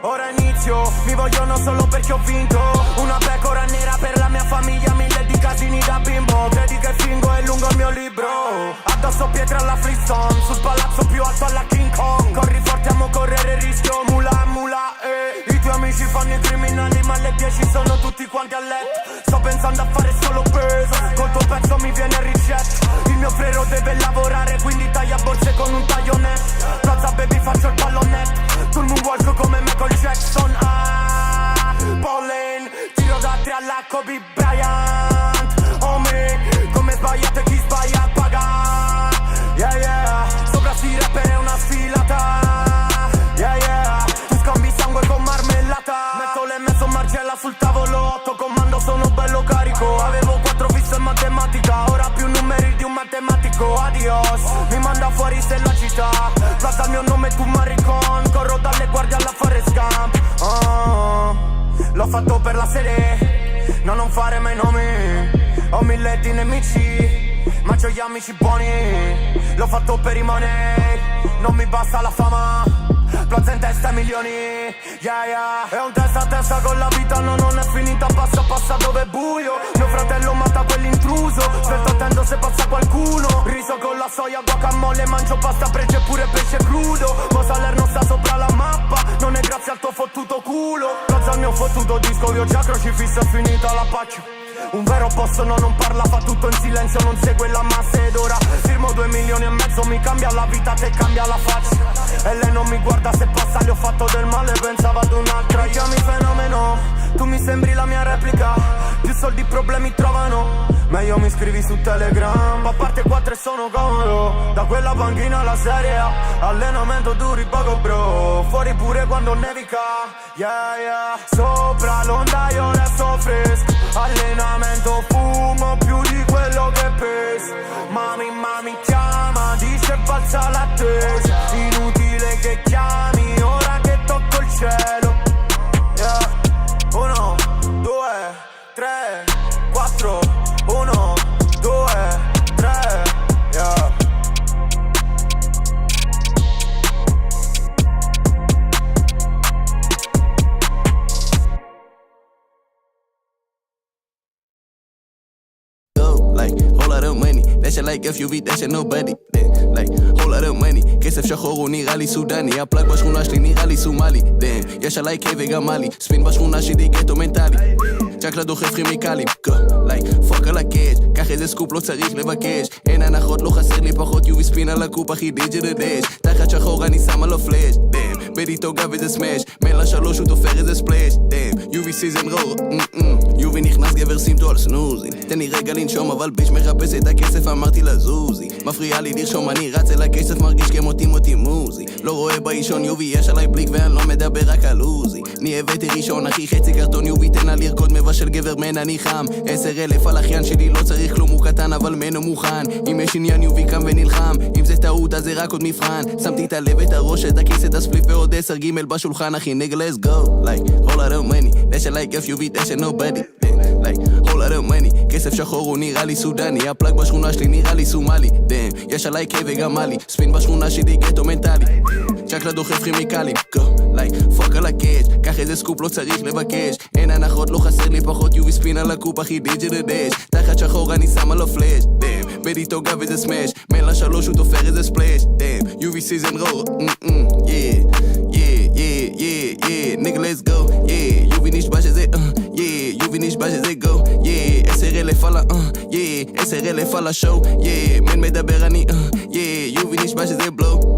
ora inizio, mi vogliono solo perché ho vinto. Una pecora nera per la mia famiglia, 1000 di casini da bimbo. Credi che fingo è lungo il mio libro. Addosso pietre alla Flintstone, sul palazzo più alto alla King Kong. Corri forte, amo correre rischio, mula mula I tuoi amici fanno i criminali, ma alle 10 sono tutti quanti a letto. Sto pensando a fare solo peso, col tuo pezzo mi viene il ricetto. Il mio frero deve lavorare, quindi taglia borse con un taglionetto. Plaza baby faccio il pallonetto, tu il moonwalk come Michael Jackson. Pollen, tiro da 3 alla Kobe Bryant. Oh me, come sbagliate chi sbaglia paga. Yeah yeah, sopra sti rapper è una sfilata. Yeah yeah, tu scambi sangue con marmellata. Metto le mezzo margella sul tavolo, 8 comando sono bello carico. Avevo 4 fisse in matematica, ora più numeri di un matematico. Adios, mi manda fuori se la città. Plaza il mio nome tu maricon, corro dalle guardie alla Forrest Gump. L'ho fatto per la serie, no non fare mai nomi. Ho 1000 di nemici, ma c'ho gli amici buoni. L'ho fatto per i money, non mi basta la fama. Plaza in testa ai milioni, yeah yeah. È un testa a testa con la vita, no non è finita, passa passa dove è buio. Mio fratello mata quell'intruso, sto attento se passa qualcuno. Riso con la soia, guacamole, mangio pasta, prege pure pesce crudo. Ma Salerno sta sopra la mappa, non è grazie al tuo fottuto culo. Plaza al mio fottuto disco, io già crocifisso, è finita la paccia. Un vero posto no, non parla, fa tutto in silenzio, non segue la massa ed ora firmo 2,5 milioni, mi cambia la vita, te cambia la faccia. E lei non mi guarda se passa, gli ho fatto del male, pensava ad un'altra. Chiami fenomeno, tu mi sembri la mia replica. Più soldi problemi trovano, meglio mi scrivi su Telegram. A parte 4 e sono comodo, da quella panchina alla Serie A. Allenamento duri poco bro, fuori pure quando nevica. Yeah yeah, sopra l'onda io resto fresco. Allenamento fumo più di quello che peso. Mami chiama, dice balza l'attesa. Inutile che chiami ora che tocco il cielo. Yeah, 1, 2, 3, 4. 1, 2, 3, yeah. Like, whole lot of money, that shit like FUV, that shit nobody. Like, whole lot of money, כסף שחור הוא נראה לי סודני. הפלאג בשכונה שלי נראה לי סומלי. יש עליי כאב וגם עלי, ספין בשכונה שלי גטו מנטלי. צ'קלה דוחף כימיקלים, like, פאק על הקאץ', קח איזה סקופ לא צריך לבקש. אין הנחות לא חסר לי פחות, יובי ספין על הקופ אחי דיג'ל דש. תחת שחור אני שם על הפלאש, בדיטו גב איזה סמאש. מלה 3 הוא תופר איזה ספלאש, יובי סיזן רור, יובי נכנס גבר סימטו על סנוזי. תן לי רגע לנשום אבל ביץ' מחפש את הכסף אמרתי לזוזי. מפריע לי לרשום אני רץ אל הכסף מרגיש כמותי מותי מוזי. לא רואה באישון יובי יש עליי בליק ואני לא מדבר רק על עוזי. אני הבאתי ראשון אחי חצי קרטון יובי תן לה לרקוד מבשל גבר מן אני חם. 10,000 על אחיין שלי לא צריך כלום הוא קטן אבל מנו מוכן. אם יש עניין יובי קם ונלחם אם זה טעות אז זה רק עוד מבחן. שמתי את הלב את הראש את הכיס את הספליף ועוד 10 גימל בשולחן אחי נגל let's go. Like whole lot of money that shit like FUV that shit nobody. Like whole lot of money כסף שחור הוא נראה לי סודני. הפלאג בשכונה שלי נראה לי סומלי. יש עליי כאב וגם עלי, ספין בשכונה שלי גטו מנטלי. צ'קלה דוחף כימיקלים, like פאק על הקאץ', קח איזה סקופ לא צריך לבקש. אין הנחות לא חסר לי פחות, יובי ספין על הקופ אחי דיג'ל דש. תחת שחור אני שם על הפלאש, בדיטו גב איזה סמאש. מלה 3 הוא תופר איזה ספלאש, יובי סיזן רור, yeah, yeah, yeah, yeah, yeah, nigga let's go, yeah, יובי נשבע שזה, yeah, יובי נשבע שזה go, yeah, 10,000 על yeah, 10,000 על השואו, yeah, מן מדבר אני, yeah, יובי נשבע שזה blow.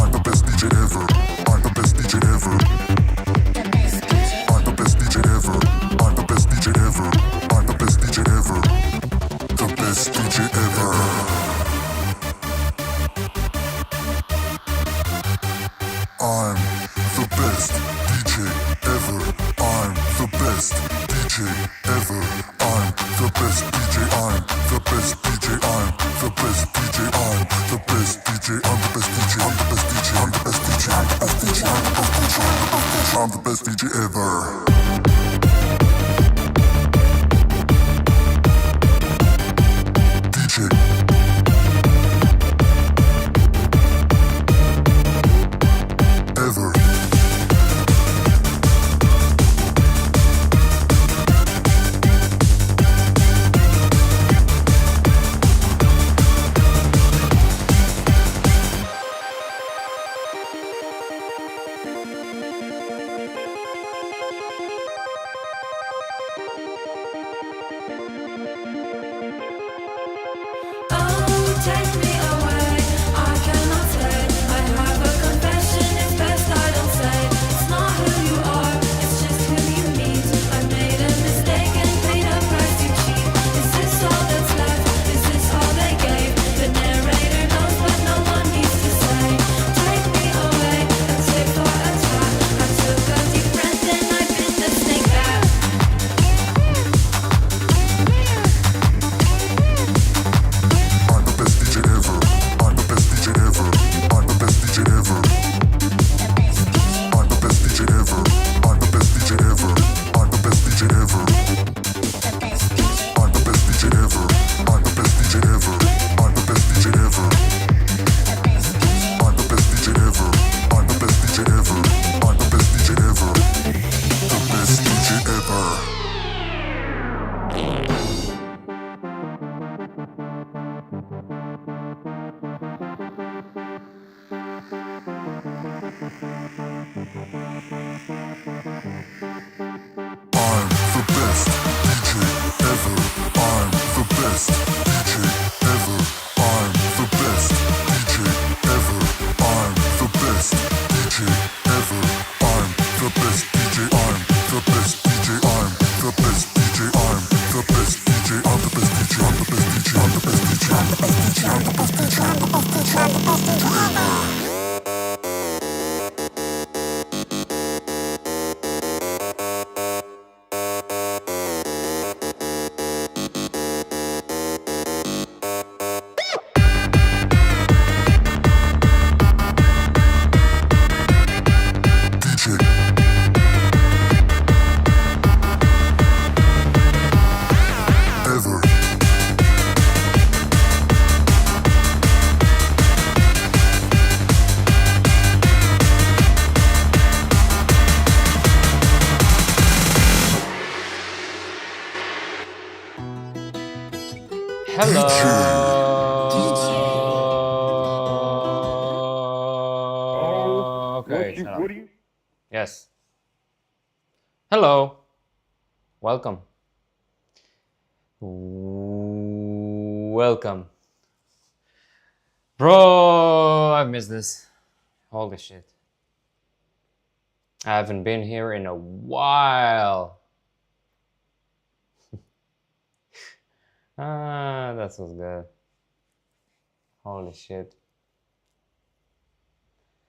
I'm the best DJ ever. I'm the best I'm the best DJ ever. DJ. Ever. Take me away, I cannot stay. I have a confession, it's best I don't say. It's not who you are, it's just who you meet. I made a mistake and paid a price to cheat. Is this all that's left? Is this all they gave? The narrator knows but no one needs to say. Take me away, a tit for a tat. I took a deep breath and I bit the snake back. I'm the best DJ ever. I'm the best DJ ever. I'm the best DJ ever. I'm the best DJ ever. I'm the best DJ ever. I'm the best DJ ever. I'm the best DJ ever. I'm the best DJ ever. I'm the best DJ ever. I'm the best DJ ever. I'm the best DJ ever. I'm the best DJ ever. The best DJ ever. I'm the best DJ ever. I'm the best DJ ever. I'm the best DJ ever. I'm the best DJ ever. I'm the best DJ. I'm the best DJ. I'm the best DJ. I'm the best DJ. I'm the best DJ. I'm the best DJ. I'm the best DJ. I'm the best DJ. I'm the best DJ. I'm the best DJ. I'm the best DJ ever. DJ. Ever. Hello. Okay, shut up. Yes. Hello. Welcome. Welcome. Bro, I've missed this. Holy shit. I haven't been here in a while. That was good. Holy shit.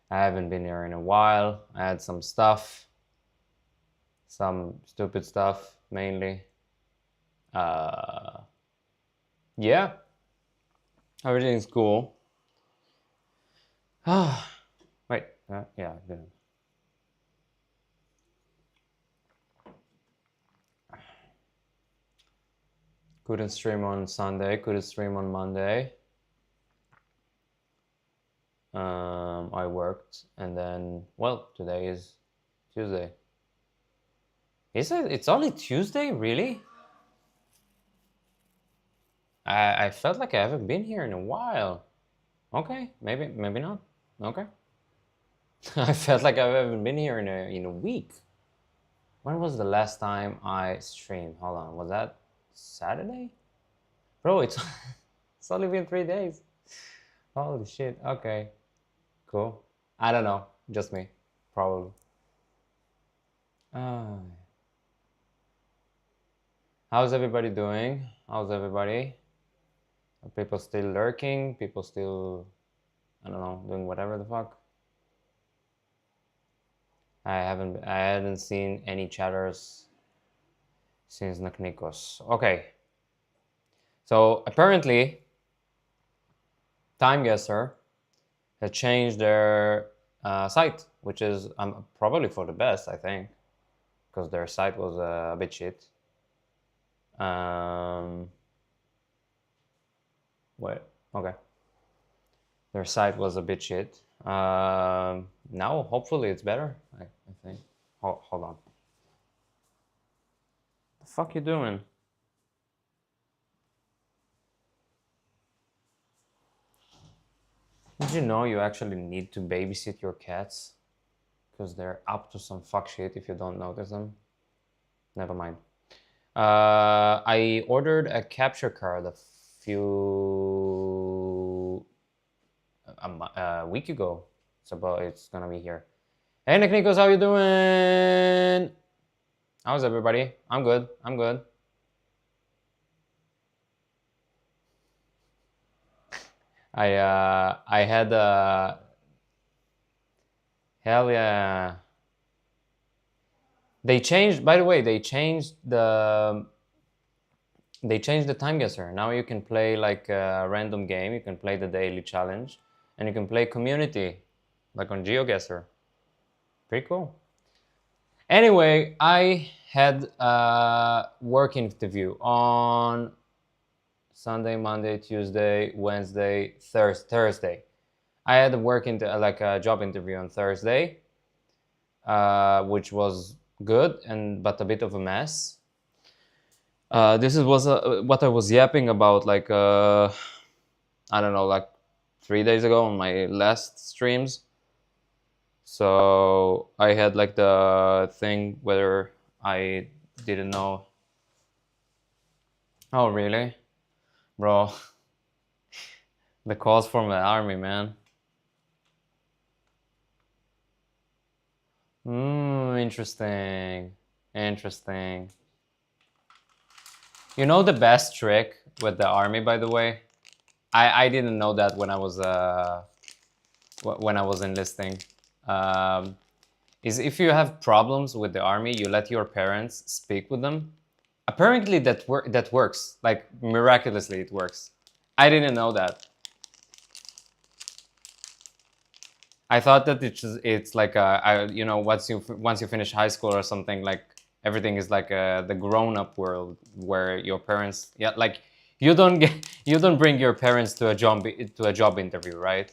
I haven't been here in a while. I had some stuff. Some stupid stuff, mainly. Yeah. Everything's cool. Wait. Yeah, good. Couldn't stream on Sunday, couldn't stream on Monday. I worked, and then, well, today is Tuesday. Is it? It's only Tuesday? Really? I felt like I haven't been here in a while. Okay, maybe not. Okay. I felt like I haven't been here in a week. When was the last time I streamed? Hold on, was that Saturday? Bro, it's only been 3 days. Holy shit. Okay. Cool. I don't know. Just me. Probably. How's everybody doing? How's everybody? Are people still lurking? People still, I don't know, doing whatever the fuck? I hadn't seen any chatters since Naknikos. Okay. So apparently, Time Guesser had changed their site, which is probably for the best, I think, because their site was a bit shit. Wait, okay. Their site was a bit shit. Now, hopefully, it's better. I think. Hold on. The fuck you doing? Did you know you actually need to babysit your cats? Because they're up to some fuck shit if you don't notice them. Never mind. I ordered a capture card a week ago. It's gonna be here. Hey Nick Nikos, how you doing? How's everybody? I'm good. I had hell yeah. They changed, by the way, they changed the time guesser. Now you can play like a random game, you can play the daily challenge, and you can play community, like on GeoGuessr. Pretty cool. Anyway, I had a work interview on Sunday, Monday, Tuesday, Wednesday, Thursday. I had a a job interview on Thursday, which was good but a bit of a mess. This was what I was yapping about like I don't know, like 3 days ago on my last streams. So I had like the thing whether I didn't know. Oh really? Bro, the calls from the army, man. Interesting. You know the best trick with the army, by the way? I didn't know that when I was enlisting. Is if you have problems with the army, you let your parents speak with them. Apparently that works. Like miraculously, it works. I didn't know that. I thought that it's like once you finish high school or something, like everything is like the grown-up world where your parents, like you don't bring your parents to a job interview, right?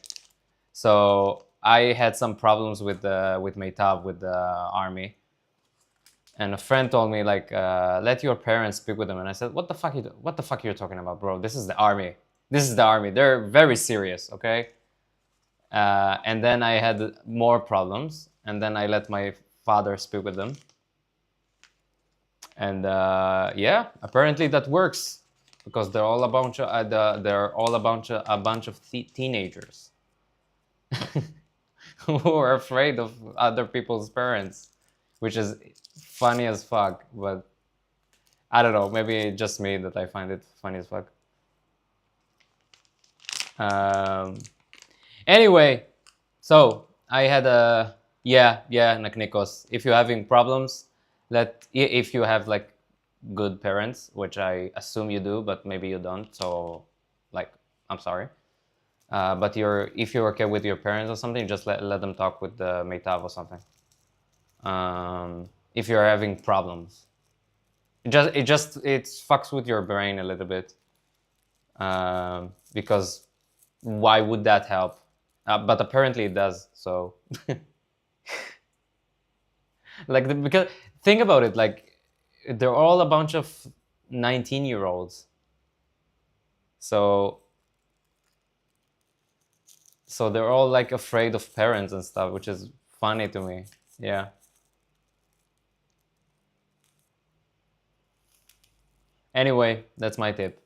So I had some problems with Meitav, with the army, and a friend told me like let your parents speak with them, and I said what the fuck you're talking about, bro? This is the army. They're very serious, okay? And then I had more problems, and then I let my father speak with them, and apparently that works because they're all a bunch of teenagers who are afraid of other people's parents, which is funny as fuck. But I don't know, maybe it's just me that I find it funny as fuck. Anyway, so I had Nikos. If you're having problems, if you have like good parents, which I assume you do, but maybe you don't. So, like, I'm sorry. But if you're okay with your parents or something, just let them talk with the Meitav or something. If you're having problems, it fucks with your brain a little bit. Because why would that help? But apparently it does. So, because think about it, like they're all a bunch of 19-year-olds. So they're all like afraid of parents and stuff, which is funny to me. Yeah. Anyway, that's my tip.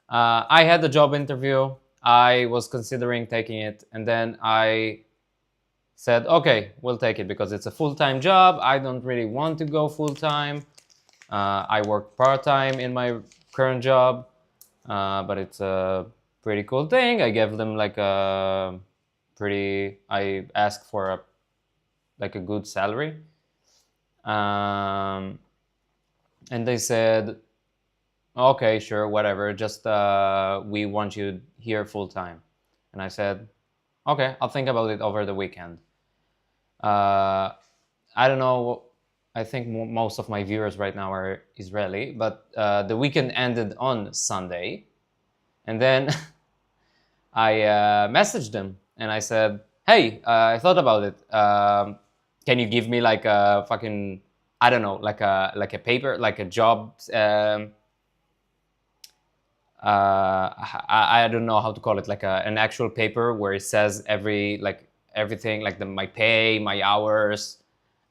I had the job interview. I was considering taking it, and then I said, okay, we'll take it because it's a full-time job. I don't really want to go full-time. I work part-time in my current job, but it's a pretty cool thing. I gave them like I asked for a good salary. And they said, okay, sure, whatever, just we want you here full-time. And I said, okay, I'll think about it over the weekend. I don't know. I think most of my viewers right now are Israeli, but the weekend ended on Sunday, and then I messaged them and I said, "Hey, I thought about it. Can you give me like a fucking, I don't know, like a paper, like a job? I don't know how to call it, like an actual paper where it says everything, like my pay, my hours,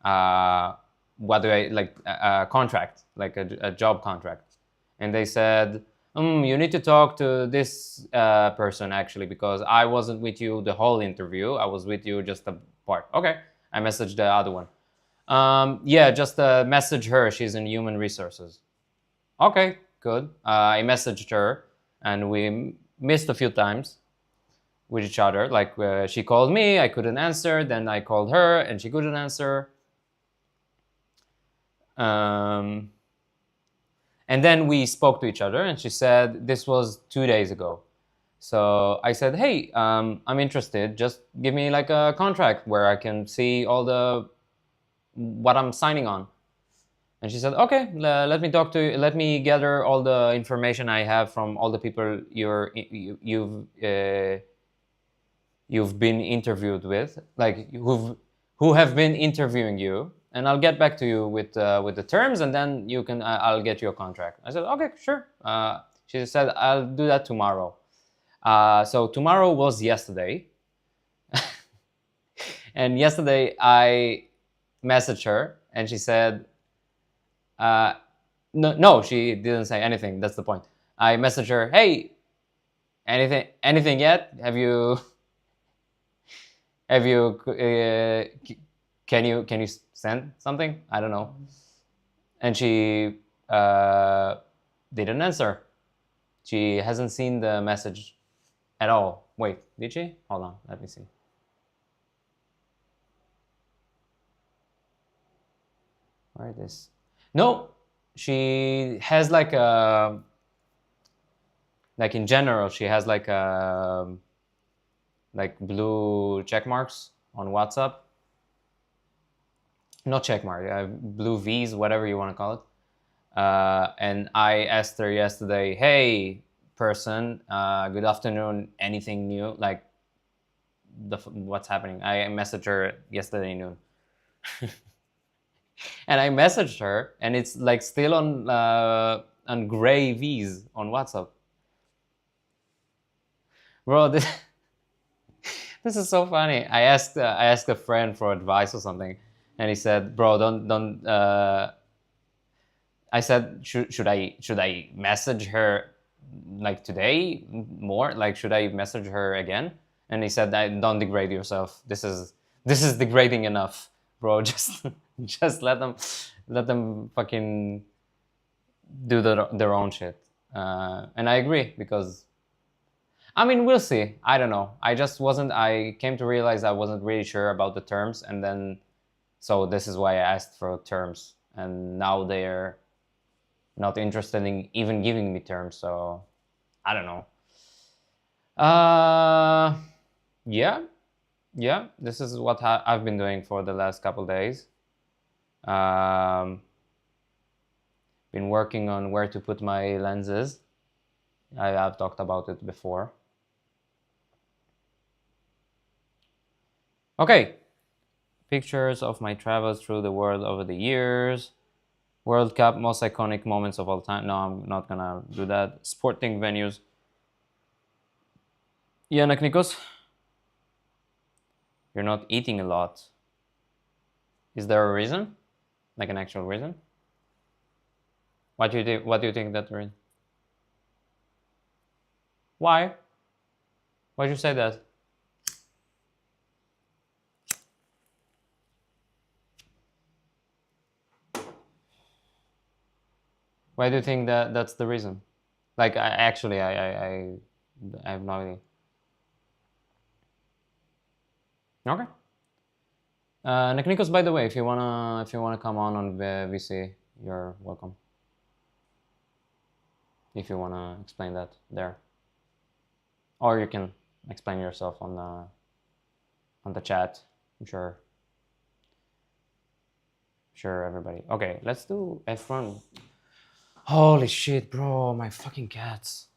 what do I like, a contract, like a job contract." And they said, you need to talk to this person actually, because I wasn't with you the whole interview. I was with you just a part. Okay, I messaged the other one. Yeah, just message her. She's in human resources. Okay, good. I messaged her, and we missed a few times with each other. Like she called me, I couldn't answer. Then I called her, and she couldn't answer. And then we spoke to each other, and she said this was 2 days ago. So I said, hey, I'm interested. Just give me like a contract where I can see all what I'm signing on. And she said, okay, let me talk to you. Let me gather all the information I have from all the people you've been interviewed with, like who have been interviewing you, and I'll get back to you with the terms, and then you can I'll get you a contract. I said, okay, sure. She said, I'll do that tomorrow. So tomorrow was yesterday, and yesterday I messaged her, and she said, no, she didn't say anything. That's the point. I messaged her, hey, anything yet? Have you can you send something? I don't know. And she didn't answer. She hasn't seen the message at all. Wait, did she? Hold on, let me see. Where is this? No, she has like a, like in general, she has like a, like blue check marks on WhatsApp. Not check mark, blue V's, whatever you want to call it. And I asked her yesterday, hey, person, good afternoon, anything new? Like, what's happening? I messaged her yesterday noon. And I messaged her, and it's like still on gray V's on WhatsApp. Bro, this is so funny. I asked a friend for advice or something, and he said, "Bro, don't." I said, should I message her like today more? Like, should I message her again? And he said, "Don't degrade yourself. This is degrading enough, bro. Just let them fucking do their own shit." And I agree, because I mean, we'll see. I don't know. I came to realize I wasn't really sure about the terms, and then so this is why I asked for terms, and now they're not interested in even giving me terms, so I don't know. Yeah, this is what I've been doing for the last couple days. Been working on where to put my lenses. I've talked about it before. Okay, pictures of my travels through the world over the years. World Cup, most iconic moments of all time. No, I'm not gonna do that. Sporting venues. Yeah, Nikos, you're not eating a lot. Is there a reason? Like an actual reason? What do you think that reason? Why? Why'd you say that? Why do you think that that's the reason? Like, I have no idea. Okay. Nikos, by the way, if you wanna come on VC, you're welcome. If you wanna explain that there, or you can explain yourself on the chat. I'm sure Sure, everybody. Okay, let's do F1. Holy shit, bro, my fucking cats.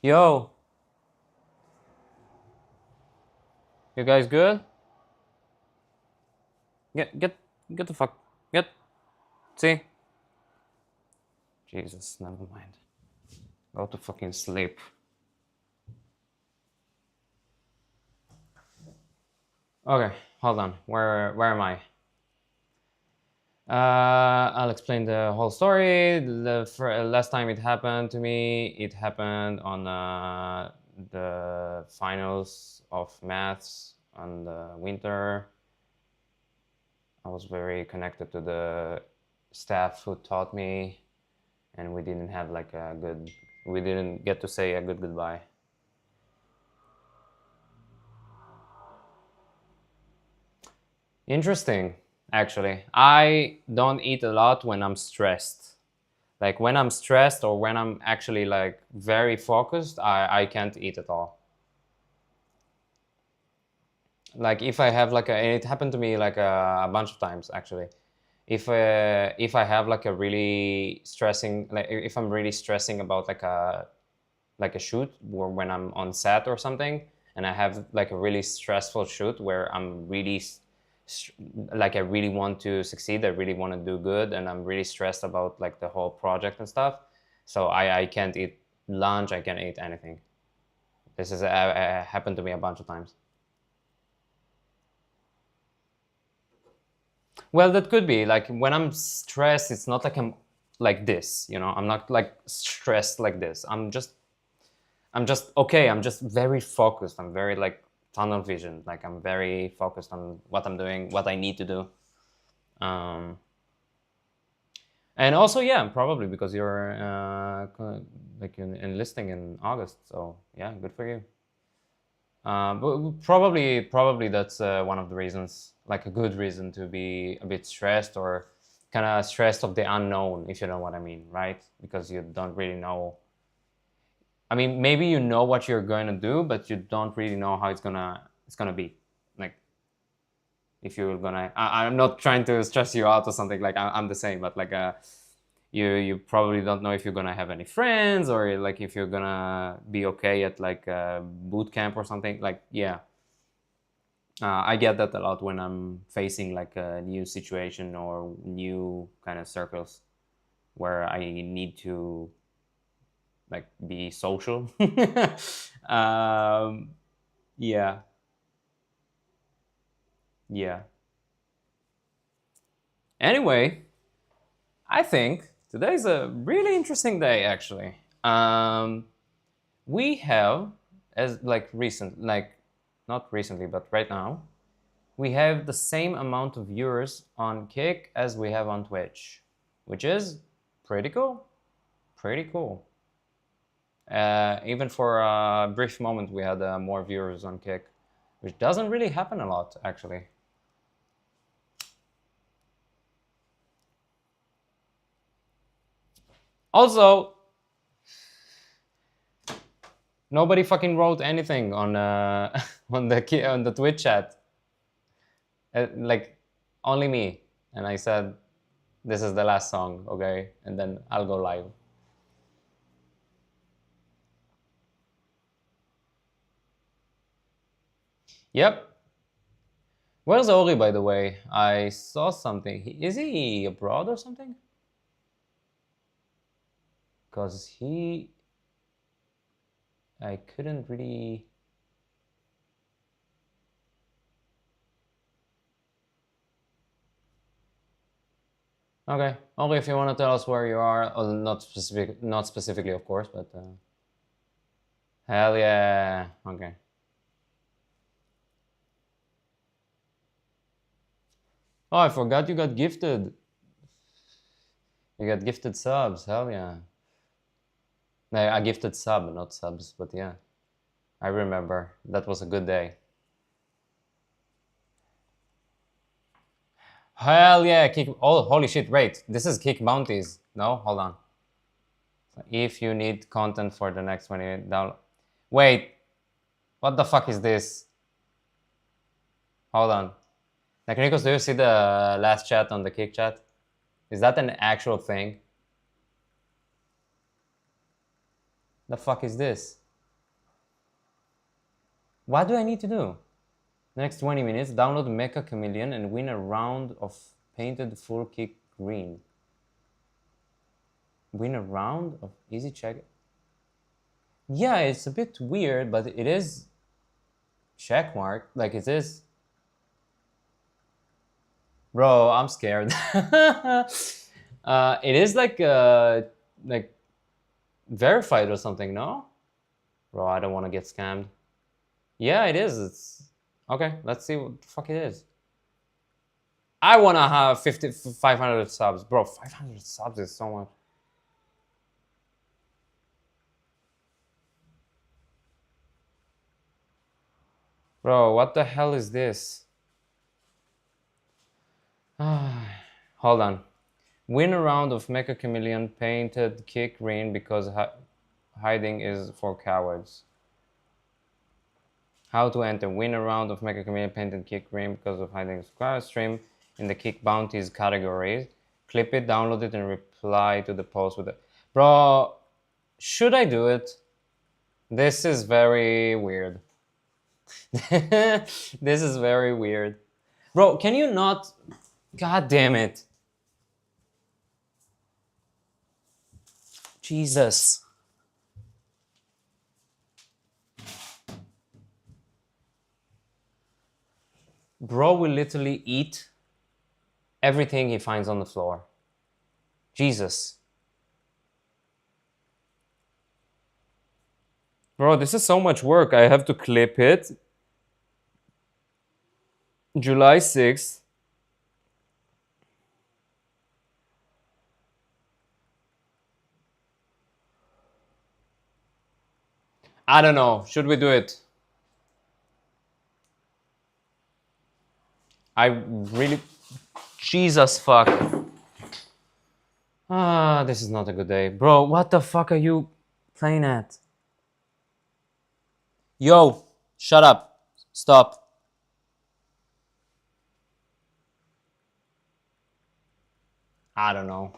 Yo. You guys good? Get the fuck. See? Jesus, never mind. Go to fucking sleep. Okay, hold on. Where am I? I'll explain the whole story. Last time it happened to me, it happened on the finals of maths on the winter. I was very connected to the staff who taught me, and we didn't have like we didn't get to say a good goodbye. Interesting, actually. I don't eat a lot when I'm stressed. Like when I'm stressed or when I'm actually like very focused, I can't eat at all. Like if I have like and it happened to me like a bunch of times actually. If I have like a really stressing, like if I'm really stressing about like a shoot, or when I'm on set or something, and I have like a really stressful shoot where I'm really like I really want to succeed, I really want to do good, and I'm really stressed about like the whole project and stuff. So I can't eat lunch, I can't eat anything. This is happened to me a bunch of times. Well, that could be like when I'm stressed, it's not like I'm like this, you know, I'm not like stressed like this. I'm just okay. I'm just very focused. I'm very like tunnel vision. Like I'm very focused on what I'm doing, what I need to do. And also, yeah, probably because you're like enlisting in August. So yeah, good for you. But probably that's one of the reasons, like a good reason to be a bit stressed or kind of stressed of the unknown, if you know what I mean, right? Because you don't really know. I mean, maybe you know what you're going to do, but you don't really know how it's gonna be. Like, if you're gonna, I'm not trying to stress you out or something. Like I'm the same, but like you probably don't know if you're gonna have any friends or like if you're gonna be okay at like boot camp or something. Like yeah, I get that a lot when I'm facing like a new situation or new kind of circles where I need to like be social. Yeah. Yeah. Anyway, I think today's a really interesting day actually. We have, as like not recently, but right now, we have the same amount of viewers on Kick as we have on Twitch, which is pretty cool. Pretty cool. Even for a brief moment, we had more viewers on Kick, which doesn't really happen a lot, actually. Also, nobody fucking wrote anything on on the Twitch chat. Like only me, and I said, "This is the last song, okay?" And then I'll go live. Yep. Where's Ori, by the way? I saw something. Is he abroad or something? Because I couldn't really... Okay, Ori, if you want to tell us where you are, or not specifically, of course, but hell yeah. Okay. Oh, I forgot you got gifted. You got gifted subs. Hell yeah. No, I gifted sub, not subs, but yeah. I remember. That was a good day. Hell yeah, Kick... Oh, holy shit, wait. This is Kick Bounties. No, hold on. If you need content for the next 28 download... Wait. What the fuck is this? Hold on. Like, Nikos, do you see the last chat on the Kick chat? Is that an actual thing? The fuck is this? What do I need to do? The next 20 minutes, download Mecha Chameleon and win a round of painted full kick green. Win a round of easy check. Yeah, it's a bit weird, but it is check mark. Like, it is. Bro, I'm scared. It is like verified or something, no? Bro, I don't want to get scammed. Yeah, it is. It's okay. Let's see what the fuck it is. I want to have 500 subs. Bro, 500 subs is so much. Bro, what the hell is this? Hold on. Win a round of Mecha Chameleon painted kick green because hiding is for cowards. How to enter. Win a round of Mecha Chameleon painted kick green because of hiding is for cowards. Stream in the kick bounties category. Clip it, download it, and reply to the post with it. Bro, should I do it? This is very weird. This is very weird. Bro, can you not? God damn it. Jesus. Bro will literally eat everything he finds on the floor. Jesus. Bro, this is so much work. I have to clip it. July 6th. I don't know. Should we do it? I really... Jesus fuck. Ah, this is not a good day. Bro, what the fuck are you playing at? Yo, shut up. Stop. I don't know.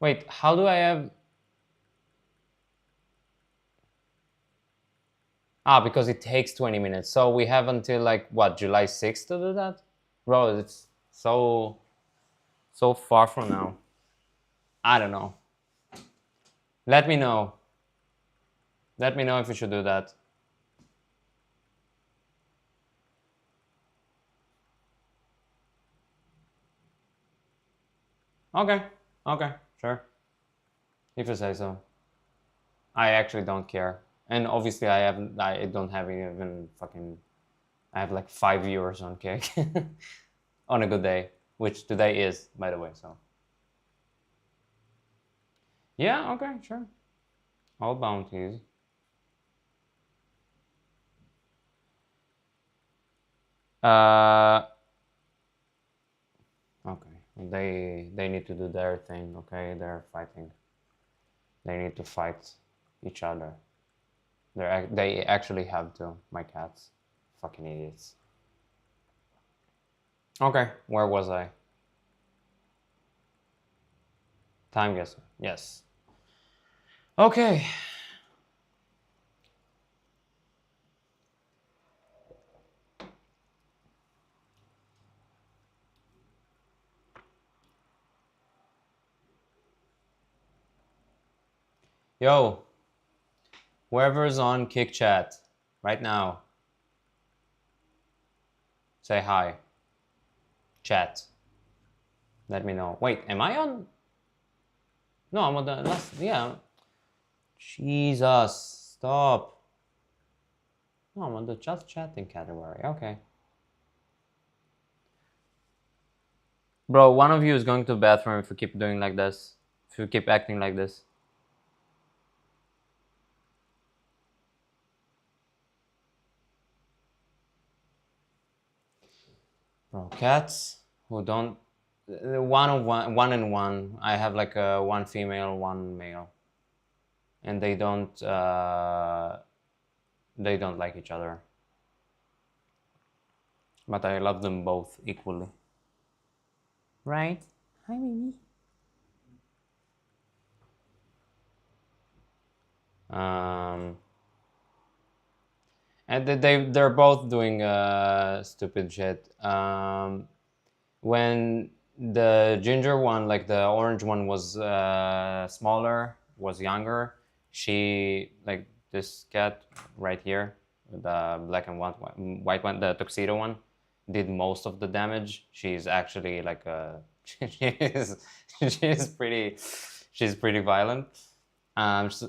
Wait, how do I have... Ah, because it takes 20 minutes. So we have until like, what, July 6th to do that? Bro, it's so far from now. I don't know. Let me know. Let me know if we should do that. Okay, okay, sure. If you say so. I actually don't care. And obviously I don't have even fucking... I have like 5 viewers on Kick. On a good day. Which today is, by the way, so. Yeah, okay, sure. All bounties. Okay, they need to do their thing, okay? They're fighting. They need to fight each other. They actually have to, my cats. Fucking idiots. Okay, where was I? Time guesser, yes. Okay. Yo, whoever's on Kick Chat right now, say hi. Chat. Let me know. Wait, am I on? No, I'm on the last. Yeah. Jesus, stop. No, I'm on the just chatting category. Okay. Bro, one of you is going to the bathroom if you keep doing like this. If you keep acting like this. Bro, cats who don't one and one. I have like one female, one male, and they don't like each other. But I love them both equally. Right? Hi, Mimi. And they're both doing stupid shit. When the ginger one, like the orange one, was smaller, was younger, she, like this cat right here, the black and white one, the tuxedo one, did most of the damage. She's actually like she's pretty violent.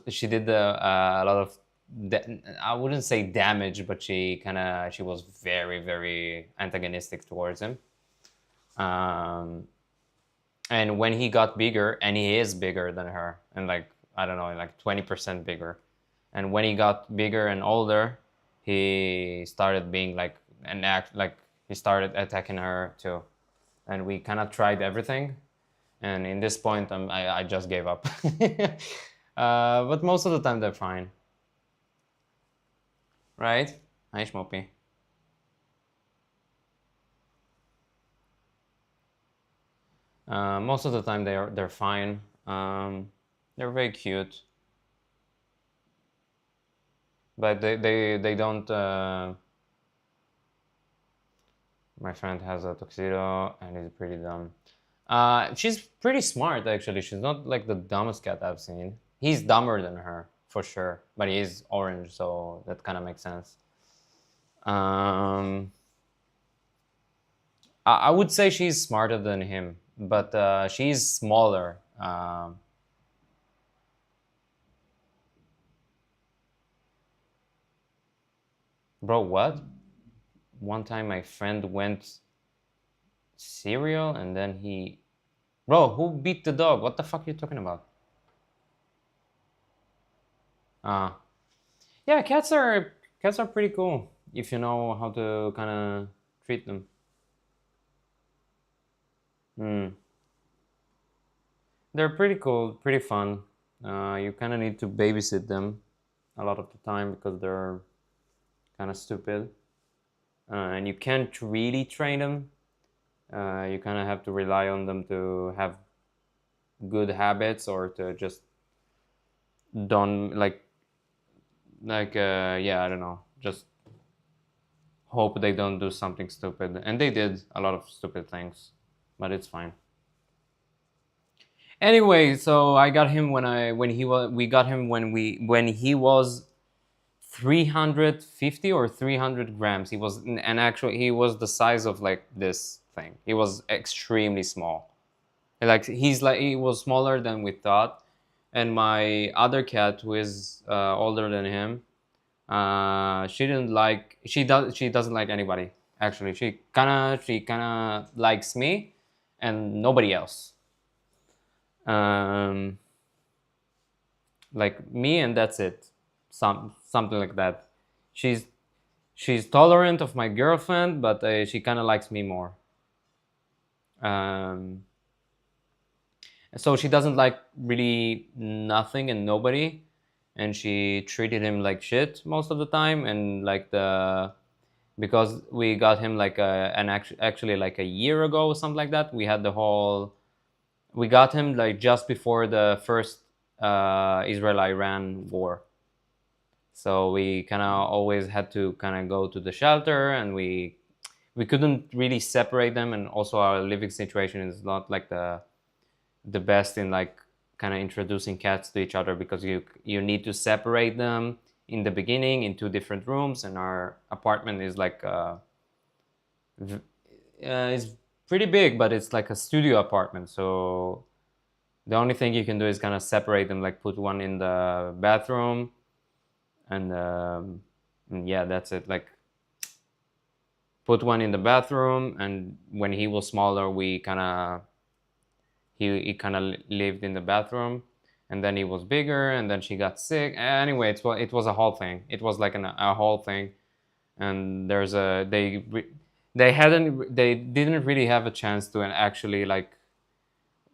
She did a lot of I wouldn't say damage, but she was very, very antagonistic towards him. And when he got bigger, and he is bigger than her, and like, I don't know, like 20% bigger. And when he got bigger and older, he started being like he started attacking her too. And we kind of tried everything. And in this point, I just gave up. But most of the time they're fine. Right? Hi, Schmoppy. Most of the time they're fine. They're very cute, but they don't. My friend has a tuxedo and he's pretty dumb. She's pretty smart actually. She's not like the dumbest cat I've seen. He's dumber than her for sure, but he is orange, so that kind of makes sense. I would say she's smarter than him, but she's smaller. Bro, what? One time my friend went cereal and then he... Bro, who beat the dog? What the fuck are you talking about? Yeah, cats are pretty cool if you know how to kind of treat them. They're pretty cool, pretty fun. You kind of need to babysit them a lot of the time because they're kind of stupid. And you can't really train them. You kind of have to rely on them to have good habits or to just don't yeah, I don't know, just hope they don't do something stupid. And they did a lot of stupid things, but it's fine. Anyway, so I got him when he was 350 or 300 grams. He was, and actually he was the size of like this thing. He was extremely small. Like he was smaller than we thought. And my other cat, who is older than him, she doesn't like anybody. Actually, she kinda likes me and nobody else. Like me, and that's it. Something like that. She's tolerant of my girlfriend, but she kind of likes me more. So she doesn't like really nothing and nobody, and she treated him like shit most of the time. And like because we got him like actually like a year ago or something like that. We got him like just before the first Israel-Iran war. So we kind of always had to kind of go to the shelter, and we couldn't really separate them. And also our living situation is not like the best in like kind of introducing cats to each other, because you need to separate them in the beginning in 2 different rooms. And our apartment is like it's pretty big, but it's like a studio apartment. So the only thing you can do is kind of separate them, like put one in the bathroom, and yeah, that's it. Like put one in the bathroom. And when he was smaller, we kind of he kind of lived in the bathroom. And then he was bigger, and then she got sick. Anyway, it was a whole thing. It was like a whole thing. And they didn't really have a chance to, and actually like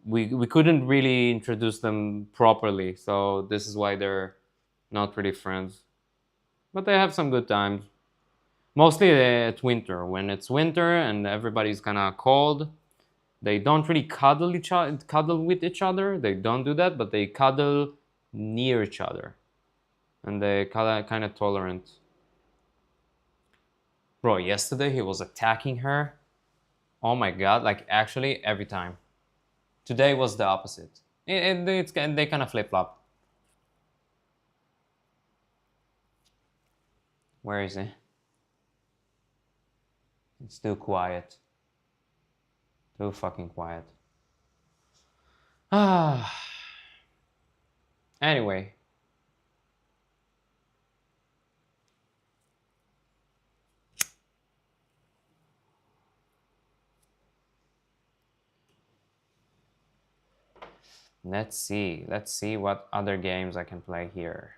we couldn't really introduce them properly, so this is why they're not really friends. But they have some good times. Mostly at winter. When it's winter and everybody's kind of cold, they don't really cuddle with each other. They don't do that, but they cuddle near each other, and they kind of tolerant. Bro, yesterday he was attacking her. Oh my god! Like actually every time. Today was the opposite. They kind of flip flop. Where is he? It's too quiet. Too fucking quiet. Ah. Anyway. Let's see. Let's see what other games I can play here.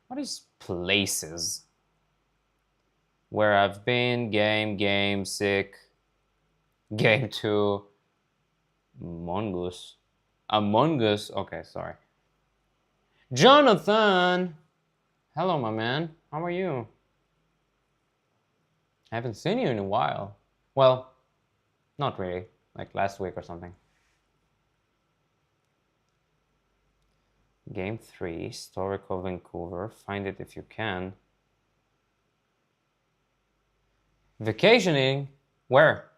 What is places? Where I've been, game, sick, game 2, Mongoose. Among Us, okay, sorry. Jonathan! Hello, my man. How are you? I haven't seen you in a while. Well, not really. Like last week or something. Game 3, Historical Vancouver. Find it if you can. Vacationing? Where?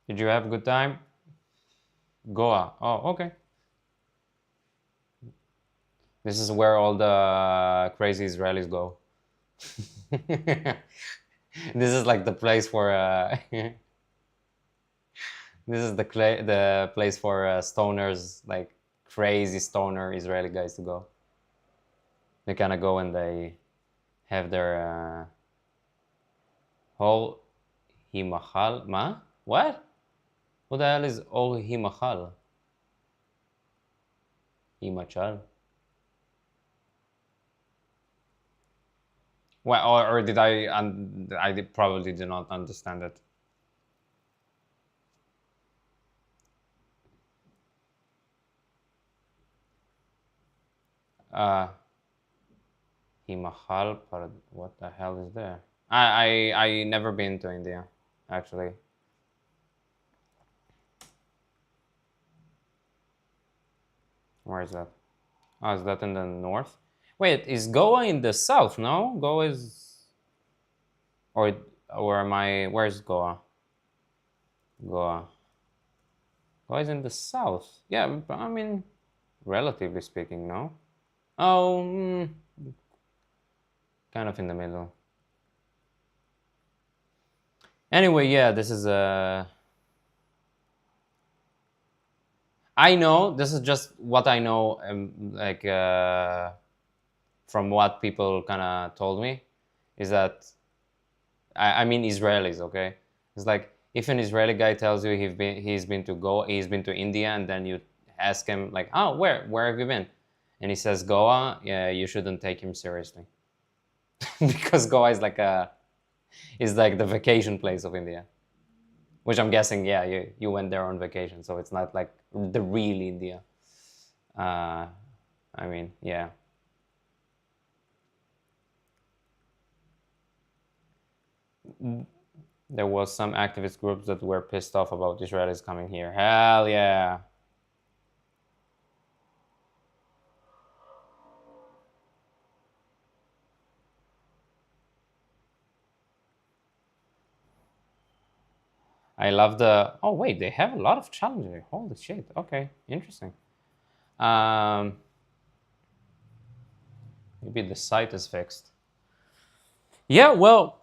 Did you have a good time? Goa. Oh, okay. This is where all the crazy Israelis go. This is like the place for this is the place for stoners, like crazy stoner Israeli guys to go. They kind of go and they have their whole Himachal. Ma? What? What the hell is Ol Himachal? Himachal? Well, or did I probably did not understand it. Himachal, what the hell is there? I never been to India, actually. Where is that? Oh, is that in the north? Wait, is Goa in the south? No, Goa is, or am I? Where's Goa? Goa is in the south. Yeah, I mean, relatively speaking, no. Oh, kind of in the middle. Anyway, yeah, this is I know, this is just what I know, like from what people kind of told me, is that I mean Israelis, okay? It's like if an Israeli guy tells you he's been to India, and then you ask him like, oh, where have you been? And he says Goa, yeah, you shouldn't take him seriously. Because Goa is like the vacation place of India. Which I'm guessing, yeah, you went there on vacation, so it's not like the real India. I mean, yeah. There was some activist groups that were pissed off about Israelis coming here. Hell yeah. I love the... Oh, wait, they have a lot of challenges. Holy shit. Okay, interesting. Maybe the site is fixed. Yeah, well,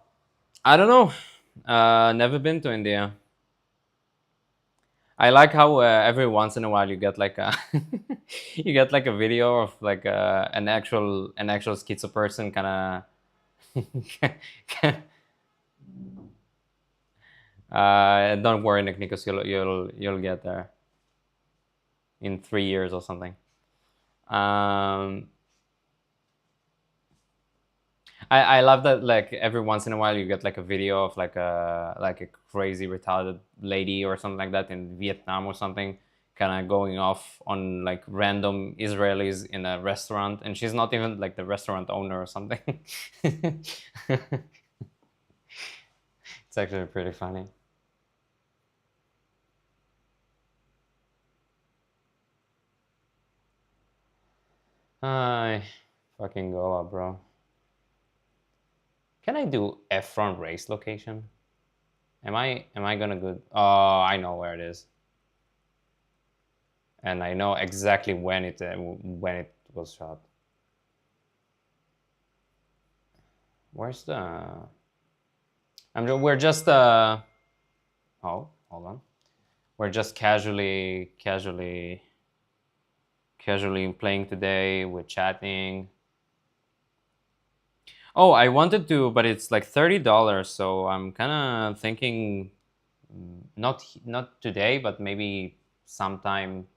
I don't know. Never been to India. I like how every once in a while you get like a you get like a video of like an actual schizo person kind of. Don't worry, Nick Nikos, you'll get there in 3 years or something. I love that, like, every once in a while you get like a video of like a crazy retarded lady or something like that in Vietnam or something, kind of going off on like random Israelis in a restaurant, and she's not even like the restaurant owner or something. It's actually pretty funny. I fucking Goa, bro. Can I do Efron race location? Am I gonna go? Oh, I know where it is, and I know exactly when it was shot. Where's the? We're just oh, hold on. We're just casually playing today. We're chatting. Oh, I wanted to, but it's like $30, so I'm kind of thinking not today, but maybe sometime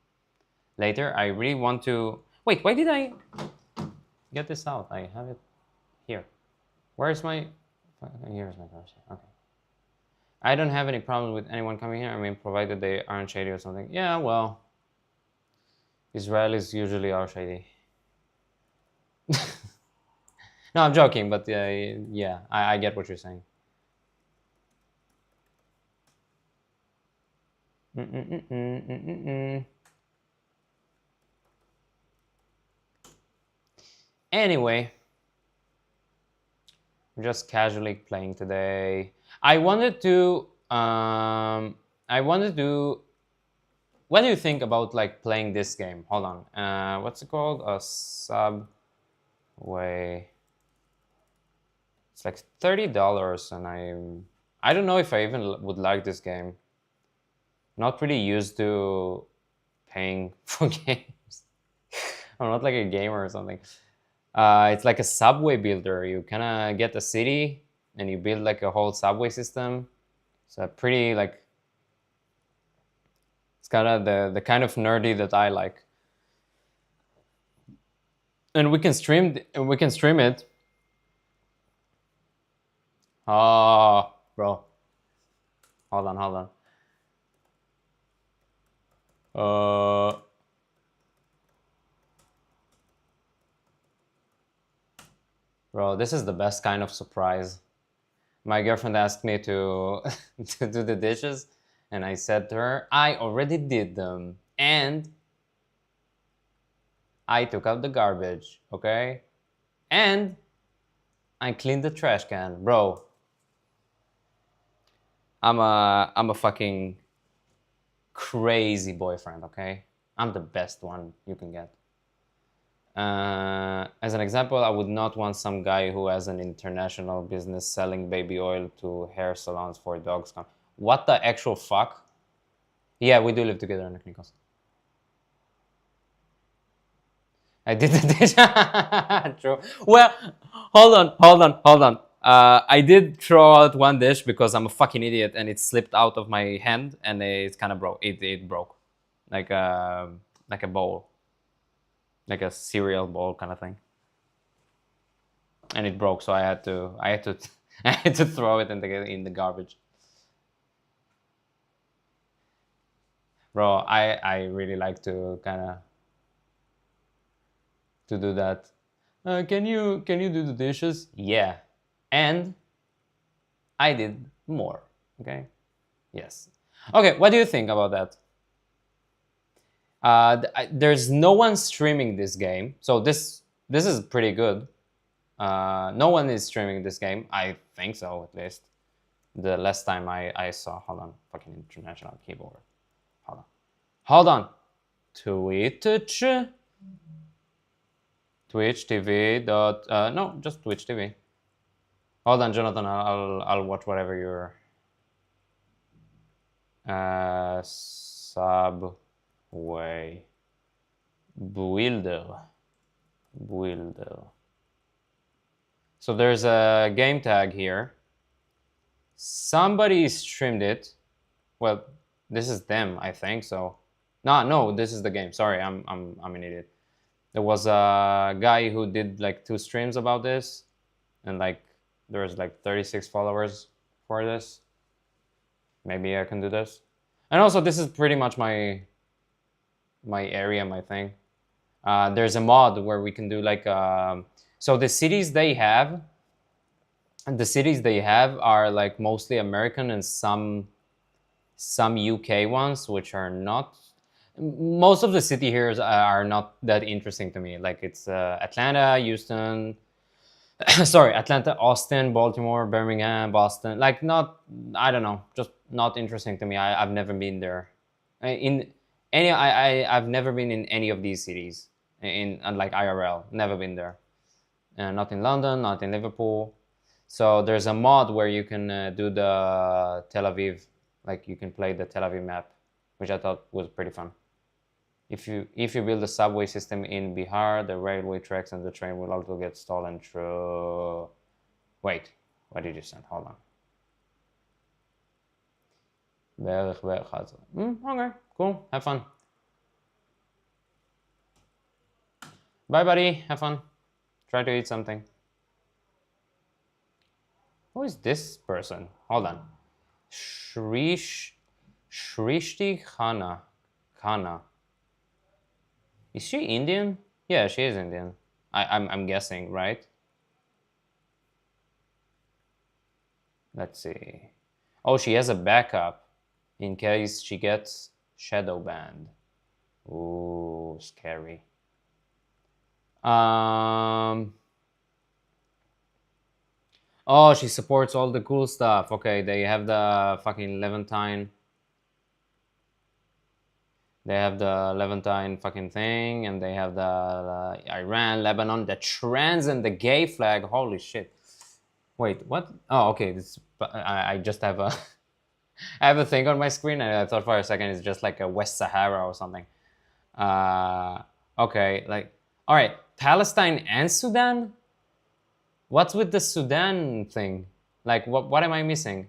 later. I really want to. Wait, why did I get this out? I have it here. Where's my? Here's my browser. Okay. I don't have any problem with anyone coming here. I mean, provided they aren't shady or something. Yeah, well, Israelis usually are shady. No, I'm joking, but yeah, I get what you're saying. Anyway, we're just casually playing today. I wanted to. What do you think about like playing this game? Hold on. What's it called? A Subway. It's like $30, and I don't know if I even would like this game. Not really used to paying for games. I'm not like a gamer or something. It's like a subway builder. You kind of get a city and you build like a whole subway system. It's a pretty like, it's kind of the kind of nerdy that I like. And we can stream it. Oh, bro. Hold on. Bro, this is the best kind of surprise. My girlfriend asked me to to do the dishes, and I said to her, I already did them, and I took out the garbage, okay? And I cleaned the trash can, bro. I'm a fucking crazy boyfriend, okay? I'm the best one you can get. As an example, I would not want some guy who has an international business selling baby oil to hair salons for dogs. What the actual fuck? Yeah, we do live together in Nikos. I did the dish. True. Well, hold on. I did throw out one dish because I'm a fucking idiot and it slipped out of my hand and it kind of broke. It broke, like a bowl, like a cereal bowl kind of thing. And it broke, so I had to I had to throw it in the garbage. Bro, I really like to kind of to do that. Can you do the dishes? Yeah, and I did more. Okay, yes. Okay, what do you think about that? There's no one streaming this game, so this is pretty good. No one is streaming this game. I think so, at least. The last time I saw, hold on, fucking international keyboard. Hold on. Twitch TV dot no, just Twitch TV. Hold on, Jonathan. I'll watch whatever your Subway builder. So there's a game tag here. Somebody streamed it. Well, this is them, I think so. No, this is the game. Sorry, I'm an idiot. There was a guy who did like 2 streams about this, and like there's like 36 followers for this. Maybe I can do this. And also, this is pretty much my area, my thing. There's a mod where we can do like so the cities they have are like mostly American and some UK ones, which are not. Most of the city here are not that interesting to me. Like it's Atlanta, Houston, sorry, Atlanta, Austin, Baltimore, Birmingham, Boston. Like not, I don't know, just not interesting to me. I've never been there. I've never been in any of these cities in like IRL. Never been there. Not in London, not in Liverpool. So there's a mod where you can do the Tel Aviv, like you can play the Tel Aviv map, which I thought was pretty fun. If you build a subway system in Bihar, the railway tracks and the train will also get stolen. True. Wait, what did you send? Hold on. Okay, cool. Have fun. Bye, buddy. Have fun. Try to eat something. Who is this person? Hold on. Shrishti Khanna. Is she Indian? Yeah, she is Indian. I'm guessing, right? Let's see. Oh, she has a backup in case she gets shadow banned. Ooh, scary. Oh, she supports all the cool stuff. Okay, they have the fucking Levantine. They have the Levantine fucking thing, and they have the Iran, Lebanon, the trans and the gay flag. Holy shit! Wait, what? Oh, okay. I just have a I have a thing on my screen, and I thought for a second it's just like a West Sahara or something. Okay, like all right, Palestine and Sudan. What's with the Sudan thing? Like, what am I missing?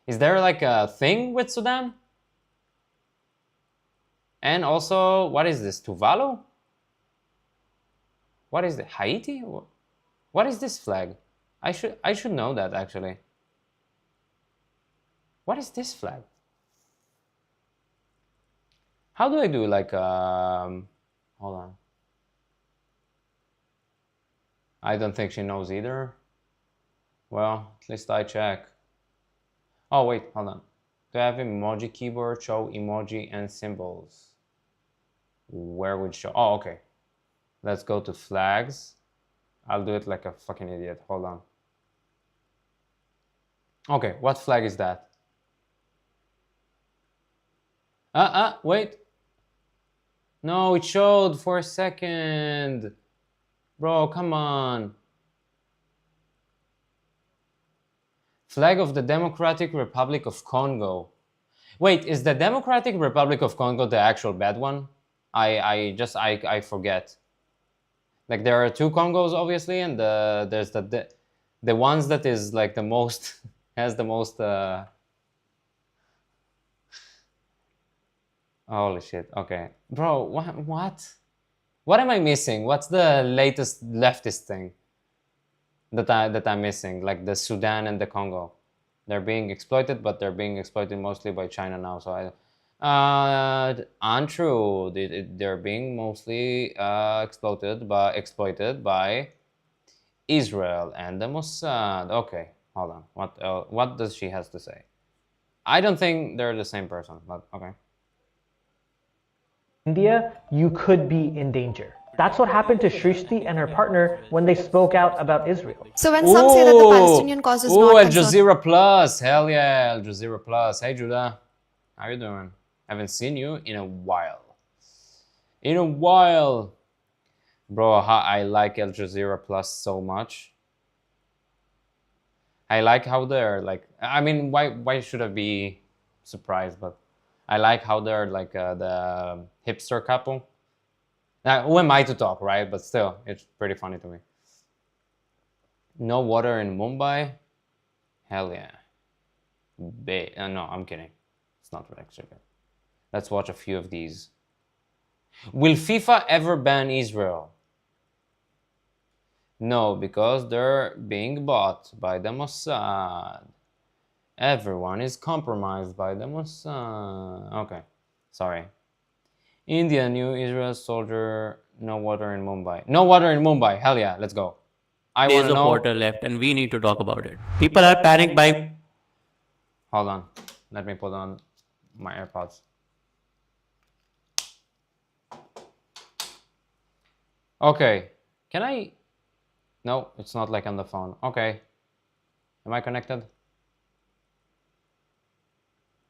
Is there like a thing with Sudan? And also, what is this? Tuvalu? What is it? Haiti? What is this flag? I should know that actually. What is this flag? How do I do like hold on. I don't think she knows either. Well, at least I check. Oh wait, hold on. To have emoji keyboard, show emoji and symbols. Where would show? Oh, okay. Let's go to flags. I'll do it like a fucking idiot. Hold on. Okay, what flag is that? Wait. No, it showed for a second. Bro, come on. Flag of the Democratic Republic of Congo. Wait, is the Democratic Republic of Congo the actual bad one? I forget. Like there are two Congos obviously, and there's the ones that is like the most has the most holy shit. Okay. Bro, what am I missing? What's the latest leftist thing that I'm missing? Like the Sudan and the Congo. They're being exploited, but they're being exploited mostly by China now. So untrue. They're being mostly exploited by Israel and the Mossad. Okay, hold on. What does she has to say? I don't think they're the same person, but okay. India, you could be in danger. That's what happened to Shrishti and her partner when they spoke out about Israel. So when some say that the Palestinian cause is not Al concerned, Jazeera Plus. Hell yeah, Al Jazeera Plus. Hey Judah, how you doing? Haven't seen you in a while. Bro, I like Al Jazeera Plus so much. I like how they're like, I mean, why should I be surprised? But I like how they're like the hipster couple. Now, who am I to talk, right? But still, it's pretty funny to me. No water in Mumbai? Hell yeah. No, I'm kidding. It's not actually good. Let's watch a few of these. Will FIFA ever ban Israel? No, because they're being bought by the Mossad. Everyone is compromised by the Mossad. Okay, sorry. India, new Israel soldier, no water in Mumbai. No water in Mumbai. Hell yeah, let's go. I want Days to of know. water left, and we need to talk about it. People are panic buying. Hold on. Let me put on my AirPods. Okay. Can I? No, it's not like on the phone. Okay. Am I connected?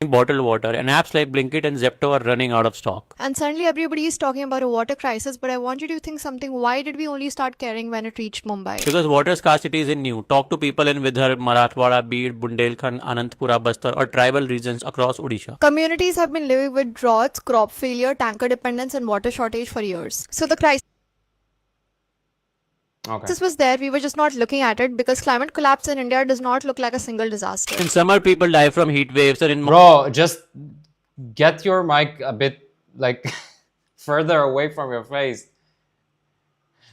Bottled water, and apps like Blinkit and Zepto are running out of stock. And suddenly everybody is talking about a water crisis, but I want you to think something. Why did we only start caring when it reached Mumbai? Because water scarcity is new. Talk to people in Vidhar, Marathwada, Beed, Bundelkhand, Anantapura, Bastar, or tribal regions across Odisha. Communities have been living with droughts, crop failure, tanker dependence, and water shortage for years. So the crisis Okay. was there, we were just not looking at it because climate collapse in India does not look like a single disaster. In summer, people die from heat waves, and in Bro, just get your mic a bit like further away from your face.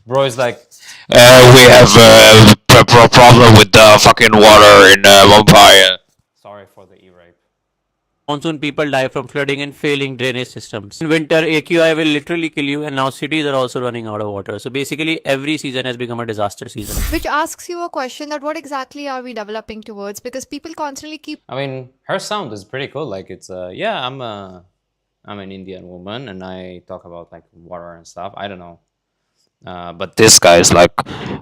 Bro is like, We have a problem with the fucking water in Mumbai. sorry for the e-rape. monsoon, people die from flooding and failing drainage systems. In winter, AQI will literally kill you, and now cities are also running out of water. So basically, every season has become a disaster season. Which asks you a question that what exactly are we developing towards? Because people constantly keep I mean, her sound is pretty cool. Like it's yeah, I'm an Indian woman and I talk about like water and stuff. I don't know. But This guy is like,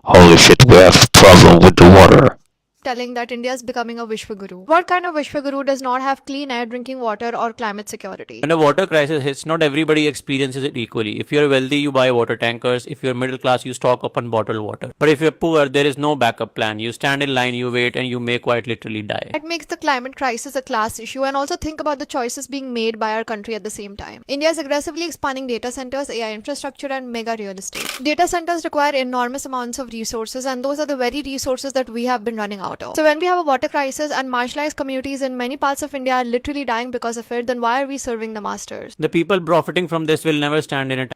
holy shit, we have a problem with the water. telling that India is becoming a Vishwaguru. What kind of Vishwaguru does not have clean air, drinking water, or climate security? When a water crisis hits, not everybody experiences it equally. If you're wealthy, you buy water tankers. If you're middle class, you stock up on bottled water. But if you're poor, there is no backup plan. You stand in line, you wait, and you may quite literally die. That makes the climate crisis a class issue, and also think about the choices being made by our country at the same time. India is aggressively expanding data centers, AI infrastructure, and mega real estate. Data centers require enormous amounts of resources, and those are the very resources that we have been running out of. So when we have a water crisis and marginalized communities in many parts of India are literally dying because of it, then why are we serving the masters? The people profiting from this will never stand in a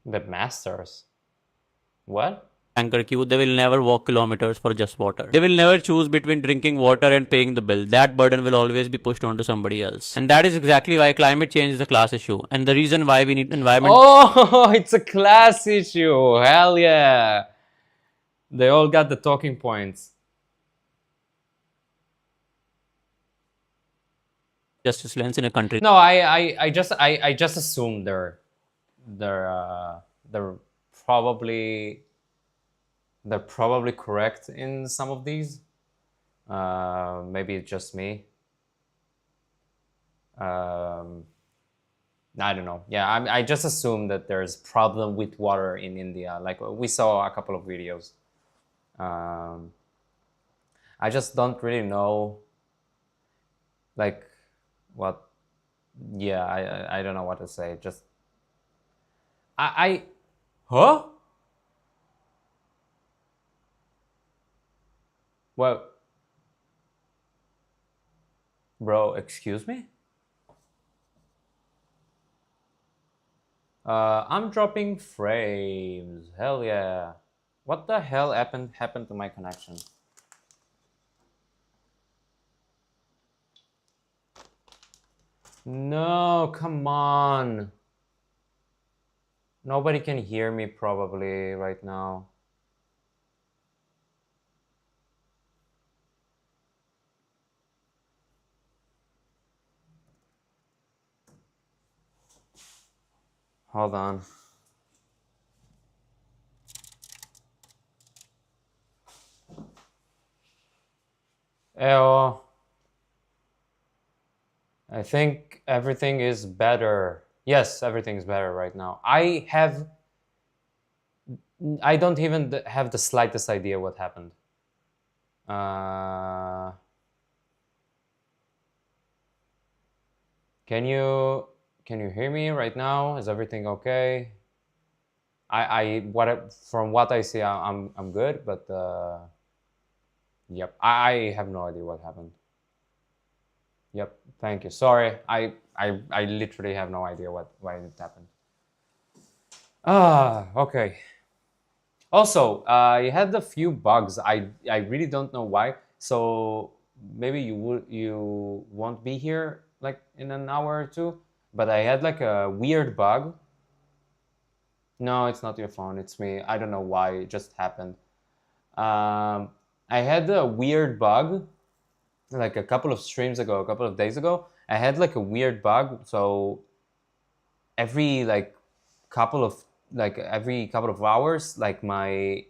the masters. What? tanker queue. They will never walk kilometers for just water. They will never choose between drinking water and paying the bill. That burden will always be pushed onto somebody else. And that is exactly why climate change is a class issue. And the reason why we need environment. Oh, it's a class issue. Hell yeah. They all got the talking points. Justice lens in a country. No, I just assumed they're probably correct in some of these. Maybe it's just me. I don't know. Yeah, I just assume that there's problem with water in India. Like we saw a couple of videos. I just don't really know. Like what? Yeah, I don't know what to say. Just huh? Well, bro, excuse me? I'm dropping frames. Hell yeah. What the hell happened to my connection? No, come on. Nobody can hear me probably right now. Hold on. Ew. I think everything is better. Yes, everything's better right now. I don't even have the slightest idea what happened. Can you hear me right now? Is everything okay? From what I see, I'm good, but yep, I have no idea what happened. Yep, thank you. Sorry, I literally have no idea why it happened. Okay. Also, you had a few bugs. I really don't know why. So maybe you won't be here like in an hour or two. But I had like a weird bug. No, it's not your phone. It's me. I don't know why. It just happened. I had a weird bug like a couple of streams ago, a couple of days ago. I had like a weird bug. So every every couple of hours, like my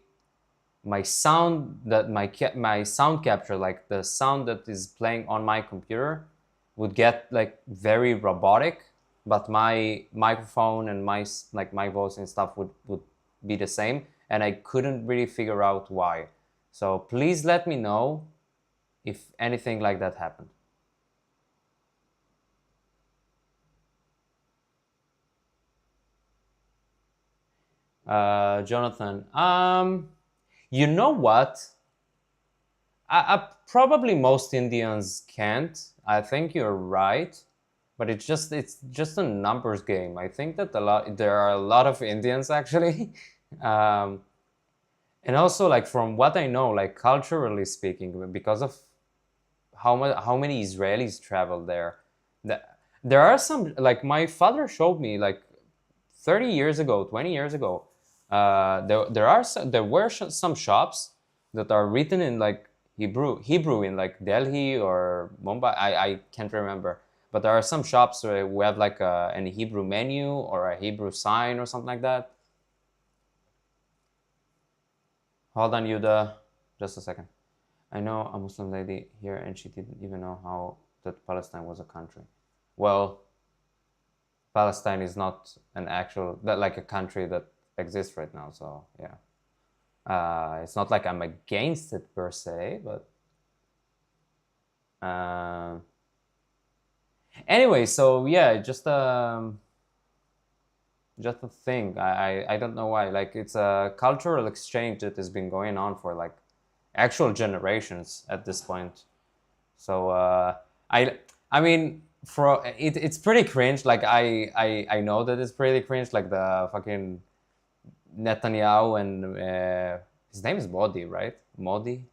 sound that my sound capture, like the sound that is playing on my computer, would get like very robotic, but my microphone and my voice and stuff would be the same, and I couldn't really figure out why. So please let me know if anything like that happened. Jonathan, you know what? Probably most Indians can't. I think you're right, but it's just a numbers game. I think that there are a lot of Indians actually, and also like from what I know, like culturally speaking, because of how many Israelis travel there, there are some, like my father showed me like 30 years ago, 20 years ago, there were some shops that are written in like Hebrew in like Delhi or Mumbai. I can't remember, but there are some shops where we have like an Hebrew menu or a Hebrew sign or something like that. Hold on, Yuda, just a second. I know a Muslim lady here and she didn't even know how that Palestine was a country. Well, Palestine is not an actual, like a country that exists right now, so yeah. It's not like I'm against it per se, but anyway, so yeah, just a thing. I don't know why. Like it's a cultural exchange that has been going on for like actual generations at this point. So I mean, it's pretty cringe. Like I know that it's pretty cringe. Like the fucking Netanyahu and his name is Modi, right? Modi.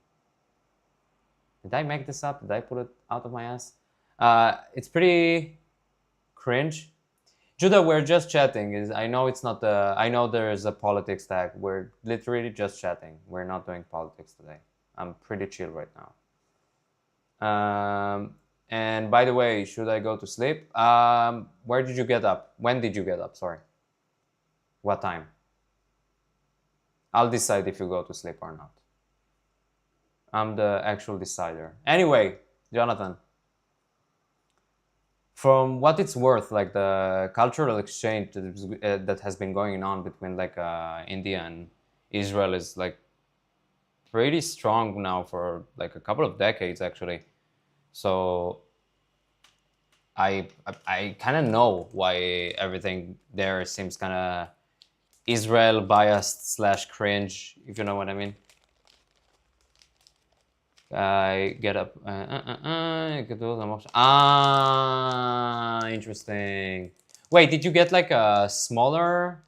Did I make this up? Did I put it out of my ass? It's pretty cringe. Judah, we're just chatting. I know it's not the. I know there is a politics tag. We're literally just chatting. We're not doing politics today. I'm pretty chill right now. And by the way, should I go to sleep? Where did you get up? When did you get up? Sorry. What time? I'll decide if you go to sleep or not. I'm the actual decider. Anyway, Jonathan, from what it's worth, like the cultural exchange that has been going on between like India and Israel is like pretty strong now for like a couple of decades actually. So I kind of know why everything there seems kind of Israel biased / cringe, if you know what I mean. I get up. Interesting. Wait, did you get like a smaller?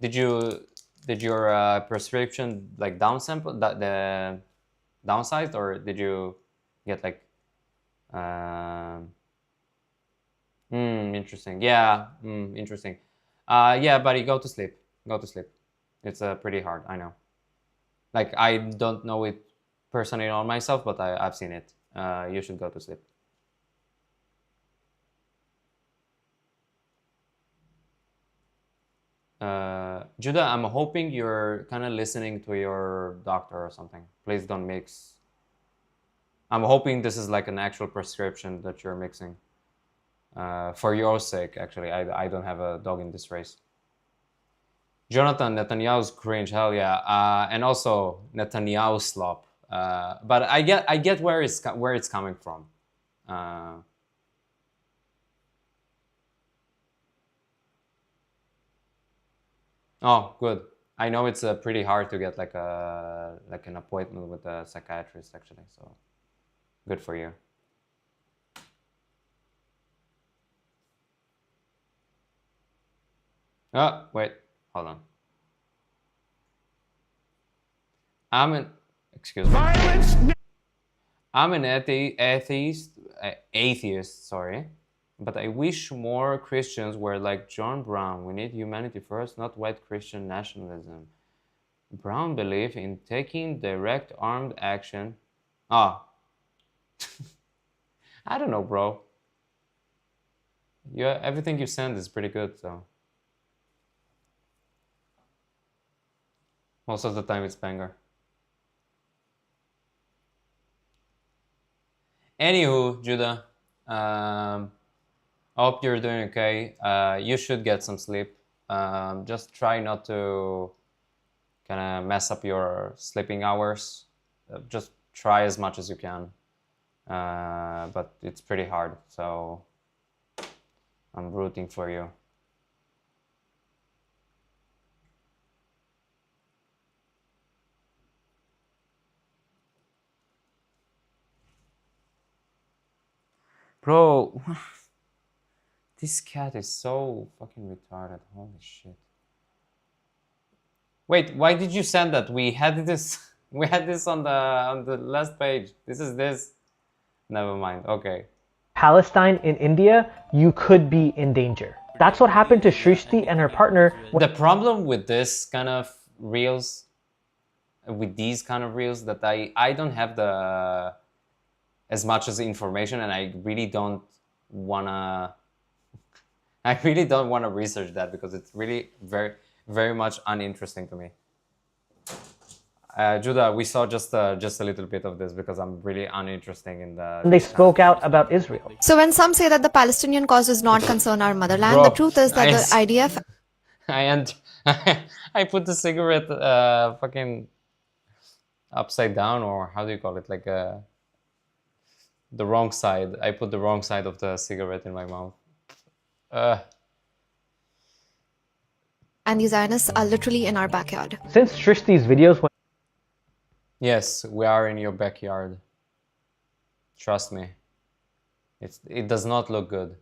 Did your prescription like downsample the downsized, or did you get like? Interesting. Yeah. Interesting. Yeah, buddy, go to sleep. Go to sleep. It's pretty hard. I know. Like I don't know it personally on myself, but I've seen it. You should go to sleep. Judah, I'm hoping you're kind of listening to your doctor or something. Please don't mix. I'm hoping this is like an actual prescription that you're mixing. For your sake, actually. I don't have a dog in this race. Jonathan, Netanyahu's cringe, hell yeah. And also Netanyahu slop. But I get where it's coming from. Oh, good. I know it's pretty hard to get like an appointment with a psychiatrist actually. So good for you. Oh, wait, hold on. I'm an excuse me. I'm an atheist, sorry, but I wish more Christians were like John Brown. We need humanity first, not white Christian nationalism. Brown believed in taking direct armed action. Ah, I don't know, bro. Everything you send is pretty good, so. Most of the time it's banger. Anywho, Judah, hope you're doing okay. You should get some sleep. Just try not to kind of mess up your sleeping hours. Just try as much as you can. But it's pretty hard, so I'm rooting for you. Bro, this cat is so fucking retarded. Holy shit. Wait, why did you send that? We had this on the last page. This is this. Never mind. Okay. Palestine in India, you could be in danger. That's what happened to Shrishti and her partner. The problem with this kind of reels, with these kind of reels, that I don't have the as much as information, and I really don't wanna research that because it's really very much uninteresting to me. Judah, we saw just a little bit of this because I'm really uninteresting in the. They spoke out about Israel. So when some say that the Palestinian cause does not concern our motherland, Bro, the truth is that I the s- IDF I put the cigarette fucking upside down, or how do you call it, like the wrong side. I put the wrong side of the cigarette in my mouth. and the Zionists are literally in our backyard. Since Shrishti's videos went Yes, we are in your backyard. Trust me. It does not look good.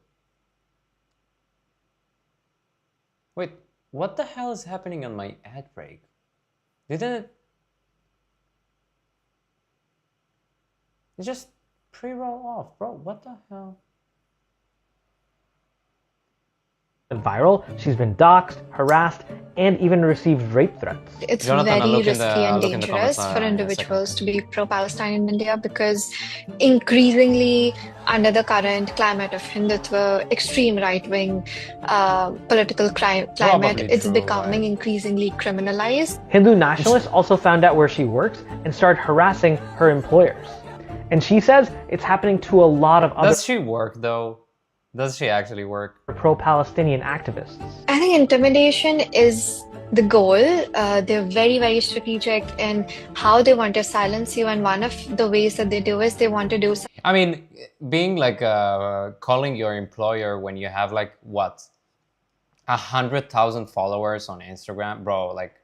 Wait, what the hell is happening on my ad break? Didn't it? It just pre-roll off, bro. What the hell? viral, she's been doxxed, harassed, and even received rape threats. It's Jonathan, I'll very look in risky the- I'll and look in the dangerous comments, for in a individuals second. to be pro-Palestine in India because increasingly under the current climate of Hindutva, extreme right-wing political climate, Probably it's true, becoming right. increasingly criminalized. Hindu nationalists also found out where she works and started harassing her employers. And she says it's happening to a lot of other Does she work though? Does she actually work? pro-Palestinian activists. I think intimidation is the goal. They're very, very strategic in how they want to silence you, and one of the ways that they do is they want to do I mean, being like calling your employer when you have like what 100,000 followers on Instagram, bro. Like,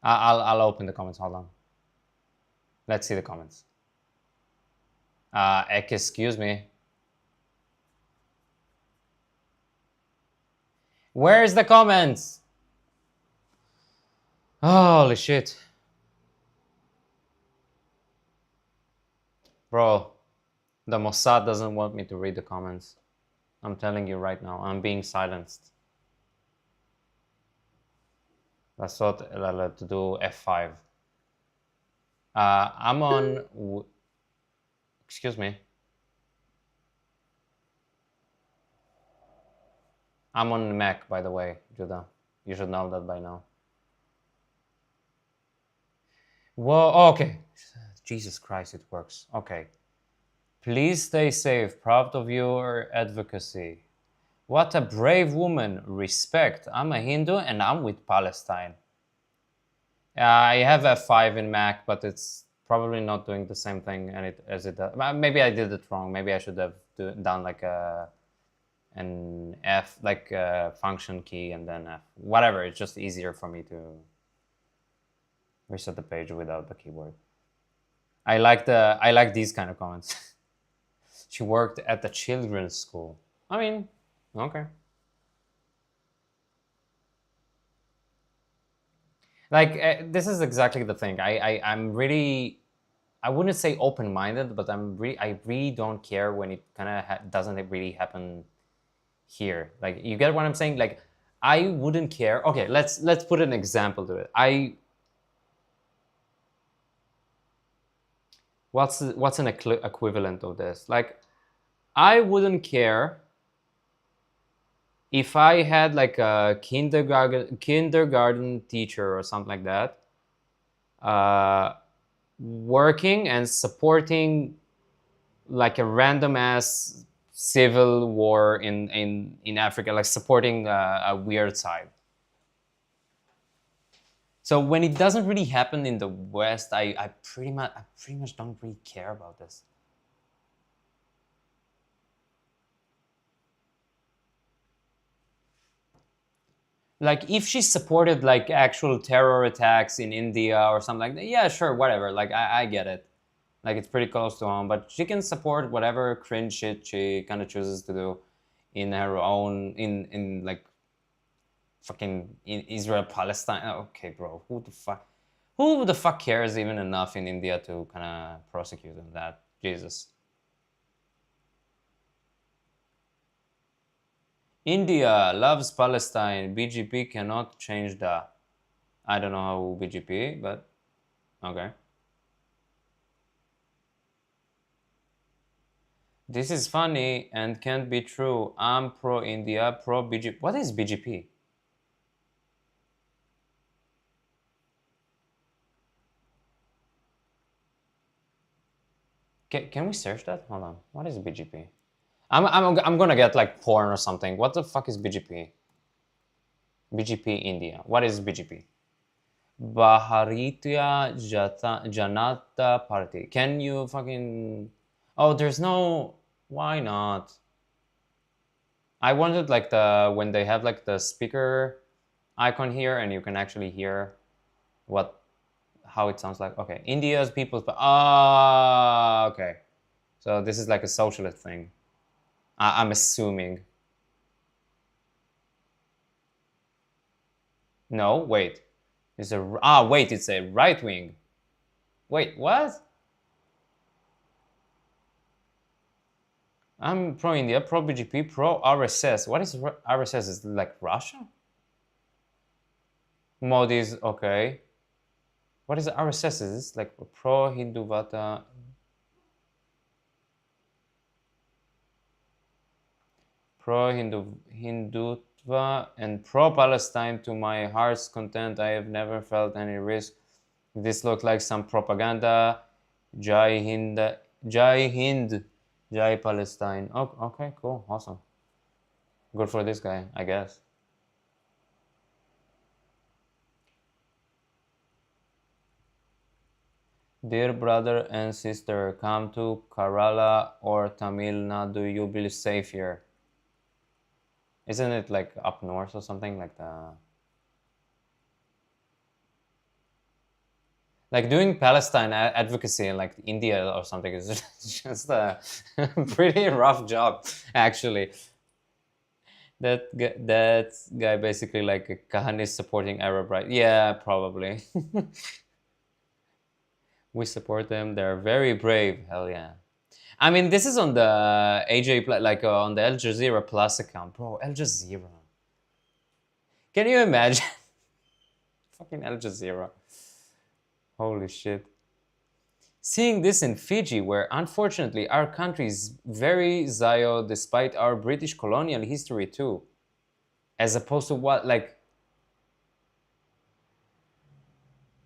I'll open the comments. Hold on. Let's see the comments. Excuse me. Where's the comments? Holy shit. Bro, the Mossad doesn't want me to read the comments. I'm telling you right now, I'm being silenced. That's what to do F5. I'm on... Excuse me. I'm on Mac, by the way, Judah. You should know that by now. Whoa, okay. Jesus Christ, it works. Okay. Please stay safe. Proud of your advocacy. What a brave woman. Respect. I'm a Hindu and I'm with Palestine. I have F5 in Mac, but it's probably not doing the same thing as it does. Maybe I did it wrong. Maybe I should have done like an F, like a function key and then F. Whatever, it's just easier for me to reset the page without the keyboard. I like these kind of comments. She worked at the children's school. I mean, okay. Like this is exactly the thing. I'm really, I wouldn't say open-minded, but I really don't care when it kind of doesn't really happen here. Like, you get what I'm saying? Like, I wouldn't care. Okay, let's put an example to it. What's an equivalent of this? Like, I wouldn't care if I had like a kindergarten teacher or something like that, working and supporting like a random ass civil war in Africa, like supporting a weird side. So when it doesn't really happen in the West, I pretty much don't really care about this. Like, if she supported like actual terror attacks in India or something like that, yeah, sure, whatever. Like, I get it. Like, it's pretty close to home, but she can support whatever cringe shit she kind of chooses to do in her own, in like fucking in Israel, Palestine. Okay, bro, who the fuck cares even enough in India to kind of prosecute them that? Jesus. India loves Palestine. BGP cannot change that. I don't know how BGP, but okay. This is funny and can't be true. I'm pro India, pro BGP. What is BGP? Can we search that? Hold on. What is BGP? I'm gonna get like porn or something. What the fuck is BGP? BGP India. What is BGP? Bharatiya Janata Party. Can you fucking... Oh, there's no... Why not? I wanted like when they have like the speaker icon here and you can actually hear how it sounds like. Okay, India's People's... okay. So this is like a socialist thing. I'm assuming. No, wait. It's wait, it's a right wing. Wait, what? I'm pro India, pro BGP, pro RSS. What is RSS? Is it like Russia? Modi's okay. What is RSS? Is this like pro Hinduvata? Pro Hindutva and pro Palestine to my heart's content. I have never felt any risk. This looked like some propaganda. Jai Hind, Jai Hind, Jai Palestine. Oh, okay, cool, awesome. Good for this guy, I guess. Dear brother and sister, come to Kerala or Tamil Nadu. You'll be safe here. Isn't it like up north or something like like doing Palestine advocacy in like India or something is just a pretty rough job, actually. That guy basically like Kahan is supporting Arab, right? Yeah, probably. We support them. They're very brave. Hell yeah. I mean, this is on the AJ, like on the Al Jazeera Plus account. Bro, Al Jazeera. Can you imagine? Fucking Al Jazeera. Holy shit. Seeing this in Fiji, where unfortunately our country is very Zio despite our British colonial history too. As opposed to what, like...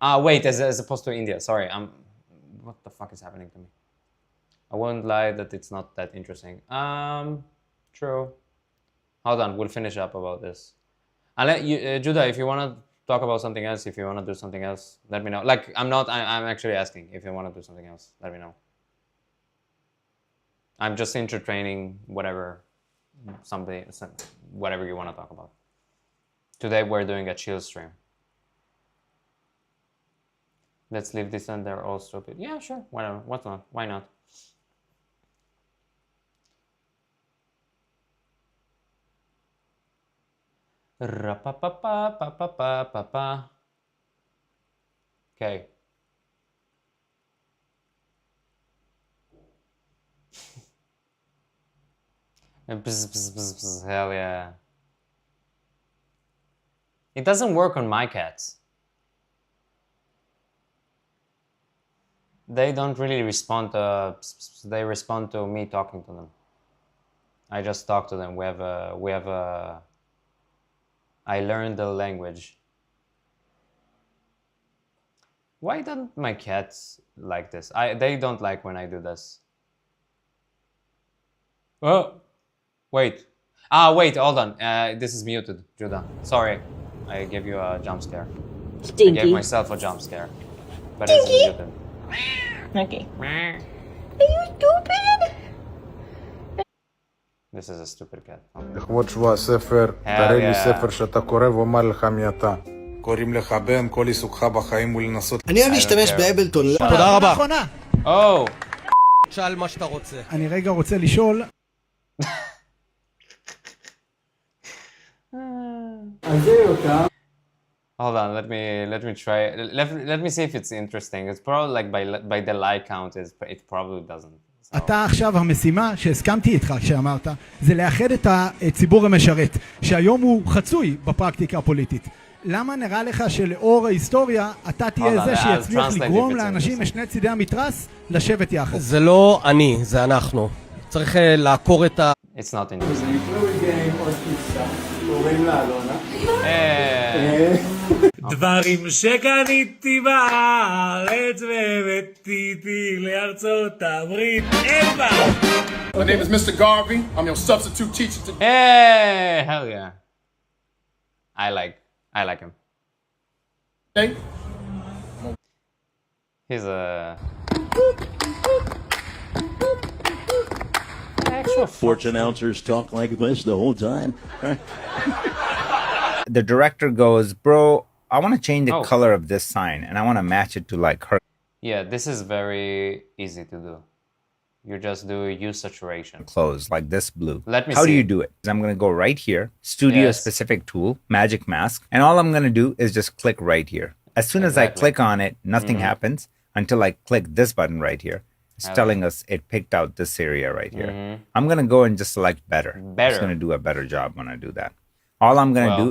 wait, as opposed to India. Sorry, what the fuck is happening to me? I won't lie that it's not that interesting. True. Hold on, we'll finish up about this. I'll let you, Judah, if you want to talk about something else, if you want to do something else, let me know. Like, I'm actually asking if you want to do something else, let me know. I'm just entertaining whatever, whatever you want to talk about. Today we're doing a chill stream. Let's leave this and they're all stupid. Yeah, sure, whatever, what's not, why not? Ra-pa-pa-pa-pa-pa-pa-pa. Okay. And bzz, bzz, bzz, bzz, hell yeah. It doesn't work on my cats. They don't really respond to, they respond to me talking to them. I just talk to them. I learned the language. Why don't my cats like this? They don't like when I do this. Oh, wait. Wait, hold on. This is muted, Judah. Sorry. I gave you a jump scare. I gave myself a jump scare. But it's muted. Okay. Are you stupid? This is a stupid cat. Okay. לכבוד שבוע הספר, תראה לי ספר שאתה קורא ואומר לך מי אתה. קוראים לך בן, כל עיסוקך בחיים הוא לנסות... אני אוהב להשתמש באבלטון. תודה רבה. Oh! שאל מה שאתה רוצה. אני רגע רוצה לשאול. Hold on, let me try. Let me see if it's interesting. It's probably like by the like count, it probably doesn't. So. אתה עכשיו, המשימה שהסכמתי איתך כשאמרת, זה לאחד את הציבור המשרת, שהיום הוא חצוי בפרקטיקה הפוליטית. למה נראה לך שלאור ההיסטוריה אתה תהיה זה שיצליח לגרום לאנשים משני צידי המתרס לשבת יחד? זה לא אני, זה אנחנו. צריך לעקור את ה... It's not interesting. דברים שקניתי בארץ והבאתי לארצות הברית. My name is Mr. Garvey. I'm your substitute teacher today. Hey, hell yeah. I like him. Hey. He's a... Sports announcers talk like this the whole time. The director goes, bro, I want to change the color of this sign and I want to match it to like her. Yeah, this is very easy to do. You just do use saturation. Clothes like this blue. Let me How see. do you do it? I'm going to go right here, studio specific tool, magic mask. And all I'm going to do is just click right here. As soon as I click on it, nothing happens until I click this button right here. It's telling us it picked out this area right here. I'm going to go and just select better. I'm just going to do a better job when I do that. All I'm going to do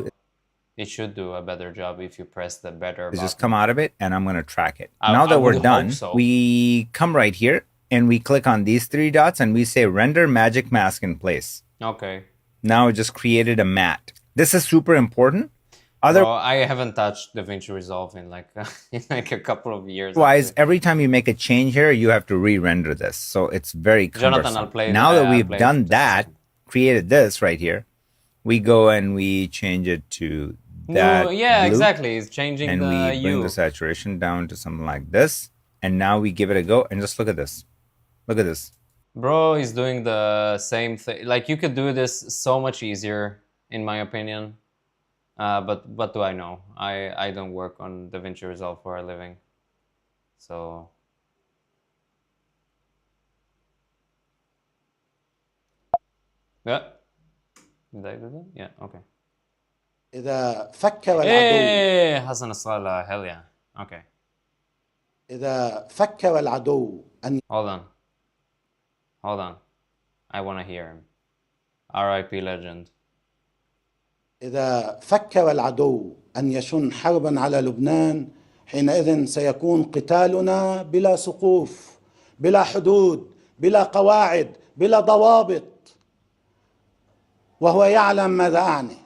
it should do a better job if you press the better is button. just come out of it and I'm going to track it. Now that we're done, we come right here and we click on these three dots and we say render magic mask in place. Okay. Now it just created a mat. This is super important. I haven't touched DaVinci Resolve in like a couple of years. Otherwise, every time you make a change here, you have to re-render this. So it's very cumbersome. Jonathan, I'll play now that we've done that, created this right here, we go and we change it to that blue, exactly. It's changing and we bring the saturation down to something like this. And now we give it a go and just look at this. Look at this. Bro is doing the same thing. Like you could do this so much easier, in my opinion. But what do I know? I don't work on DaVinci Resolve for a living. So... Yeah. Did I do that? Yeah, okay. إذا فك والعدو. Hey, Hassan Nasrallah, hell yeah. Okay. إذا فك والعدو أن. Hold on. I want to hear him. R.I.P. legend. إذا فك والعدو أن يشن حربا على لبنان حينئذ سيكون قتالنا بلا سقوف بلا حدود بلا قواعد بلا ضوابط وهو يعلم ماذا أعني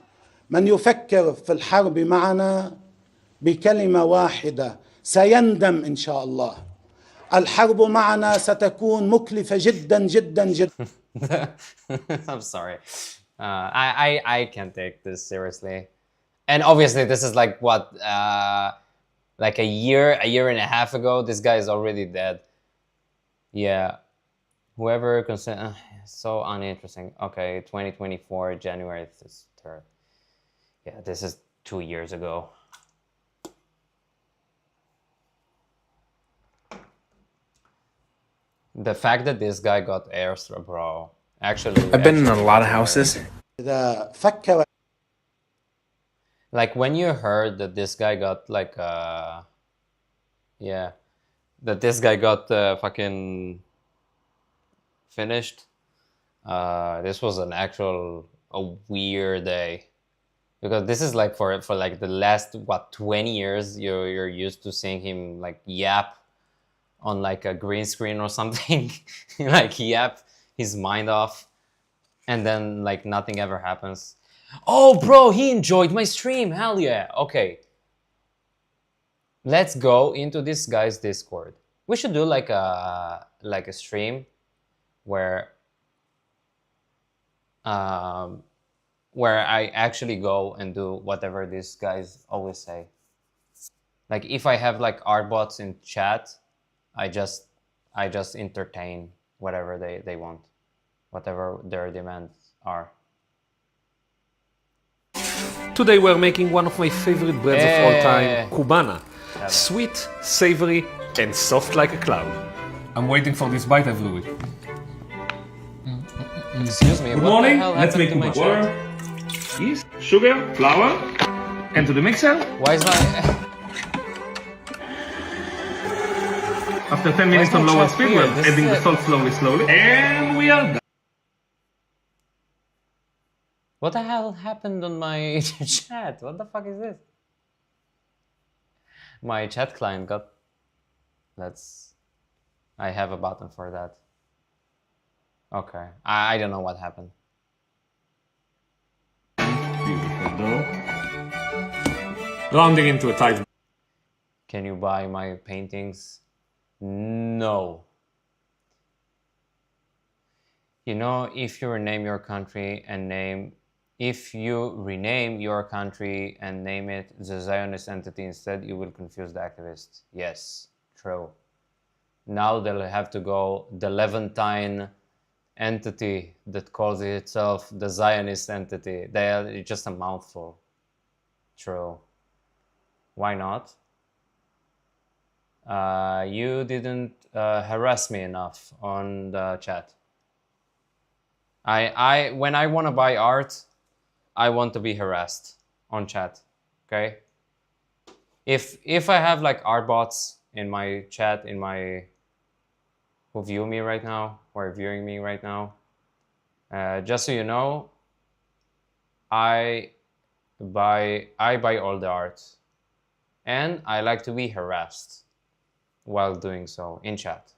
من يفكر في الحرب معنا بكلمة واحدة سيندم إن شاء الله الحرب معنا ستكون مكلفة جدا جدا جدا. I'm sorry. I can't take this seriously. And obviously this is like what, like a year and a half ago, this guy is already dead. Yeah. Whoever so uninteresting. Okay, 2024, January 3rd. Yeah, this is 2 years ago. The fact that this guy got airstrip, bro. Actually, I've been in a lot of houses. Like when you heard that this guy got like Yeah, that this guy got fucking finished. This was an actual a weird day, because this is like for like the last what 20 years you're used to seeing him like yap on like a green screen or something, like yap his mind off, and then like nothing ever happens. Oh, bro, he enjoyed my stream. Hell yeah. Okay. Let's go into this guy's Discord. We should do like a stream where I actually go and do whatever these guys always say. Like if I have like artbots in chat, I just entertain whatever they want, whatever their demands are. Today we're making one of my favorite breads of all time, cubana. Sweet, savory, and soft like a cloud. I'm waiting for this bite every week. Excuse me, Good what morning, the hell let's happened make to my water, chat? yeast, sugar, flour, and to the mixer. Why is my... After 10 minutes Why is on my lower chat speed, weird? we're This adding is the it. salt slowly, and we are done. What the hell happened on my chat? What the fuck is this? My chat client got... I have a button for that. Okay. I don't know what happened. Beautiful dough. Rounding into a tight... Can you buy my paintings? No. You know, if you rename your country and name it the Zionist entity instead, you will confuse the activists. Yes, true. Now they'll have to go the Levantine entity that calls itself the Zionist entity. It's just a mouthful. True. Why not? You didn't harass me enough on the chat. When I want to buy art, I want to be harassed on chat. Okay? If I have like art bots in my chat, who view me right now, who are viewing me right now, just so you know, I buy all the art, and I like to be harassed while doing so in chat.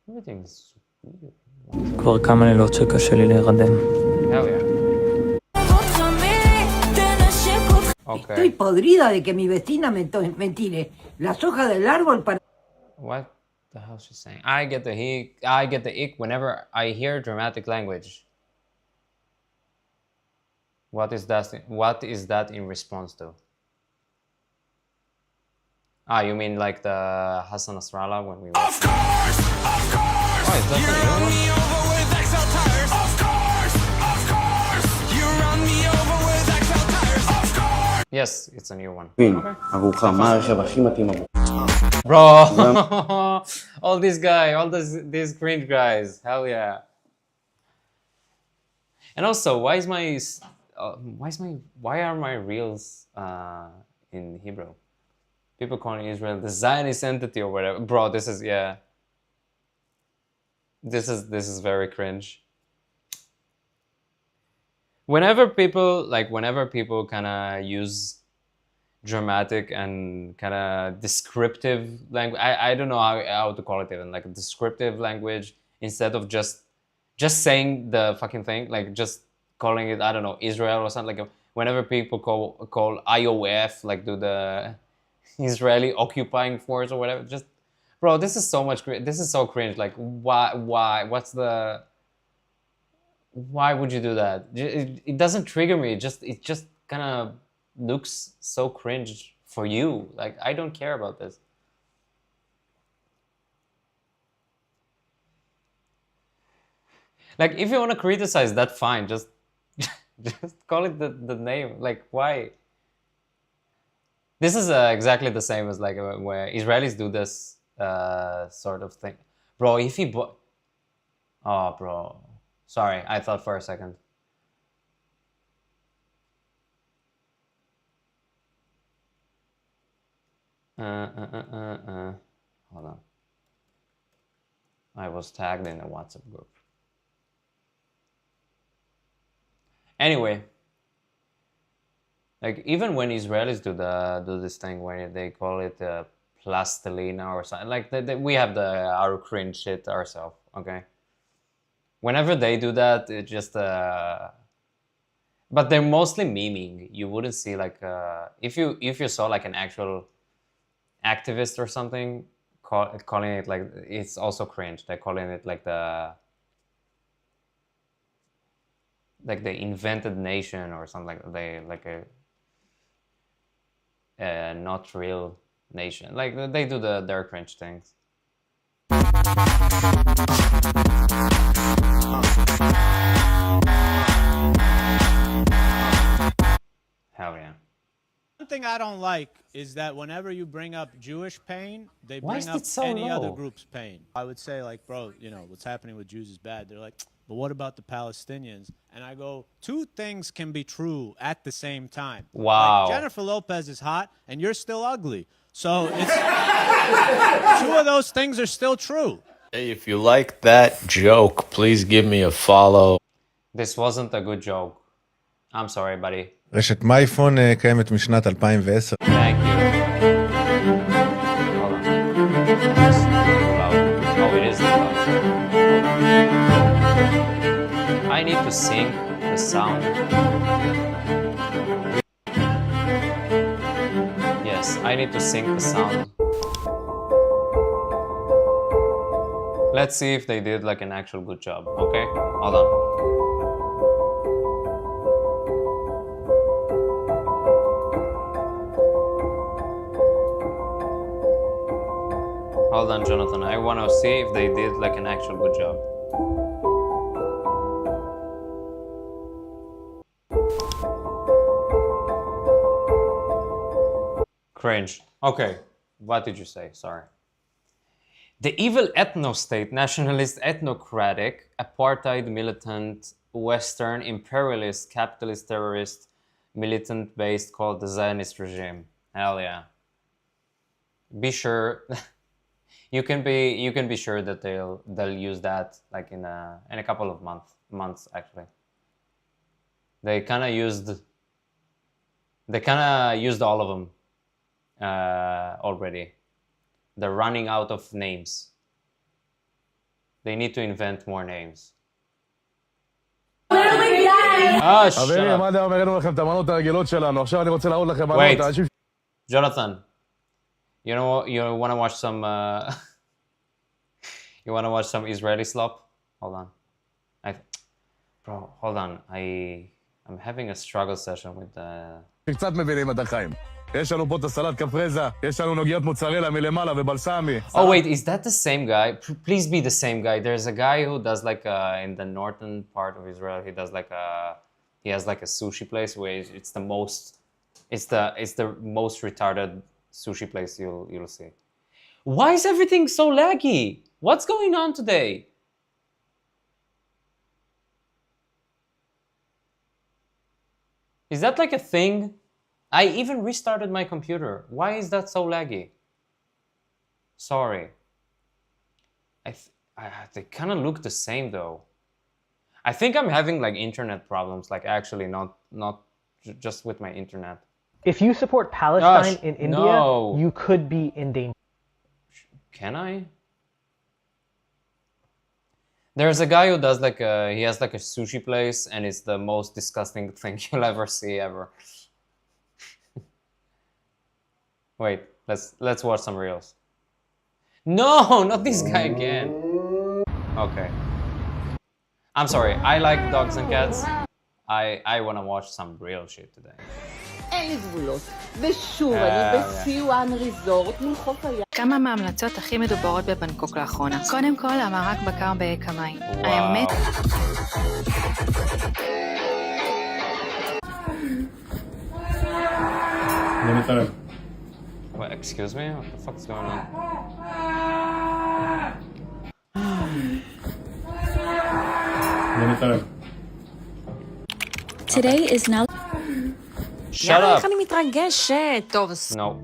Everything's weird. כבר כמה לילות שקשה לי להירדם. Hell yeah. Okay. Estoy podrida de que mi vecina me tire las hojas del árbol para... What the hell is she saying? I get the ick whenever I hear dramatic language. What is that in response to? Ah, you mean like the Hassan Nasrallah when we were... Of course! Oh, is that the new one? Yes, it's a new one. Okay. Bro, all these cringe guys, hell yeah. And also, why are my reels in Hebrew? People calling Israel the Zionist entity or whatever. Bro, this is very cringe. Whenever people kind of use dramatic and kind of descriptive language, I don't know how to call it even, like a descriptive language, instead of just saying the fucking thing, like just calling it, I don't know, Israel or something. Like whenever people call IOF, like do the Israeli occupying force or whatever, just, bro, this is so cringe. Like why why would you do that? It doesn't trigger me. It just kind of looks so cringe for you. Like, I don't care about this. Like, if you want to criticize, that's fine. Just call it the name. Like, why? This is exactly the same as like where Israelis do this sort of thing. Bro, if he oh, bro. Sorry, I thought for a second. Hold on. I was tagged in a WhatsApp group. Anyway, like even when Israelis do this thing where they call it plastilina or something, like we have our cringe shit ourselves. Okay. Whenever they do that, it just but they're mostly memeing. You wouldn't see like if you saw like an actual activist or something calling it like, it's also cringe. They're calling it like the invented nation or something, like a not real nation. Like they do their cringe things. Hell yeah. One thing I don't like is that whenever you bring up Jewish pain, they Why bring is up it so any other low? group's pain. I would say like, bro, you know, what's happening with Jews is bad. They're like, but what about the Palestinians? And I go, two things can be true at the same time. Wow. Like, Jennifer Lopez is hot and you're still ugly. So it's two of those things are still true. Hey, if you like that joke, please give me a follow. This wasn't a good joke. I'm sorry, buddy. רשת מייפון קיימת משנת 2010. Thank you. Hold on. It's too loud. Oh, it is too loud. I need to sync the sound. Yes, I need to sync the sound. Let's see if they did like an actual good job, okay? Hold on. Hold on, Jonathan. I want to see if they did like an actual good job. Cringe. Okay. What did you say? Sorry. The evil ethno-state, nationalist, ethnocratic, apartheid militant, Western imperialist, capitalist terrorist, militant based called the Zionist regime. Hell yeah. Be sure. You can be sure that they'll use that like in a couple of months actually. They kind of used all of them already. They're running out of names. They need to invent more names. חברים, מה דעה מראינו לכם את המנות הרגילות שלנו? עכשיו אני רוצה להראות לכם מנות האנשים... Jonathan, you want to watch some Israeli slop? Hold on. Bro, hold on. I'm having a struggle session with קצת מבינים את החיים. יש לנו פה את הסלט קפרזה, יש לנו נוגיות מוצרלה מלמעלה ובלסמי. Oh wait, is that the same guy? Please be the same guy. There's a guy who does like in the northern part of Israel, he has like a sushi place where it's the most retarded sushi place you'll see. Why is everything so laggy? What's going on today? Is that like a thing? I even restarted my computer. Why is that so laggy? Sorry. They kind of look the same though. I think I'm having like internet problems, like actually not just with my internet. If you support Palestine in India, no. you could be in danger. Can I? There's a guy who does like he has like a sushi place and it's the most disgusting thing you'll ever see ever. Wait, let's watch some reels. No, not this guy again. Okay. I'm sorry, I like dogs and cats. I want to watch some real shit today. אין לי גבולות. ושוב, אני בסיואן ריזורט עם חוף הים. כמה מההמלצות הכי מדוברות בבנקוק לאחרונה. קודם כל, המרק בקר בקמאי. האמת... What, excuse me? What the fuck's going on? Today is now... Shut up! איך אני מתרגשת? טוב, No.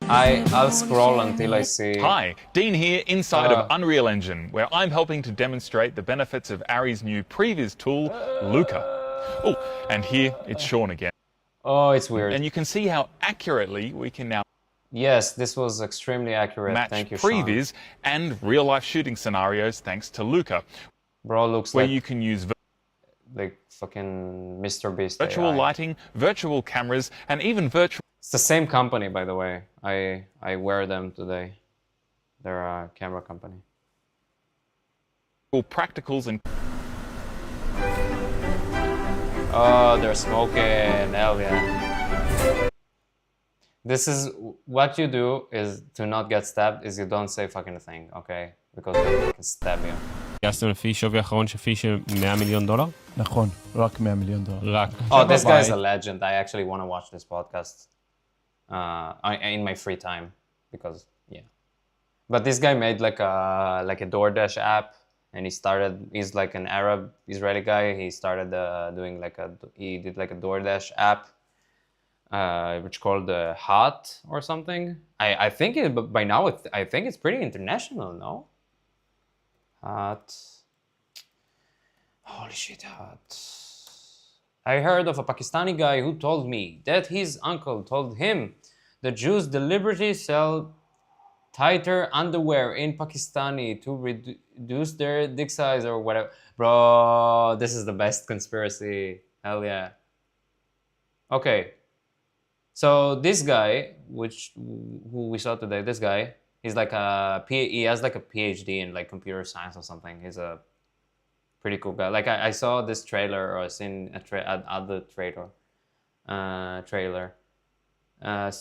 I'll scroll until I see. Hi, Dean here inside of Uh. Unreal Engine, where I'm helping to demonstrate the benefits of Ari's new previs tool, Luca. Oh, and here it's Sean again. Oh, it's weird. And you can see how accurately we can now Yes, this was extremely accurate. match Thank you, Sean. previs and real-life shooting scenarios thanks to Luca, Bro, looks where like you can use like fucking Mr. Beast virtual AI. lighting, virtual cameras, and even virtual It's the same company, by the way. I wear them today. They're a camera company. practicals and Oh, they're smoking. Hell yeah. This is what you do is to not get stabbed is you don't say fucking thing, okay? Because they can stab you. גייסתם לפי שווי האחרון שפי של $100 מיליון? נכון, רק $100 מיליון. רק. Oh, this guy's a legend. I actually want to watch this podcast in my free time because yeah. But this guy made like a DoorDash app, and he's like an Arab Israeli guy. He started he did like a DoorDash app, which called Hot or something. I think by now I think it's pretty international, no? Hot. Holy shit, Hot. I heard of a Pakistani guy who told me that his uncle told him the Jews deliberately sell tighter underwear in Pakistani to reduce their dick size or whatever. Bro, this is the best conspiracy. Hell yeah. Okay. So this guy, who we saw today, this guy, he's like he has like a PhD in like computer science or something. He's a pretty cool guy. Like I saw this trailer or seen other trailer.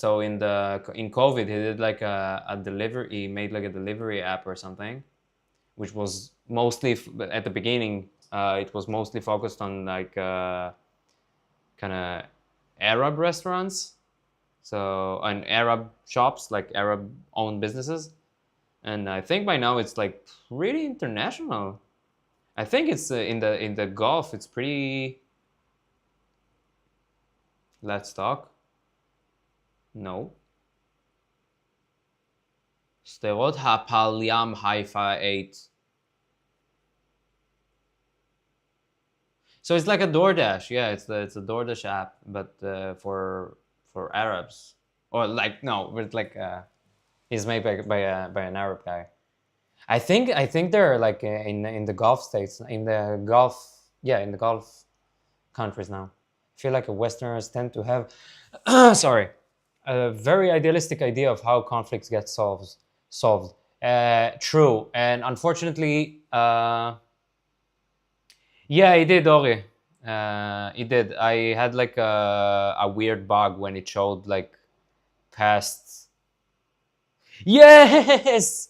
So in COVID, he did like a delivery. He made like a delivery app or something, which was mostly at the beginning. It was mostly focused on like kind of Arab restaurants, so and Arab shops, like Arab-owned businesses. And I think by now it's like pretty international. I think it's in the Gulf. It's pretty. Let's talk. No. Sderot HaPal-Yam Haifa 8. So it's like a DoorDash. Yeah, it's a DoorDash app, but for Arabs. Or like no, but like it's made by an Arab guy. I think they're like in the Gulf states, in the Gulf countries now. I feel like Westerners tend to have a very idealistic idea of how conflicts get solved. True, and unfortunately, yeah, it did, Ori. It did. I had like a weird bug when it showed like past. Yes,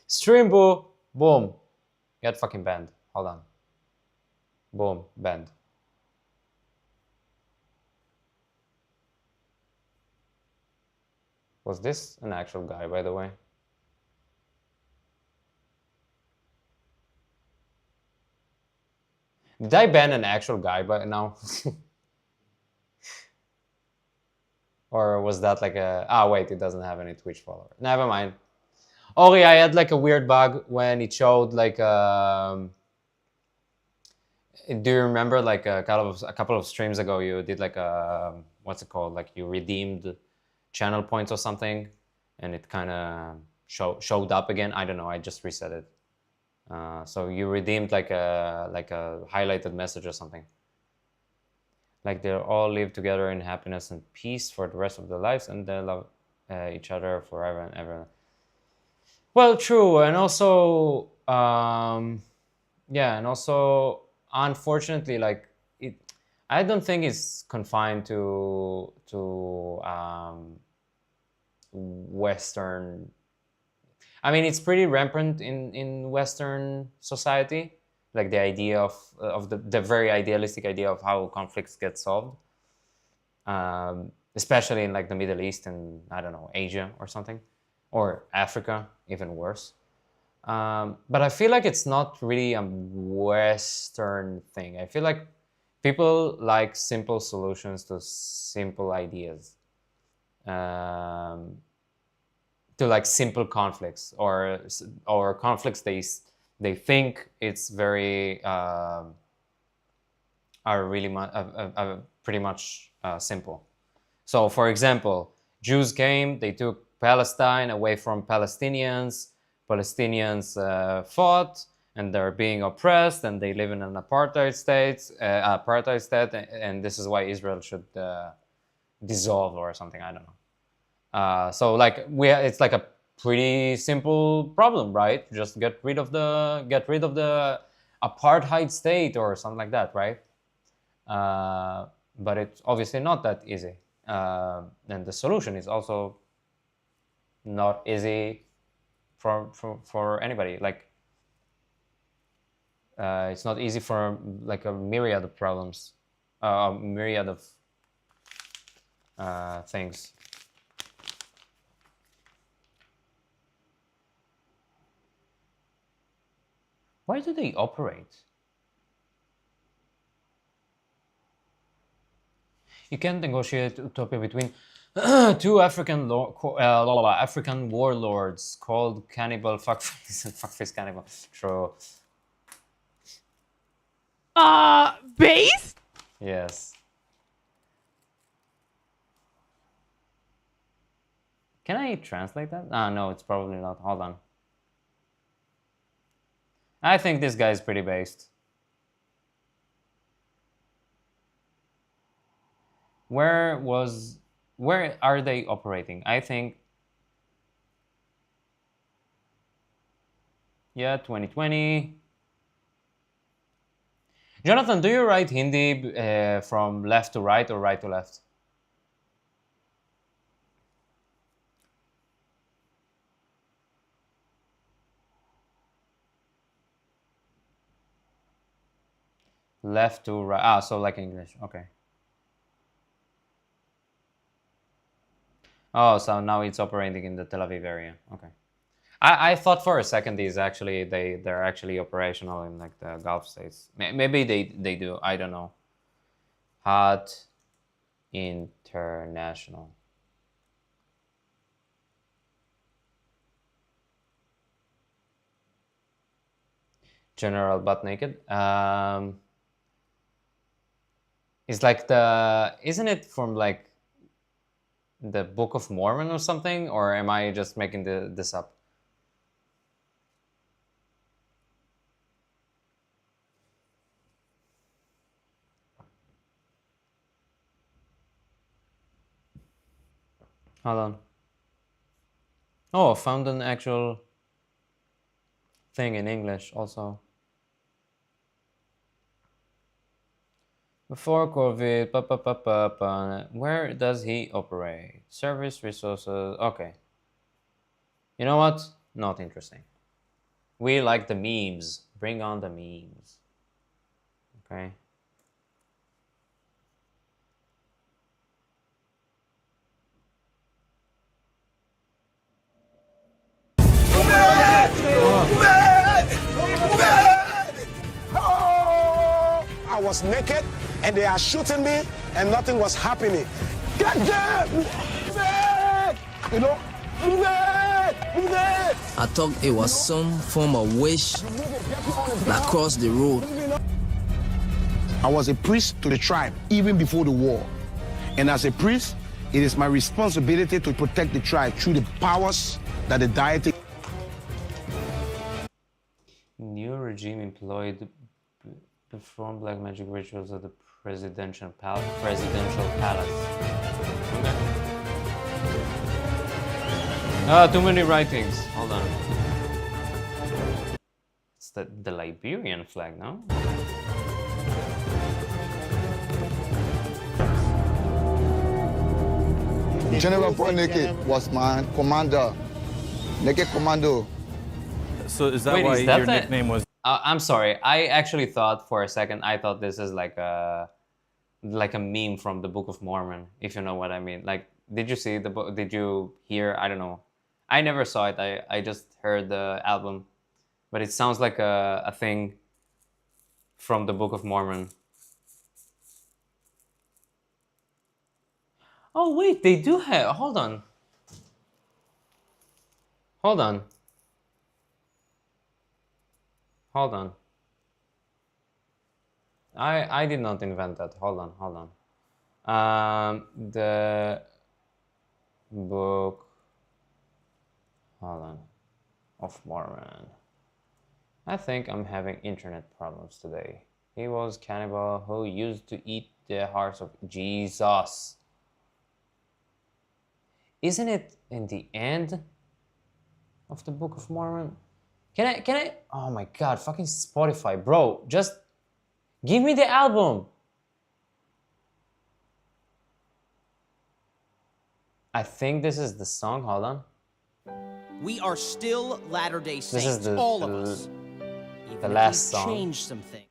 stream boo, boom, get fucking banned. Hold on. Boom, banned. Was this an actual guy, by the way? Did I ban an actual guy by now? Or was that like a... Ah, wait, it doesn't have any Twitch followers. Never mind. Ori, I had like a weird bug when it showed like... Do you remember like a couple of streams ago you did like a... What's it called? Like you redeemed channel points or something, and it kind of showed up again. I don't know. I just reset it. So you redeemed like a highlighted message or something. Like they'll all live together in happiness and peace for the rest of their lives, and they love each other forever and ever. Well, true, and also, yeah, and also, unfortunately, like it, I don't think it's confined to Western. I mean, it's pretty rampant in Western society, like the idea of the very idealistic idea of how conflicts get solved, especially in like the Middle East and I don't know, Asia or something, or Africa, even worse. But I feel like it's not really a Western thing. I feel like people like simple solutions to simple ideas. to like simple conflicts or conflicts they think it's very are really pretty much simple. So, for example, Jews came, they took Palestine away from Palestinians. Palestinians fought, and they're being oppressed, and they live in an apartheid state, and this is why Israel should dissolve or something. I don't know. So, like it's like a pretty simple problem, right? Just get rid of the apartheid state or something like that, right? But it's obviously not that easy. And the solution is also not easy for anybody. Like it's not easy for like a myriad of problems, a myriad of things. Why do they operate? You can't negotiate utopia between two African warlords called cannibal fuckface cannibal. True. Based? Yes. Can I translate that? No, it's probably not. Hold on. I think this guy is pretty based. Where are they operating? I think, yeah, 2020. Jonathan, do you write Hindi from left to right or right to left? Left to right. So like English. Okay. Oh, so now it's operating in the Tel Aviv area. Okay. I thought for a second they're actually operational in like the Gulf states. Maybe they do. I don't know. Hot International. General Butt Naked. It's like isn't it from like the Book of Mormon or something? Or am I just making this up? Hold on. Oh, found an actual thing in English also. Before COVID, where does he operate? Service resources, okay. You know what? Not interesting. We like the memes. Bring on the memes. Okay. I was naked and they are shooting me and nothing was happening. Get them! Move it! You know? Move it! Move it! I thought it was some form of wish that crossed the road. I was a priest to the tribe even before the war. And as a priest, it is my responsibility to protect the tribe through the powers that the deity. New regime employed perform black magic rituals at the presidential palace. Okay. Too many writings. Hold on. It's the Liberian flag, no? General Butt Naked was my commander. Naked Commando. So is that Wait, why is that your nickname was? I'm sorry. I actually thought for a second. I thought this is like a meme from the Book of Mormon, if you know what I mean. Like, did you see the book? Did you hear? I don't know. I never saw it. I just heard the album, but it sounds like a thing from the Book of Mormon. Oh wait, they do have. Hold on. Hold on. Hold on. I did not invent that. Hold on. The Book, hold on, of Mormon. I think I'm having internet problems today. He was cannibal who used to eat the hearts of Jesus. Isn't it in the end of the Book of Mormon? Can I? Oh my God, fucking Spotify, bro. Just give me the album. I think this is the song. Hold on. We are still Latter-day Saints, This is the, all of us. the last song. Change something.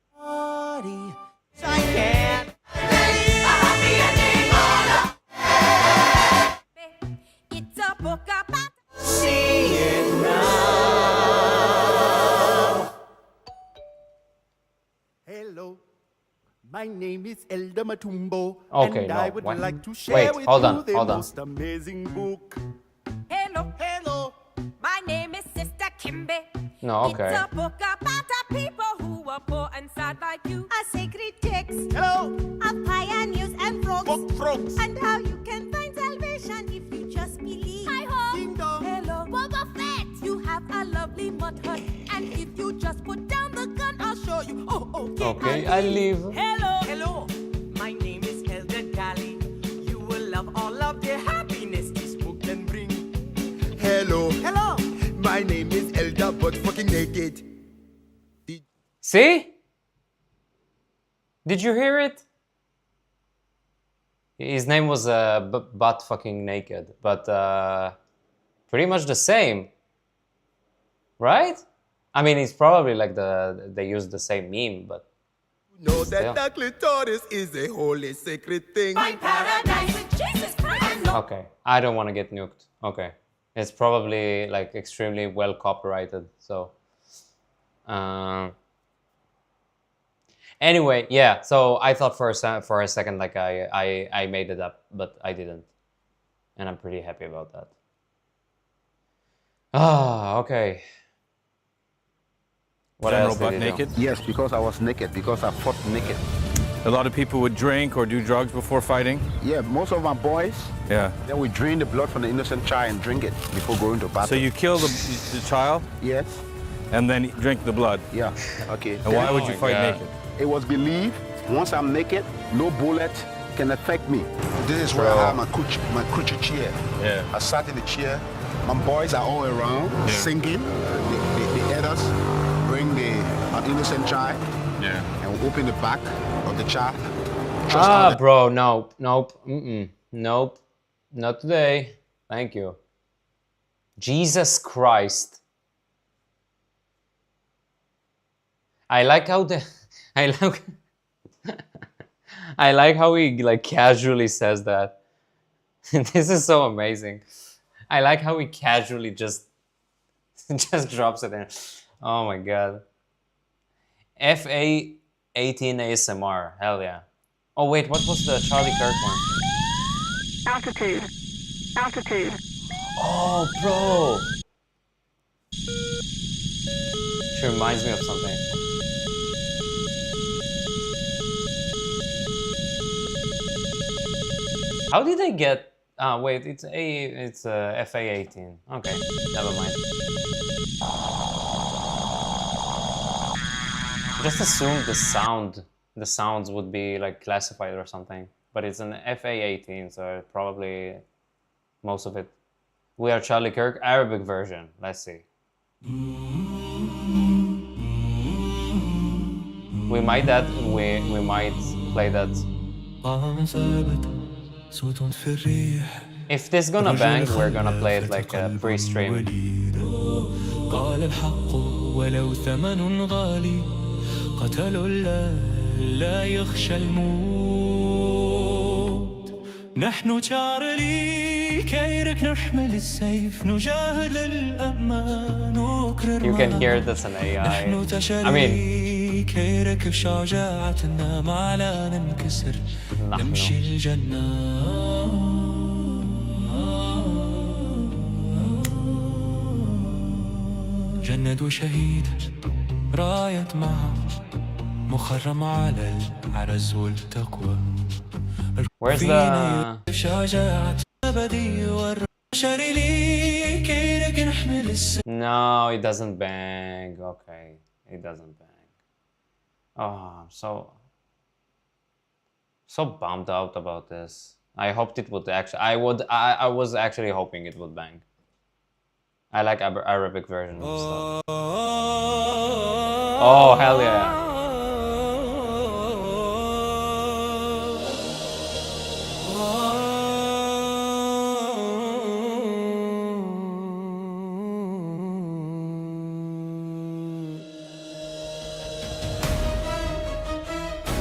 It's a book about seeing now. Hello, my name is Elder Matumbo, Okay, and no, I would what? like to share Wait, with hold you on, the hold on. most amazing book. Hello, my name is Sister Kimbe. No, okay. It's a book about a people who are poor and sad like you. A sacred text. Of pioneers and frogs. And how you can find salvation if you just believe. Hi-ho. Hello, Boba Fett. You have a lovely mud hut. And if you just put down the gun, I'll show you. Oh, okay. Okay, I leave. Hello. My name is Elder Galley. You will love all of the happiness this book can bring. Hello, my name is Elder Butt Fucking Naked. See? Did you hear it? His name was Butt Fucking Naked, but pretty much the same, right? I mean, it's probably like they used the same meme, but Know still. that the clitoris is a holy sacred thing. Find paradise with Jesus Christ. Okay, I don't want to get nuked. Okay, it's probably like extremely well copyrighted. So, anyway, yeah. So I thought for a second like I made it up, but I didn't, and I'm pretty happy about that. Ah, okay. What General else did butt you do? naked? Yes, because I was naked, because I fought naked. A lot of people would drink or do drugs before fighting. Yeah, most of my boys, Yeah. then we drain the blood from the innocent child and drink it before going to battle. So you kill the child Yes. and then drink the blood. Yeah, okay. And why would you fight naked? It was believed once I'm naked, no bullet can affect me. This is where I have my crutch chair. Yeah. I sat in the chair. My boys are all around singing. The elders bring an innocent child. Yeah. And we open the back of the child. Bro, nope, nope, not today. Thank you. Jesus Christ. I like how I like how he like casually says that. This is so amazing. I like how he casually just drops it in. Oh my God. FA18 ASMR. Hell yeah. Oh wait, what was the Charlie Kirk one? Altitude. Oh, bro. She reminds me of something. How did I get? Wait, it's FA18. Okay, never mind. Just assume the sounds would be like classified or something, but it's an FA18, so probably most of it. We Are Charlie Kirk, Arabic version. Let's see. We might play that. If this gonna bang, we're gonna play it like a pre-stream. قال الحق ولو ثمن غالي قتلوا لا يخشى الموت نحن تشارلي كيرك نحمل السيف نجاهد للأمان نكرر You can hear this in AI. I mean, كيرك بشجاعتنا ما لا ننكسر نمشي الجنة جند وشهيد راية معها مخرمة على العرز والتقوى. Where's the... شجاعة أبدية والبشر لي كيرك نحمل No, it doesn't bang. Okay, it doesn't bang. Oh, I'm so bummed out about this. I hoped it would actually. I was actually hoping it would bang. I like Arabic version of stuff. Oh hell yeah!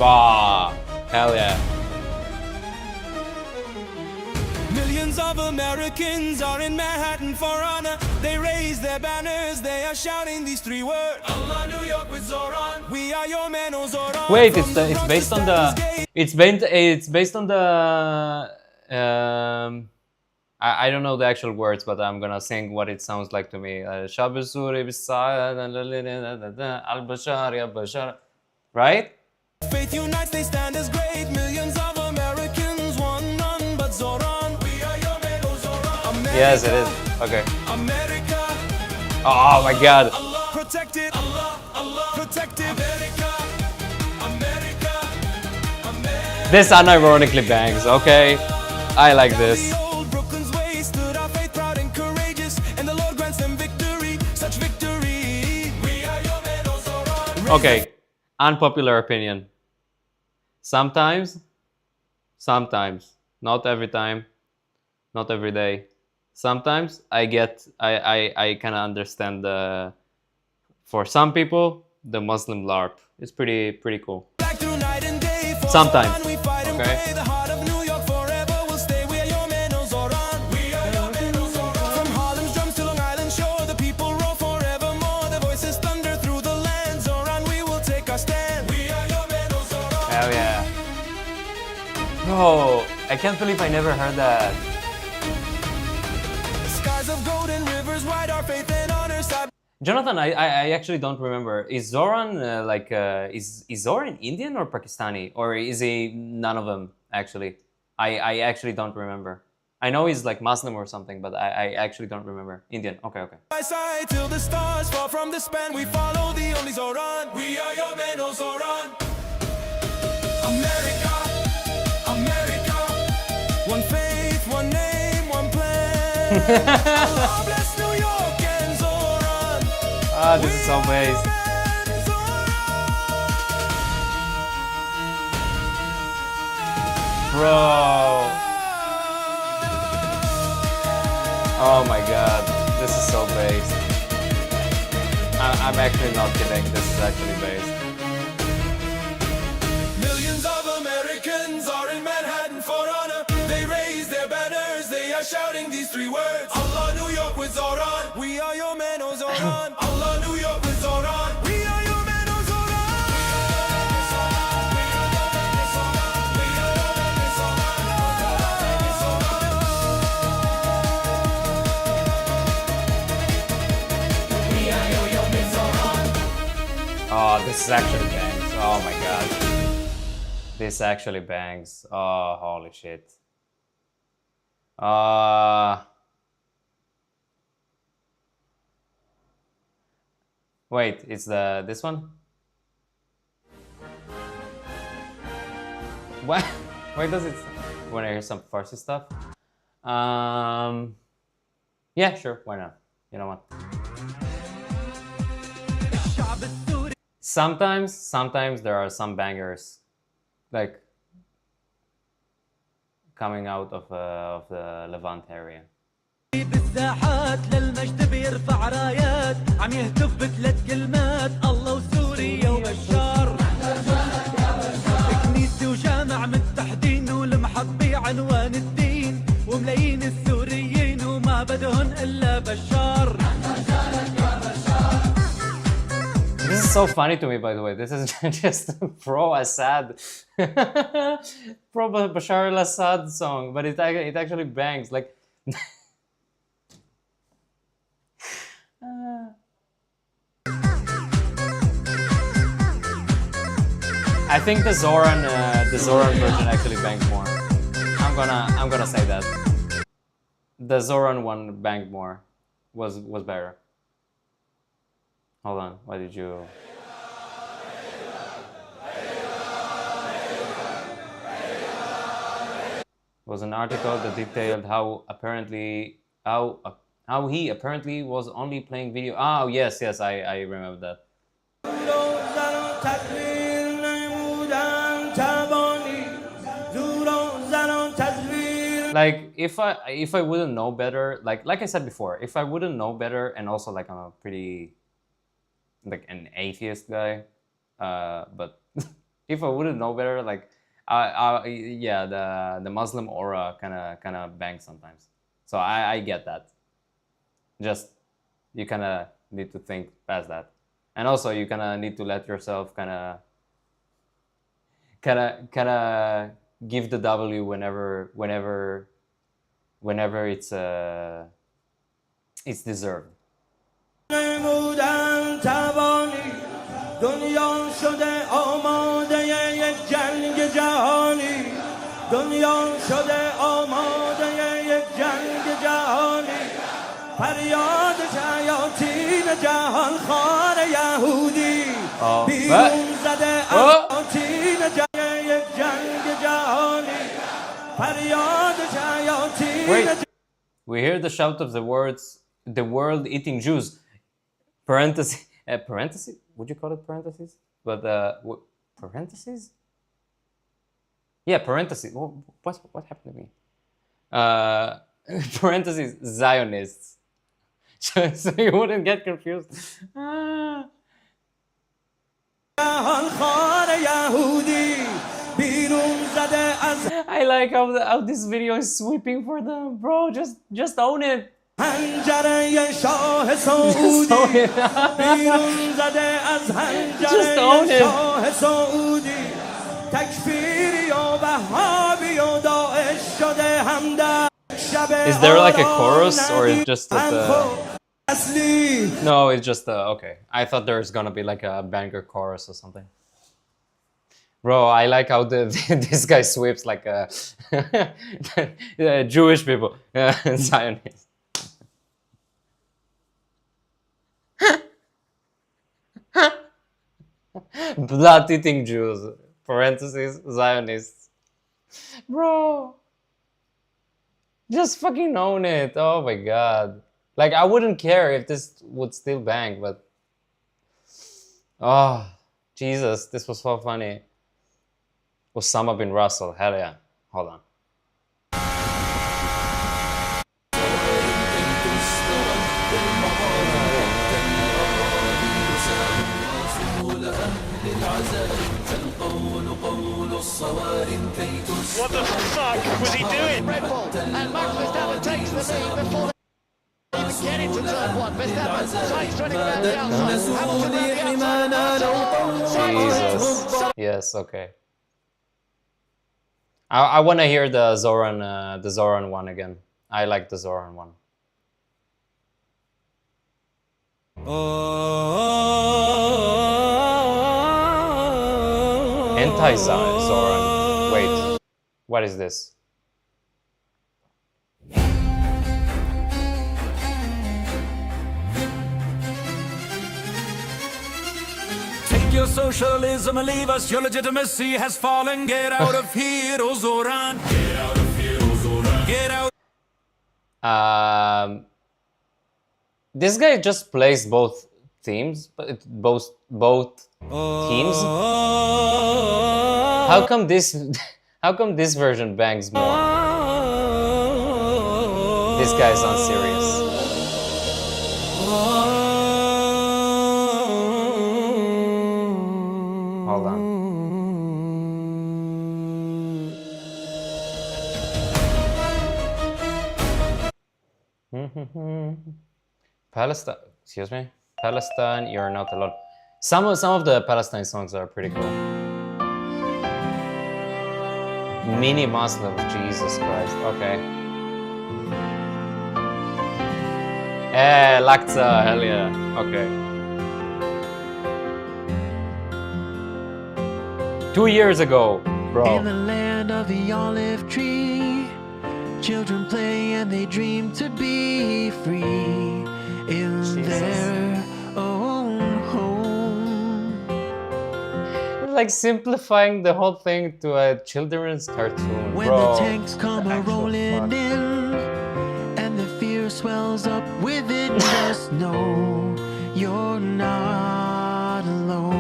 Bah, hell yeah. Millions of Americans are in Manhattan for honor. They raise their banners, they are shouting these three words. Allah, New York with Zoran. We are your man, oh Zoran. Wait, it's based on the... It's based on the... I don't know the actual words, but I'm gonna sing what it sounds like to me. Right? Faith unites, they stand as great. Millions of Americans, one none but Zoran. We are your man, oh Zoran. America, yes, it is. Okay. America. Oh my god. Allah protected. Allah protected. America. America. America. This unironically bangs, okay? I like this. Brooklyn's way stood our faith proud and courageous, and the Lord grants them victory, such victory. We are your man, oh Zoran. Okay, unpopular opinion. Sometimes, not every time, not every day. Sometimes I kind of understand for some people, the Muslim LARP. It's pretty cool. Sometimes, okay? Hell yeah. Bro, I can't believe I never heard that. Skies of golden rivers wide, our faith and honor side. Jonathan, I actually don't remember. Is Zoran is Zoran Indian or Pakistani? Or is he none of them, actually? I actually don't remember. I know he's like Muslim or something, but I actually don't remember. Indian, okay. By side till the stars fall from the span, we follow the only Zoran. We are your man, oh Zoran. America, America, one faith, one name, one plan. Allah bless New York and Zoran. Ah, this is so based. Bro. Oh my god, this is so based. I'm actually not kidding, this is actually based. Millions of Americans are in Manhattan for honor. They raise their banners, they are shouting these three words. Allah, New York with Zoran. We are your man, oh Zoran. Allah, New York with Zoran. We are your man, oh Zoran. Oh, this actually bangs. Oh my god. This actually bangs. Oh, holy shit. Wait, it's this one? What? Why does it... Wanna hear some Farsi stuff? Yeah, sure, why not? You know what? Sometimes there are some bangers, like coming out of the Levant area. بالساحات للمجد بيرفع رايات عم يهتف بثلاث كلمات الله وسوريا وبشار كنيسة وجامع متحدين والمحط عنوان الدين وملايين السوريين وما بدهن إلا بشار. This is so funny to me, by the way. This is just pro-Assad, pro-Bashar al-Assad song, but it actually bangs. Like, I think the Zoran version actually banged more. I'm gonna say that. The Zoran one banged more. Was better. Hold on, why did you? Was an article that detailed how he apparently was only playing video. Oh yes, I remember that. Like if I wouldn't know better, like I said before, if I wouldn't know better, and also like I'm a pretty like an atheist guy, but if I wouldn't know better, like yeah, the Muslim aura kind of bangs sometimes. So I get that. Just you kind of need to think past that, and also you kind of need to let yourself kind of give the W whenever it's deserved. دنیا شده آماده یک جنگ جهانی دنیا شده آماده یک جنگ جهانی فریاد شیاطین جهان خار یهودی بیرون زده آتین یک جنگ جهانی فریاد شیاطین. We hear the shout of the words, the world eating Jews. Parenthesis. Parenthesis? Would you call it parentheses? But parentheses? Yeah, parentheses. What happened to me? Parentheses, Zionists. So you wouldn't get confused. I like how this video is sweeping for them, bro. Just own it. پنجره شاه سعودی بیرون زده از پنجره شاه سعودی تکفیری و وهابی و داعش شده همدم. Is there like a chorus or is just No, it's just okay. I thought there's gonna be like a banger chorus or something. Bro, I like how this guy sweeps like Jewish people, Zionists. Blood-eating Jews, parentheses, Zionists. Bro, just fucking own it. Oh my god. Like, I wouldn't care if this would still bang, but... Oh, Jesus, this was so funny. Osama bin Russell, hell yeah. Hold on. What the fuck was he doing? Red Bull, and Max Verstappen takes the lead before they even get into turn one. Verstappen sidestreading around the outside. Jesus. Yes, okay. I want to hear the Zoran one again. I like the Zoran one. Anti-Zoran. Wait, what is this? Take your socialism and leave us. Your legitimacy has fallen. Get out of here, O Zoran. Get out of here, O Zoran. Get out. This guy just plays both teams, both teams. How come this version bangs more? This guy's unserious. Hold on. Palestine, excuse me. Palestine, you're not alone. Some of the Palestine songs are pretty cool. Mini Muslims, Jesus Christ. Okay. Al-Aqsa, hell yeah. Okay. 2 years ago, bro. In the land of the olive tree, children play and they dream to be free in their own home. Like simplifying the whole thing to a children's cartoon, When bro. the tanks come a-rolling in and the fear swells up with it, just know you're not alone.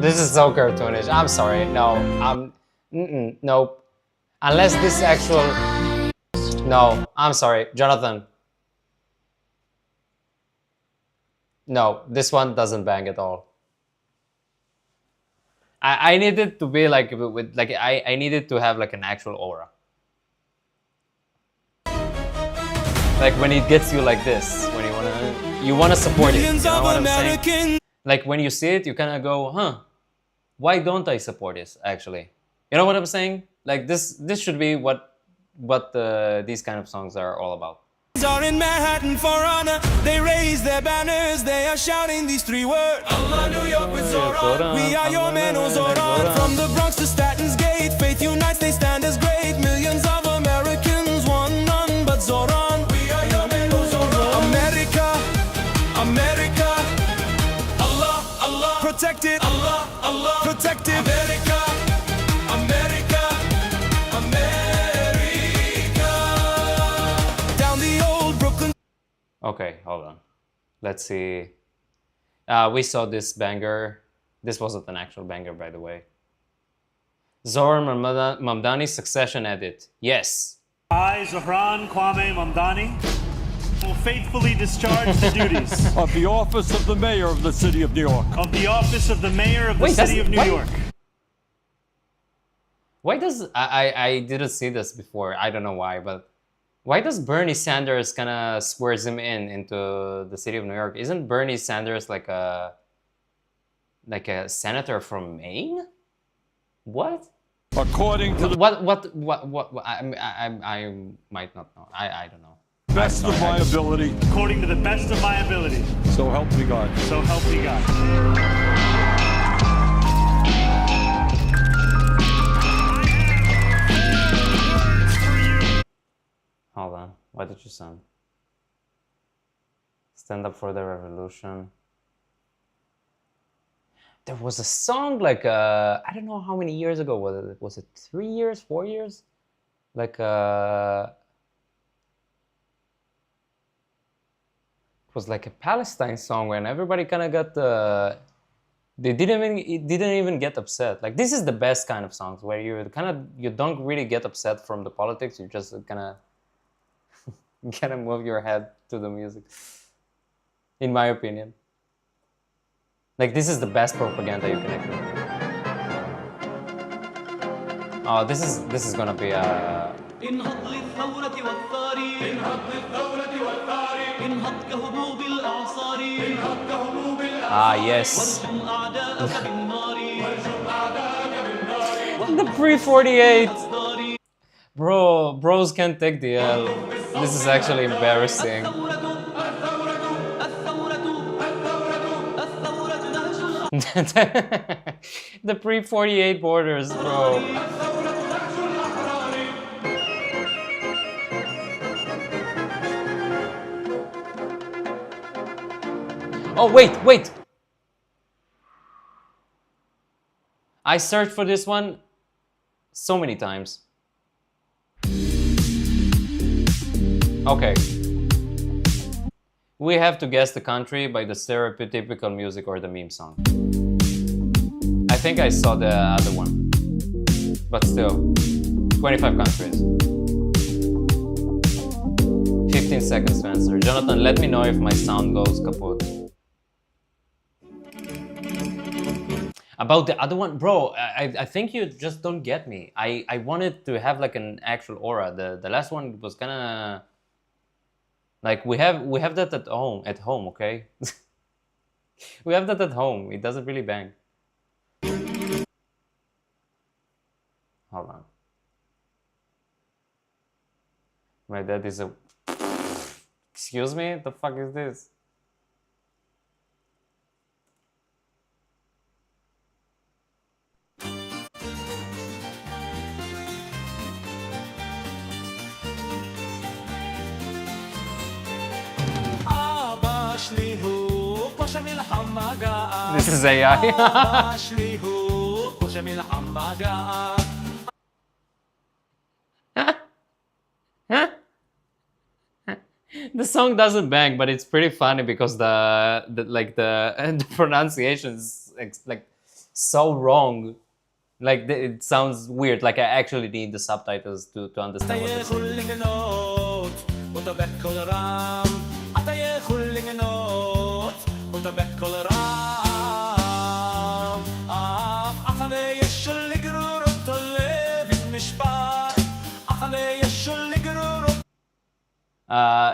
This is so cartoonish. I'm sorry. No, nope. Unless this actual... No, I'm sorry. Jonathan. No, this one doesn't bang at all. I needed to be like with like I needed to have like an actual aura. Like when it gets you like this, when you wanna support it. You know what I'm saying? Like when you see it, you kind of go, huh? Why don't I support this? Actually, you know what I'm saying? Like this should be what these kind of songs are all about. Are in Manhattan for honor. They raise their banners. They are shouting these three words. Allah, New York with Zoran. We are your men, oh Zoran. From the Bronx to Statens Gate, faith unites. They stand as great. Millions of Americans want none but Zoran. We are your men, oh Zoran. America, America. Allah, Allah, protect it. Allah, Allah, protect it. America, America, America. Down the old Brooklyn. Okay, hold on. Let's see. We saw this banger. This wasn't an actual banger, by the way. Zohran Mamdani Succession Edit. Yes. I, Zohran Kwame Mamdani, will faithfully discharge the duties of the office of the mayor of the city of New York. Of the office of the mayor of the city of New York. Why does I didn't see this before? I don't know why, but why does Bernie Sanders kind of swears him into the city of New York? Isn't Bernie Sanders like a senator from Maine? What? According to the what I might not know. I don't know. best of my ability. According to the best of my ability. So help me God. So help me God. Hold on. What did you send? Stand Up for the Revolution. There was a song like I don't know how many years ago was it? Was it 3 years, 4 years? Like it was like a Palestine song when everybody kind of got they didn't even get upset. Like this is the best kind of songs where you don't really get upset from the politics. You just kind of move your head to the music. In my opinion. Like this is the best propaganda you can actually do. Oh, this is gonna be a. Ah yes. The pre-48. Bros can't take the L. This is actually embarrassing. The pre-48 borders, bro. Oh, wait. I searched for this one so many times. Okay. We have to guess the country by the stereotypical music or the meme song. I think I saw the other one. But still, 25 countries. 15 seconds to answer. Jonathan, let me know if my sound goes kaput. About the other one, bro, I think you just don't get me. I wanted to have like an actual aura. The last one was kinda like we have that at home, okay? We have that at home. It doesn't really bang. Hold on. My dad is a... Excuse me? The fuck is this? This is AI. The song doesn't bang, but it's pretty funny because the pronunciation is like so wrong. Like it sounds weird. Like I actually need the subtitles to understand what they're saying.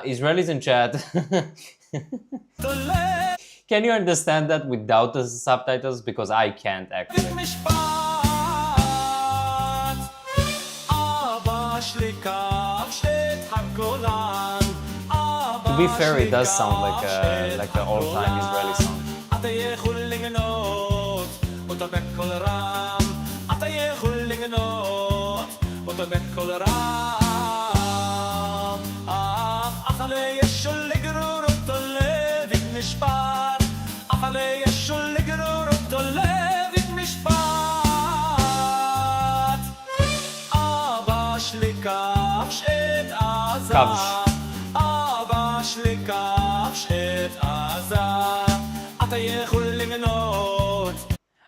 Israelis in chat. Can you understand that without the subtitles? Because I can't actually. To be fair, it does sound like an all-time Israeli song.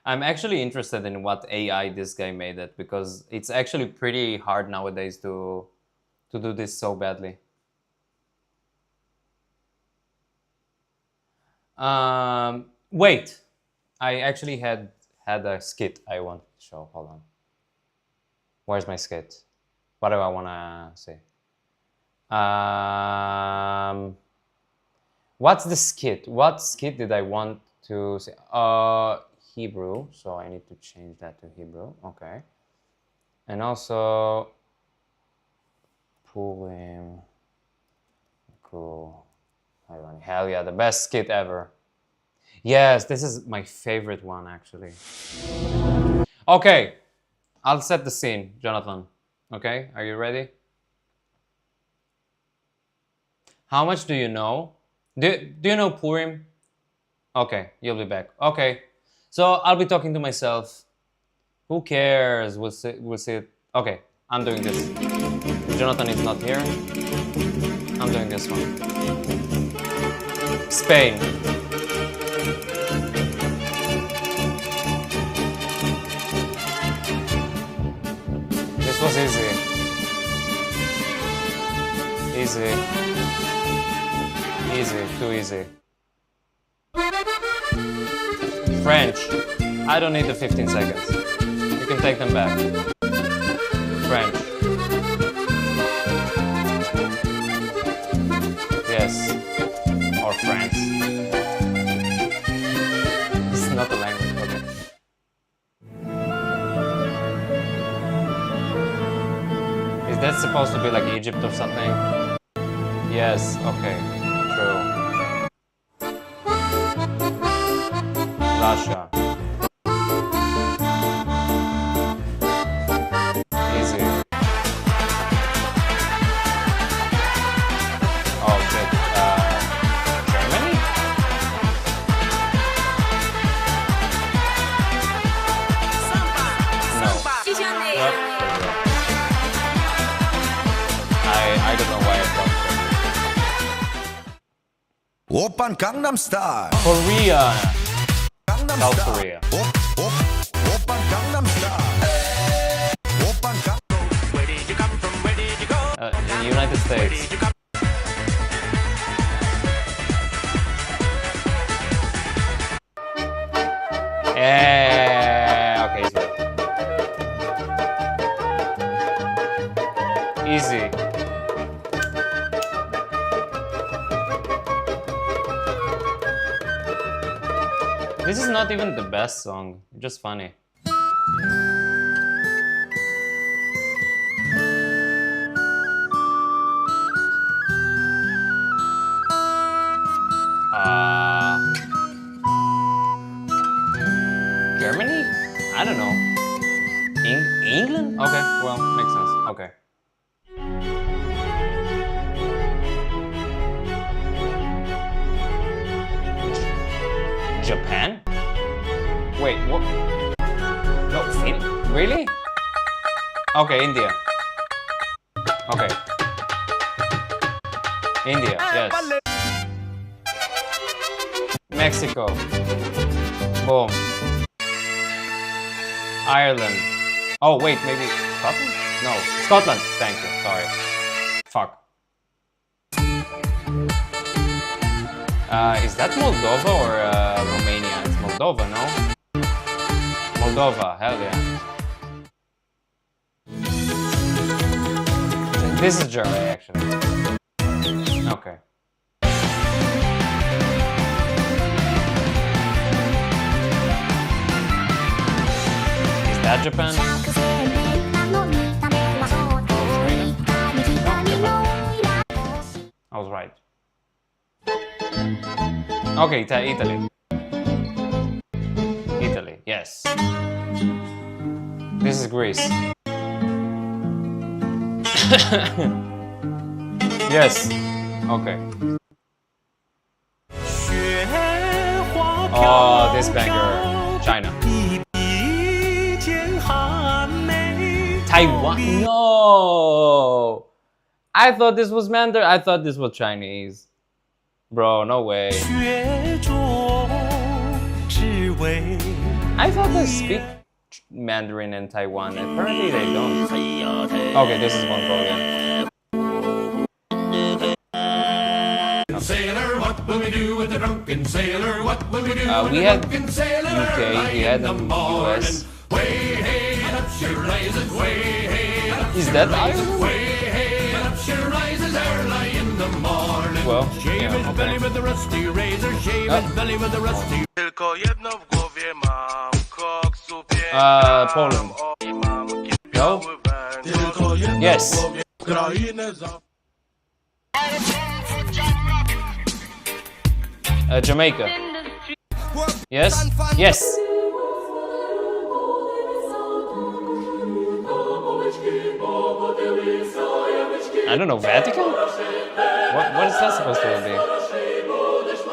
I'm actually interested in what AI this guy made it, because it's actually pretty hard nowadays to do this so badly. Wait, I actually had a skit I want to show. Hold on. Where's my skit? What do I want to say? What's the skit? What skit did I want to say? Hebrew, so I need to change that to Hebrew. Okay. And also Purim. Cool. Hell yeah, the best skit ever. Yes, this is my favorite one actually. Okay, I'll set the scene, Jonathan. Okay, are you ready? How much do you know? Do you know Purim? Okay, you'll be back. Okay, so I'll be talking to myself. Who cares? We'll see it. Okay, I'm doing this. Jonathan is not here. I'm doing this one. Spain. This was easy. Easy. Easy, too easy. French. I don't need the 15 seconds. You can take them back. French. Yes. Or France. This is not the language, okay. Is that supposed to be like Egypt or something? Yes, okay. True. Russia. Easy. Oh shit. Germany? No. Yep. I don't know why I thought Oppan Gangnam Style. Korea. South Korea. Oppan Gangnam Style. In the United States. Okay, easy. Easy. This is not even the best song, just funny. Germany? I don't know. England? Okay, well, makes sense. Okay. Japan? What? No, really? Okay, India. Okay. India, yes. Mexico. Boom. Ireland. Oh, wait, maybe Scotland? No, Scotland. Thank you. Sorry. Fuck. Is that Moldova or Romania? It's Moldova, no? Moldova, hell yeah. This is Germany, actually. Okay. Is that Japan? I was right. Okay, Italy. Italy, yes. This is Greece. Yes. Okay. Oh, this banger. China. Taiwan. No. I thought this was Mandarin. I thought this was Chinese. Bro, no way. I thought they speak Mandarin in Taiwan. Apparently they don't. Okay, this is Mongolian. Sailor, what will we do with the drunken sailor? What will we do with We the had drunken sailor? UK, we had the US. Way hey and up she rises, way hey and up Is she that rises, Ireland? way hey and up she rises early in the morning. Well, shave yeah, his okay. belly with the rusty razor, shave his belly with the rusty. Poland. No? Yes. Jamaica. Yes? Yes. I don't know, Vatican? What is that supposed to be?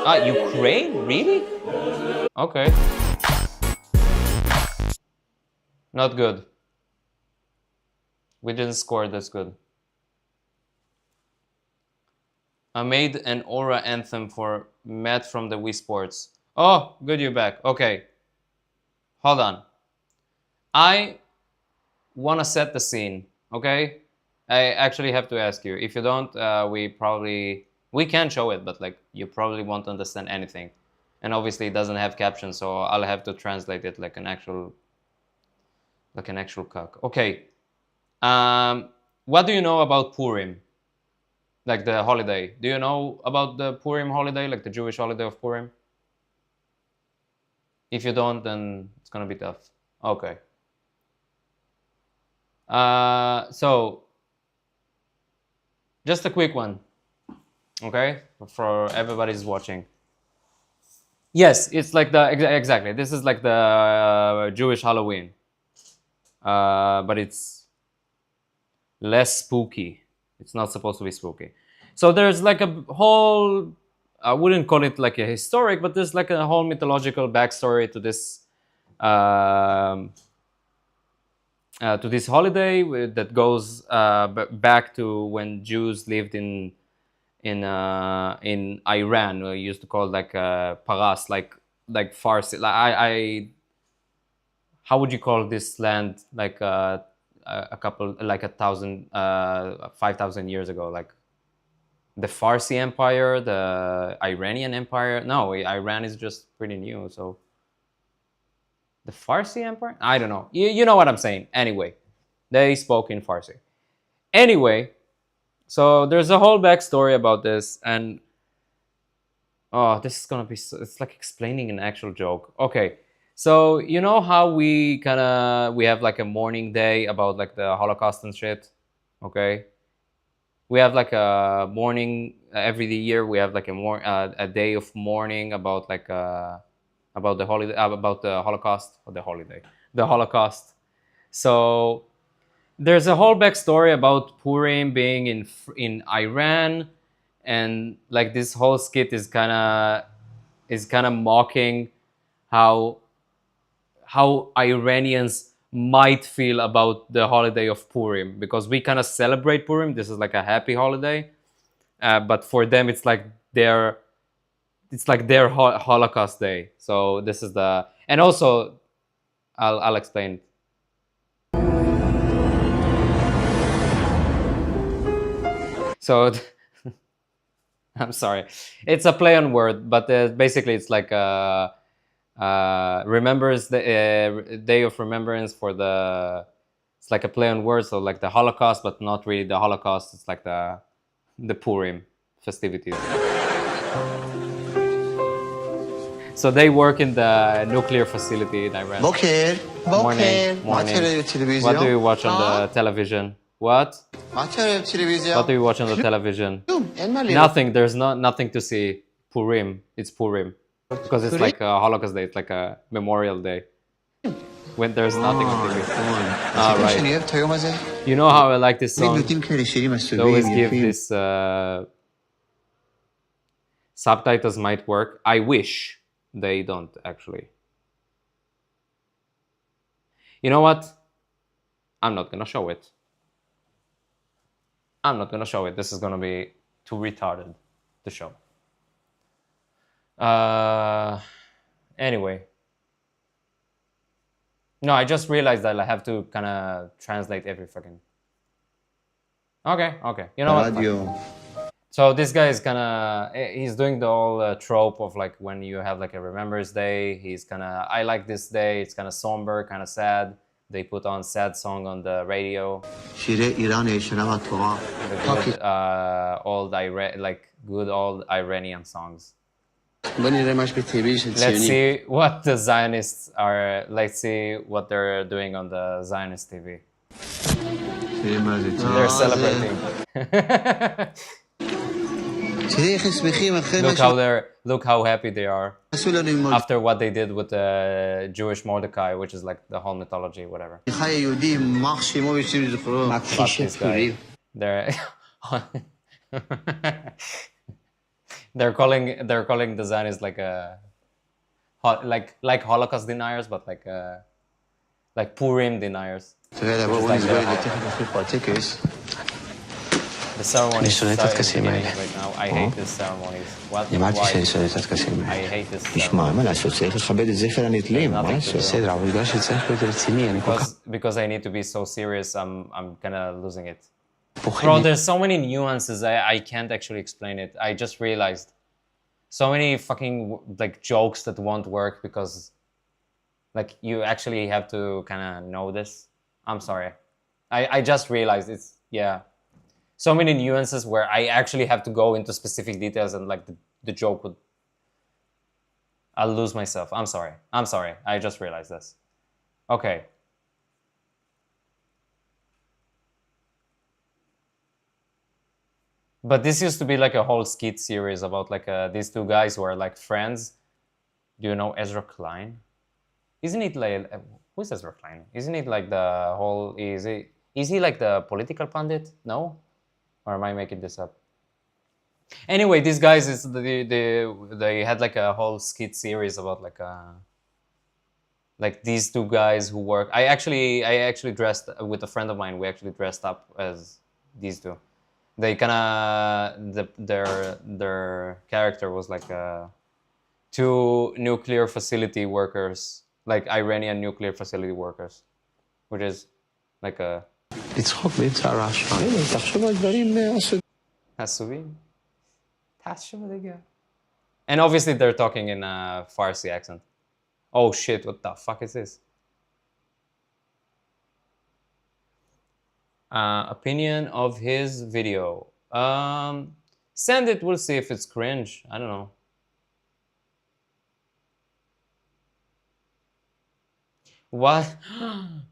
Ah, Ukraine? Really? Okay. Not good. We didn't score this good. I made an Aura anthem for Matt from the Wii Sports. Oh, good you're back. Okay. Hold on. I want to set the scene, okay? I actually have to ask you. If you don't, we can show it, but like you probably won't understand anything. And obviously it doesn't have captions, so I'll have to translate it like an actual cock. Okay. What do you know about Purim? Like the holiday. Do you know about the Purim holiday, like the Jewish holiday of Purim? If you don't, then it's gonna be tough. Okay. So, just a quick one, okay, for everybody's watching. Yes, it's like the exactly. This is like the Jewish Halloween, but it's less spooky. It's not supposed to be spooky. So there's like a whole, I wouldn't call it like a historic, but there's like a whole mythological backstory to this holiday that goes back to when Jews lived in Iran. We used to call it like Paras, like Farsi. Like how would you call this land? Like a couple, like 5,000 years ago, like the Farsi Empire, the Iranian Empire. No, Iran is just pretty new, so the Farsi Empire? I don't know. You know what I'm saying. Anyway, they spoke in Farsi. Anyway, so there's a whole backstory about this, and oh, this is gonna be it's like explaining an actual joke. Okay. So, you know how we have like a mourning day about like the Holocaust and shit, okay? We have like a mourning every year. We have like a day of mourning about like about the holiday, about the Holocaust, or the Holocaust. So there's a whole backstory about Purim being in Iran, and like this whole skit is kind of mocking how how Iranians might feel about the holiday of Purim, because we kind of celebrate Purim. This is like a happy holiday, but for them it's like their Holocaust day. So this is and also I'll explain. So I'm sorry, it's a play on word, but basically it's like remembers the day of remembrance for it's like a play on words, so like the Holocaust, but not really the Holocaust. It's like the Purim festivities. So they work in the nuclear facility in Iran. Morning. What do you watch on the television? What? What do you watch on the television? Nothing. There's nothing to see. Purim. It's Purim. Because it's like a Holocaust day. It's like a memorial day. When there's nothing on TV. Ah, right. You know how I like this song? They always give this... subtitles might work. I wish they don't, actually. You know what? I'm not gonna show it. I'm not gonna show it. This is gonna be too retarded to show. Anyway. No, I just realized that I have to kind of translate every fucking... Okay. You know what? So this guy is he's doing the whole trope of like when you have like a Remembrance Day, he's I like this day, it's kind of somber, kind of sad. They put on sad song on the radio. Good old Iranian songs. Let's see what the Zionists are, let's see what they're doing on the Zionist TV. They're celebrating. Look how happy they are after what they did with the Jewish Mordecai, which is like the whole mythology, whatever. Fuck this guy. They're calling the Zionists like like Holocaust deniers, but like Purim deniers. The ceremonies right now. I hate this ceremonies. Why? I hate this ceremonies. Because I need to be so serious, I'm kind of losing it. Bro, there's so many nuances, I can't actually explain it. I just realized so many fucking like jokes that won't work because like you actually have to kind of know this. I'm sorry. I just realized so many nuances where I actually have to go into specific details and like the joke would... I'll lose myself. I'm sorry. I just realized this. Okay. But this used to be like a whole skit series about like these two guys who are like friends. Do you know Ezra Klein? Isn't it like... Who's Ezra Klein? Isn't it like the whole... Is he like the political pundit? No? Or am I making this up? Anyway, these guys they had like a whole skit series about like these two guys who work. I actually dressed with a friend of mine. We actually dressed up as these two. They their character was like two nuclear facility workers, like Iranian nuclear facility workers, which is like a... לצחוק באמצע הרעש. הנה, תחשוב על דברים חשובים. And obviously they're talking in a Farsi accent. Oh shit, what the fuck is this? Opinion of his video. Send it, we'll see if it's cringe. I don't know. What?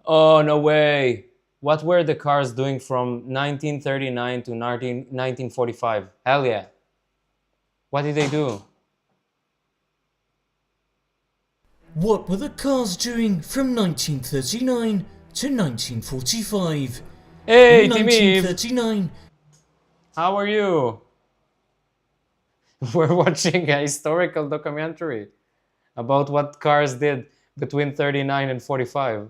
Oh, no way. What were the cars doing from 1939 to 1945? Hell yeah. What did they do? What were the cars doing from 1939 to 1945? Hey, 1939. How are you? We're watching a historical documentary about what cars did. between 39 and 45.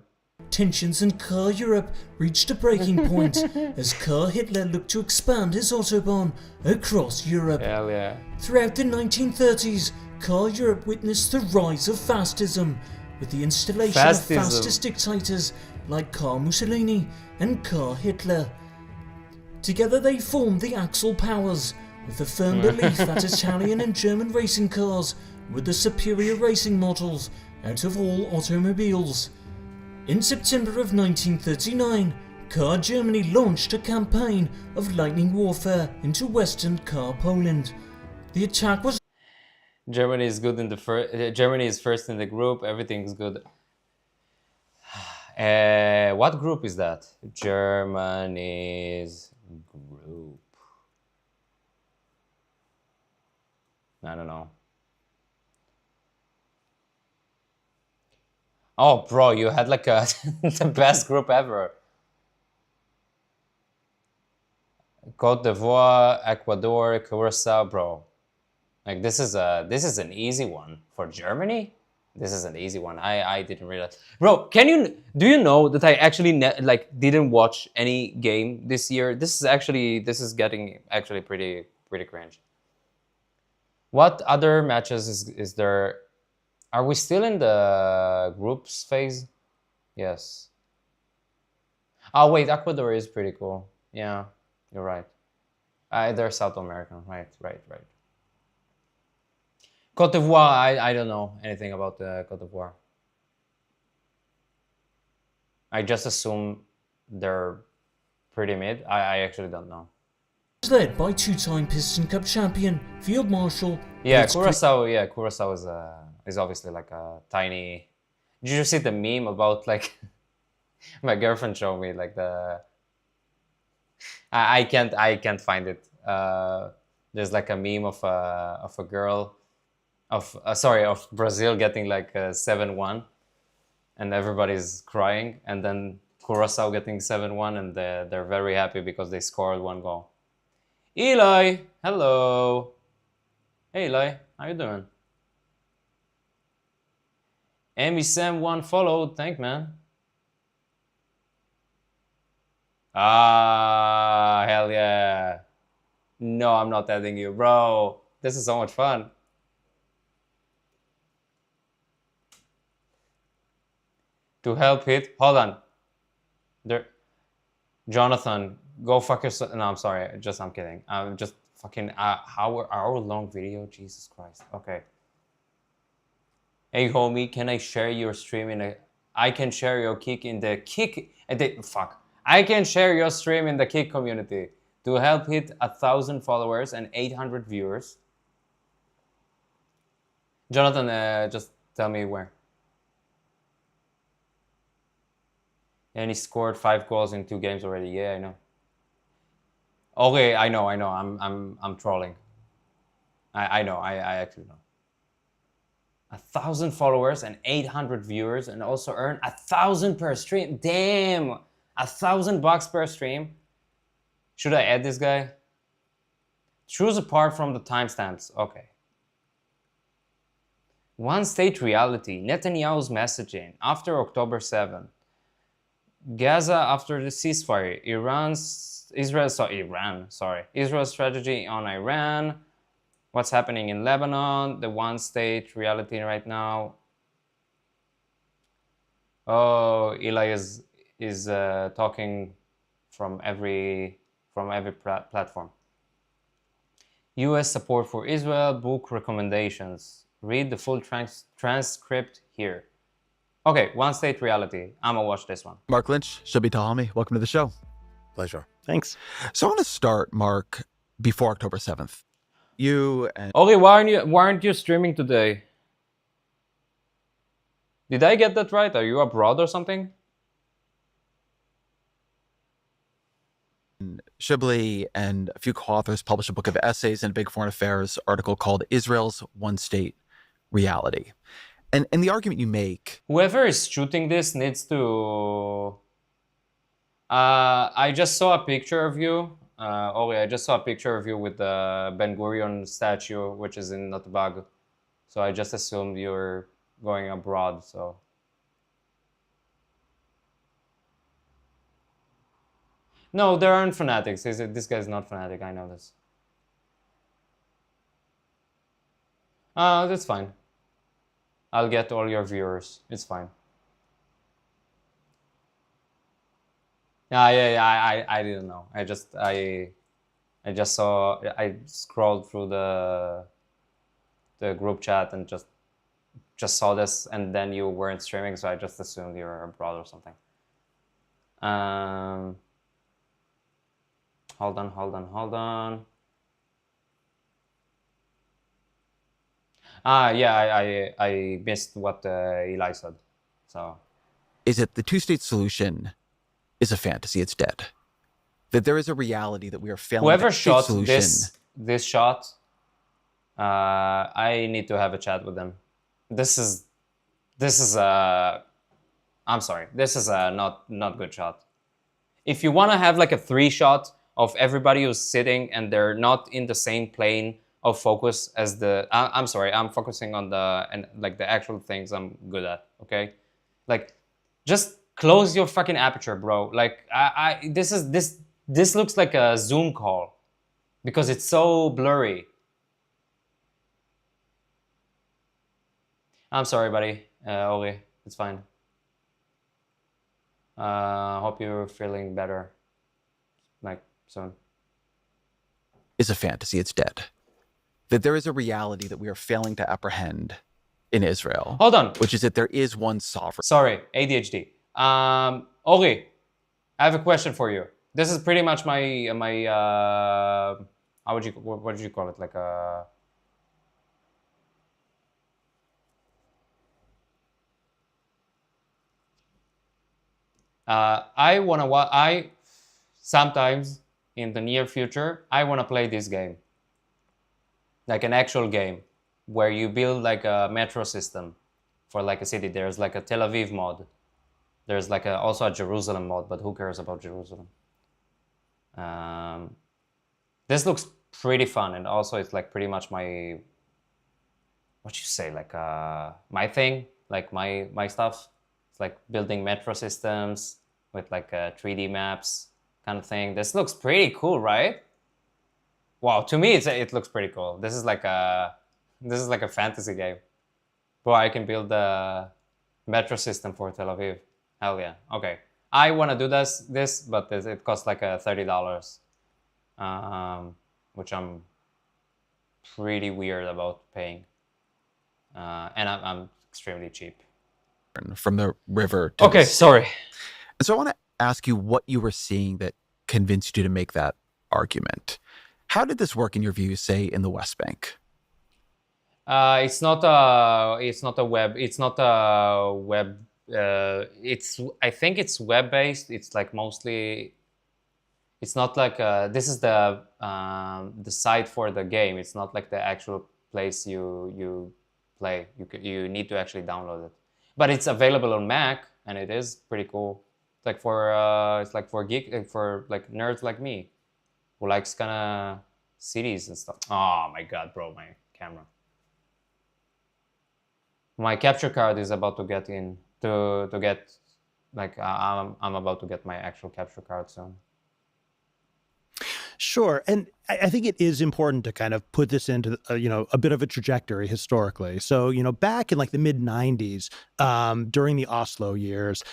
Tensions in Car Europe reached a breaking point as Car Hitler looked to expand his Autobahn across Europe. Hell yeah. Throughout the 1930s, Car Europe witnessed the rise of fascism, with the installation of fascist dictators like Car Mussolini and Car Hitler. Together they formed the Axel Powers, with the firm belief that Italian and German racing cars were the superior racing models out of all automobiles. In September of 1939, Car Germany launched a campaign of lightning warfare into Western Car Poland. The attack was Germany is good in the first. Germany is first in the group. Everything's good. What group is that? Germany's group. I don't know. Oh, bro, you had like a the best group ever. Côte d'Ivoire, Ecuador, Curacao, bro. Like this is an easy one for Germany. This is an easy one. I didn't realize, bro. Do you know that I actually didn't watch any game this year? This is getting actually pretty cringe. What other matches is there? Are we still in the groups phase? Yes. Oh wait, Ecuador is pretty cool. Yeah, you're right. They're South American. Right. Côte d'Ivoire, I don't know anything about Côte d'Ivoire. I just assume they're pretty mid. I actually don't know. Led by two-time Piston Cup champion Field Marshal. Yeah, Curacao. Yeah, Curacao is obviously like a tiny. Did you see the meme about like? My girlfriend showed me like the. I can't find it. There's like a meme of a girl, of Brazil getting like 7-1, and everybody's crying, and then Curacao getting 7-1, and they're very happy because they scored one goal. Eli, hello. Hey Eli, how you doing? Amy Sam 1 followed, thank man. Ah, hell yeah. No, I'm not adding you, bro. This is so much fun. To help it, hold on. Jonathan, go fuck yourself. No, I'm sorry. I'm kidding. I'm just fucking hour long video. Jesus Christ. Okay. Hey homie, can I share your stream I can share your kick in the kick. I can share your stream in the kick community to help hit 1,000 followers and 800 viewers. Jonathan, just tell me where. And he scored 5 goals in 2 games already. Yeah, I know. Okay, I know. I'm trolling. I know. I actually know. 1,000 followers and 800 viewers, and also earn 1,000 per stream. Damn, $1,000 per stream. Should I add this guy? Choose apart from the timestamps. Okay. One state reality. Netanyahu's messaging after October 7. Gaza after the ceasefire. Israel's strategy on Iran. What's happening in Lebanon? The one state reality right now. Oh, Eli is talking from every platform. U.S. support for Israel. Book recommendations. Read the full transcript here. Okay, one state reality. I'm gonna watch this one. Mark Lynch, Shabi Tahami, welcome to the show. Pleasure. Thanks. So I want to start, Mark, before October 7th. You and Okay, why aren't you streaming today? Did I get that right? Are you abroad or something? Shibli and a few co-authors published a book of essays in a big foreign affairs article called Israel's One State Reality. And the argument you make... Whoever is shooting this needs to... I just saw a picture of you. I just saw a picture of you with the Ben Gurion statue, which is in Natbag. So I just assumed you're going abroad, so No, there aren't fanatics. This guy's not fanatic. I know this. That's fine. I'll get all your viewers. It's fine. Yeah. I didn't know. I just saw. I scrolled through the group chat and just saw this, and then you weren't streaming, so I just assumed you were abroad or something. Hold on. Yeah, I missed what Eli said. So, is that the two-state solution is a fantasy? It's dead. That there is a reality that we are failing. Whoever shot this shot, I need to have a chat with them. This is I'm sorry. This is a not good shot. If you want to have like a 3-shot of everybody who's sitting and they're not in the same plane of focus as the, I'm sorry, I'm focusing on the actual things I'm good at. Okay, like just close your fucking aperture, bro. Like this looks like a Zoom call because it's so blurry. I'm sorry, buddy. Ori, it's fine. Hope you're feeling better, like soon. Is a fantasy. It's dead. That there is a reality that we are failing to apprehend in Israel. Hold on. Which is that there is one sovereign. Sorry, ADHD. Ori, I have a question for you. This is pretty much my what would you call it? Like a I sometimes in the near future I wanna play this game, like an actual game where you build like a metro system for like a city. There's like a Tel Aviv mod. There's like also a Jerusalem mod, but who cares about Jerusalem? This looks pretty fun, and also it's like pretty much my my thing, like my stuff. It's like building metro systems with like 3D maps kind of thing. This looks pretty cool, right? Wow, to me it looks pretty cool. This is like a fantasy game. Bro, I can build a metro system for Tel Aviv. Hell yeah. Okay. I want to do this, but it costs like $30, which I'm pretty weird about paying. And I'm extremely cheap. From the river to okay, sorry. And so I want to ask you what you were seeing that convinced you to make that argument. How did this work in your view, say, in the West Bank? It's not a web. I think it's web-based. It's like mostly. It's not like this is the site for the game. It's not like the actual place you play. You need to actually download it. But it's available on Mac, and it is pretty cool. It's like for nerds like me, who likes kind of cities and stuff. Oh my god, bro, my camera. My capture card is about to get in to get like I'm about to get my actual capture card soon. Sure, and I think it is important to kind of put this into a bit of a trajectory historically. So back in like the mid '90s, during the Oslo years,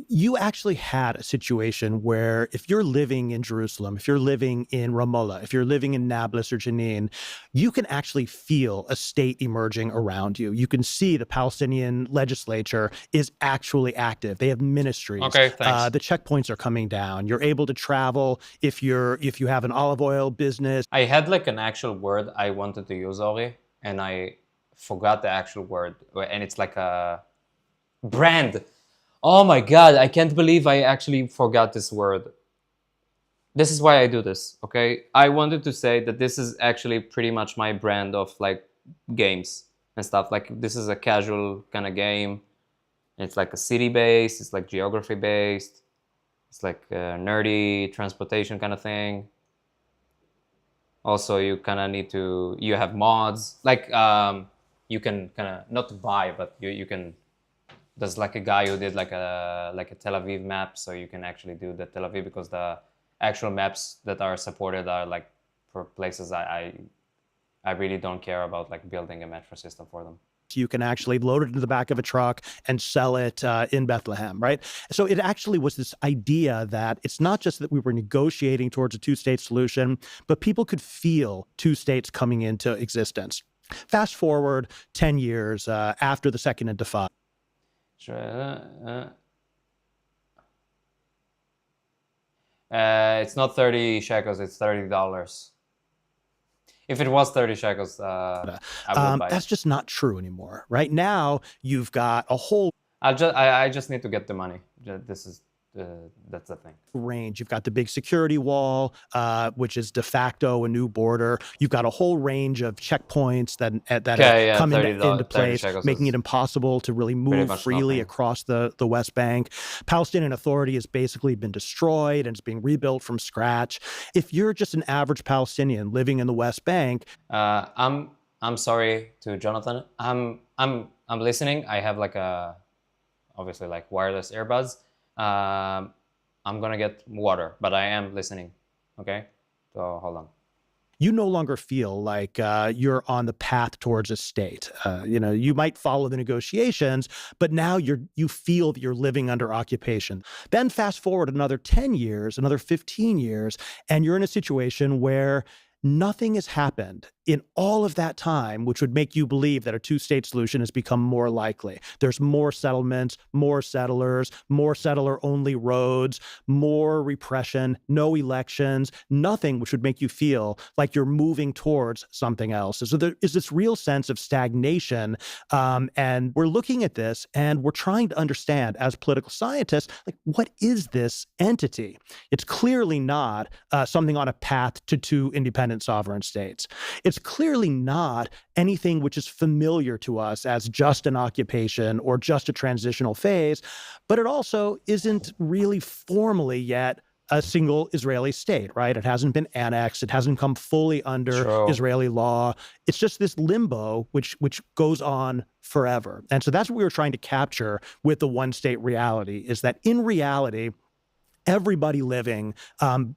you actually had a situation where if you're living in Jerusalem, if you're living in Ramallah, if you're living in Nablus or Jenin, you can actually feel a state emerging around you. You can see the Palestinian legislature is actually active. They have ministries. Okay, thanks. The checkpoints are coming down. You're able to travel if you have an olive oil business. I had like an actual word I wanted to use, Ori, and I forgot the actual word, and it's like a brand. Oh my god, I can't believe I actually forgot this word. This is why I do this, okay? I wanted to say that this is actually pretty much my brand of like games and stuff. Like this is a casual kind of game. It's like a city based, it's like geography based. It's like a nerdy transportation kind of thing. Also, you kind of need to, you have mods, like you can kind of, not buy, but you can, there's like a guy who did like a Tel Aviv map, so you can actually do the Tel Aviv because the actual maps that are supported are like for places I really don't care about like building a metro system for them. You can actually load it into the back of a truck and sell it in Bethlehem, right? So it actually was this idea that it's not just that we were negotiating towards a two-state solution, but people could feel two states coming into existence. Fast forward 10 years after the Second Intifada. It's not 30 shekels, it's $30. If it was 30 shekels, I would buy it. That's just not true anymore. Right now, you've got a whole I just need to get the money. That's the thing. Range. You've got the big security wall, which is de facto a new border. You've got a whole range of checkpoints that are coming into place, making it impossible to really move freely across the West Bank. Palestinian Authority has basically been destroyed and it's being rebuilt from scratch. If you're just an average Palestinian living in the West Bank, I'm sorry to Jonathan. I'm listening. I have like obviously like wireless earbuds. I'm gonna get water, but I am listening. Okay, so hold on. You no longer feel like you're on the path towards a state. You might follow the negotiations, but now you feel that you're living under occupation. Then fast forward another 10 years, another 15 years, and you're in a situation where nothing has happened in all of that time, which would make you believe that a two-state solution has become more likely. There's more settlements, more settlers, more settler-only roads, more repression, no elections, nothing which would make you feel like you're moving towards something else. So there is this real sense of stagnation, and we're looking at this and we're trying to understand, as political scientists, like, what is this entity? It's clearly not something on a path to two independent sovereign states. It's clearly not anything which is familiar to us as just an occupation or just a transitional phase, but it also isn't really formally yet a single Israeli state, right? It hasn't been annexed. It hasn't come fully under Israeli law. It's just this limbo which goes on forever. And so that's what we were trying to capture with the one-state reality, is that in reality, everybody living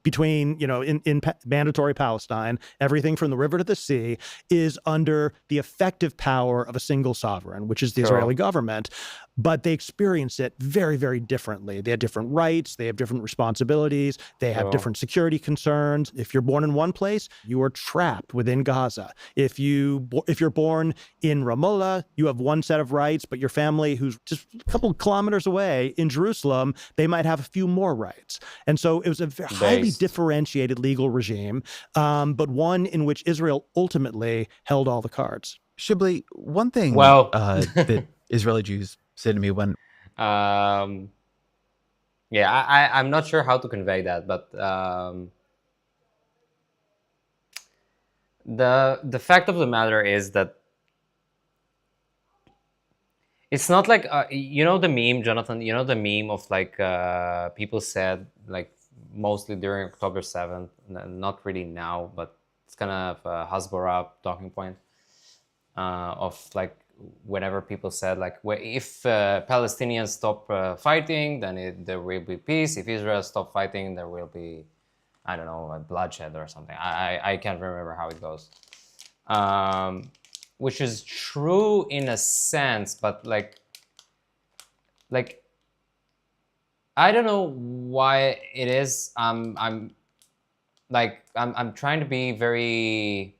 between, in mandatory Palestine, everything from the river to the sea, is under the effective power of a single sovereign, which is the Israeli government. But they experience it very, very differently. They have different rights. They have different responsibilities. They have different security concerns. If you're born in one place, you are trapped within Gaza. If you're born in Ramallah, you have one set of rights, but your family, who's just a couple of kilometers away in Jerusalem, they might have a few more rights. And so it was a highly differentiated legal regime, but one in which Israel ultimately held all the cards. Shibli, one thing that Israeli Jews said to me when I'm not sure how to convey that, but the fact of the matter is that it's not like the meme, Jonathan, the meme of like people said, like, mostly during October 7th, not really now, but it's kind of a Hasbara talking point of like, whenever people said, like, if Palestinians stop fighting, then there will be peace. If Israel stop fighting, there will be, I don't know, a bloodshed or something. I can't remember how it goes. Which is true in a sense, but like I don't know why it is. I'm trying to be very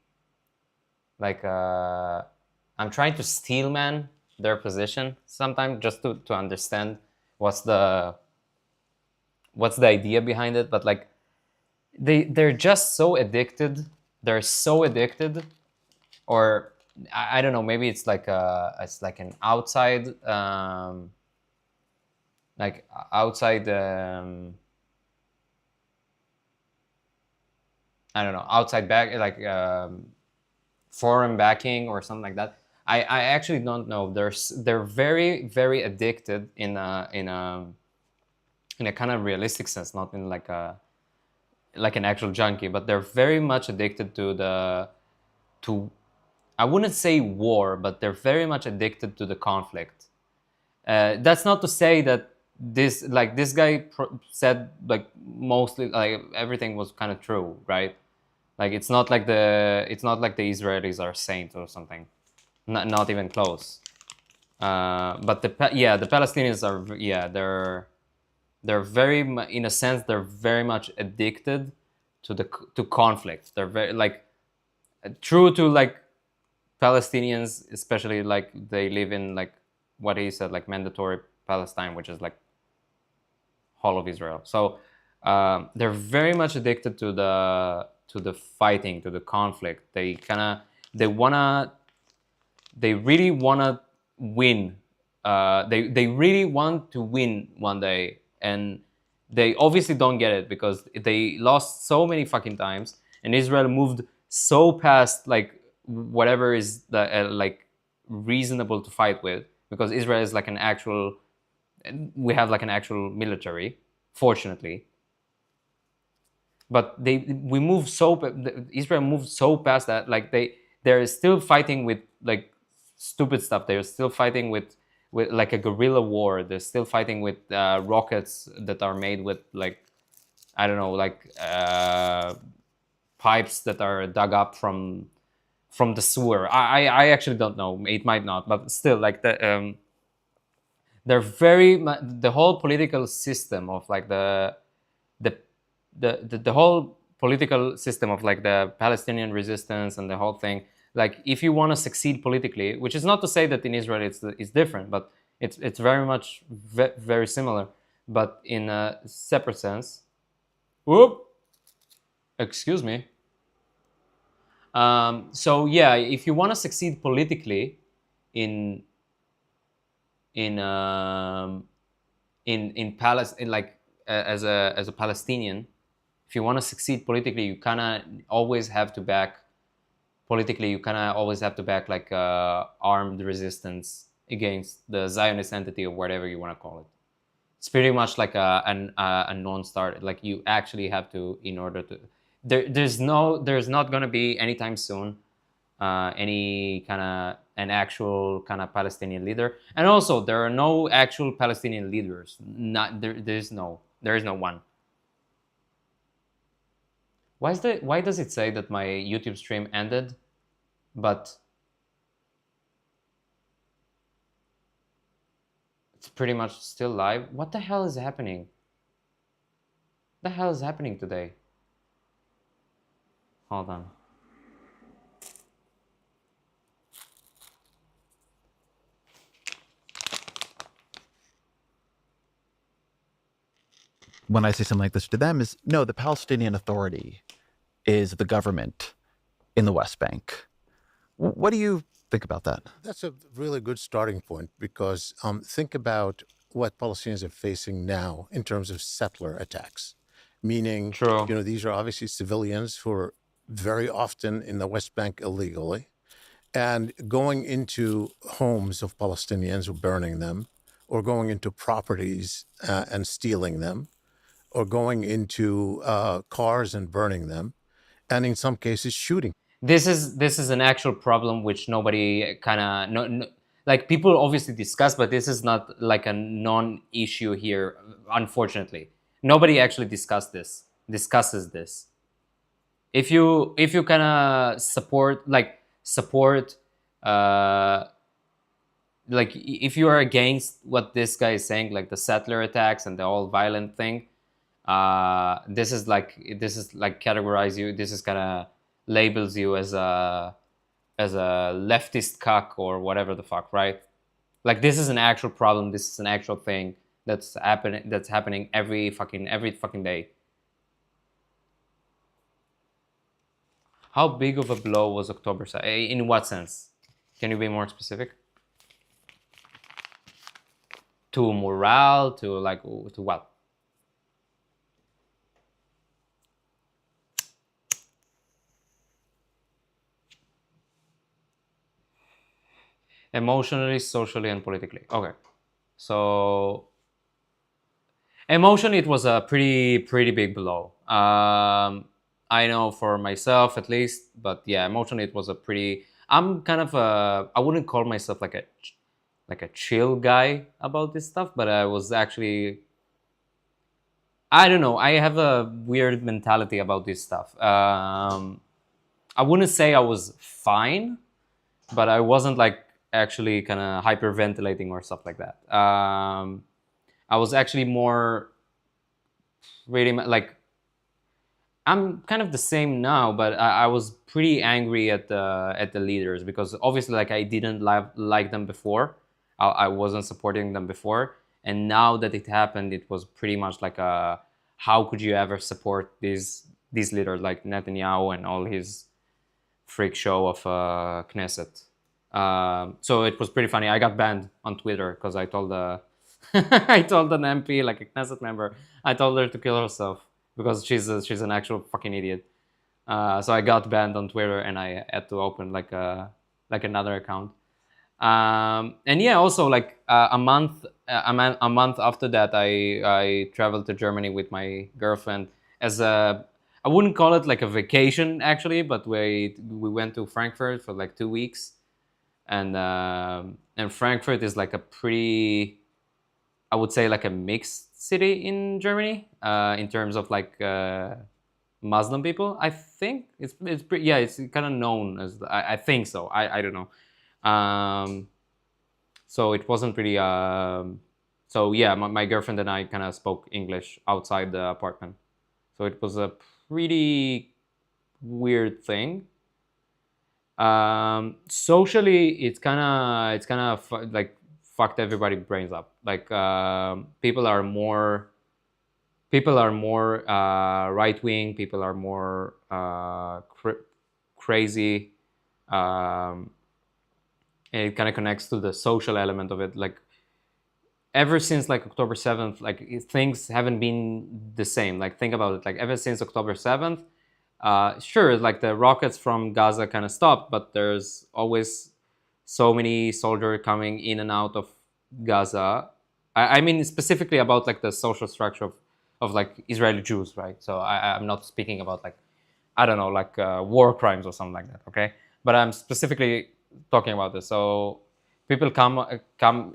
like I'm trying to steelman their position sometimes, just to understand what's the idea behind it. But like they're just so addicted. They're so addicted, or I don't know. Maybe it's like an outside I don't know, outside back, like foreign backing or something like that. I actually don't know. They're very, very addicted in a kind of realistic sense, not in like an actual junkie, but they're very much addicted to I wouldn't say war, but they're very much addicted to the conflict. That's not to say that this guy said like mostly like everything was kind of true, right? Like it's not like the Israelis are saints or something, not even close. But the Palestinians are they're very in a sense they're very much addicted to conflict. They're very like true to like Palestinians, especially like they live in like what he said like mandatory Palestine, which is like whole of Israel. So they're very much addicted to the fighting, to the conflict. They really wanna win. They really want to win one day, and they obviously don't get it because they lost so many fucking times, and Israel moved so past like whatever is the like reasonable to fight with, because Israel is like we have like an actual military, fortunately. But Israel moved so past that, like they're still fighting with like stupid stuff. They're still fighting with like a guerrilla war. They're still fighting with rockets that are made with like, I don't know, like pipes that are dug up from the sewer. I actually don't know. It might not, but still, like they're the whole political system of like the whole political system of like the Palestinian resistance and the whole thing. Like if you want to succeed politically, which is not to say that in Israel it's different, but it's very much very similar, but in a separate sense. Whoop! Excuse me. So yeah, if you want to succeed politically in Palestine, like as a Palestinian, if you want to succeed politically, you kind of always have to back like armed resistance against the Zionist entity or whatever you want to call it. It's pretty much like a non-starter. Like you actually have to, in order to. There's not going to be anytime soon any kind of an actual kind of Palestinian leader, and also there are no actual Palestinian leaders. There is no one. Why does it say that my YouTube stream ended, but it's pretty much still live? What the hell is happening? What the hell is happening today? Hold on. When I say something like this to them is, no, the Palestinian Authority is the government in the West Bank. What do you think about that? That's a really good starting point, because think about what Palestinians are facing now in terms of settler attacks, meaning, these are obviously civilians who are very often in the West Bank illegally, and going into homes of Palestinians or burning them, or going into properties and stealing them, or going into cars and burning them, and in some cases shooting. This is an actual problem which nobody kind of like people obviously discuss, but this is not like a non-issue here. Unfortunately, nobody actually discusses this. If you kind of support like if you are against what this guy is saying, like the settler attacks and the whole violent thing, this is like categorize you. This is kind of labels you as a leftist cuck or whatever the fuck, right? Like this is an actual problem. This is an actual thing that's happening every fucking day. How big of a blow was October? In what sense? Can you be more specific? To morale, to what? Emotionally, socially, and politically. Okay. So emotionally, it was a pretty big blow. I know for myself at least, but yeah, emotionally it was a pretty. I'm kind of I wouldn't call myself like like a chill guy about this stuff, but I was actually, I don't know, I have a weird mentality about this stuff. I wouldn't say I was fine, but I wasn't like actually kind of hyperventilating or stuff like that. I was actually more really like, I'm kind of the same now, but I was pretty angry at the leaders because obviously like I didn't like them before. I wasn't supporting them before, and now that it happened, it was pretty much like a, how could you ever support these leaders like Netanyahu and all his freak show of Knesset. So it was pretty funny. I got banned on Twitter because I told I told an MP, like a Knesset member, I told her to kill herself because she's an actual fucking idiot. So I got banned on Twitter and I had to open like another account. And yeah, also like a month after that, I traveled to Germany with my girlfriend as a, I wouldn't call it like a vacation actually, but we went to Frankfurt for like 2 weeks, and Frankfurt is like a pretty, I would say like a mixed city in Germany in terms of like Muslim people. I think it's pretty, yeah, it's kind of known as, I think so. I don't know. So it wasn't really, so yeah, my girlfriend and I kind of spoke English outside the apartment. So it was a pretty weird thing. Socially, it's kind of like fucked everybody's brains up. Like people are more right wing. People are more crazy. And it kind of connects to the social element of it. Like ever since like October 7th, like things haven't been the same. Like think about it. Like ever since October 7th, sure, like the rockets from Gaza kind of stopped, but there's always so many soldiers coming in and out of Gaza. I mean specifically about like the social structure of like Israeli Jews, right? So I'm not speaking about like, I don't know, like war crimes or something like that, okay? But I'm specifically talking about this. So people come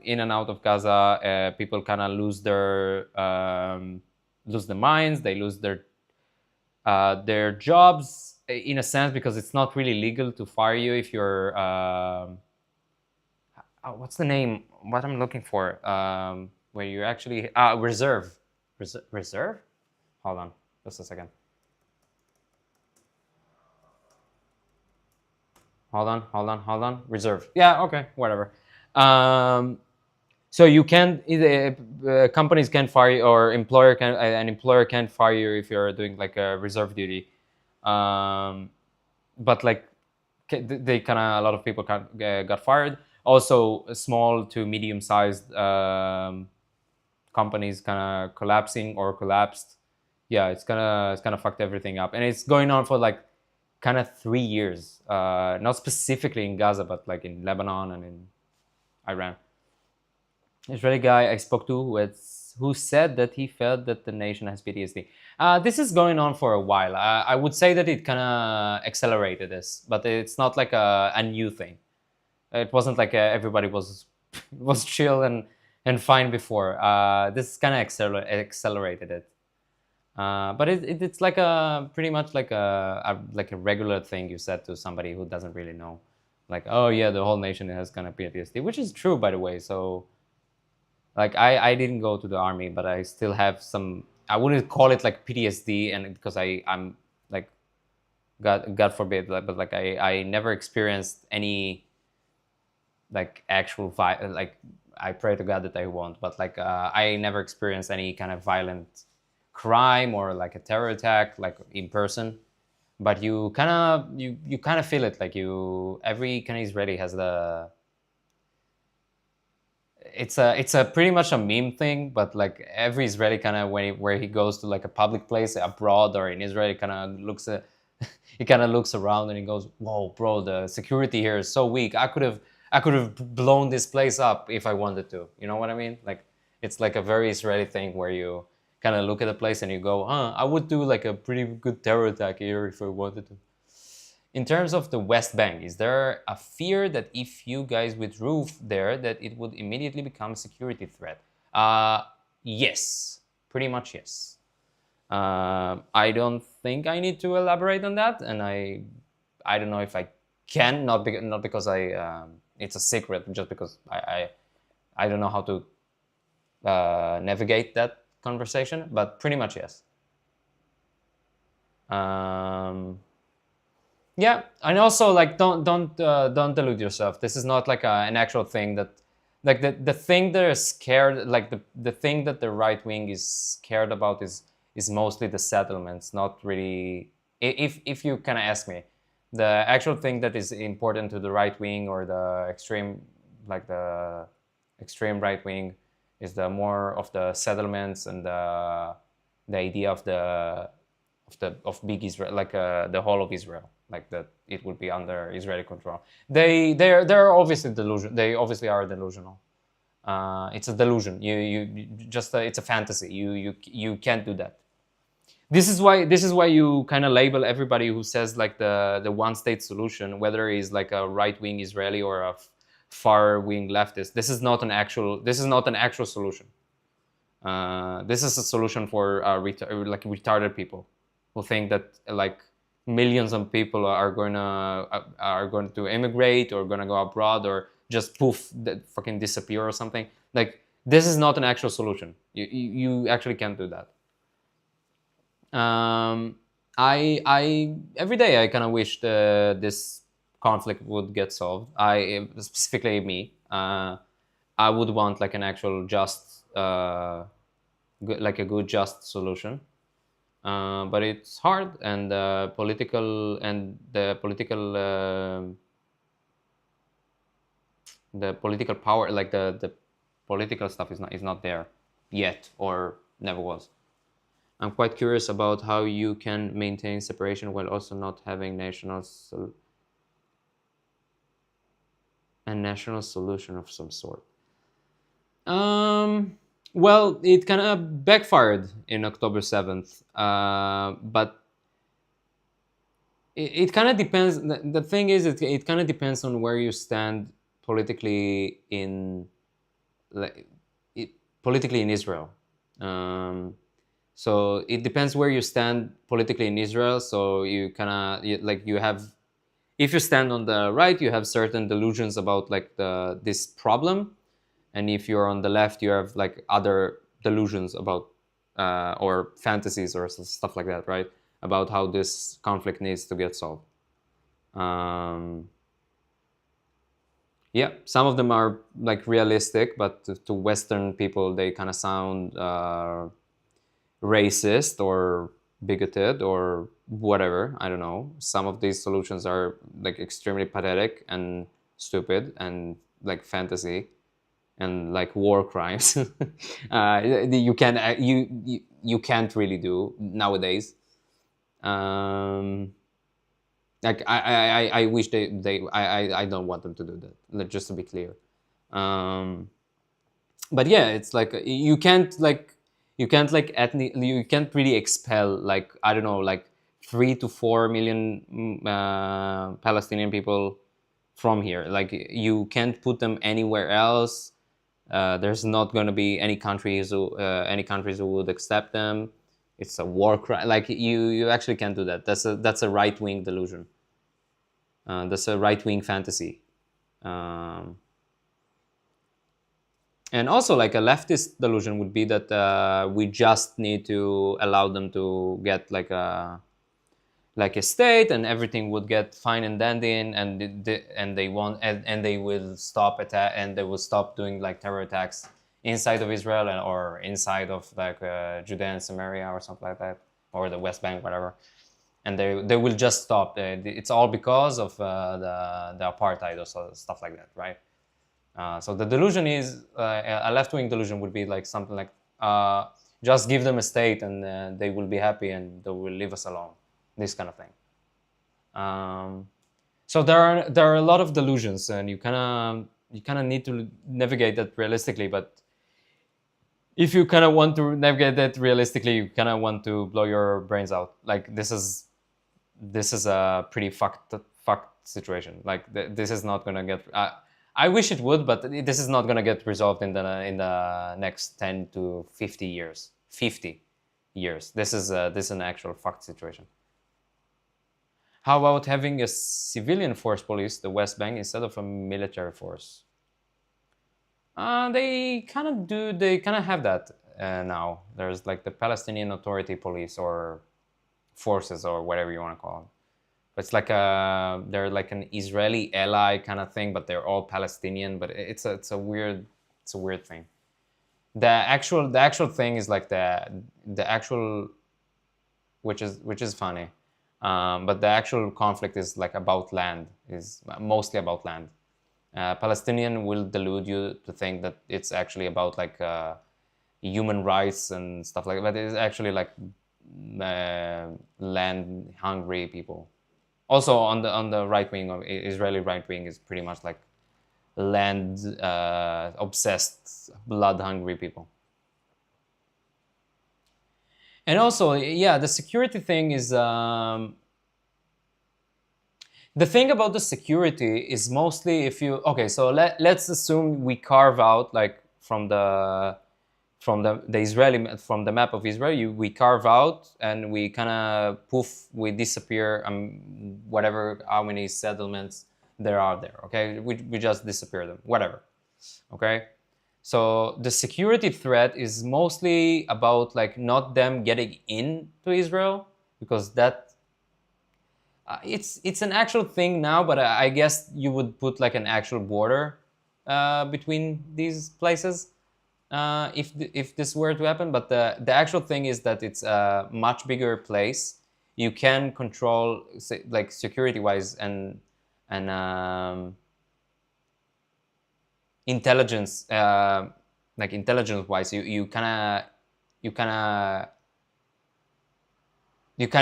in and out of Gaza. People kind of lose their minds. They lose their jobs in a sense because it's not really legal to fire you if you're what's the name? What I'm looking for? Where you actually reserve. Reserve? Hold on, just a second. Hold on. Reserve. Yeah, okay, whatever. So you can, companies can fire you, or an employer can fire you if you're doing like a reserve duty. But like they kind of, a lot of people got fired. Also, small to medium-sized companies kind of collapsing or collapsed. Yeah, it's kind of fucked everything up, and it's going on for like kind of 3 years, not specifically in Gaza, but like in Lebanon and in Iran. Israeli guy I spoke to who said that he felt that the nation has PTSD. This is going on for a while. I would say that it kind of accelerated this, but it's not like a new thing. It wasn't like everybody was chill and fine before. This kind of accelerated it. But it's like pretty much like a regular thing you said to somebody who doesn't really know, like, oh yeah, the whole nation has kind of PTSD, which is true, by the way. So like I didn't go to the army, but I still have some, I wouldn't call it like PTSD, and because I'm like, God forbid, but like I never experienced any like actual like, I pray to God that I won't, but like I never experienced any kind of violent crime or like a terror attack like in person, but you kind of feel it. Like every kind of Israeli has it's a pretty much a meme thing, but like every Israeli kind of where he goes to like a public place abroad or in Israel, he kind of looks around and he goes, whoa bro, the security here is so weak. I could have blown this place up if I wanted to, you know what I mean? Like it's like a very Israeli thing where you kind of look at the place and you go, I would do like a pretty good terror attack here if I wanted to. In terms of the West Bank, is there a fear that if you guys withdrew there, that it would immediately become a security threat? Yes, pretty much yes. I don't think I need to elaborate on that, and I don't know if I can, not because it's a secret, just because I don't know how to navigate that conversation, but pretty much yes. Yeah, and also like don't delude yourself. This is not like an actual thing that, like the thing they're scared, like the thing that the right wing is scared about is mostly the settlements, not really. If you kind of ask me, the actual thing that is important to the right wing or the extreme right wing is the more of the settlements and the idea of big Israel, like the whole of Israel, like that it would be under Israeli control. They're obviously delusional. They obviously are delusional. It's a delusion. You just it's a fantasy. You can't do that. This is why you kind of label everybody who says like the one state solution, whether it's like a right wing Israeli or a far wing leftist. This is not an actual solution. This is a solution for retarded people who think that like millions of people are going to immigrate or going to go abroad or just poof, that fucking disappear or something. Like this is not an actual solution. You actually can't do that. I every day I kind of wish this conflict would get solved. Specifically me, I would want like an actual just, like a good just solution. But it's hard, and the political power, like the political stuff is not there yet, or never was. I'm quite curious about how you can maintain separation while also not having national solution of some sort. Well, it kind of backfired in October 7th, but it kind of depends. The thing is, it kind of depends on where you stand politically in Israel. So it depends where you stand politically in Israel. So you kind of you have, if you stand on the right, you have certain delusions about like this problem. And if you're on the left, you have like other delusions about or fantasies or stuff like that, right? About how this conflict needs to get solved. Yeah, some of them are like realistic, but to Western people, they kind of sound racist or bigoted or whatever. I don't know. Some of these solutions are like extremely pathetic and stupid and like fantasy. And like war crimes, you can't really do nowadays. Like I wish I don't want them to do that. Just to be clear. But yeah, it's like you can't really expel like, I don't know, like 3 to 4 million Palestinian people from here. Like you can't put them anywhere else. There's not going to be any countries who would accept them. It's a war crime. Like you actually can't do that. That's a right wing delusion. That's a right wing fantasy. And also, like a leftist delusion would be that we just need to allow them to get like a state, and everything would get fine and dandy, and they will stop attack, and they will stop doing like terror attacks inside of Israel or inside of like Judea and Samaria or something like that, or the West Bank, whatever, and they will just stop. It's all because of the apartheid or stuff like that, right? So the delusion is a left-wing delusion would be like something like just give them a state and they will be happy and they will leave us alone. This kind of thing. So there are a lot of delusions, and you kind of need to navigate that realistically. But if you kind of want to navigate that realistically, you kind of want to blow your brains out. Like this is this is a pretty fucked situation. Like this is not gonna get. I wish it would, but this is not gonna get resolved in the next 10 to 50 years. 50 years. This is an actual fucked situation. How about having a civilian force police, the West Bank, instead of a military force? They kind of do. They kind of have that now. There's like the Palestinian Authority Police or forces or whatever you want to call them. But it's like they're like an Israeli ally kind of thing, but they're all Palestinian. But it's a weird thing. The actual thing is like the actual, which is funny. But the actual conflict is like about land. Is mostly about land. Palestinian will delude you to think that it's actually about like human rights and stuff like that. But it's actually like land hungry people. Also on the right wing of Israeli right wing is pretty much like land obsessed, blood hungry people. And also, yeah, the security thing is the thing about the security is mostly if you so let's assume we carve out like from the Israeli, from the map of Israel, we carve out and we kind of we disappear whatever, how many settlements there are there, okay? We just disappear them, whatever, okay? So the security threat is mostly about like not them getting into Israel, because that it's an actual thing now, but I guess you would put like an actual border between these places if this were to happen. But the actual thing is that it's a much bigger place. You can control like security-wise and intelligence, like intelligence-wise, you kind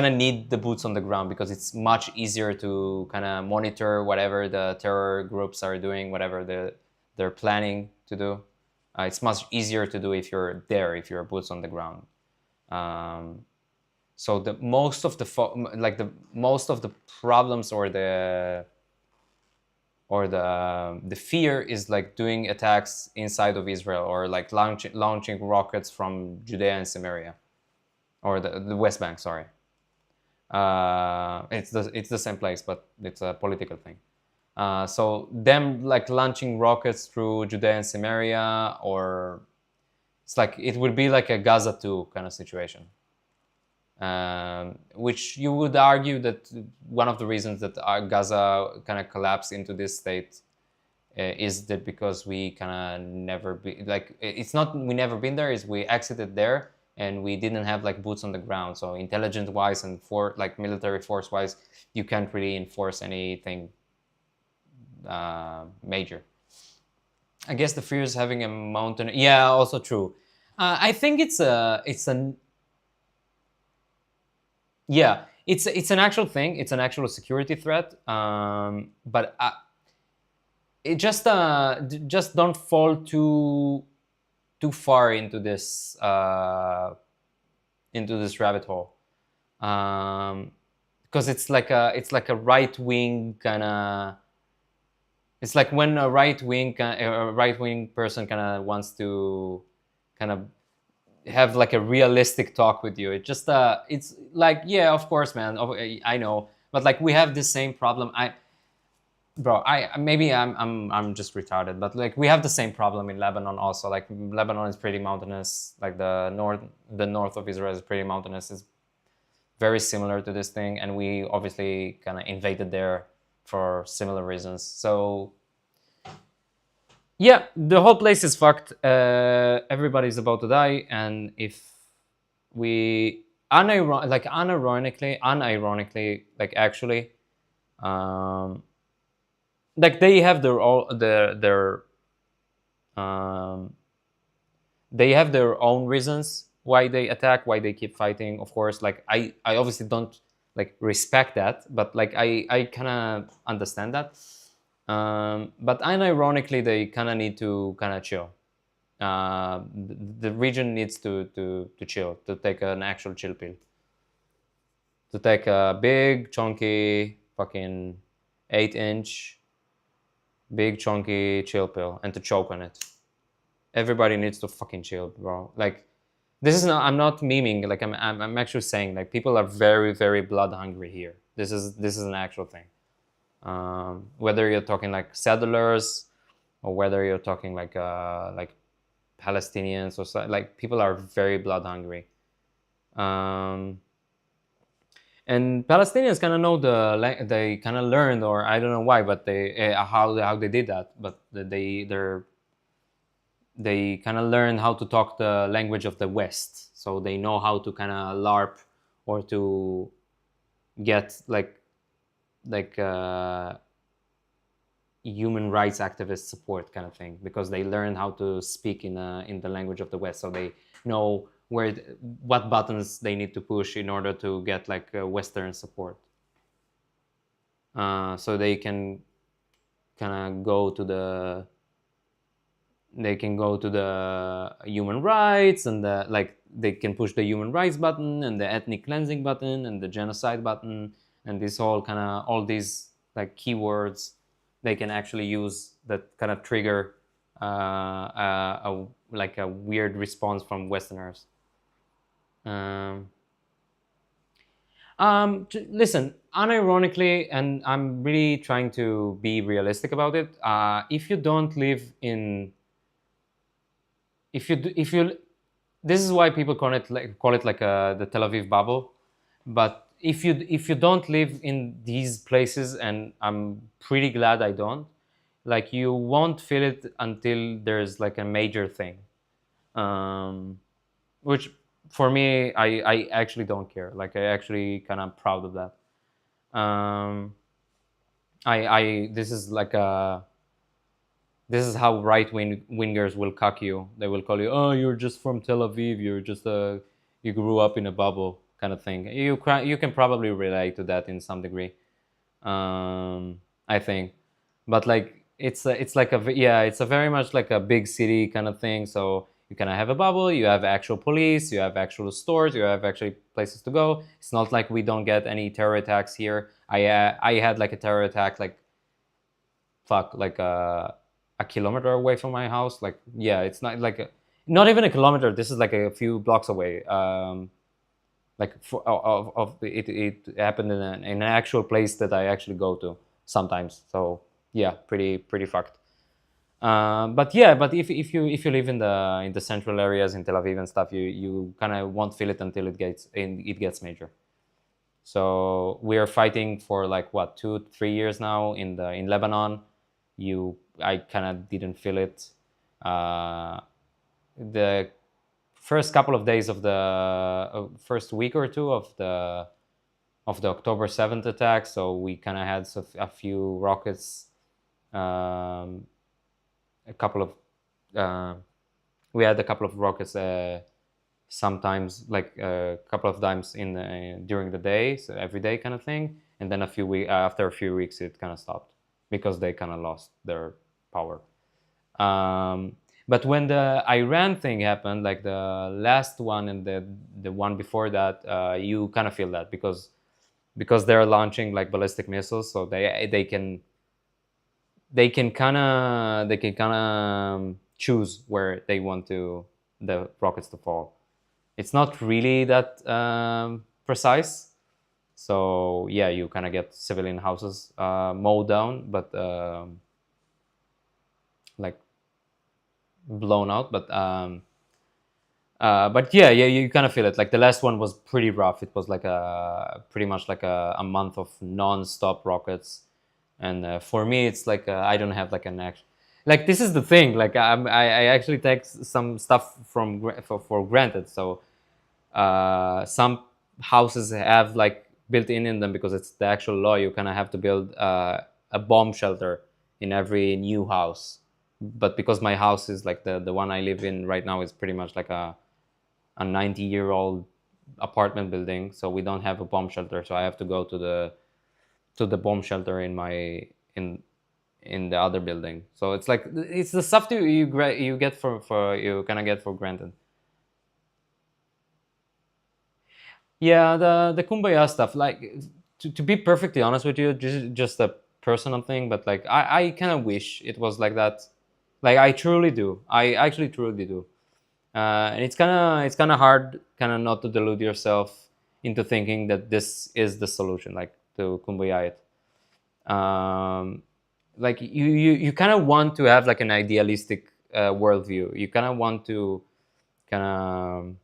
of need the boots on the ground, because it's much easier to kind of monitor whatever the terror groups are doing, whatever they're planning to do. It's much easier to do if you're there, if you're boots on the ground. So the most of the problems or the fear is like doing attacks inside of Israel, or like launching rockets from Judea and Samaria, or the West Bank. Sorry, it's the same place, but it's a political thing. So them like launching rockets through Judea and Samaria, or it's like it would be like a Gaza 2 kind of situation. Which you would argue that one of the reasons that Gaza kind of collapsed into this state is that because we kind of never be like, it's not we never been there, is we exited there and we didn't have like boots on the ground. So intelligence wise and for like military force wise, you can't really enforce anything major. I guess the fear is having a mountain. Yeah, also true. I think it's an an actual thing. It's an actual security threat. But it just don't fall too far into this rabbit hole, because it's like a right wing kind of. It's like when a right wing person kind of wants to kind of have like a realistic talk with you. It just it's like, yeah, of course, man, I know, but like we have the same problem. Maybe I'm just retarded, but like we have the same problem in Lebanon also. Like Lebanon is pretty mountainous. Like the north of Israel is pretty mountainous. It's very similar to this thing, and we obviously kind of invaded there for similar reasons. So yeah, the whole place is fucked. Everybody's about to die, and if we unironically, like actually, like they have their own reasons why they attack, why they keep fighting. Of course, like I obviously don't like respect that, but like I kind of understand that. But unironically, they kind of need to kind of chill. The region needs to chill, to take an actual chill pill. to take a big chunky fucking 8-inch big chunky chill pill and to choke on it. Everybody needs to fucking chill, bro. Like, this is not, I'm not memeing, like I'm actually saying, like, people are very, very blood hungry here. This is an actual thing. Whether you're talking like settlers or whether you're talking like Palestinians or so, like, people are very blood hungry. And Palestinians kind of know they kind of learned, or I don't know why, but they how they did that, but they kind of learned how to talk the language of the West, so they know how to kind of LARP or to get like human rights activist support kind of thing, because they learn how to speak in the language of the West, so they know what buttons they need to push in order to get like Western support. So they can kind of go to the human rights, and they can push the human rights button and the ethnic cleansing button and the genocide button, and this whole kind of all these like keywords they can actually use that kind of trigger a weird response from Westerners. Listen, unironically, and I'm really trying to be realistic about it. If you don't live in, if you, this is why people call it like the Tel Aviv bubble. But if you don't live in these places, and I'm pretty glad I don't, like, you won't feel it until there's like a major thing, which for me, I actually don't care. Like, I actually kind of proud of that. This is how right-wingers will cuck you. They will call you, oh, you're just from Tel Aviv. You're just you grew up in a bubble kind of thing. You can probably relate to that in some degree, I think. But like, it's a very much like a big city kind of thing. So you kind of have a bubble, you have actual police, you have actual stores, you have actually places to go. It's not like we don't get any terror attacks here. I had like a terror attack like a kilometer away from my house. Like, yeah, it's not like not even a kilometer. This is like a few blocks away. It happened in an actual place that I actually go to sometimes. So yeah, pretty fucked. But if you live in the central areas in Tel Aviv and stuff, you kind of won't feel it until it gets major. So we are fighting for like what 2-3 years now in Lebanon. I kind of didn't feel it. The first couple of days of the first week or two of the October 7th attack, so we kind of had a few rockets. We had a couple of rockets sometimes, like a couple of times during the day, so every day kind of thing, and then after a few weeks it kind of stopped because they kind of lost their power. But when the Iran thing happened, like the last one and the one before that, you kind of feel that because they're launching like ballistic missiles, so they can kind of choose where they want the rockets to fall. It's not really that precise. So yeah, you kind of get civilian houses mowed down, but like blown out. But yeah, you kind of feel it. Like the last one was pretty rough. It was like pretty much like a month of non-stop rockets. And for me, it's like I don't have like an action. Like, this is the thing. Like I actually take some stuff for granted. So some houses have like built in them, because it's the actual law. You kind of have to build a bomb shelter in every new house. But because my house is like the one I live in right now is pretty much like a 90-year-old apartment building, so we don't have a bomb shelter. So I have to go to the bomb shelter in the other building. So it's like, it's the stuff you get for you kind of get for granted. Yeah, the kumbaya stuff. Like, to be perfectly honest with you, just a personal thing, but like I kind of wish it was like that. Like I truly do. I actually truly do. And it's kind of hard, kind of not to delude yourself into thinking that this is the solution, like to kumbaya it. Like you kind of want to have like an idealistic worldview. You kind of want to kind of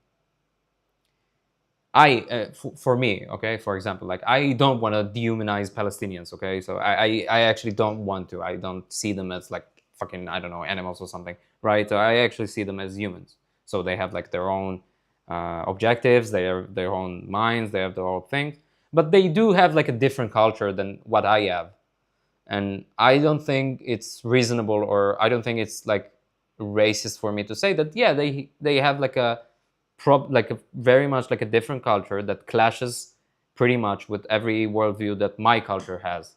for me, okay, for example, like I don't want to dehumanize Palestinians, okay, so I actually don't want to. I don't see them as like fucking, I don't know, animals or something, right? So I actually see them as humans. So they have like their own objectives, they have their own minds, they have their own things, but they do have like a different culture than what I have. And I don't think it's reasonable, or I don't think it's like racist for me to say that, yeah, they have like a very much like a different culture that clashes pretty much with every worldview that my culture has.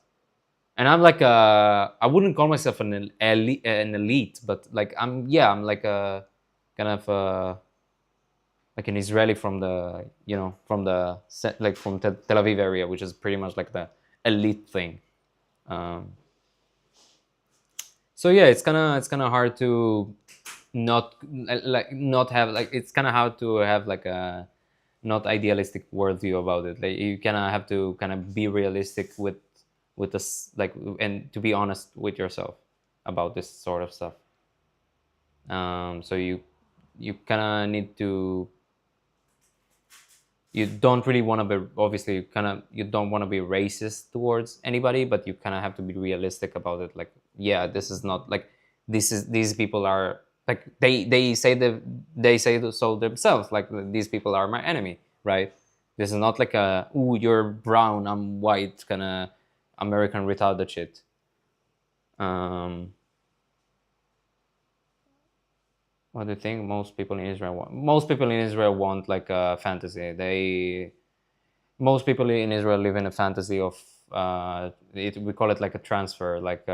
And I'm like I wouldn't call myself an elite, but like I'm like a kind of like an Israeli from the, you know, from the like from Tel Aviv area, which is pretty much like the elite thing. So yeah, it's kind of hard to not have like, it's kind of hard to have like a not idealistic worldview about it. Like you kind of have to kind of be realistic with this, like, and to be honest with yourself about this sort of stuff. So you kind of need to, you don't really want to be, obviously you don't want to be racist towards anybody, but you kind of have to be realistic about it. Like, yeah, this is not like, these people are like, they say so themselves, like these people are my enemy, right? This is not like a, ooh, you're brown, I'm white, kind of American retarded shit. What do you think most people in Israel want? Most people in Israel want like a fantasy. Most people in Israel live in a fantasy of, we call it like a transfer, like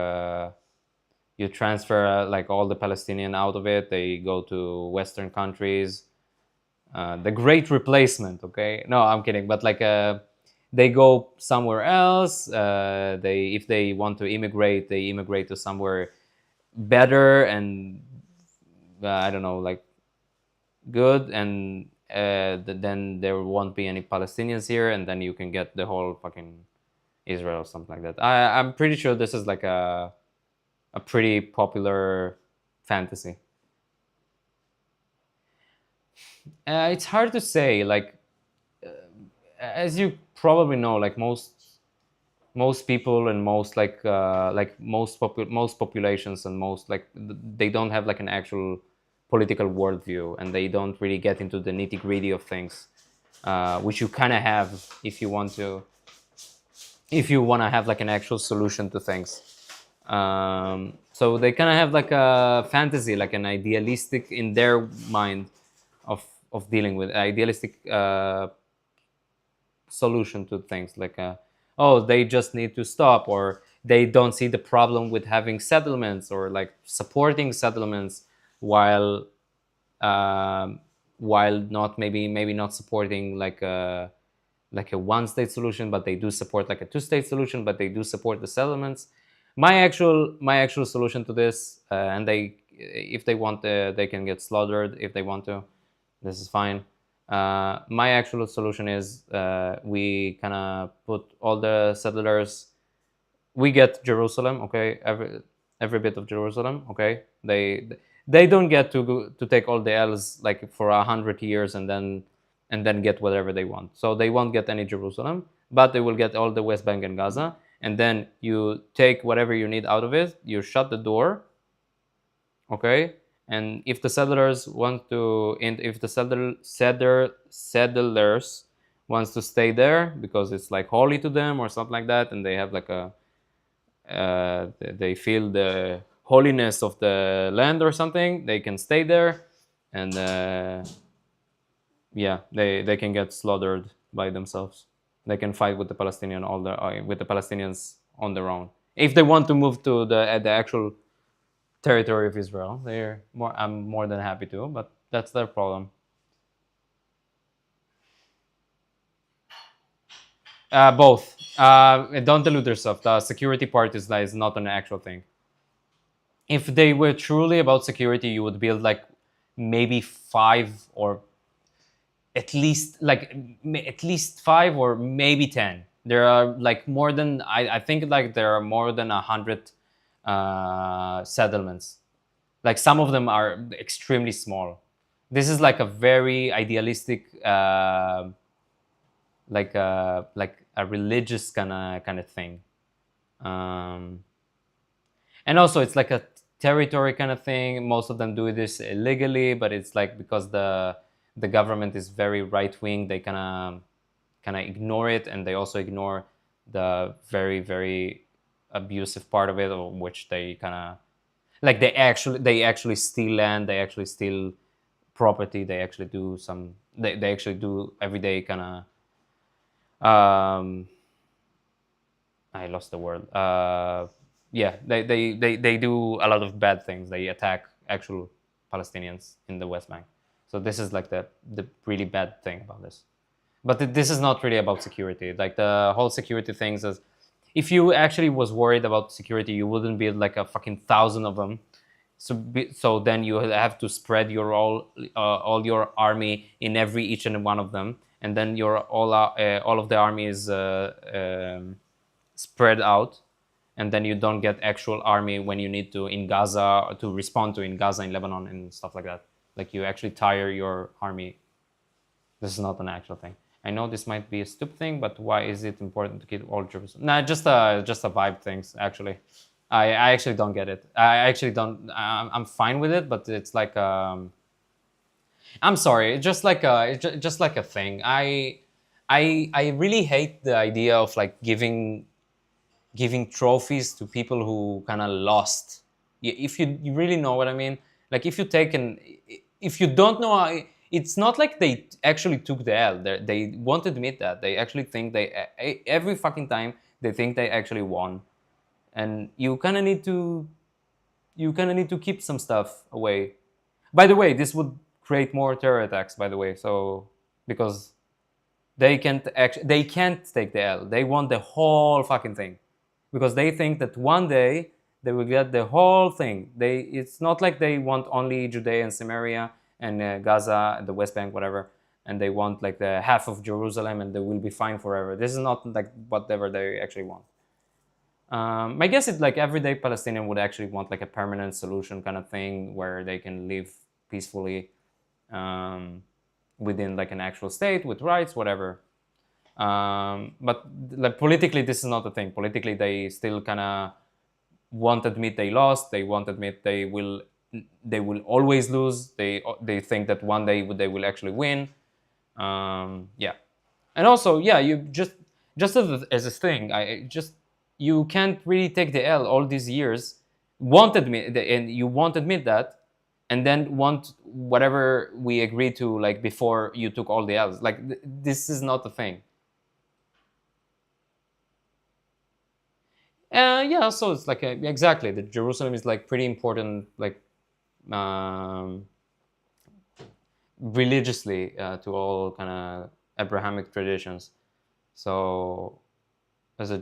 you transfer like all the Palestinian out of it, they go to Western countries. The great replacement, okay? No, I'm kidding, but like they go somewhere else. If they want to immigrate, they immigrate to somewhere better and I don't know, like good, and then there won't be any Palestinians here, and then you can get the whole fucking Israel or something like that. I'm pretty sure this is like a pretty popular fantasy. It's hard to say, like as you probably know, like most people and most most populations and most like they don't have like an actual political worldview, and they don't really get into the nitty-gritty of things, which you kind of have if you want to have like an actual solution to things. So they kind of have like a fantasy, like an idealistic in their mind of dealing with idealistic solution to things, like oh, they just need to stop, or they don't see the problem with having settlements or like supporting settlements while not maybe not supporting like a one-state solution, but they do support like a two-state solution, but they do support the settlements. My actual solution to this, and if they want, they can get slaughtered if they want to. This is fine. My actual solution is we kind of put all the settlers. We get Jerusalem, okay, every bit of Jerusalem, okay. They don't get to take all the L's like for 100 years and then get whatever they want. So they won't get any Jerusalem, but they will get all the West Bank and Gaza. And then you take whatever you need out of it. You shut the door, okay. And if the settlers want to, and if the settlers wants to stay there because it's like holy to them or something like that, and they have like they feel the holiness of the land or something, they can stay there, and yeah, they can get slaughtered by themselves. They can fight with the Palestinians on their own. If they want to move to the actual territory of Israel, I'm more than happy to, but that's their problem. Both. Don't delude yourself. The security part is not an actual thing. If they were truly about security, you would build like maybe 5 or at least 5 or maybe 10. There are like more than I think like there are more than 100 settlements. Like some of them are extremely small. This is like a very idealistic, like a religious kind of thing, and also it's like a territory kind of thing. Most of them do this illegally, but it's like because the government is very right wing, they kind of ignore it, and they also ignore the very, very abusive part of it, which they kind of like they actually steal land, they actually steal property, they actually do some they actually do everyday kind of I lost the word. Yeah, they do a lot of bad things. They attack actual Palestinians in the West Bank. So this is like the really bad thing about this. But this is not really about security. Like the whole security things is, if you actually was worried about security, you wouldn't build like a fucking 1,000 of them. So then you have to spread your all your army in each and one of them, and then your all of the army is spread out, and then you don't get actual army when you need to in Gaza to respond to in Gaza, in Lebanon, and stuff like that. Like you actually tire your army. This is not an actual thing. I know this might be a stupid thing, but why is it important to keep all Jerusalem? Nah, just a vibe things, actually. I actually don't get it. I actually don't. I'm fine with it, but it's like I'm sorry. It's just like a thing. I really hate the idea of like giving trophies to people who kind of lost. If you really know what I mean. Like if you don't know, it's not like they actually took the L. They won't admit that. They actually think every fucking time they think they actually won. And you kind of need to keep some stuff away. By the way, this would create more terror attacks, by the way. So because they can't take the L. They want the whole fucking thing. Because they think that one day they will get the whole thing. It's not like they want only Judea and Samaria and Gaza and the West Bank, whatever, and they want like the half of Jerusalem and they will be fine forever. This is not like whatever they actually want. I guess it's like everyday Palestinian would actually want like a permanent solution kind of thing where they can live peacefully within like an actual state with rights, whatever. But like politically, this is not a thing. Politically, they still kind of won't admit they lost. They won't admit they will always lose. They think that one day they will actually win. Yeah, and also you just as a thing, you can't really take the L all these years. You won't admit that, and then want whatever we agreed to like before you took all the L's. Like this is not a thing. Yeah, so it's like exactly the Jerusalem is like pretty important, like religiously to all kind of Abrahamic traditions. So as a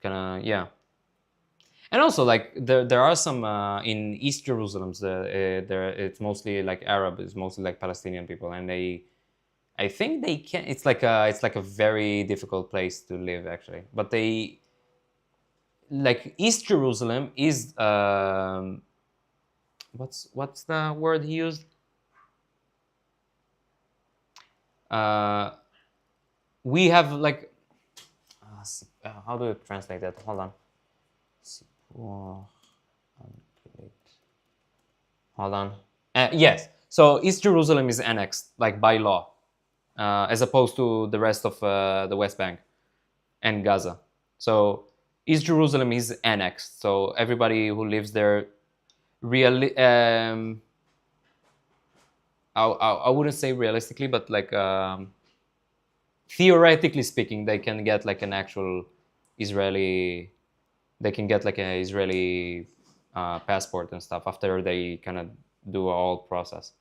kind of and also like there are some in East Jerusalem. It's mostly like Arab. It's mostly like Palestinian people, and I think they can. It's like a very difficult place to live actually, but they. Like East Jerusalem is what's the word he used? We have like how do you translate that? Hold on. Yes. So East Jerusalem is annexed like by law, as opposed to the rest of the West Bank and Gaza. So East Jerusalem is annexed, so everybody who lives there, really, I wouldn't say realistically, but like theoretically speaking, they can get like an actual Israeli, they can get like an Israeli passport and stuff after they kind of do a whole process.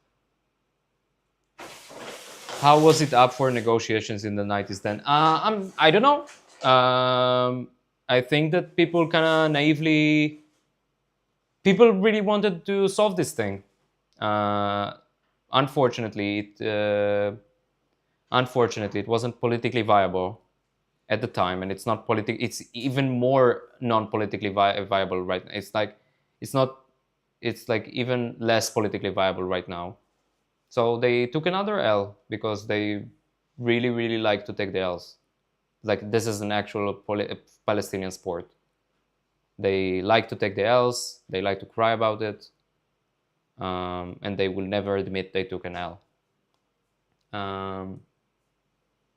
How was it up for negotiations in the 90s then? I don't know. I think that people kind of naively, people really wanted to solve this thing. Unfortunately, it wasn't politically viable at the time, and it's not it's even more non-politically viable right now. It's like even less politically viable right now. So they took another L because they really, really like to take the L's. Like, this is an actual Palestinian sport. They like to take the L's, they like to cry about it, and they will never admit they took an L.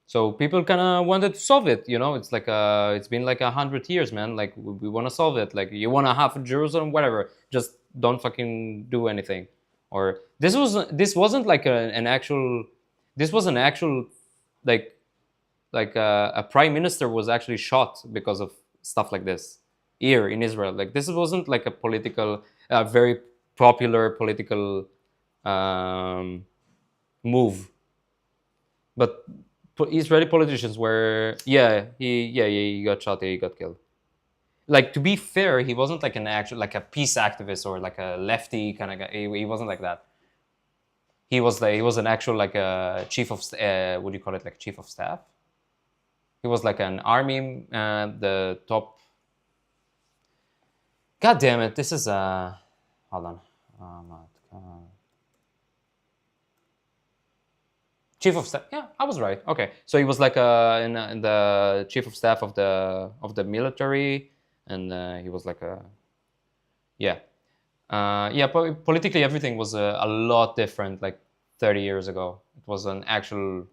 So people kind of wanted to solve it, you know. It's like it's been like 100 years, man. Like, we want to solve it. Like, you want to half of Jerusalem, whatever. Just don't fucking do anything. Or this wasn't like an actual. This was an actual, like a prime minister was actually shot because of stuff like this here in Israel. Like, this wasn't like a political, very popular political move, but Israeli politicians were, he got shot, he got killed. Like, to be fair, he wasn't like an actual, like a peace activist or like a lefty kind of guy. He wasn't like that. He was an actual, like a chief of, what do you call it, like chief of staff? He was like an army, the top. God damn it! This is hold on. Chief of staff. Yeah, I was right. Okay, so he was like in the chief of staff of the military, and he was like politically everything was a lot different. Like 30 years ago, it was an actual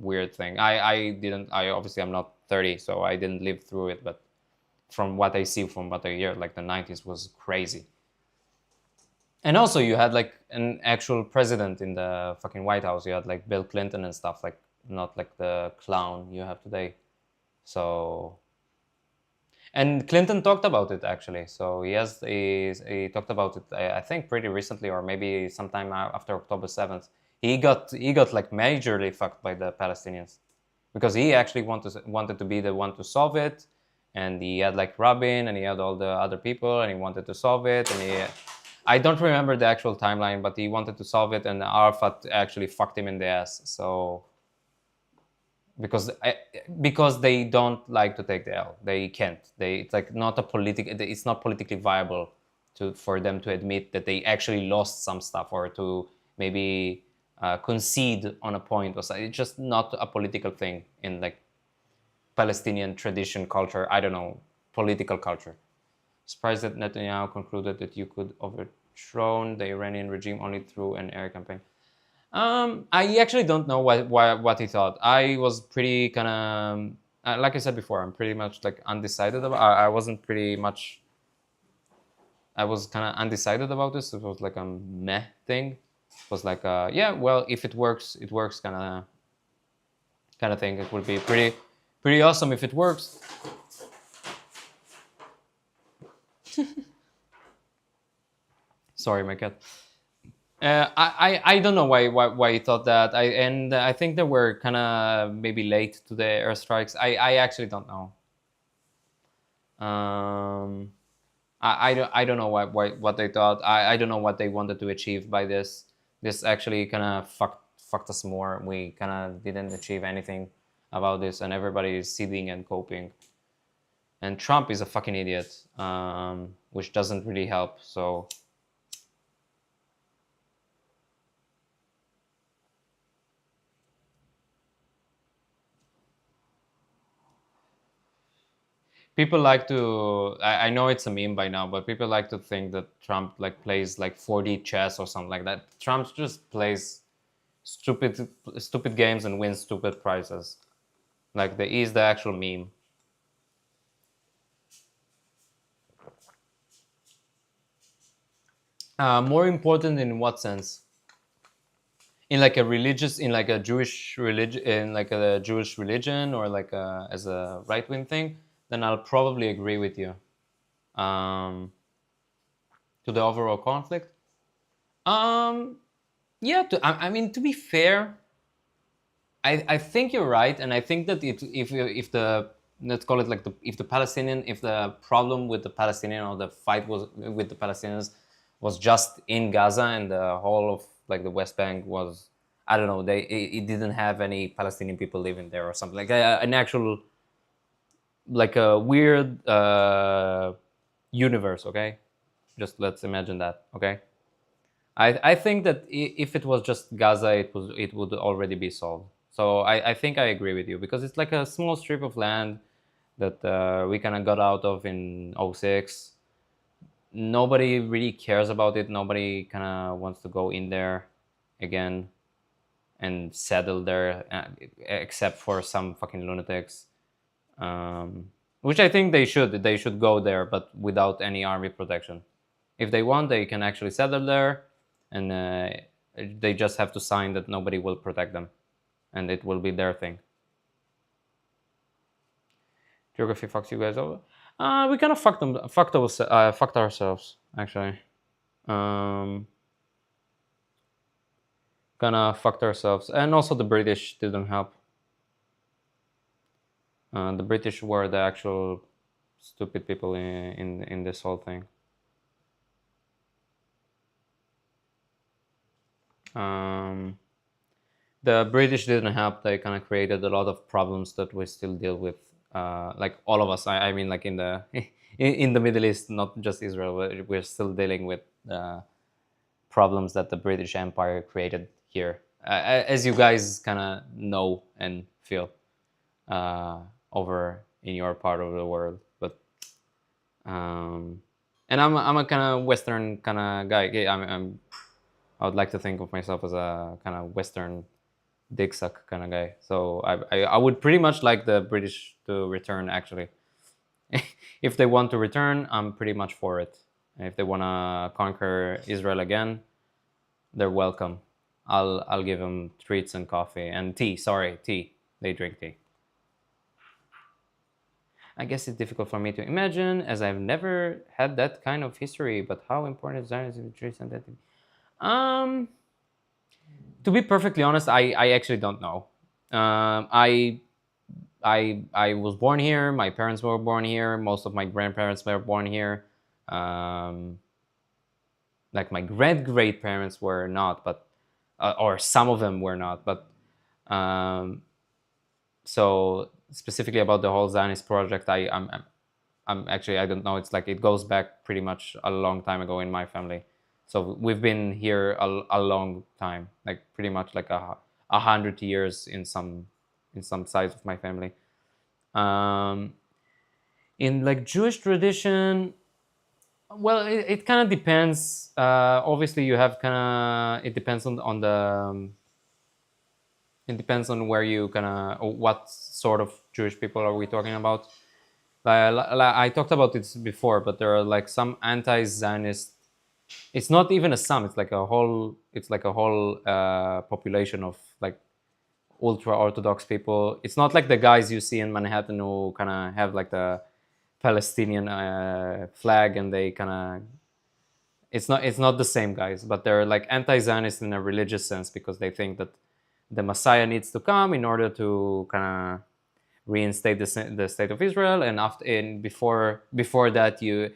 weird thing. I obviously I'm not 30, so I didn't live through it, but from what I see, from what I hear, like the 90s was crazy. And also you had like an actual president in the fucking White House. You had like Bill Clinton and stuff, like not like the clown you have today. So, and Clinton talked about it actually. So he talked about it, I think pretty recently, or maybe sometime after October 7th. He got like majorly fucked by the Palestinians because he actually wanted to be the one to solve it, and he had like Rabin and he had all the other people, and he wanted to solve it, and I don't remember the actual timeline, but he wanted to solve it, and Arafat actually fucked him in the ass. So because they don't like to take the L, they can't. It's like not it's not politically viable for them to admit that they actually lost some stuff, or to maybe concede on a point. It's just not a political thing in like Palestinian tradition, culture. I don't know, political culture. Surprised that Netanyahu concluded that you could overthrow the Iranian regime only through an air campaign. I actually don't know what he thought. I was pretty kind of, like I said before, I'm pretty much like undecided about. I was kind of undecided about this. It was like a meh thing. It was like, yeah, well, if it works, it works kind of thing. It would be pretty awesome if it works. Sorry, my cat. I don't know why he thought that. I think they were kind of maybe late to the airstrikes. I actually don't know. I don't know what they thought. I don't know what they wanted to achieve by this. This actually kind of fucked us more. We kind of didn't achieve anything about this, and everybody is seething and coping. And Trump is a fucking idiot, which doesn't really help. So people like to, I know it's a meme by now, but people like to think that Trump like plays like 4D chess or something like that. Trump just plays stupid games and wins stupid prizes. Like, he's the actual meme. More important in what sense? In like a religious, in like a Jewish religion, in like a Jewish religion, or like as a right-wing thing, then I'll probably agree with you. To the overall conflict. Yeah, I mean, to be fair, I think you're right, and I think that if the let's call it like if the problem with the Palestinian or the fight was with the Palestinians was just in Gaza and the whole of like the West Bank was, I don't know, it didn't have any Palestinian people living there or something like an actual like a weird universe. Okay, just let's imagine that. Okay, I think that if it was just Gaza, it would already be solved. So I think I agree with you, because it's like a small strip of land that we kind of got out of in 2006. Nobody really cares about it. Nobody kind of wants to go in there again and settle there, except for some fucking lunatics. Which I think they should. They should go there, but without any army protection. If they want, they can actually settle there, and they just have to sign that nobody will protect them, and it will be their thing. Geography fucks you guys over. We kind of fucked ourselves, actually. Kind of fucked ourselves, and also the British didn't help. The British were the actual stupid people in this whole thing. The British didn't help. They kind of created a lot of problems that we still deal with. Like all of us, I mean, like in the Middle East, not just Israel, we're still dealing with problems that the British Empire created here, as you guys kind of know and feel over in your part of the world. But and I'm a kind of Western kind of guy. I would like to think of myself as a kind of Western dick suck kind of guy. So I would pretty much like the British to return, actually. If they want to return, I'm pretty much for it. And if they want to conquer Israel again, they're welcome. I'll give them treats and coffee and tea. Sorry, tea. They drink tea. I guess it's difficult for me to imagine, as I've never had that kind of history. But how important is Zionism to Jewish identity? To be perfectly honest, I actually don't know. I was born here. My parents were born here. Most of my grandparents were born here. Like my great parents were not, but or some of them were not. But so specifically about the whole Zionist project, I'm actually, I don't know. It's like it goes back pretty much a long time ago in my family. So we've been here a long time, like pretty much like 100 years in some sides of my family. In like Jewish tradition, well, it kind of depends. Obviously, you have kind of, it depends on the. It depends on where you kind of, what sort of Jewish people are we talking about. I talked about this before, but there are like some anti-Zionist. It's not even a some. It's like a whole. It's like a whole population of like ultra-Orthodox people. It's not like the guys you see in Manhattan who kind of have like the Palestinian flag, and they kind of. It's not the same guys, but they're like anti-Zionist in a religious sense, because they think that the Messiah needs to come in order to kind of reinstate the state of Israel, and before that you.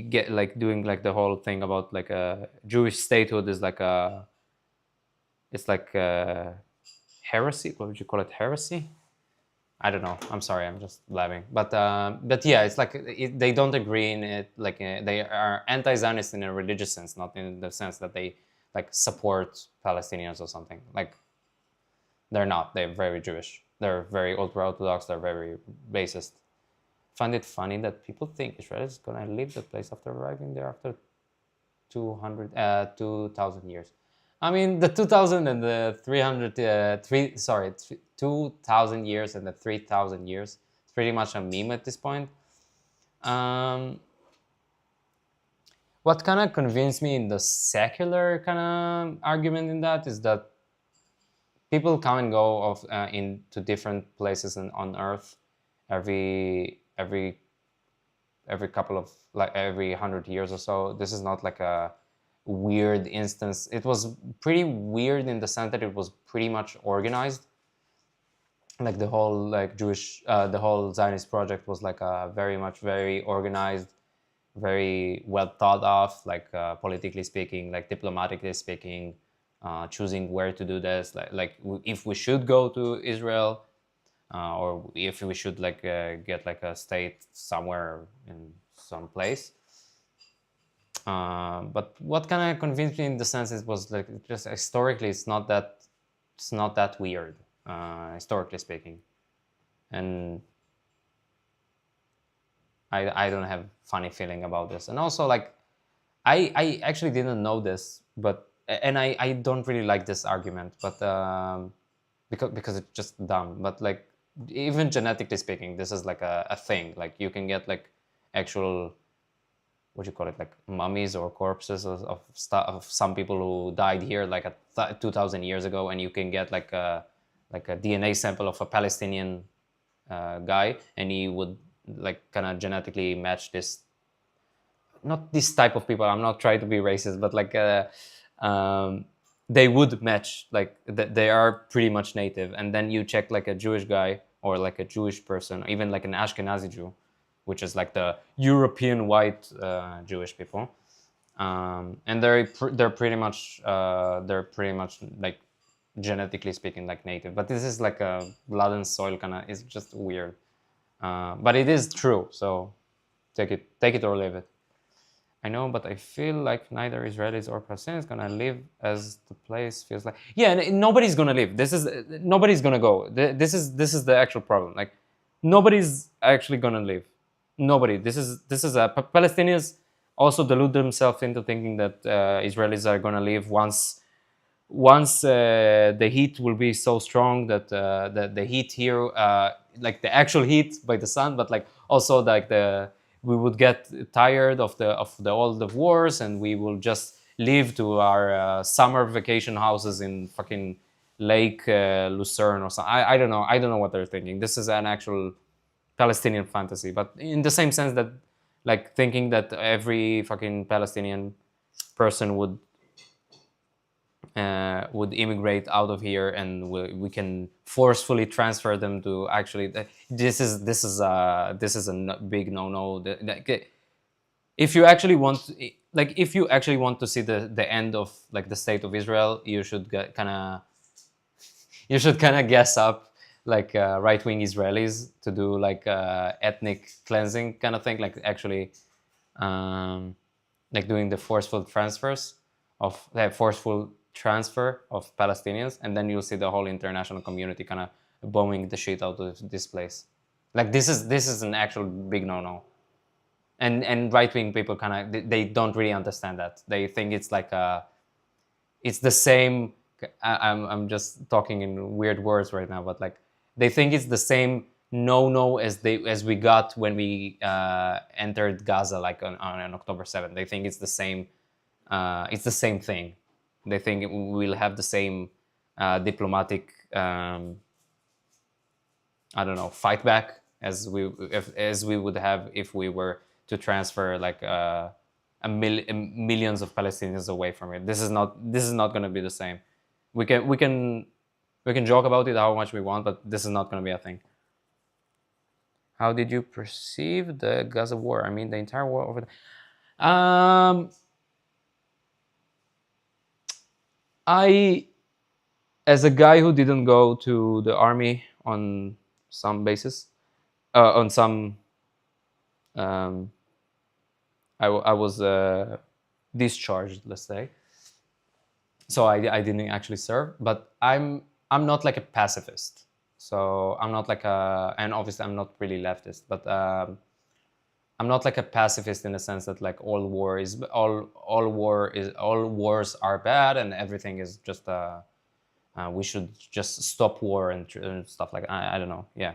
Get like doing like the whole thing about like a Jewish statehood is like it's like a heresy. What would you call it? Heresy? I don't know. I'm sorry. I'm just blabbing. But yeah, it's like they don't agree in it. Like they are anti-Zionist in a religious sense, not in the sense that they like support Palestinians or something. Like they're not. They're very Jewish. They're very ultra-Orthodox. They're very racist. Find it funny that people think Israel is gonna leave the place after arriving there after 2,000 years. I mean, the 2,000 and the 2,000 years and the 3,000 years. It's pretty much a meme at this point. What kind of convinced me in the secular kind of argument in that is that people come and go into different places on Earth every couple of, like every 100 years or so. This is not like weird instance. It was pretty weird in the sense that it was pretty much organized. Like the whole like the whole Zionist project was like very organized, very well thought of, like politically speaking, like diplomatically speaking, choosing where to do this, like if we should go to Israel, or if we should like get like a state somewhere in some place. But what kind of convinced me in the sense it was like just historically it's not that weird, historically speaking, and I don't have funny feeling about this. And also like I actually didn't know this, but and I don't really like this argument, but because it's just dumb. But like even genetically speaking, this is like a thing. Like you can get like actual, what do you call it, like mummies or corpses of some people who died here like 2,000 years ago, and you can get like a DNA sample of a Palestinian guy, and he would like kind of genetically match this, not this type of people, I'm not trying to be racist, but like they would match, like they are pretty much native. And then you check like a Jewish guy or like a Jewish person, even like an Ashkenazi Jew, which is like the European white Jewish people, and they're pretty much like genetically speaking like native. But this is like a blood and soil kind of, it's just weird, but it is true. So take it or leave it. I know, but I feel like neither Israelis or Palestinians gonna live as the place feels like. Yeah, nobody's gonna live. Nobody's gonna go. This is the actual problem. Like nobody's actually gonna live. Nobody. This is Palestinians also delude themselves into thinking that Israelis are gonna leave once the heat will be so strong that the heat here, like the actual heat by the sun, but like also like we would get tired of all the wars, and we will just live to our summer vacation houses in fucking Lake Lucerne or something. I don't know. I don't know what they're thinking. This is an actual Palestinian fantasy, but in the same sense that like thinking that every fucking Palestinian person would immigrate out of here, and we can forcefully transfer them to actually. This is a big no. If you actually want to see the end of like the state of Israel, you should kind of guess up like right-wing Israelis to do like ethnic cleansing kind of thing, like actually like doing the forceful transfer of Palestinians, and then you'll see the whole international community kind of bombing the shit out of this place. Like this is an actual big no. And right-wing people kind of they don't really understand that. They think it's like it's the same. I'm just talking in weird words right now, but like they think it's the same no as we got when we entered Gaza like on October 7th. They think it's the same. It's the same thing. They think we'll have the same diplomatic, I don't know, fight back as we would have if we were to transfer like millions of Palestinians away from it. This is not going to be the same. We can joke about it how much we want, but this is not going to be a thing. How did you perceive the Gaza war? I mean, the entire war over there. I, as a guy who didn't go to the army on some basis, I was discharged, let's say. So I didn't actually serve, but I'm not like a pacifist. So I'm not like and obviously I'm not really leftist, but I'm not like a pacifist in the sense that like all wars are bad and everything is just we should just stop war and stuff like I don't know. Yeah.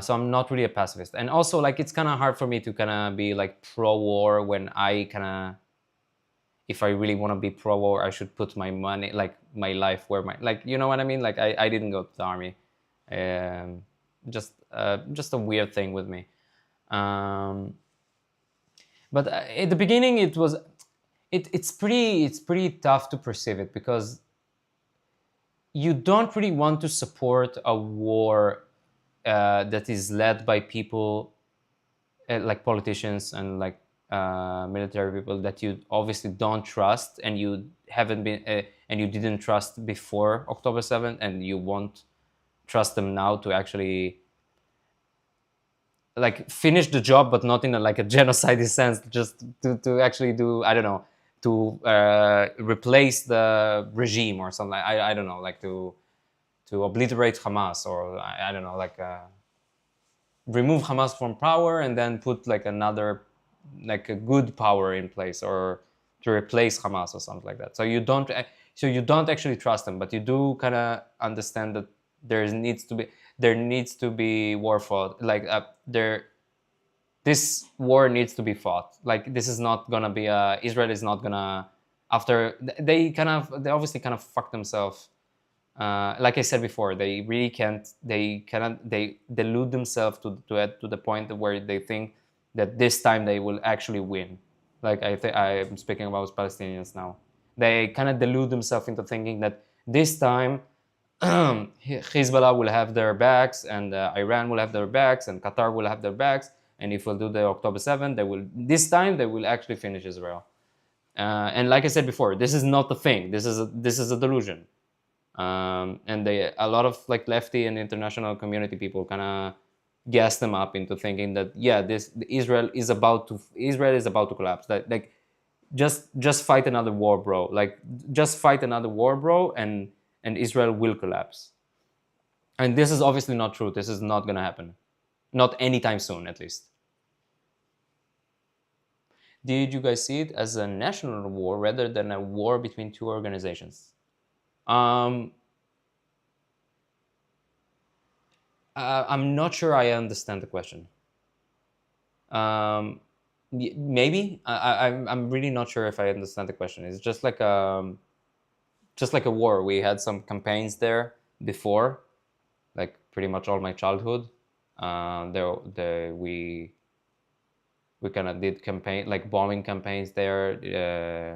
So I'm not really a pacifist, and also like it's kind of hard for me to kind of be like pro-war when I kind of, if I really want to be pro-war, I should put my money, like my life where my, like, you know what I mean? Like I didn't go to the army. Just a weird thing with me. But at the beginning, it it's pretty tough to perceive it, because you don't really want to support a war that is led by people like politicians and like military people that you obviously don't trust, and you haven't been and you didn't trust before October 7th, and you won't trust them now to actually like finish the job, but not in a genocide sense, just to actually do, I don't know, to replace the regime or something. I don't know, like to obliterate Hamas, or I don't know, like remove Hamas from power and then put like another, like a good power in place, or to replace Hamas or something like that. So you don't actually trust them, but you do kind of understand that there needs to be war fought. Like this war needs to be fought. Like this is not gonna be Israel is not gonna, after they obviously kind of fuck themselves. Like I said before, they really can't. They delude themselves to the point where they think that this time they will actually win. Like I'm speaking about Palestinians now. They kind of delude themselves into thinking that this time Hezbollah will have their backs, and Iran will have their backs, and Qatar will have their backs, and if we'll do the October 7th, this time they will actually finish Israel. And like I said before, this is not the thing. This is a delusion. And a lot of like lefty and international community people kind of gas them up into thinking that Israel is about to collapse. That like just fight another war, bro. Like just fight another war, bro, and Israel will collapse. And this is obviously not true. This is not gonna happen, not anytime soon, at least. Did you guys see it as a national war rather than a war between two organizations? I'm not sure I understand the question. Maybe I'm really not sure if I understand the question. It's just like a war. We had some campaigns there before, like pretty much all my childhood. We kind of did bombing campaigns there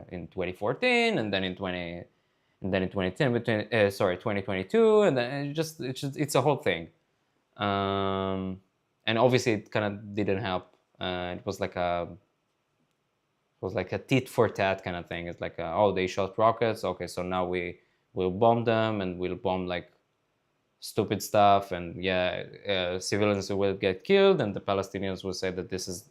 in 2014, and then in 2010, 2022, and then it's a whole thing. And obviously it kind of didn't help. It was like a tit for tat kind of thing. It's like they shot rockets, okay, so now we'll bomb them, and we'll bomb like stupid stuff, and civilians will get killed, and the Palestinians will say that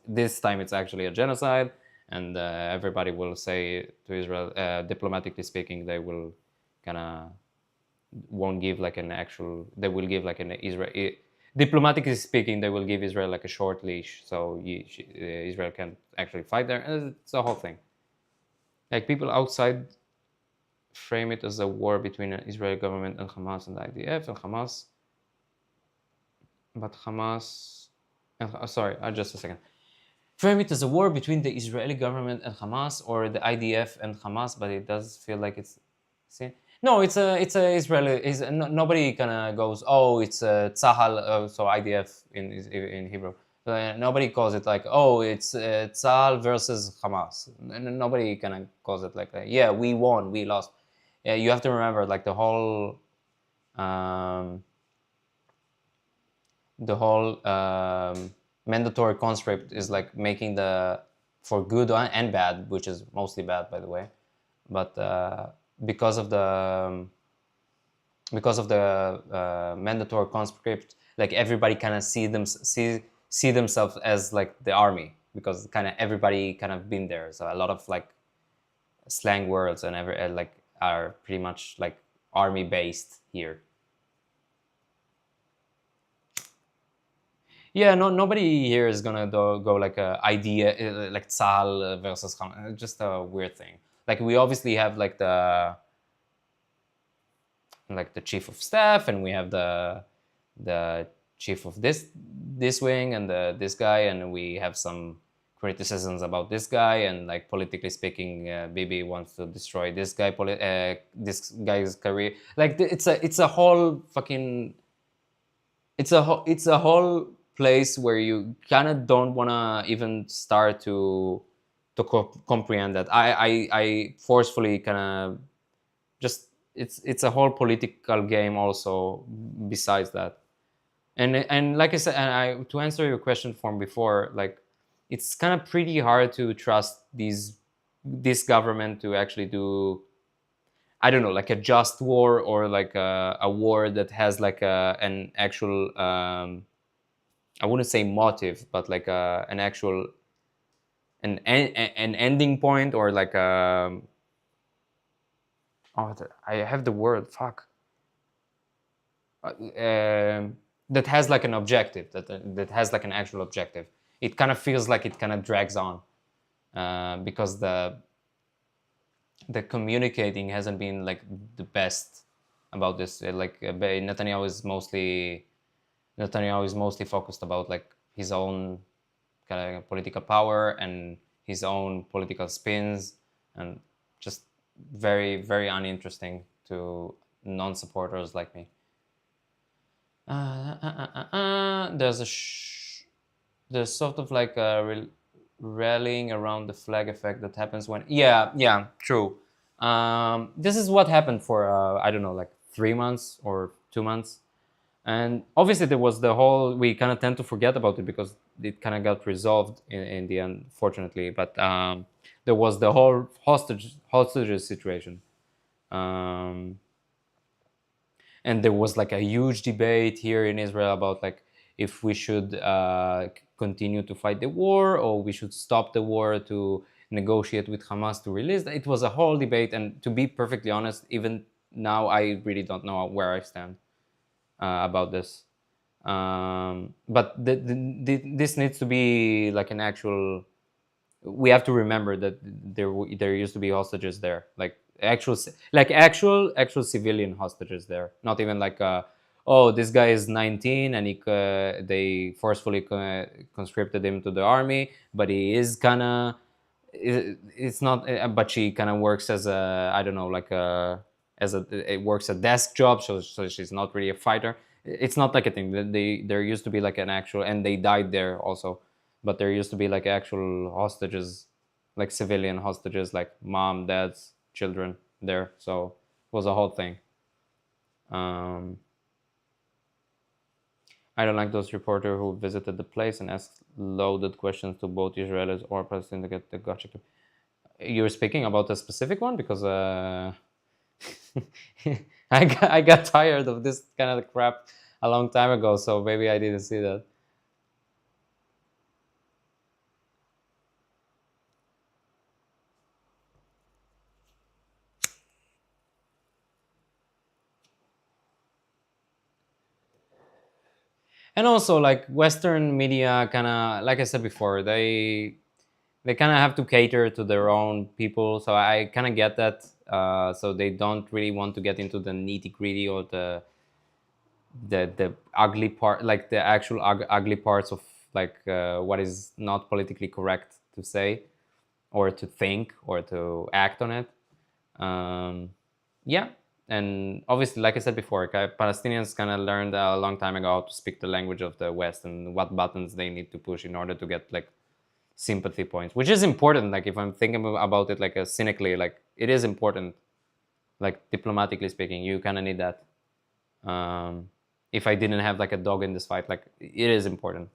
this time it's actually a genocide, and everybody will say to Israel, diplomatically speaking, they will kind of won't give like an actual. They will give like an Israel. Diplomatically speaking, they will give Israel like a short leash, so Israel can't actually fight there. And it's a whole thing. Like people outside frame it as a war between the Israeli government and Hamas and the IDF and Hamas. But Hamas, just a second. Frame it as a war between the Israeli government and Hamas, or the IDF and Hamas, but it does feel like it's. See? No, it's a Israeli. Nobody kind of goes, it's Tzahal, so IDF in Hebrew. Nobody calls it like, it's Tzahal versus Hamas. Nobody kind of calls it like that. Yeah, we won, we lost. You have to remember, like the whole mandatory conscript is like making for good and bad, which is mostly bad, by the way, but because of the mandatory conscript, like everybody kind of see themselves as like the army, because kind of everybody kind of been there. So a lot of like slang words and are pretty much like army based here. Yeah, nobody here is gonna go like a idea like Tzahal versus Hamas. Just a weird thing. Like we obviously have like the chief of staff, and we have the chief of this wing, and this guy, and we have some criticisms about this guy, and like politically speaking, Bibi wants to destroy this guy, this guy's career. Like it's a whole fucking it's a whole place where you kind of don't want to even start to to comprehend that. I forcefully kind of just it's a whole political game also besides that. And like I said, and to answer your question from before, like it's kind of pretty hard to trust this government to actually do, I don't know, like a just war or like a war that has like an actual, I wouldn't say motive, but like an actual, an ending point, or like I have the word, fuck. That has like an objective, that has like an actual objective. It kind of feels like it kind of drags on because the communicating hasn't been like the best about this. Like Netanyahu is mostly focused about like his own kind of political power and his own political spins, and just very, very uninteresting to non-supporters like me. There's sort of like a rallying around the flag effect that happens when true. This is what happened for I don't know, like 3 months or 2 months, and obviously there was the whole, we kind of tend to forget about it because it kind of got resolved in the end, fortunately, but there was the whole hostages situation, and there was like a huge debate here in Israel about like if we should continue to fight the war or we should stop the war to negotiate with Hamas to release. It was a whole debate, and to be perfectly honest, even now I really don't know where I stand about this. But this needs to be like an actual. We have to remember that there used to be hostages there, like actual civilian hostages there, not even like oh, this guy is 19 and they forcefully conscripted him to the army, but he is kind of, it's not, but she kind of works as a, I don't know, like it works a desk job, so she's not really a fighter. It's not like a thing. There used to be like an actual, and they died there also, but there used to be like actual hostages, like civilian hostages, like mom, dads, children there. So it was a whole thing. I don't like those reporters who visited the place and asked loaded questions to both Israelis or Palestinians to get the gotcha. You're speaking about a specific one? Because I got tired of this kind of crap a long time ago, so maybe I didn't see that. And also, like, Western media kind of, like I said before, they kind of have to cater to their own people. So I kind of get that. So they don't really want to get into the nitty-gritty or the ugly part, like the actual ugly parts of like what is not politically correct to say or to think or to act on it. Yeah. And obviously, like I said before, Palestinians kind of learned a long time ago how to speak the language of the West and what buttons they need to push in order to get like sympathy points, which is important. Like if I'm thinking about it like cynically, like it is important, like diplomatically speaking, you kind of need that. If I didn't have like a dog in this fight, like it is important,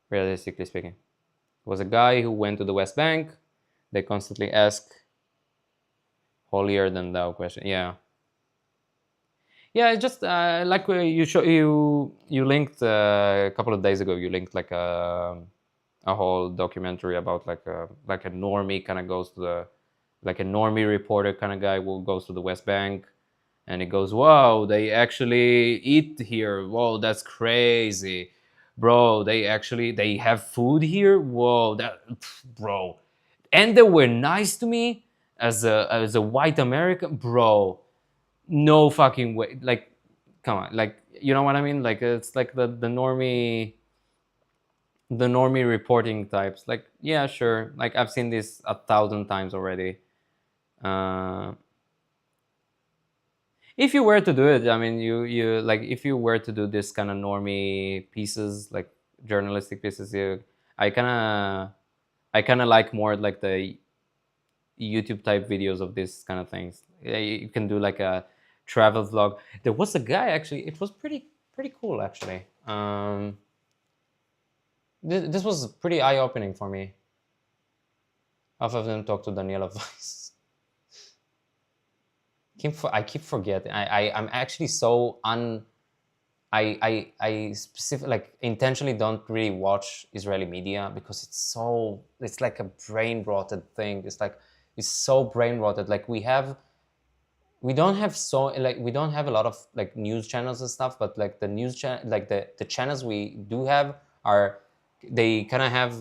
realistically speaking. There was a guy who went to the West Bank. They constantly ask holier than thou question. Yeah, just like you linked a couple of days ago, you linked like a whole documentary about like a normie kind of goes to the, like a normie reporter kind of guy who goes to the West Bank, and he goes, wow, they actually eat here, whoa, that's crazy, bro, they have food here, whoa, that, bro, and they were nice to me as a white American, bro, no fucking way. Like, come on, like, you know what I mean? Like, it's like the normie reporting types. Like, yeah, sure. Like, I've seen this 1,000 times already. If you were to do it, I mean, you like, if you were to do this kind of normie pieces, like journalistic pieces, I kind I kind of like more like the YouTube type videos of this kind of things. You can do like a travel vlog. There was a guy actually. It was pretty cool actually. This was pretty eye-opening for me. Half of them talk to Daniela Weiss. I keep forgetting. I'm actually so I specifically like intentionally don't really watch Israeli media because it's like a brain rotted thing. It's so brain rotted. Like we don't have a lot of like news channels and stuff, but like the news channel, like the channels we do have they kind of have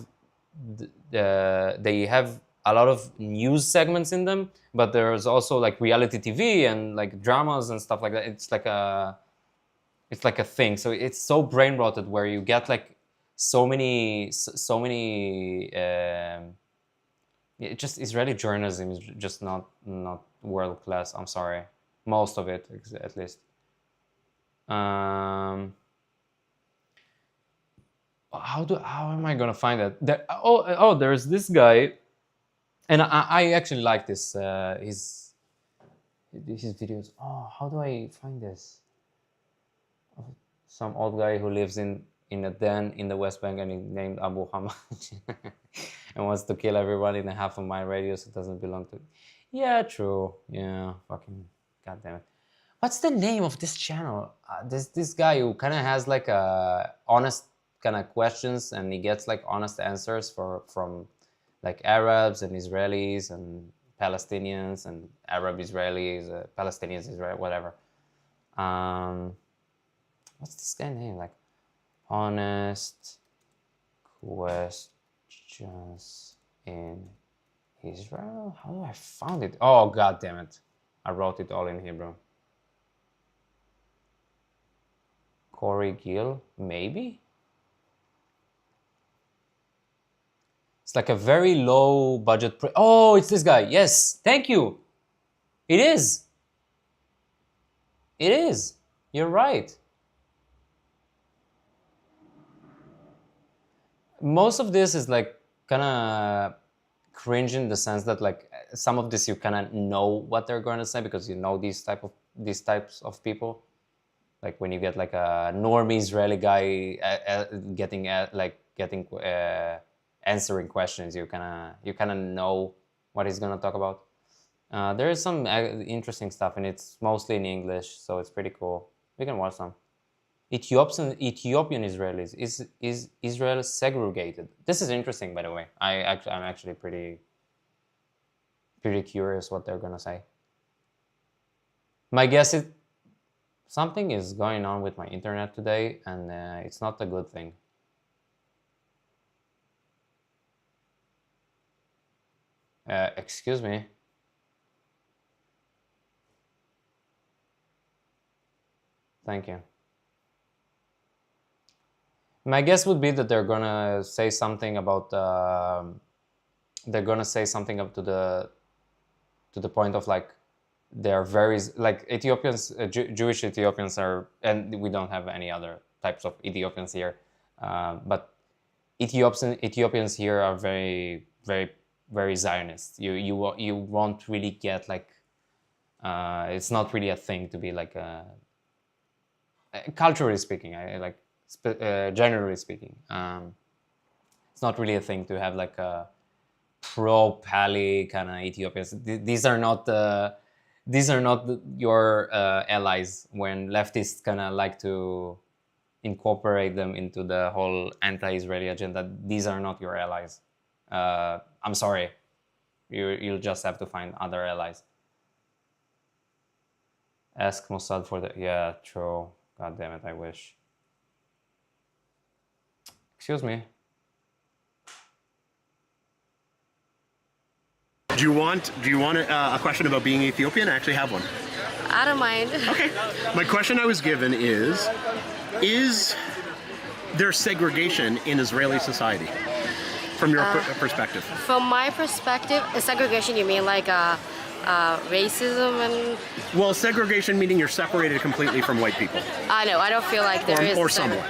they have a lot of news segments in them, but there's also like reality TV and like dramas and stuff like that. It's like a thing. So it's so brain rotted where you get like so many just Israeli journalism is just not world class. I'm sorry, most of it at least. How am I gonna find it? There's this guy, and I actually like this his videos. How do I find this? Some old guy who lives in a den in the West Bank and he's named Abu Hamad and wants to kill everyone in a half-mile radius who doesn't belong to. Yeah, true. Yeah, fucking goddamn it. What's the name of this channel? This guy who kind of has like a honest kind of questions and he gets like honest answers from like Arabs and Israelis and Palestinians and Arab Israelis, Palestinians, Israel, whatever. What's this guy's name? Like honest questions in Israel? How do I find it? Oh, god damn it. I wrote it all in Hebrew. Corey Gill, maybe? It's like a very low budget. Oh, it's this guy. Yes, thank you. It is. It is. You're right. Most of this is like kind of cringe in the sense that like some of this you kind of know what they're going to say because you know these types of people. Like when you get like a normie Israeli guy answering questions, you kind of know what he's gonna talk about. There is some interesting stuff, and it's mostly in English, so it's pretty cool. We can watch some. Ethiopian Israelis. Is Israel segregated? This is interesting, by the way. I'm actually pretty curious what they're gonna say. My guess is something is going on with my internet today, and it's not a good thing. Excuse me. Thank you. My guess would be that they're gonna say something about. They're gonna say something up to the point of like they're very like Ethiopians, Jewish Ethiopians are, and we don't have any other types of Ethiopians here, but Ethiopians here are very, very, very Zionist. You won't really get like. It's not really a thing to be like culturally speaking. Generally speaking, it's not really a thing to have like a pro-Pali kind of Ethiopians. These are not your allies when leftists kind of like to incorporate them into the whole anti-Israeli agenda. These are not your allies. I'm sorry. You'll just have to find other allies. Ask Mossad for the... Yeah, true. God damn it, I wish. Excuse me. Do you want a question about being Ethiopian? I actually have one. I don't mind. Okay. My question I was given is there segregation in Israeli society from your perspective? From my perspective, segregation, you mean like racism and... Well, segregation meaning you're separated completely from white people. No, I don't feel like there is. Or somewhat.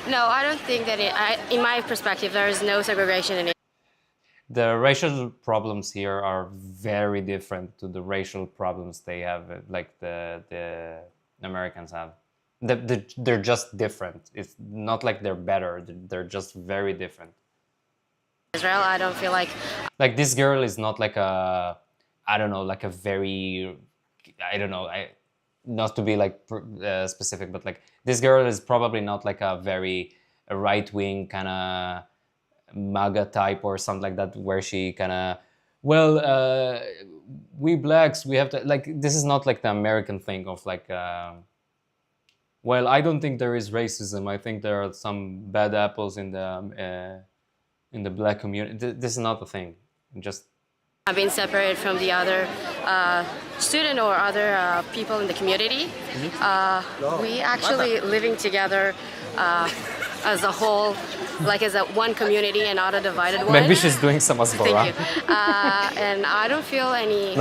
No, I don't think that in my perspective, there is no segregation in it. the racial problems here are very different to the racial problems they have, like the Americans have. They're just different. It's not like they're better. They're just very different. Israel, I don't feel like this girl is not like a, I don't know, like a very, I don't know, not to be like specific, but like this girl is probably not like a very right-wing kind of MAGA type or something like that, where she kind of, well, we blacks, we have to, like, this is not like the American thing of like, well, I don't think there is racism. I think there are some bad apples in the black community. This is not the thing. Just I've been separated from the other student or other people in the community. We actually living together as a whole, like as a one community and not a divided one. maybe she's doing some asbara. Thank you. And I don't feel any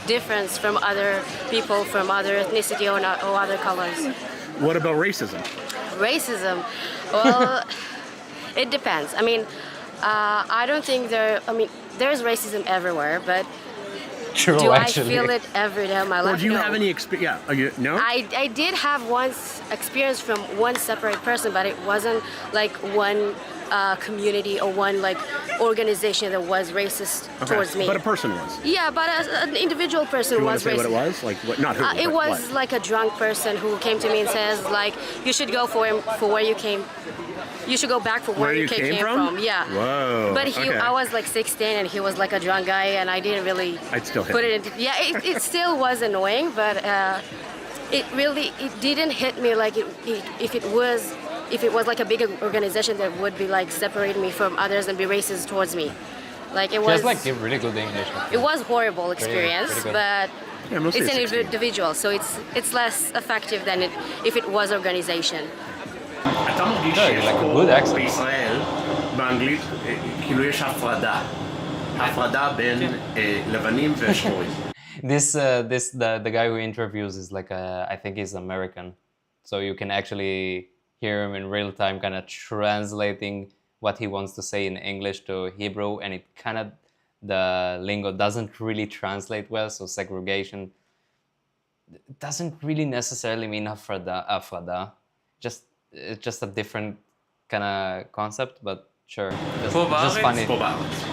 difference from other people from other ethnicity or other colors. What about racism? Racism, well, it depends. I mean, I don't think there's racism everywhere, but do I feel it every day of my life? Or do you have any experience? Yeah, no? I did have once experience from one separate person, but it wasn't like one community or one like organization that was racist towards me. But a person was. Yeah, but an individual person was racist. Do you want to say what it was? Like what? Not who. It was what? like a drunk person who came to me and says like, you should go for where you came. You should go back for where you came from. Yeah. Whoa. But okay. I was like 16 and he was like a drunk guy, and I didn't really I'd still hit put him. it into. Yeah, it still was annoying, but it didn't hit me like if it was like a big organization that would be like separate me from others and be racist towards me. Like it was. Just like give really good English. It was horrible experience, pretty good. but Yeah, it's an individual, so it's less effective than if it was organization. אתה מרגיש שיש פה בישראל, באנגלית, כאילו יש הפרדה בין לבנים ושחורים. The guy who interviews is like I think he's American, so you can actually hear him in real time, kind of translating what he wants to say in English to Hebrew, and it kind of the lingo doesn't really translate well. So segregation doesn't really necessarily mean הפרדה. It's just a different kind of concept, but sure. Just funny. פה בארץ.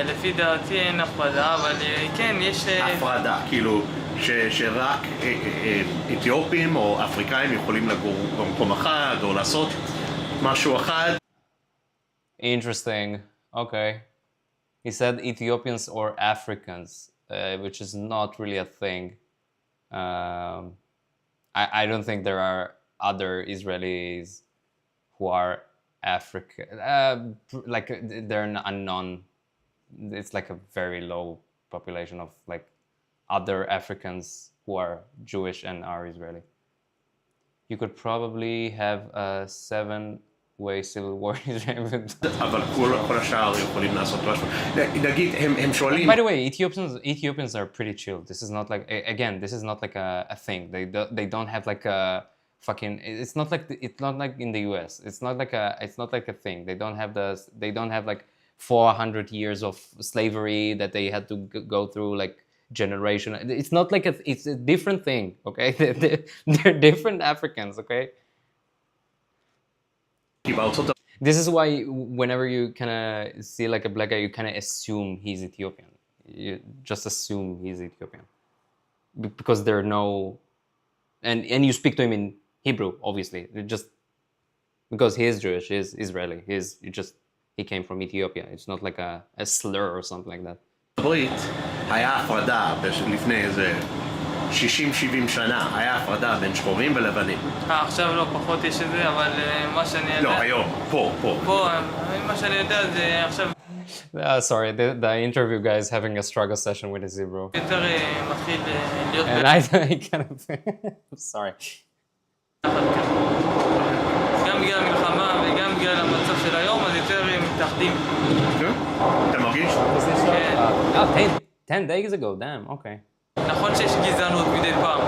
לפי דעתי אין הפרדה, אבל כן, יש... הפרדה, כאילו, שרק אתיופים או אפריקאים יכולים לגור במקום אחד, או לעשות משהו אחד. Interesting. Okay. He said Ethiopians or Africans, which is not really a thing. I don't think there are other Israelis who are African. Like they're unknown. It's like a very low population of like other Africans who are Jewish and are Israeli. You could probably have a 7-way civil war in Israel. אבל כל השאר יכולים לעשות משהו. נגיד, הם שואלים... By the way, Ethiopians are pretty chill. This is not like, again, this is not like a thing. They don't have like a fucking, it's not like in the US. It's not like a thing. They don't have like 400 years of slavery that they had to go through like generation. It's not like it's a different thing, okay? They're different Africans, okay? This is why whenever you kind of see like a black guy, you kind of assume he's Ethiopian. You just assume he's Ethiopian. Because there are no... And you speak to him in Hebrew, obviously. Just because he is Jewish, he is Israeli. He came from Ethiopia. It's not like a slur or something like that. ברית היה הפרדה לפני איזה 60-70 שנה, היה הפרדה בין שחורים ולבנים. עכשיו לא, פחות יש את זה, אבל מה שאני יודע... לא, היום, פה. פה, מה שאני יודע זה עכשיו... Sorry, the interview guy is having a struggle session with his Hebrew. יותר מתחיל להיות... And I kind of... I'm sorry. גם בגלל המלחמה וגם בגלל המצב של היום, אז יותר מתאחדים. אתה מרגיש? כן. 10 days ago, damn, okay. נכון שיש גזענות מדי פעם.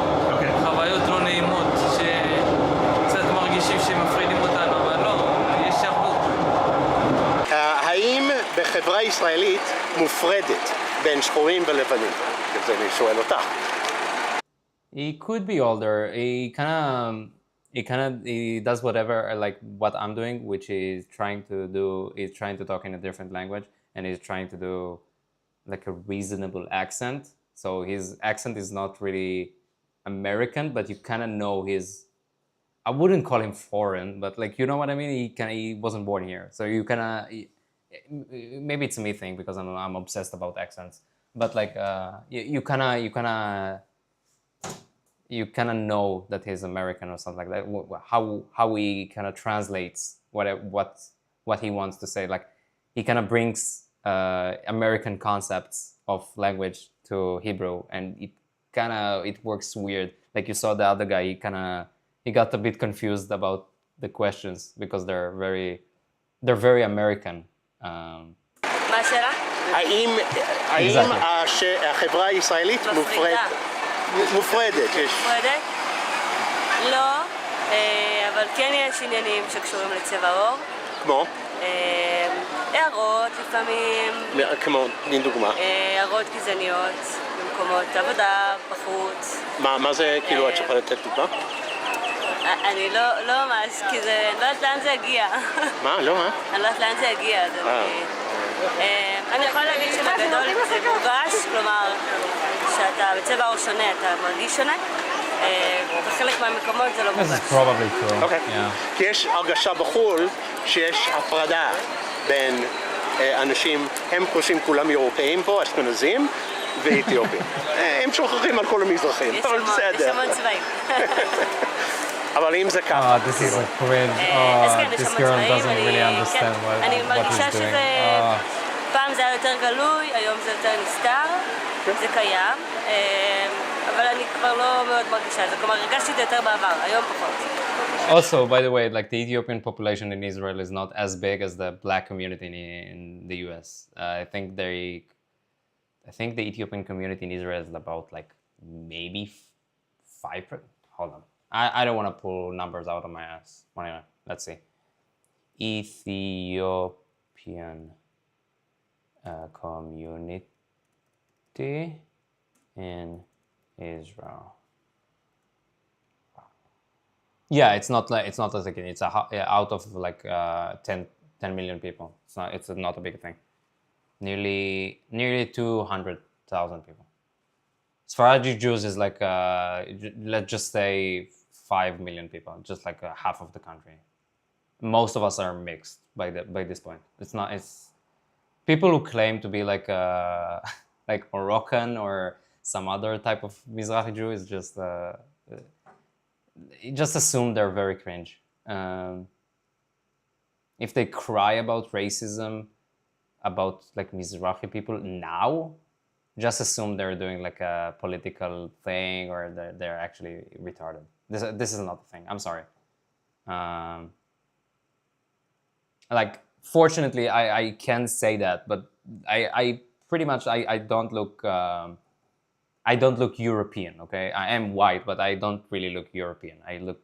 חוויות לא נעימות שקצת מרגישים שמפרידים אותנו, אבל לא, יש אחדות. האם בחברה הישראלית מופרדת בין שחורים ולבנים. אז אני שואל אותך. He could be older. He does whatever, like what I'm doing, which is trying to talk in a different language, and he's trying to do like a reasonable accent. So his accent is not really American, but you kind of know I wouldn't call him foreign, but like, you know what I mean? He wasn't born here. So you kind of, maybe it's a me thing because I'm obsessed about accents, but like, you kind of know that he's American or something like that. How he kind of translates what he wants to say. Like he kind of brings American concepts of language to Hebrew, and it works weird. Like you saw the other guy, he got a bit confused about the questions because they're very American. מה השאלה? האם החברה הישראלית מופרדת? מופרדת? לא, אבל כן יש עניינים שקשורים לצבע עור. כמו? הערות לפעמים. כמו, תני דוגמה. הערות גזעניות במקומות עבודה, בחוץ. מה זה, כאילו, את יכולה לתת דוגמה? אני לא ממש, כי אני לא יודעת לאן זה יגיע. מה? לא, מה? אני לא יודעת לאן זה יגיע, אז אני יכולה להגיד שבגדול זה מורגש, כלומר, שאתה בצבע עור שונה, אתה מרגיש שונה. בחלק מהמקומות זה לא מורגש. אוקיי. כי יש הרגשה בחו"ל שיש הפרדה בין אנשים, הם חושבים כולם אירופאים פה, אשכנזים ואתיופים. הם שוכחים על כל המזרחים, אבל בסדר. יש המון צבעים. אבל אם זה ככה. This is a cringe. This girl doesn't really understand what אני he's מרגישה doing. שזה, פעם זה היה יותר גלוי, היום זה יותר נסתר, זה קיים, אבל אני כבר לא מאוד מרגישה את זה, כלומר הרגשתי את זה יותר בעבר, היום פחות. Also, by the way, like the Ethiopian population in Israel is not as big as the black community in the US. I think the Ethiopian community in Israel is about like maybe 5%. Hold on. I don't want to pull numbers out of my ass. Anyway, let's see. Ethiopian community in Israel. Yeah, it's not as like it's out of like 10 million people. It's not a big thing. Nearly 200,000 people. Sephardi Jews is like let's just say 5 million people, just like half of the country. Most of us are mixed by this point. It's people who claim to be like like Moroccan or some other type of Mizrahi Jew is just assume they're very cringe. If they cry about racism, about like Mizrahi people now, just assume they're doing like a political thing or they're actually retarded. This is not the thing. I'm sorry. Like, fortunately, I can say that, but I pretty much I don't look European. Okay, I am white, but I don't really look European. I look,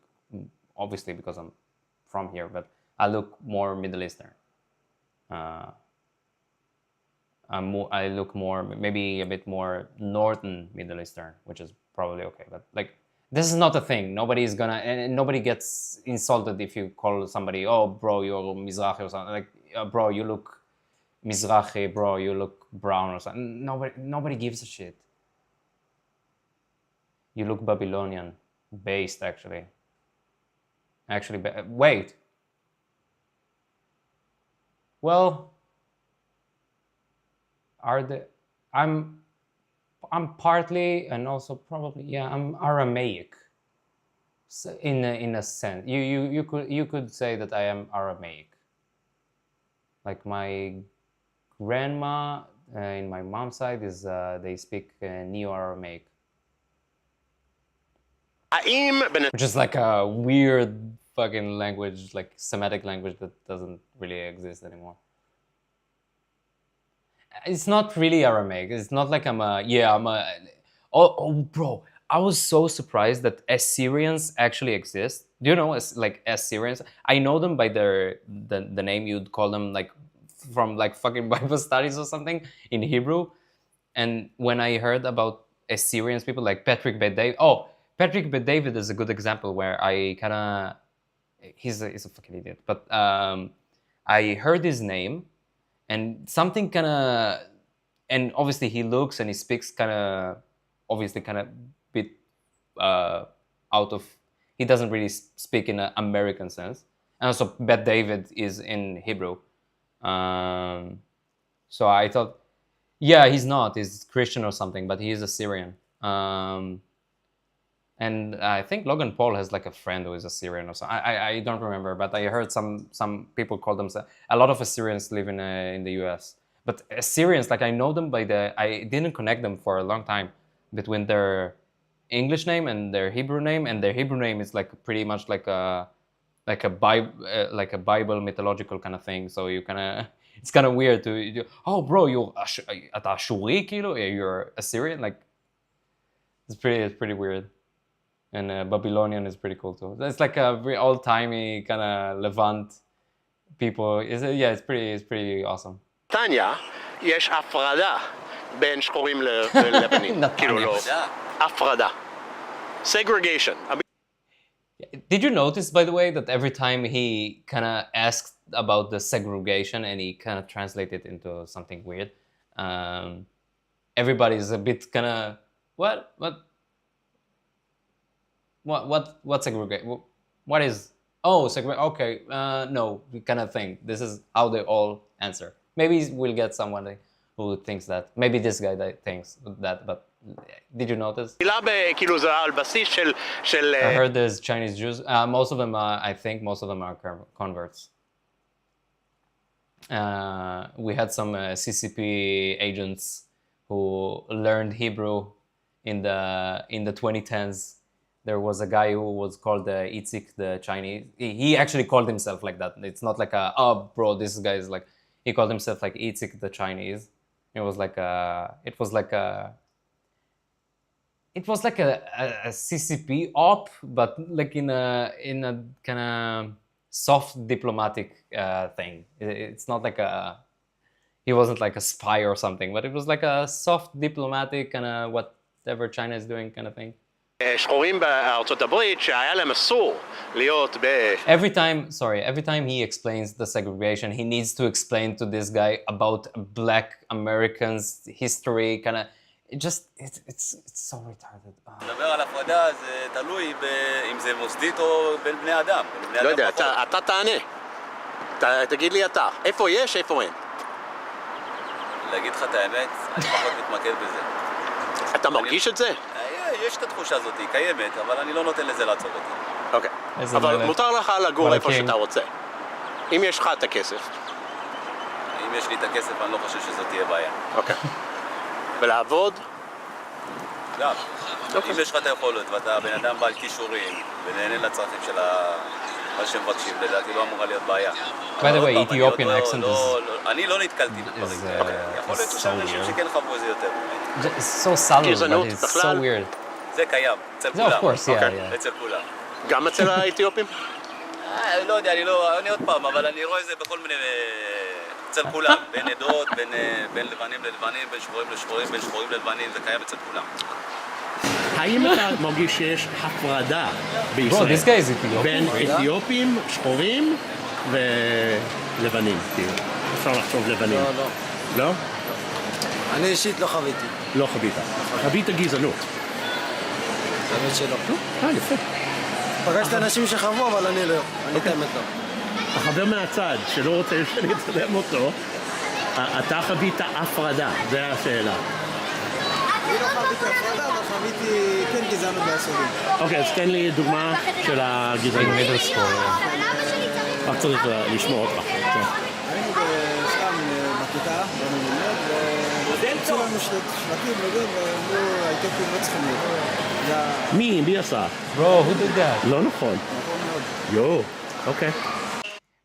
obviously because I'm from here, but I look more Middle Eastern. I look more, maybe a bit more Northern Middle Eastern, which is probably okay. But like, this is not a thing. Nobody's gonna, and nobody gets insulted if you call somebody, oh, bro, you're Mizrahi or something. Like, bro, you look Mizrahi, bro, you look brown or something. Nobody gives a shit. You look Babylonian, based actually. Wait. Well, I'm partly and also probably, yeah, I'm Aramaic. So in a sense, you could say that I am Aramaic. Like my grandma in my mom's side is they speak Neo-Aramaic, which is like a weird fucking language, like Semitic language that doesn't really exist anymore. It's not really Aramaic. It's not like oh, bro, I was so surprised that Assyrians actually exist. Do you know like Assyrians? I know them by the name. You'd call them like from like fucking Bible studies or something in Hebrew. And when I heard about Assyrians people like Patrick Bet-David, Patrick Bet-David is a good example where I kind of, he's a fucking idiot, but I heard his name and something kind of, and obviously he looks and he speaks kind of, obviously kind of bit out of, he doesn't really speak in an American sense. And also Bet-David is in Hebrew. So I thought, yeah, he's not, he's Christian or something, but he is Assyrian. And I think Logan Paul has like a friend who is Assyrian or something. I don't remember, but I heard some people call themselves, a lot of Assyrians live in the US. But Assyrians, like I know them I didn't connect them for a long time between their English name and their Hebrew name. And their Hebrew name is like pretty much like a Bible mythological kind of thing. So you kind of, it's kind of weird to, oh bro, you're Ashuri, you're Assyrian? Like, it's pretty weird. And Babylonian is pretty cool too. It's like a very old-timey kind of Levant people. It's pretty awesome. נתניה יש הפרדה בין שחורים ללבנים. כאילו לא. הפרדה. Segregation. Did you notice, by the way, that every time he kind of asked about the segregation and he kind of translated it into something weird, everybody's a bit kind of, what segregate? What is? Oh, segregate. Okay, no, kind of thing. This is how they all answer. Maybe we'll get someone who thinks that. Maybe this guy that thinks that. But did you notice? I heard there's Chinese Jews. Most of them, I think, most of them are converts. We had some CCP agents who learned Hebrew in the 2010s. There was a guy who was called Itzik the Chinese. He actually called himself like that. It's not like bro, this guy is like, he called himself like Itzik the Chinese. It was like a CCP op, but like in a kind of soft diplomatic thing. It's not like he wasn't like a spy or something, but it was like a soft diplomatic kind of whatever China is doing kind of thing. שחורים בארצות הברית שהיה להם אסור להיות Every time he explains the segregation, he needs to explain to this guy about Black Americans history, kind of, it's so retarded. לדבר על הפרדה זה תלוי אם זה מוסדית או בין בני אדם. לא יודע, אתה תענה. תגיד לי אתה, איפה יש, איפה אין? להגיד לך את האמת, אני פחות מתמקד בזה. אתה מרגיש את זה? יש את התחושה הזאת, היא קיימת, אבל אני לא נותן לזה לעצור אותי. אוקיי. אבל מותר לך לגור איפה שאתה רוצה. אם יש לך את הכסף. אם יש לי את הכסף, אני לא חושב שזאת תהיה בעיה. אוקיי. ולעבוד? גם. אם יש לך את היכולות, ואתה בן אדם בעל כישורים, ונהנה לצרכים של מה שמבקשים, לדעתי לא אמורה להיות בעיה. By the way, Ethiopian accent is... אני לא נתקלתי בדברים. יכול להיות שיש אנשים שכן חוו את זה יותר. It's so subtle, but it's so weird. זה קיים, אצל כולם. Of course, yeah. אצל כולם. גם אצל האתיופים? לא יודע, אני עוד פעם, אבל אני רואה את זה בכל מיני... אצל כולם, בין עדות, בין לבנים ללבנים, בין שחורים לשחורים, בין שחורים ללבנים, זה קיים אצל כולם. האם אתה מרגיש שיש הפרדה בישראל בין אתיופים, שחורים ולבנים? אפשר לחשוב לבנים. לא. לא? אני אישית לא חוויתי. לא חווית. חווית גזענות. האמת שלא. יפה. פגשת אנשים שחוו, אבל אני לא. אני את האמת לא. החבר מהצד שלא רוצה שאני אצלם אותו, אתה חווית הפרדה, זו השאלה. אני לא חוויתי הפרדה, אבל חוויתי כן גזענות ביסודי. אוקיי, אז תן לי דוגמה של הגזענות. רק צריך לשמוע אותך. היינו סתם בכיתה, במלמד, והוצאו לנו שלטים וזה, ואמרו, האתיופים לא צריכים להיות. מי עשה? Bro, who did that? לא נכון. יו, אוקיי.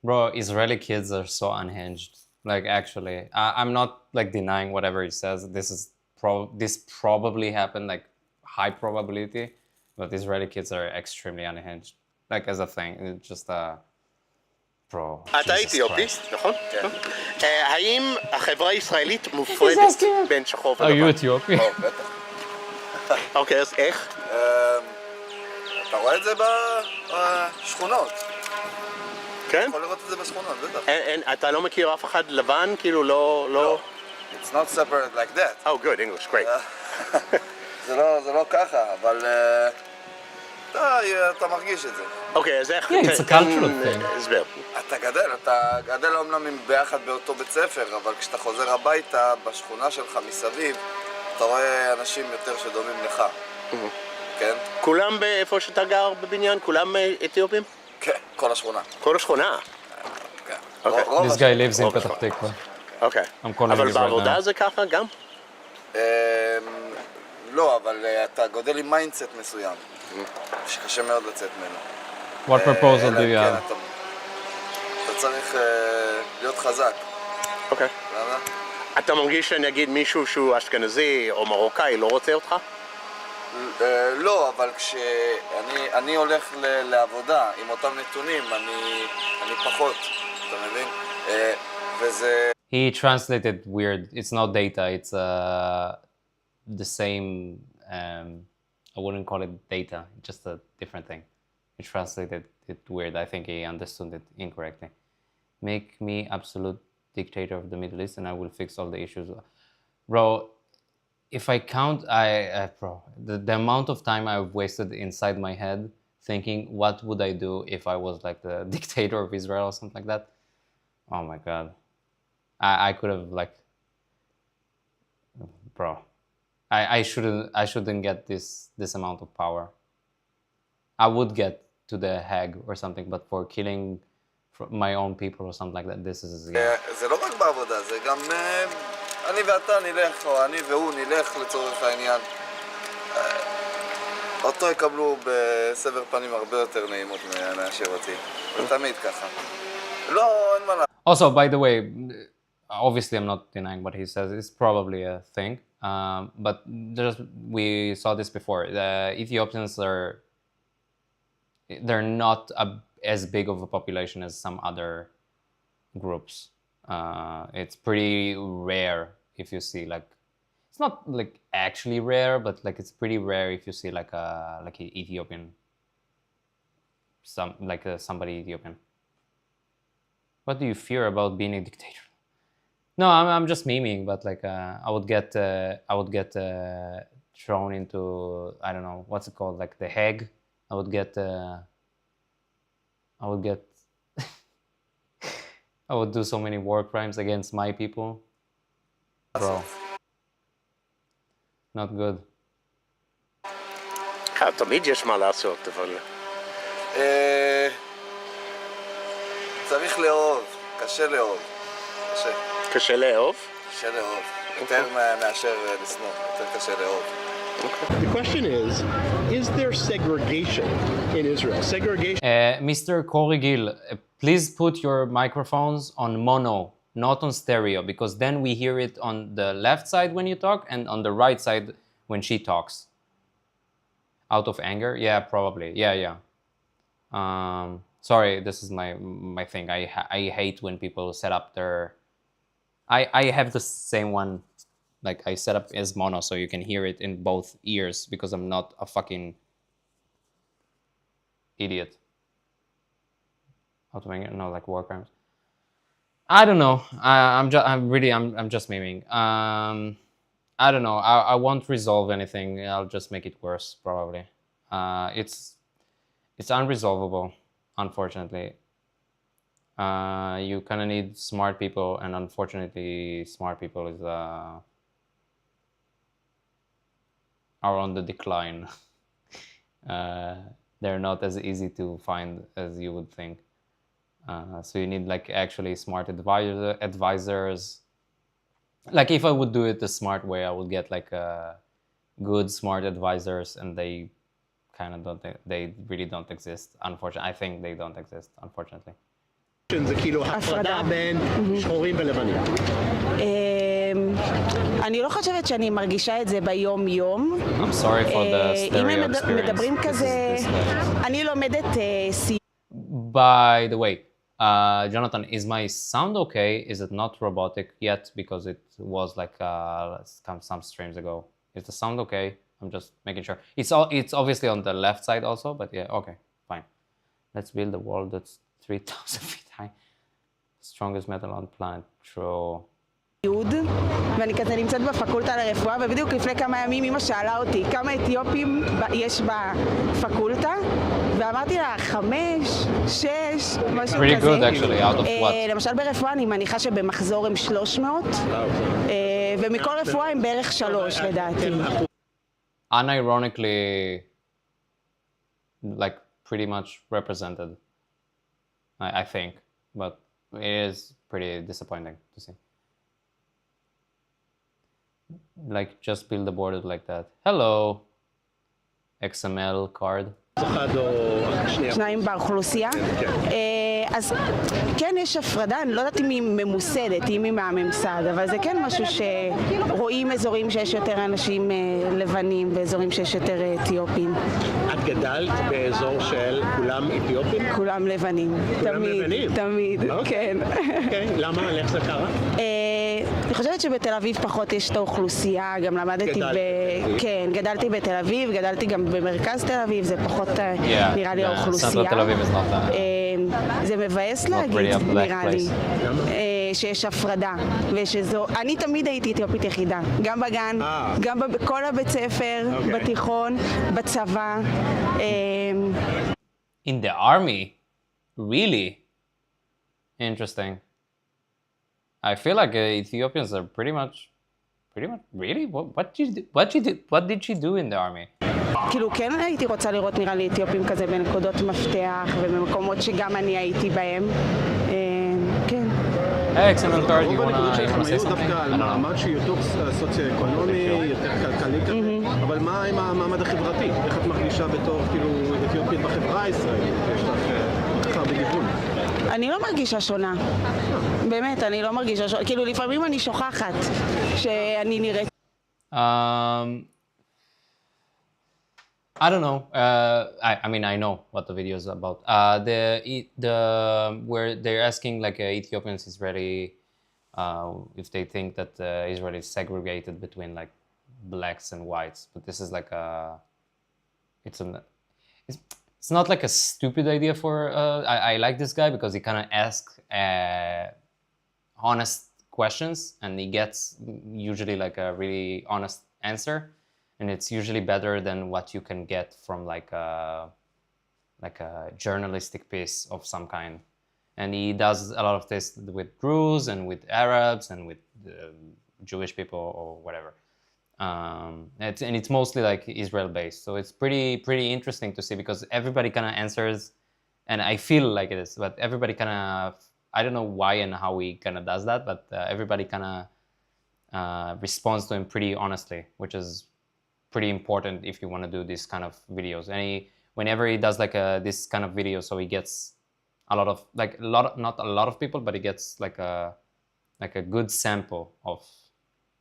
Bro, Israeli kids are so unhinged. Like, actually, I'm not like denying whatever he says. This probably happened, like high probability, but Israeli kids are extremely unhinged. Like as a thing, it's just Bro, אתה Jesus אתיופי, Christ. נכון? האם החברה הישראלית מופרדת בין שחור Are you ולבן? Ethiopian? אוקיי, אז איך? אתה רואה את זה בשכונות. כן? יכול לראות את זה בשכונות, בטח. אתה לא מכיר אף אחד לבן? כאילו לא... It's not separated like that. Oh, good, English, great. זה לא ככה, אבל אתה מרגיש את זה. אוקיי, אז איך... Yeah, it's a cultural thing. הסבר. אתה גדל אומנם ביחד באותו בית ספר, אבל כשאתה חוזר הביתה, בשכונה שלך מסביב, אתה רואה אנשים יותר שדומים לך. כן? כולם איפה שאתה גר בבניין? כולם אתיופים? כן, כל השכונה. כל השכונה? כן. This guy lives in Petah Tikva. אוקיי. אבל בעבודה זה ככה גם? לא, אבל אתה גודל עם מיינדסט מסוים, שקשה מאוד לצאת ממנו. What proposal do you have? אתה צריך להיות חזק. אוקיי. אתה מרגיש שנגיד מישהו שהוא אשכנזי או מרוקאי לא רוצה אותך? לא, אבל כשאני הולך לעבודה עם אותם נתונים, אני פחות, אתה מבין? וזה... He translated weird. It's not data. It's the same. I wouldn't call it data. Just a different thing. He translated it weird. I think he understood it incorrectly. Make me absolute dictator of the Middle East, and I will fix all the issues. Bro, if I count, bro, the amount of time I've wasted inside my head thinking, what would I do if I was like the dictator of Israel or something like that? Oh my God. I could have like, bro, I shouldn't get this amount of power. I would get to the Hague or something, but for killing my own people or something like that, this is... זה לא רק בעבודה, זה גם אני ואתה נלך, או אני והוא נלך לצורך העניין. אותו יקבלו בסבר פנים הרבה יותר נעימות מאשר אותי. זה תמיד ככה. לא, אין מה לה... Also, by the way, obviously I'm not denying what he says. It's probably a thing. But we saw this before. The Ethiopians they're not as big of a population as some other groups. It's pretty rare if you see like, it's not like actually rare, but like it's pretty rare if you see like an Ethiopian, somebody Ethiopian. What do you fear about being a dictator? No, I'm just memeing, but like I would get thrown into, I don't know what's it called, like the Hague. I would get I would do so many war crimes against my people. Bro, not good. תמיד יש מה לעשות, אבל... צריך לאהוב, קשה לאהוב. קשה לאהוב? קשה לאהוב. יותר מאשר לשנוא, יותר קשה לאהוב. The question is there segregation in Israel? Segregation... Mr. Corey Gill, please put your microphones on mono, not on stereo, because then we hear it on the left side when you talk and on the right side when she talks. Out of anger? Yeah, probably. Yeah. Sorry, this is my thing. I hate when people set up their... I have the same one. Like I set up as mono so you can hear it in both ears because I'm not a fucking idiot. Out of anger? No, like war crimes. I don't know. I'm just memeing. I don't know. I won't resolve anything. I'll just make it worse probably. It's unresolvable, unfortunately. You kind of need smart people, and unfortunately, smart people are on the decline. They're not as easy to find as you would think. So you need like actually smart advisors. Like if I would do it the smart way, I would get like good smart advisors, and they kind of they really don't exist. Unfortunately, I think they don't exist. Unfortunately. זה כאילו הפרדה בין שחורים ולבנים. אני לא חושבת שאני מרגישה את זה ביום יום. I'm sorry for the stereo אם הם מדברים כזה, אני לומדת... By the way, Jonathan, is my sound okay? Is it not robotic yet? Because it was like some streams ago. Is the sound okay? I'm just making sure. It's obviously on the left side also, but yeah, okay, fine. Let's build a world that's 3,000 feet high. Strongest metal on planet. True. יהוד, ואני כזה נמצאת בפקולטה לרפואה, ובדיוק לפני כמה ימים אמא שאלה אותי כמה אתיופים יש בפקולטה, ואמרתי לה 5, 6, משהו Pretty כזה. good actually, out of what? למשל ברפואה אני מניחה שבמחזור הם 300, ומכל רפואה הם בערך 3 לדעתי. Unironically, like pretty much represented, I think, but it is pretty disappointing to see. Like, just build the border like that. Hello, XML card. שניים באוכלוסייה. אז כן יש הפרדה, אני לא יודעת אם היא ממוסדת, אם היא מהממסד, אבל זה כן משהו שרואים אזורים שיש יותר אנשים לבנים ואזורים שיש יותר אתיופים. את גדלת באזור של כולם אתיופים? כולם לבנים. כולם לבנים? תמיד, כן. אוקיי, למה? איך זה קרה? אני חושבת שבתל אביב פחות יש את האוכלוסייה, גם למדתי כן, גדלתי בתל אביב, גדלתי גם במרכז תל אביב, זה פחות נראה לי האוכלוסייה. זה מבאס להגיד, נראה לי, שיש הפרדה, אני תמיד הייתי אתיופית יחידה, גם בגן, גם בכל הבית ספר, בתיכון, בצבא. In the army? Really? Interesting. I feel like Ethiopians are pretty much, really? What did she do in the army? כאילו כן הייתי רוצה לראות נראה לי אתיופים כזה בנקודות מפתח ובמקומות שגם אני הייתי בהם. כן. Hey, XML card, you wanna say something? דווקא על מעמד שהוא יותר סוציו-אקונומי, יותר כלכלי כזה, אבל מה עם המעמד החברתי? איך את מרגישה בתור כאילו אתיופית בחברה הישראלית? יש לך ככה בגיוון. אני לא מרגישה שונה. באמת, אני לא מרגישה שונה. כאילו לפעמים אני שוכחת שאני נראית. I don't know. I mean, I know what the video is about. Where they're asking like Ethiopians, Israeli, if they think that Israel is segregated between like blacks and whites. But this is like it's not like a stupid idea for. I like this guy because he kind of asks honest questions and he gets usually like a really honest answer. And it's usually better than what you can get from like a journalistic piece of some kind. And he does a lot of this with Druze and with Arabs and with Jewish people or whatever. And it's mostly like Israel based. So it's pretty interesting to see because everybody kind of answers, and I feel like it is, but everybody kind of, I don't know why and how he kind of does that, but everybody kind of responds to him pretty honestly, which is pretty important if you want to do this kind of videos. And whenever he does like this kind of video, so he gets not a lot of people, but he gets like a good sample of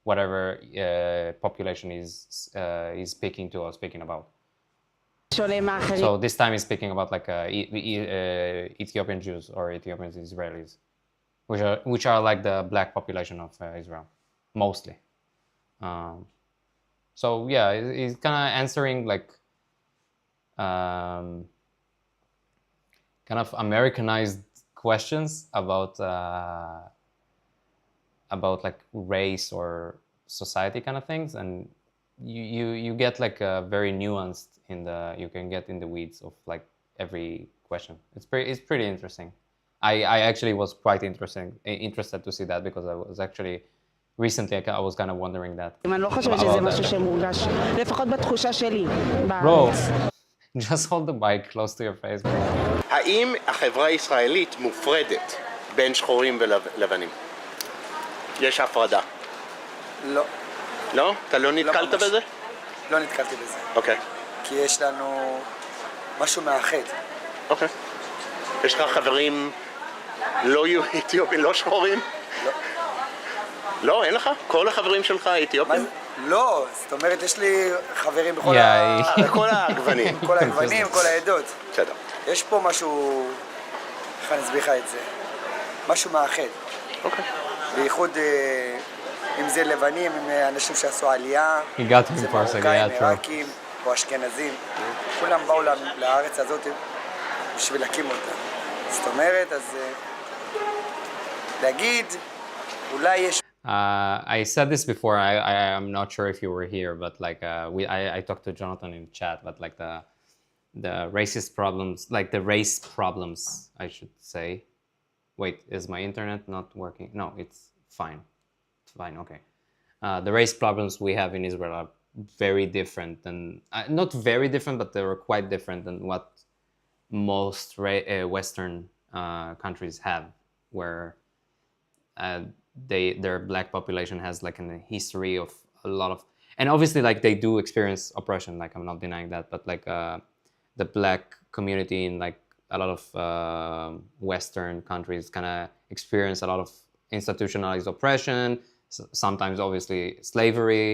whatever population is speaking to or speaking about. So this time he's speaking about like Ethiopian Jews or Ethiopian Israelis, which are like the black population of Israel, mostly. So yeah, he's kind of answering like kind of Americanized questions about like race or society kind of things, and you get like a very nuanced you can get in the weeds of like every question. It's pretty interesting. I actually was quite interested to see that because I was actually recently I was kind of wondering that. אני לא חושבת שזה משהו שמורגש, לפחות בתחושה שלי. Bro, just hold the mic close to your face, bro. האם החברה הישראלית מופרדת בין שחורים ולבנים? יש הפרדה. לא. לא? אתה לא נתקלת בזה? לא נתקלתי בזה. אוקיי. כי יש לנו משהו מאחד. אוקיי. יש לך חברים לא אתיופים, לא שחורים? לא. לא, אין לך? כל החברים שלך אתיופים? לא, זאת אומרת, יש לי חברים בכל כל הגוונים. כל הגוונים, כל העדות. בסדר. יש פה משהו איך אני אסביר לך את זה? משהו מאחד. אוקיי. בייחוד אם זה לבנים, אם אנשים שעשו עלייה, זה מרוקאים, עיראקים או אשכנזים. כולם באו לארץ הזאת בשביל להקים אותה. זאת אומרת, אז להגיד, אולי יש... I said this before. I'm not sure if you were here, but like I talked to Jonathan in chat, but like the racist problems, like the race problems, I should say. Wait, is my internet not working? No, it's fine. It's fine. Okay. The race problems we have in Israel are very different, and not very different, but they were quite different than what most Western countries have, where their black population has like a history of a lot of, and obviously like they do experience oppression, like I'm not denying that, but like the black community in like a lot of Western countries kind of experience a lot of institutionalized oppression, sometimes obviously slavery,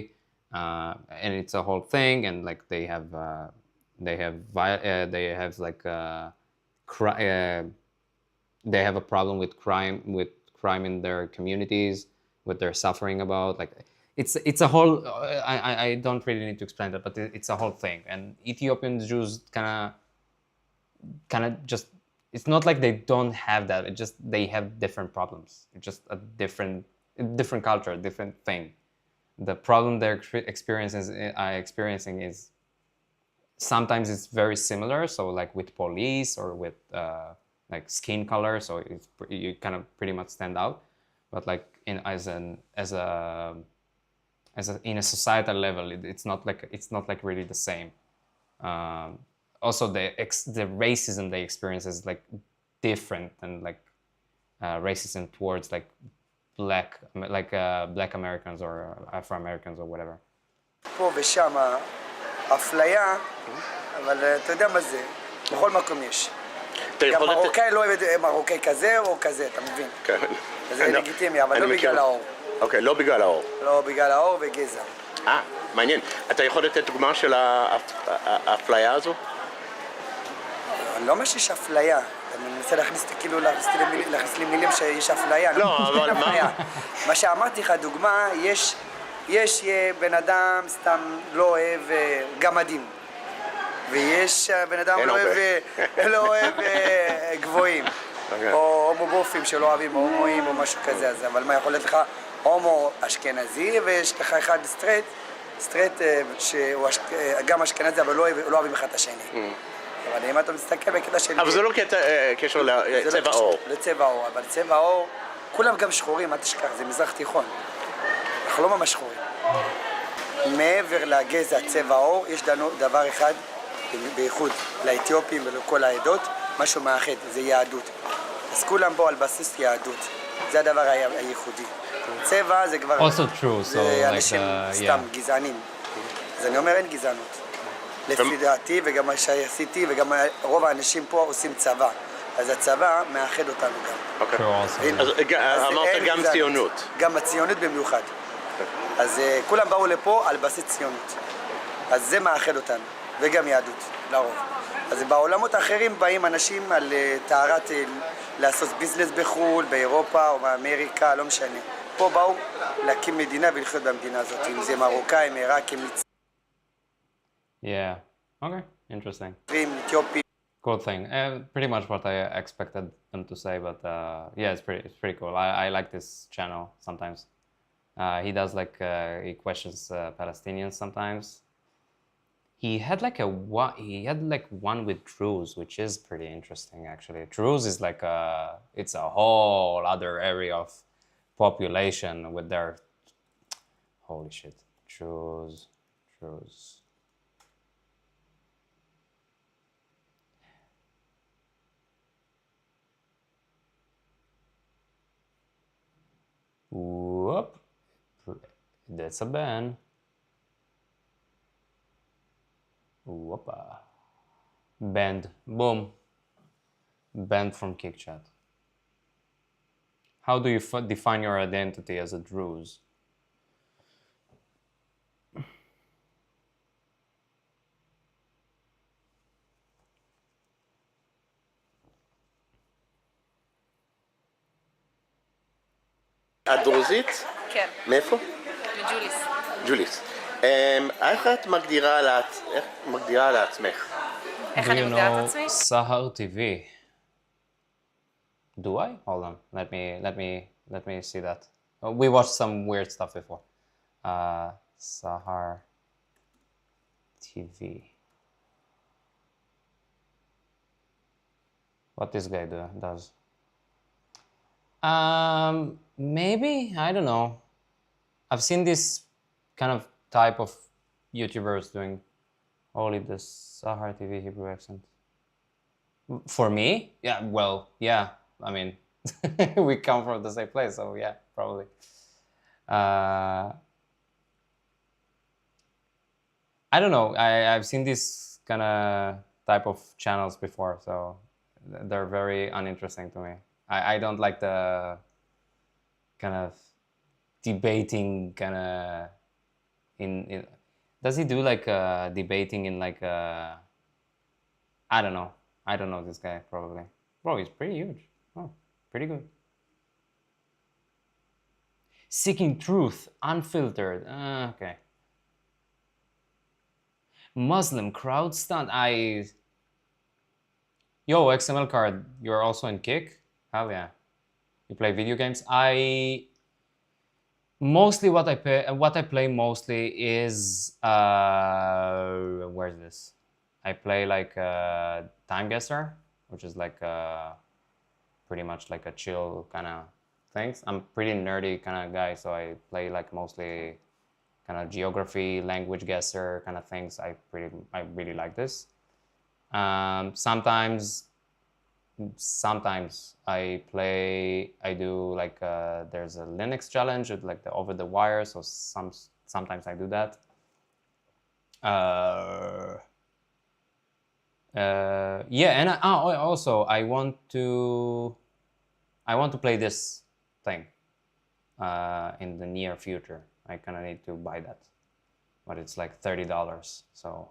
and it's a whole thing, and like they have like they have a problem with crime in their communities, what they're suffering about. Like it's a whole. I don't really need to explain that, but it's a whole thing. And Ethiopian Jews kind of just. It's not like they don't have that. It just they have different problems. It's just a different culture, a different thing. The problem they're experiencing is sometimes it's very similar. So like with police or with like skin color, so you kind of pretty much stand out. But like in in a societal level, it's not like really the same. Also, the racism they experience is like different than like racism towards like black Americans or Afro Americans or whatever. פה ושם אפליה, אבל אתה יודע מה זה, בכל מקום יש. גם מרוקאי לא אוהב מרוקאי כזה או כזה, אתה מבין? כן. זה לגיטימי, אבל לא בגלל האור. אוקיי, לא בגלל האור. לא בגלל האור וגזע. מעניין. אתה יכול לתת דוגמה של האפליה הזו? אני לא אומר שיש אפליה. אני מנסה להכניס לי מילים שיש אפליה. לא, אבל מה? מה שאמרתי לך, דוגמה, יש בן אדם סתם לא אוהב גמדים. ויש בן אדם לא אוהב גבוהים. או הומובופים שלא אוהבים הומואים או משהו כזה. אבל מה יכול להיות לך הומו אשכנזי ויש לך אחד סטרייט שהוא גם אשכנזי אבל לא אוהבים אחד את השני. אבל אם אתה מסתכל בקטע של... אבל זה לא קשר לצבע עור. לצבע עור, אבל צבע עור, כולם גם שחורים, אל תשכח, זה מזרח תיכון. אנחנו לא ממש שחורים. מעבר לגזע צבע עור, יש דבר אחד, בייחוד לאתיופים ולכל העדות, משהו מאחד, זה יהדות. אז כולם בו על בסיס יהדות. זה הדבר הייחודי. צבע זה כבר... Also true, so זה אנשים סתם גזענים. אז אני אומר אין גזענות. לפי דעתי וגם מה שעשיתי וגם רוב האנשים פה עושים צבא. אז הצבא מאחד אותנו גם. אוקיי. אז אמרת גם ציונות. גם הציונות במיוחד. אז כולם באו לפה על בסיס ציונות. אז זה מאחד אותנו. וגם יהדות, לרוב. אז בעולמות האחרים באים אנשים על טהרת לעשות ביזנס בחו"ל, באירופה או באמריקה, לא משנה. פה באו להקים מדינה ולחיות במדינה הזאת. אם זה מרוקאים, עיראקים, Yeah. Okay. Interesting. Ethiopian. Cool thing. Pretty much what I expected them to say, but yeah, it's pretty cool. I like this channel sometimes. He does like he questions Palestinians sometimes. He had like one with Druze, which is pretty interesting actually. Druze is like it's a whole other area of population with their holy shit. Druze. Whoop. That's a ban. Whoopa. Banned. Boom. Banned from KickChat. How do you define your identity as a Druze? את דרוזית? כן. מאיפה? מג'וליס. ג'וליס. איך את מגדירה לעצמך? איך אני מגדירה את עצמי? Sahar TV. Do I? Hold on. Let me see that. We watched some weird stuff before. Sahar TV. What this guy does? Maybe, I don't know. I've seen this kind of type of YouTubers doing only the Sahar TV Hebrew accent. For me, yeah, well, yeah. I mean, we come from the same place, so yeah, probably. I don't know. I've seen this kind of type of channels before, so they're very uninteresting to me. I don't like the kind of debating kind of in does he do like debating in like I don't know this guy probably. Bro, he's pretty huge. Oh, pretty good. Seeking truth, unfiltered. Okay. Muslim crowd stunt. Yo, XML card, you're also in Kick? Hell yeah. You play video games? Mostly what I play mostly is where's this? I play like Time Guesser, which is like pretty much like a chill kind of things. I'm pretty nerdy kind of guy, so I play like mostly kind of geography, language guesser kind of things. I really like this. Sometimes I do like there's a Linux challenge with like the over the wire, so sometimes I do that. Yeah, and also I want to play this thing in the near future. I kind of need to buy that, but it's like $30, so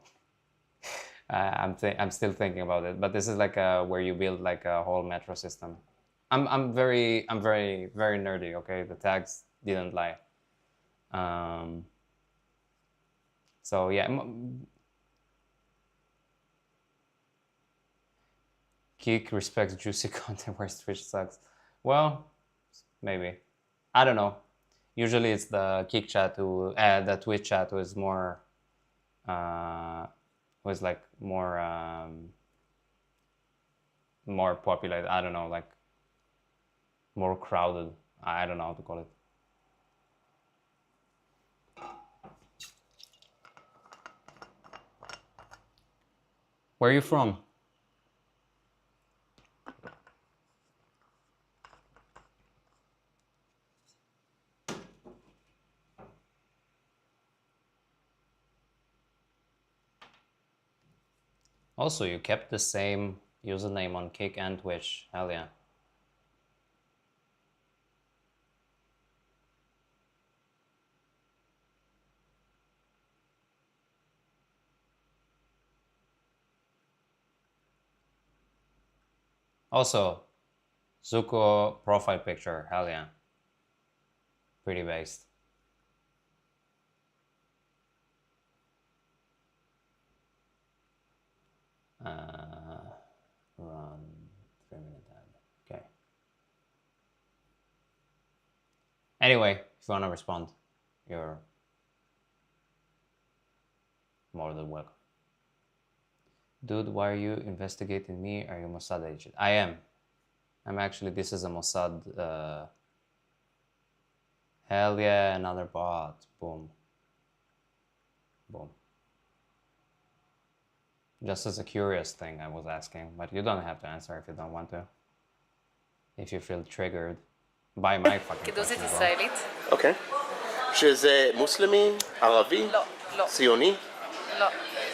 I'm still thinking about it. But this is like where you build like a whole metro system. I'm very nerdy. Okay, the tags didn't lie. So yeah. Geek respects juicy content where Twitch sucks. Well, maybe. I don't know. Usually it's the Geek chat the Twitch chat who is more, was like more popular. I don't know, like more crowded. I don't know how to call it. Where are you from? Also, you kept the same username on Kick and Twitch. Hell yeah. Also, Zuko profile picture. Hell yeah. Pretty based. Run 3-minute ad. Okay. Anyway, if you want to respond, you're more than welcome. Dude, why are you investigating me? Are you Mossad agent? I am. I'm actually, this is a Mossad. Hell yeah, another bot. Boom. Boom. Just as a curious thing I was asking, but you don't have to answer if you don't want to. If you feel triggered by my fucking כדוזית ישראלית. אוקיי. שזה מוסלמי, ערבי, לא, לא. ציוני? לא,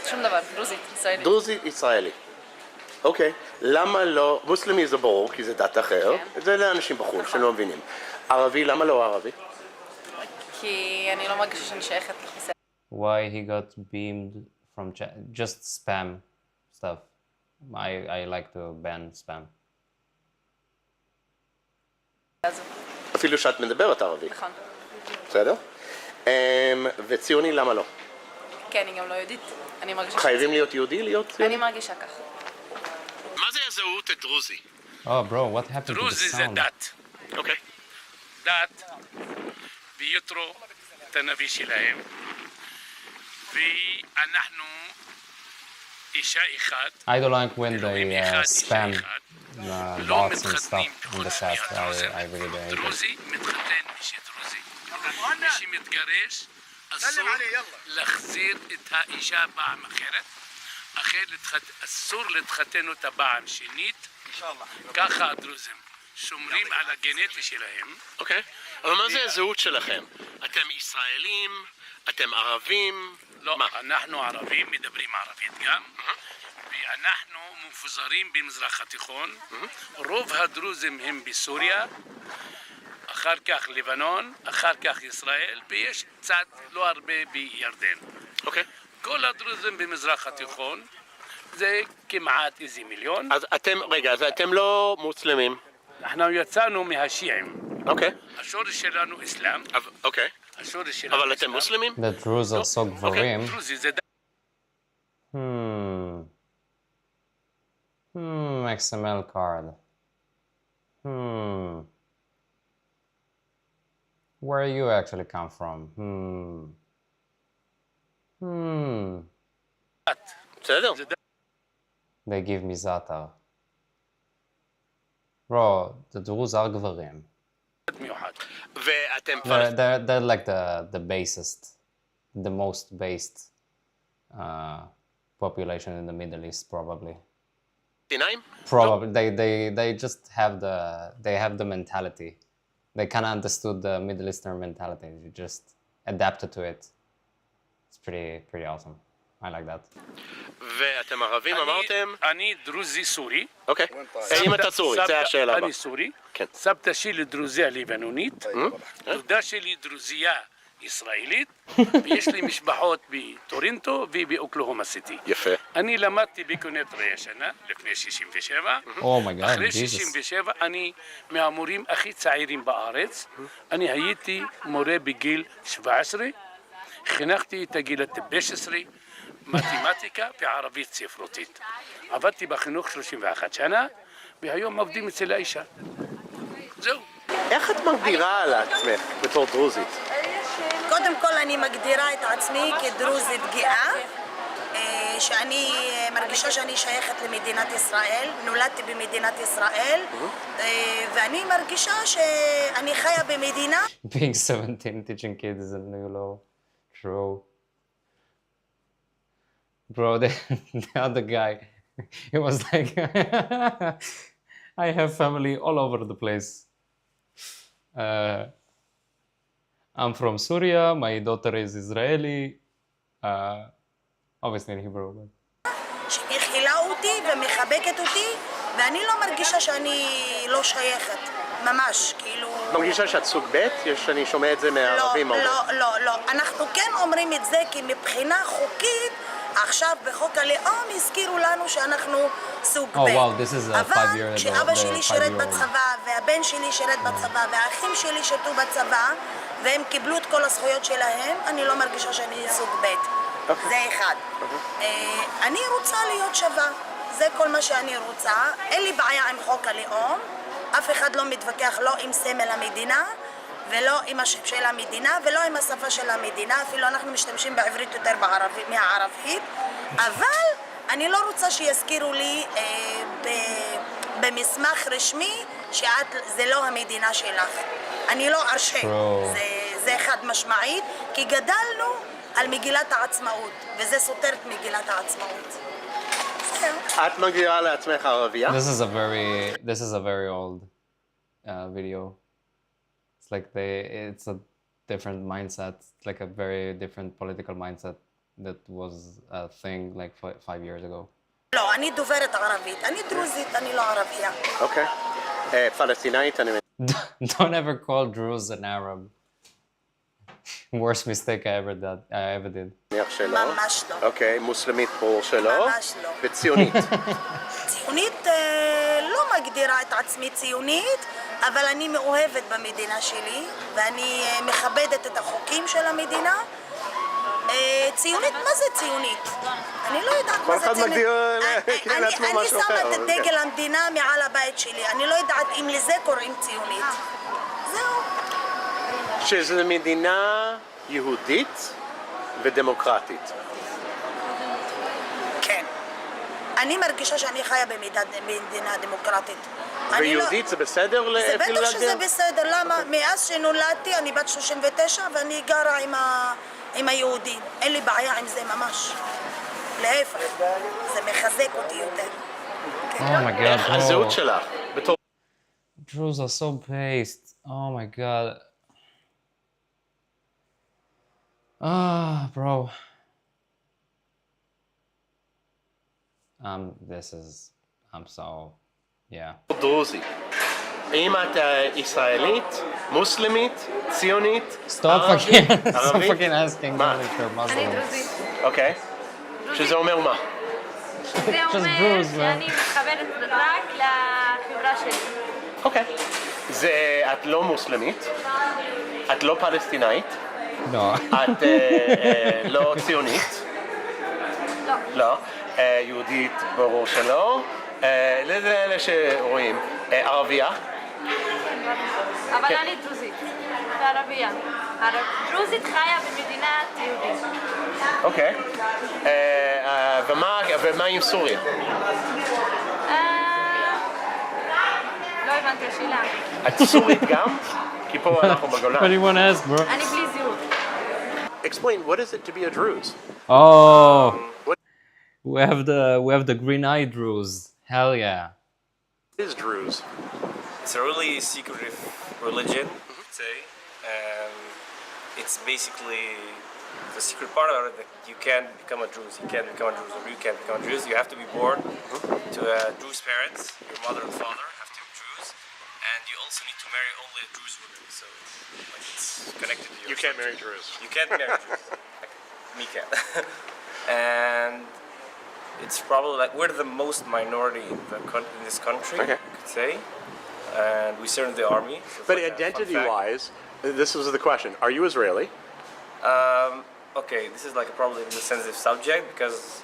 שום דבר, דרוזית ישראלית. דרוזית ישראלי. אוקיי. למה לא, מוסלמי זה ברור, כי זה דת אחר. זה לאנשים בחו"ל שלא מבינים. ערבי, למה לא ערבי? כי אני לא מרגישה שאני שייכת לכיסא. Why he got beamed from chat? Just spam stuff. I like to ban spam. אפילו שאת מדברת ערבית. נכון. בסדר? וציוני למה לא? כן, אני גם לא יהודית. אני מרגישה חייבים להיות יהודי להיות ציוני? אני מרגישה כך. מה זה הזהות הדרוזי? Oh, bro, what happened to the דרוזי זה sound? דת. אוקיי. דת, ויתרו את הנביא שלהם, ואנחנו אישה אחת, I don't like when they spam bots and stuff in the chat. I really don't hate it. דרוזי מתחתן מי שדרוזי. מי שמתגרש, אסור להחזיר את האישה פעם אחרת. אסור להתחתן אותה פעם שנית. ככה הדרוזים שומרים על הגנטי שלהם. אוקיי. אבל מה זה הזהות שלכם? אתם ישראלים? אתם ערבים? לא, אנחנו ערבים, מדברים ערבית גם. ואנחנו מפוזרים במזרח התיכון. רוב הדרוזים הם בסוריה, אחר כך לבנון, אחר כך ישראל, ויש קצת לא הרבה בירדן. אוקיי. כל הדרוזים במזרח התיכון זה כמעט איזה מיליון. אז אתם לא מוסלמים. אנחנו יצאנו מהשיעים. אוקיי. השורש שלנו אסלאם. אוקיי. השורש שלנו אבל אתם מוסלמים? The Druze are so גברים. דרוזי זה XML card. Where you actually come from? בסדר. They give me Zatar. Bro, the Druze are גברים. ואתם They're like the basest, the most based population in the Middle East, probably. פלסטינאים? Probably. They just have the mentality. They kind of understood the Middle Eastern mentality. They just adapted to it. It's pretty awesome. I like that. ואתם ערבים אמרתם? אני דרוזי סורי. אוקיי. אם אתה סורי, זה השאלה הבאה. אני סורי. כן. סבתא שלי דרוזיה ליבנונית. דודה שלי דרוזיה ישראלית. ויש לי משפחות בטורינטו ובאוקלהומה סיטי. יפה. אני למדתי בקונטרה ישנה לפני 67. אחרי 67 אני מהמורים הכי צעירים בארץ. אני הייתי מורה בגיל 17. חינכתי את הגיל ה-15. מתמטיקה וערבית ספרותית. עבדתי בחינוך 31 שנה, והיום עובדים אצל האישה. זהו. איך את מגדירה על עצמך בתור דרוזית? קודם כל אני מגדירה את עצמי כדרוזית גאה, שאני מרגישה שאני שייכת למדינת ישראל, נולדתי במדינת ישראל, ואני מרגישה שאני חיה במדינה. Being 17, teaching kids is a new law. True. Bro, the other guy, he was like, I have family all over the place. I'm from Syria, my daughter is Israeli, obviously in Hebrew. שמכילה אותי ומחבקת אותי, ואני לא מרגישה שאני לא שייכת, ממש, כאילו... מרגישה שאת סוג ב'? אני שומע את זה מהערבים. לא. אנחנו כן אומרים את זה כי מבחינה חוקית, עכשיו בחוק הלאום הזכירו לנו שאנחנו סוג ב'. אבל כשאבא שלי שירת בצבא, והבן שלי שירת בצבא, והאחים שלי שירתו בצבא, והם קיבלו את כל הזכויות שלהם, אני לא מרגישה שאני סוג ב'. זה אחד. אני רוצה להיות שווה, זה כל מה שאני רוצה. אין לי בעיה עם חוק הלאום, אף אחד לא מתווכח לא עם סמל המדינה, ולא עם השם של המדינה, ולא עם השפה של המדינה, אפילו אנחנו משתמשים בעברית יותר מהערבית, אבל אני לא רוצה שיזכירו לי במסמך רשמי שזה לא המדינה שלך. אני לא ארשה, זה חד משמעית, כי גדלנו על מגילת העצמאות, וזה סותר את מגילת העצמאות. את מגדירה לעצמך ערבייה? This is a very old video. It's like it's a different mindset. It's like a very different political mindset that was a thing like 5 years ago. לא, אני דוברת ערבית. אני דרוזית, אני לא ערבייה. אוקיי. פלסטינאית אני... Don't ever call Druze an Arab. Worst mistake I ever did. ממש לא. אוקיי, מוסלמית ברור שלא. ממש לא. וציונית. ציונית לא מגדירה את עצמי ציונית, אבל אני מאוהבת במדינה שלי, ואני מכבדת את החוקים של המדינה. ציונית, מה זה ציונית? אני לא יודעת מה זה ציונית. אני שמה את דגל המדינה מעל הבית שלי, אני לא יודעת אם לזה קוראים ציונית. זהו. שזו מדינה יהודית ודמוקרטית. כן. אני מרגישה שאני חיה במדינה דמוקרטית. ויהודית זה בסדר? זה בטח שזה בסדר, למה? מאז שנולדתי, אני בת 39 ואני גרה עם היהודים. אין לי בעיה עם זה ממש. להפך, זה מחזק אותי יותר. איך הזהות שלך? Druze are so based. Oh my god. Bro. I'm so, yeah. דרוזי. האם את ישראלית, מוסלמית, ציונית, ערבית? Stop fucking asking me if you're Muslim. אני דרוזית. אוקיי. שזה אומר מה? זה אומר שאני מתחברת רק לחברה שלי. אוקיי. זה, את לא מוסלמית, את לא פלסטינאית, לא. את לא ציונית, לא. יהודית ברור שלא. לאלה שרואים, ערבייה. אבל אני דרוזית, וערבייה. דרוזית חיה במדינת יהודית. אוקיי. ומה עם סוריה? לא הבנתי השאלה. את סורית גם? כי פה אנחנו בגולן. What do you want to ask, bro? אני בלי זהות. Explain, what is it to be a Druze? Oh, we have the green-eyed Druze. Hell yeah. What is Druze? It's a really secretive religion, I'd say, and it's basically the secret part of it that you can't become a Druze. You can't become a Druze, or you can't become a Druze. You have to be born to Druze parents. Your mother and father have to be Druze, and you also need to marry only a Druze woman. So, like, it's connected to your. You can't marry Druze. You can't marry Druze. Me can't. And it's probably like we're the most minority in this country, okay. You could say, and we serve the army. So but identity-wise, this was the question: are you Israeli? Okay, this is like probably a sensitive subject because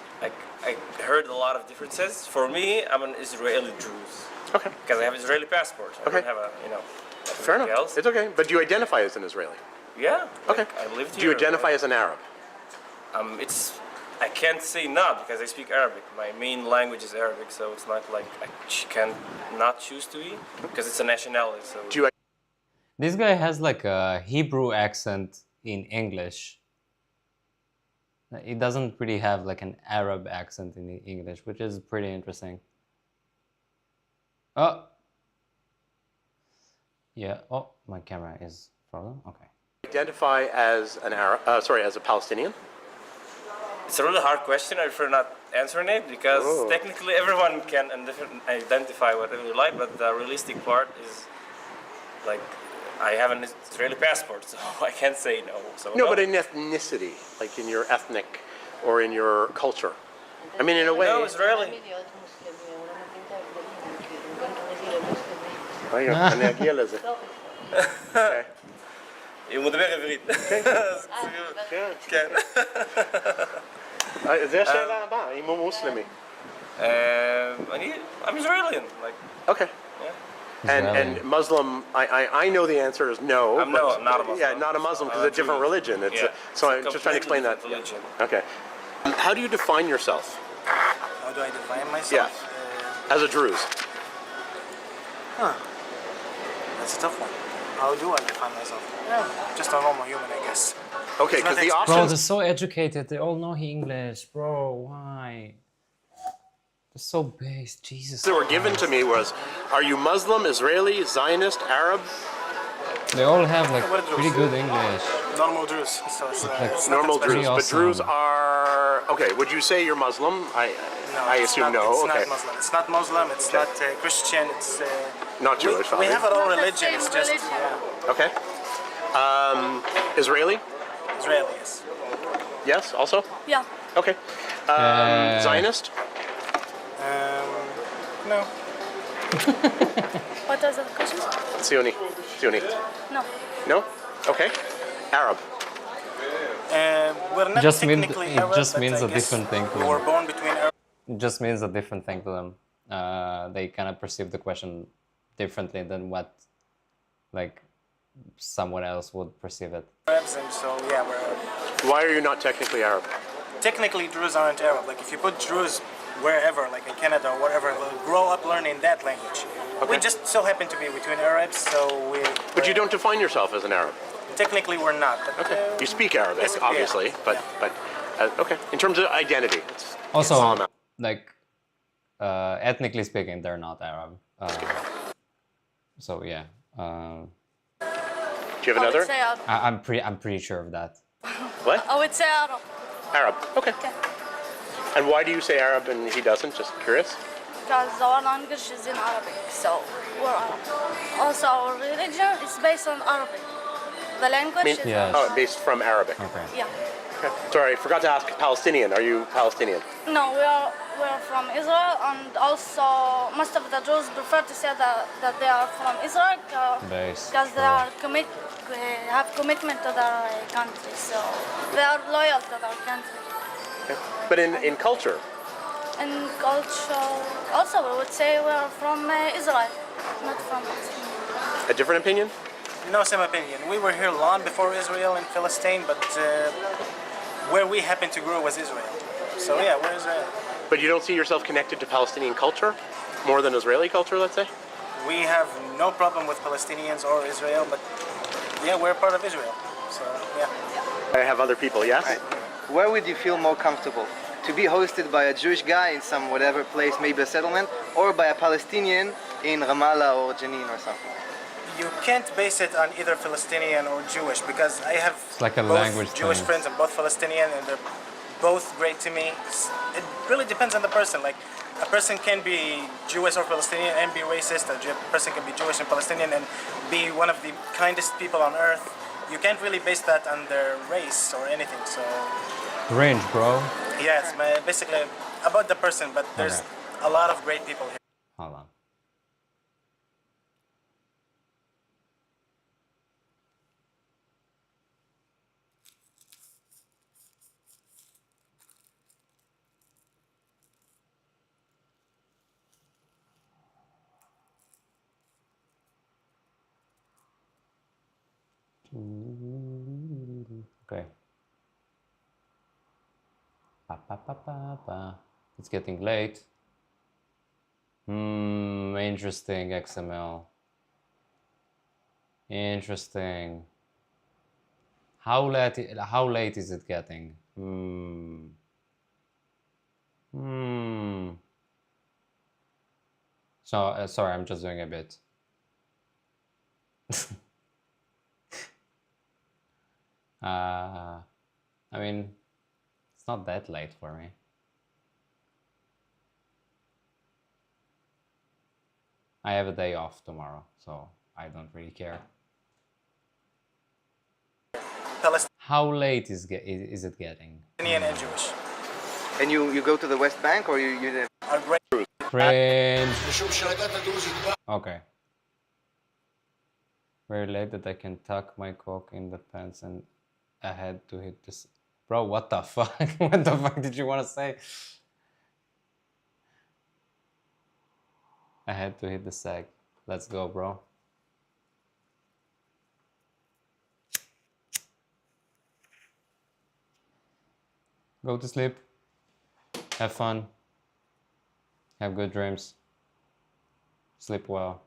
I heard a lot of differences. For me, I'm an Israeli Druze. Okay. Because I have an Israeli passport. I don't have a, Fair enough. else. It's okay. But do you identify as an Israeli? Yeah. Okay. I live here. Do you identify as an Arab? I can't say not because I speak Arabic. My main language is Arabic, so it's not like I can not choose to be because it's a nationality. So. Do you? This guy has like a Hebrew accent in English. He doesn't really have like an Arab accent in English, which is pretty interesting. Oh. Yeah. Oh, my camera is frozen. Okay. Identify as an Arab? As a Palestinian? It's a really hard question. I prefer not answering it because technically everyone can identify whatever you like, but the realistic part is like I have an Israeli passport, so I can't say no. So no, but in ethnicity, like in your ethnic or in your culture. I mean, in a way. No, Israeli. אני אגיע לזה. הוא מדבר עברית. כן. זה השאלה הבאה, אם הוא מוסלמי. I'm Israeli. Okay. And Muslim, I know the answer is no. I'm not a Muslim. Yeah, not a Muslim because it's a different religion. So I'm just trying to explain that. Religion. Okay. How do you define yourself? How do I define myself? Yeah. As a Druze. That's a tough one. How do I define myself? Just a normal human, I guess. Okay, because the options... Bro, they're so educated. They all know English. Bro, why? They're so based. Jesus. That were given to me was, are you Muslim, Israeli, Zionist, Arab? They all have like pretty good English. Normal Druze. So it's normal Druze. Awesome. But Druze are... Okay, would you say you're Muslim? I assume no. It's okay. not Muslim. It's not Muslim. It's not Christian. It's... Not Jewish. We have our own religion. It's just... Okay. Israeli? Israeli, yes. Yes, also? Yeah. Okay. Zionist? No. What was the question? Zioni. No. No? Okay. Arab? We're not technically Arab, it just but means I a guess different thing to we were them. born between Arab. It just means a different thing to them. They kind of perceive the question differently than what, like, someone else would perceive it. Arabs, and so yeah, we're Arab. Why are you not technically Arab? Technically, Druze aren't Arab. Like if you put Druze wherever, like in Canada or whatever, they'll grow up learning that language. Okay. We just so happen to be between Arabs, so But you don't define yourself as an Arab. Technically, we're not. But, Okay. You speak Arabic, yes, obviously, yeah. but okay. In terms of identity, Also, all I'm at. like, ethnically speaking, they're not Arab. So yeah. Do you have I another? would say Arab. I'm pretty sure of that. What? I would say Arab. Arab. Okay. And why do you say Arab and he doesn't? Just curious. Because our language is in Arabic, so we're Arab. Also, our religion is based on Arabic. The language is Oh, based from Arabic. Okay. Yeah. Okay. Sorry, I forgot to ask Palestinian. Are you Palestinian? No, we're from Israel, and also most of the Jews prefer to say that they are from Israel because they are have commitment to their country, so they are loyal to their country. Okay. But in culture? In culture, also we would say we are from Israel, not from Palestine. A different opinion? No, same opinion. We were here long before Israel and Palestine, but where we happened to grow was Israel. So yeah, we're Israel. But you don't see yourself connected to Palestinian culture more than Israeli culture, let's say? We have no problem with Palestinians or Israel, but yeah, we're part of Israel. So yeah. I have other people, yes? Where would you feel more comfortable? To be hosted by a Jewish guy in some whatever place, maybe a settlement, or by a Palestinian in Ramallah or Jenin or something? You can't base it on either Palestinian or Jewish because I have like a both language Jewish thing. friends and both Palestinian, and they're both great to me. It really depends on the person. Like a person can be Jewish or Palestinian and be racist. A person can be Jewish and Palestinian and be one of the kindest people on earth. You can't really base that on their race or anything. So Range, bro. yeah, it's basically about the person, but there's a lot of great people here. Hold on. Okay. It's getting late. Interesting, XML. Interesting. How late is it getting? So sorry, I'm just doing a bit. I mean, it's not that late for me. I have a day off tomorrow, so I don't really care. How late is it getting? Palestinian and Jewish. And you go to the West Bank or you Are great. Cringe. Okay. Very late that I can tuck my cock in the pants and I had to hit this. Bro, what the fuck? What the fuck did you want to say? I had to hit the sag. Let's go, bro. Go to sleep. Have fun. Have good dreams. Sleep well.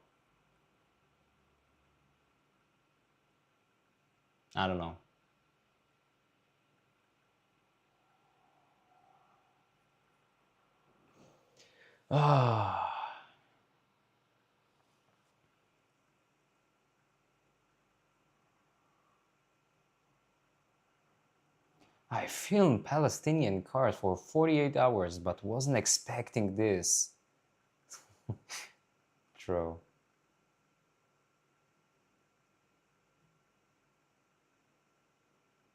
I don't know. Ah. I filmed Palestinian cars for 48 hours, but wasn't expecting this. True.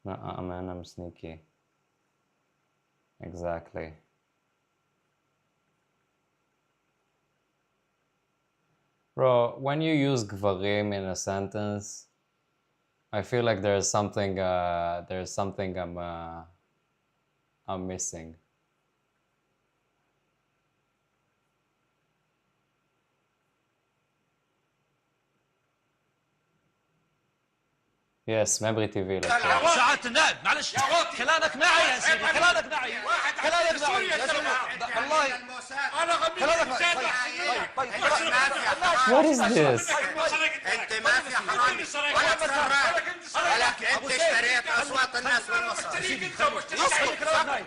Man, I'm sneaky. Exactly. Bro, when you use gvarim in a sentence, I feel like there's something I'm missing. Yes, Membri TV. ساعات النائب معلش كلامك معي يا سيدي كلامك معي كلامك معي يا سيدي والله انا What is this? انت ما في حرامي ولا بتهرب ولكن انت اشتريت اصوات الناس والمصاري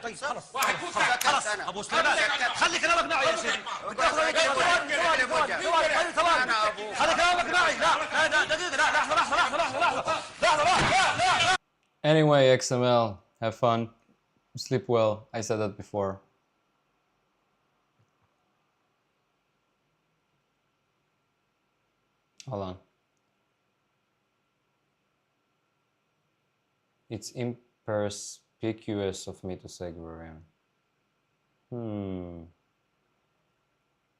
طيب خلاص ابو سليمان خلي كلامك معي يا سيدي خلي كلامك معي لا دقيقه لا لحظه Anyway, XML, have fun, sleep well. I said that before. Hold on. It's imperspicuous of me to say Gvarim.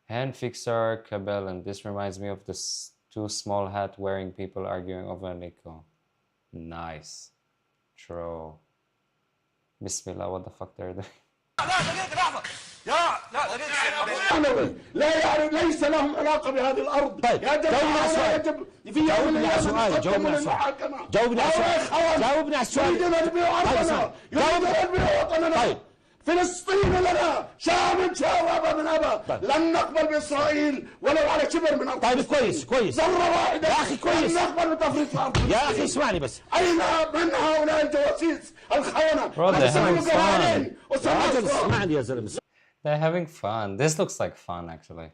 Hand fixer, Kabel, and this reminds me of the two small hat wearing people arguing over Nico. Nice. True. Bismillah, what the fuck they're doing? لا يعني ليس لهم علاقه بهذه الارض. طيب جاوبنا على السؤال. جاوبنا على السؤال. جاوبنا على السؤال. يريدون ان يبيعوا ارضنا. يريدون ان يبيعوا وطننا. طيب فلسطين لنا شعب شاء وابى من ابى. لن نقبل باسرائيل ولو على شبر من ارض. طيب كويس ذره واحده. يا اخي كويس. لن نقبل بتفريط في ارض. يا اخي اسمعني بس. اين من هؤلاء الجواسيس الخونه؟ اسمعني يا زلمه. They're having fun. This looks like fun, actually.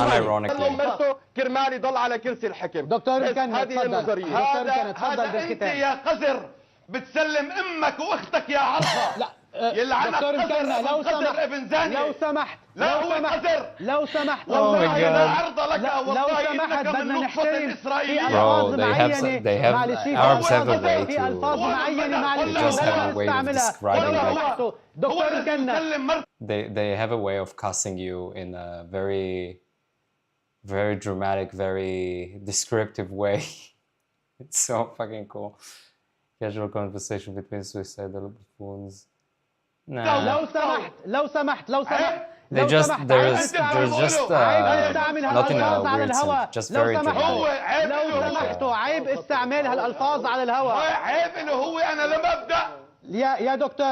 Unironically. كرمال يضل على كرسي الحكم. دكتور كان تفضل. هذا انت يا قذر بتسلم امك واختك يا عرفه. لا دكتور كان لو سمحت لو سمحت والله لا عرض لك والله انك من نطفه الاسرائيليه. Bro, Arabs have a way to just have a way of describing like, they have a way of cussing you in a very, very dramatic, very descriptive way. It's so fucking cool. Casual conversation between suicidal buffoons. لو سمحت There's just not in a weird sense, just very dramatic. لو سمحتوا عيب استعمال هالالفاظ على الهواء. عيب انه هو انا لم ابدا. يا دكتور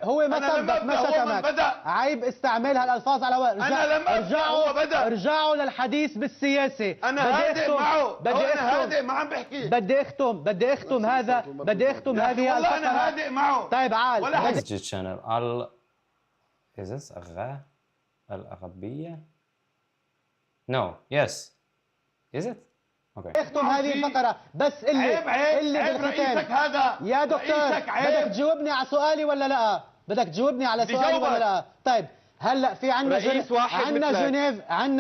هو ما سبك ما شتمك. عيب استعمال هالالفاظ على الهواء. انا لم ابدا هو بدا. ارجعوا للحديث بالسياسه. انا هادئ معه. انا هادئ ما عم بحكي. بدي اختم هذه والله انا هادئ معه. طيب عال. This channel is this العربية? No. Yes. Is it? Okay. اختم هذه الفقرة بس اللي بالختام. هذا يا دكتور بدك تجاوبني على سؤالي ولا لا؟ بدك تجاوبني على سؤالي ولا لا؟ طيب هلا في عندنا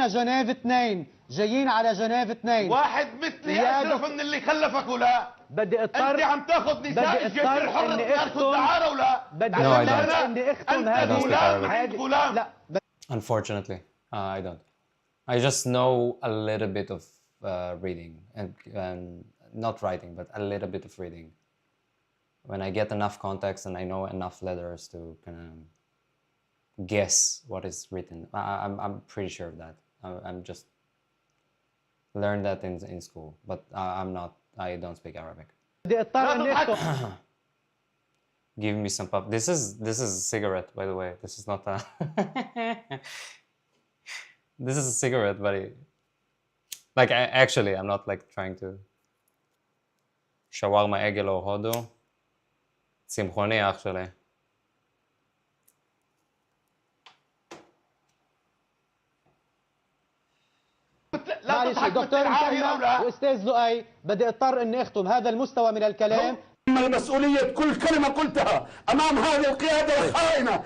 جنيف 2 جايين على جنيف 2. واحد مثلي اشرف من اللي خلفك ولا؟ بدي اضطر انت عم تاخذ نساء الجيش الحر تدرس الدعاره ولا؟ بدي اختم هذه. لا. Unfortunately, I don't. I just know a little bit of reading and not writing, but a little bit of reading. When I get enough context and I know enough letters to kind of guess what is written, I'm pretty sure of that. I'm just learned that in school, but I don't speak Arabic. Give me some puff. This is a cigarette, by the way. This is not a. This is a cigarette, buddy. Like, actually, I'm not like trying to. Shawarma egel or hodo. Simchoni, actually. معلش دكتور مسلم واستاذ لؤي بدي اضطر اني اختم هذا المستوى من الكلام. المسؤولية كل كلمة قلتها أمام هذه القيادة الخائنة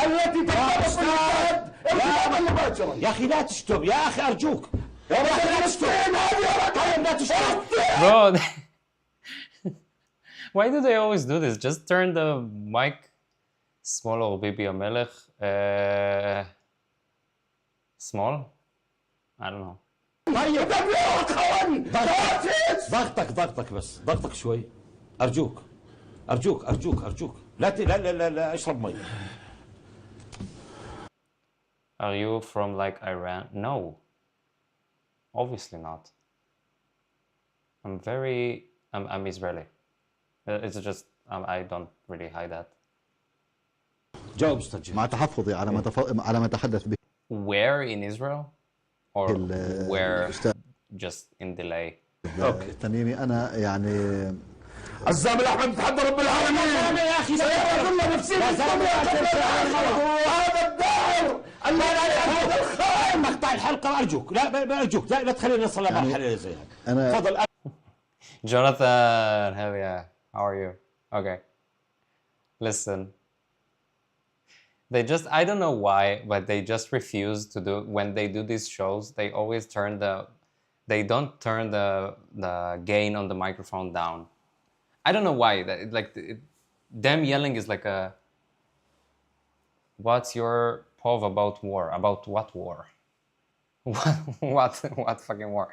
التي ترتبط بالإرهاب ارتباطا مباشرا. يا أخي لا تشتم يا أخي أرجوك. يا أخي لا تشتم. Bro. Why do they always do this? Just turn the mic small or Bibi Amelech. Small? I don't know. ضغطك بس ضغطك شوي أرجوك لا اشرب مي. Are you from like Iran? No. Obviously not. I'm Israeli. It's just I don't really hide that. جاوب استاذ مع تحفظي على ما تحدث به. Where in Israel? Or where just in delay? اوكي تنيني انا يعني عزام الاحمد نتحدى رب العالمين يا اخي سيرى نفسي هذا الداعر هذا الخائن مقطع الحلقه ارجوك لا تخلينا نصل لمرحله زي هيك. انا تفضل. Jonathan, hell yeah. How are you? Okay. Listen. I don't know why, but they just refuse to do, when they do these shows, they always they don't turn the gain on the microphone down. I don't know why. Them yelling is like a, what's your pov about war? About what war? What fucking war?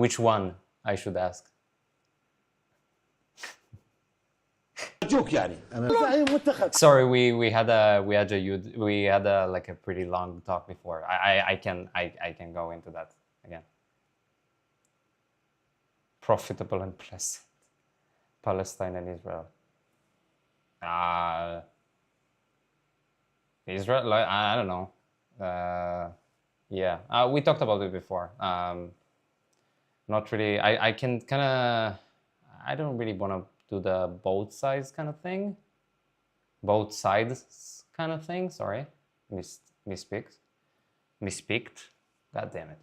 Which one, I should ask. Sorry, we had like a pretty long talk before. I can go into that again. Profitable and pleasant. Palestine and Israel. Israel, I don't know. Yeah, we talked about it before. Not really. I can kind of. I don't really want to do the both sides kind of thing. Both sides kind of thing. Sorry, misspeaked. God damn it.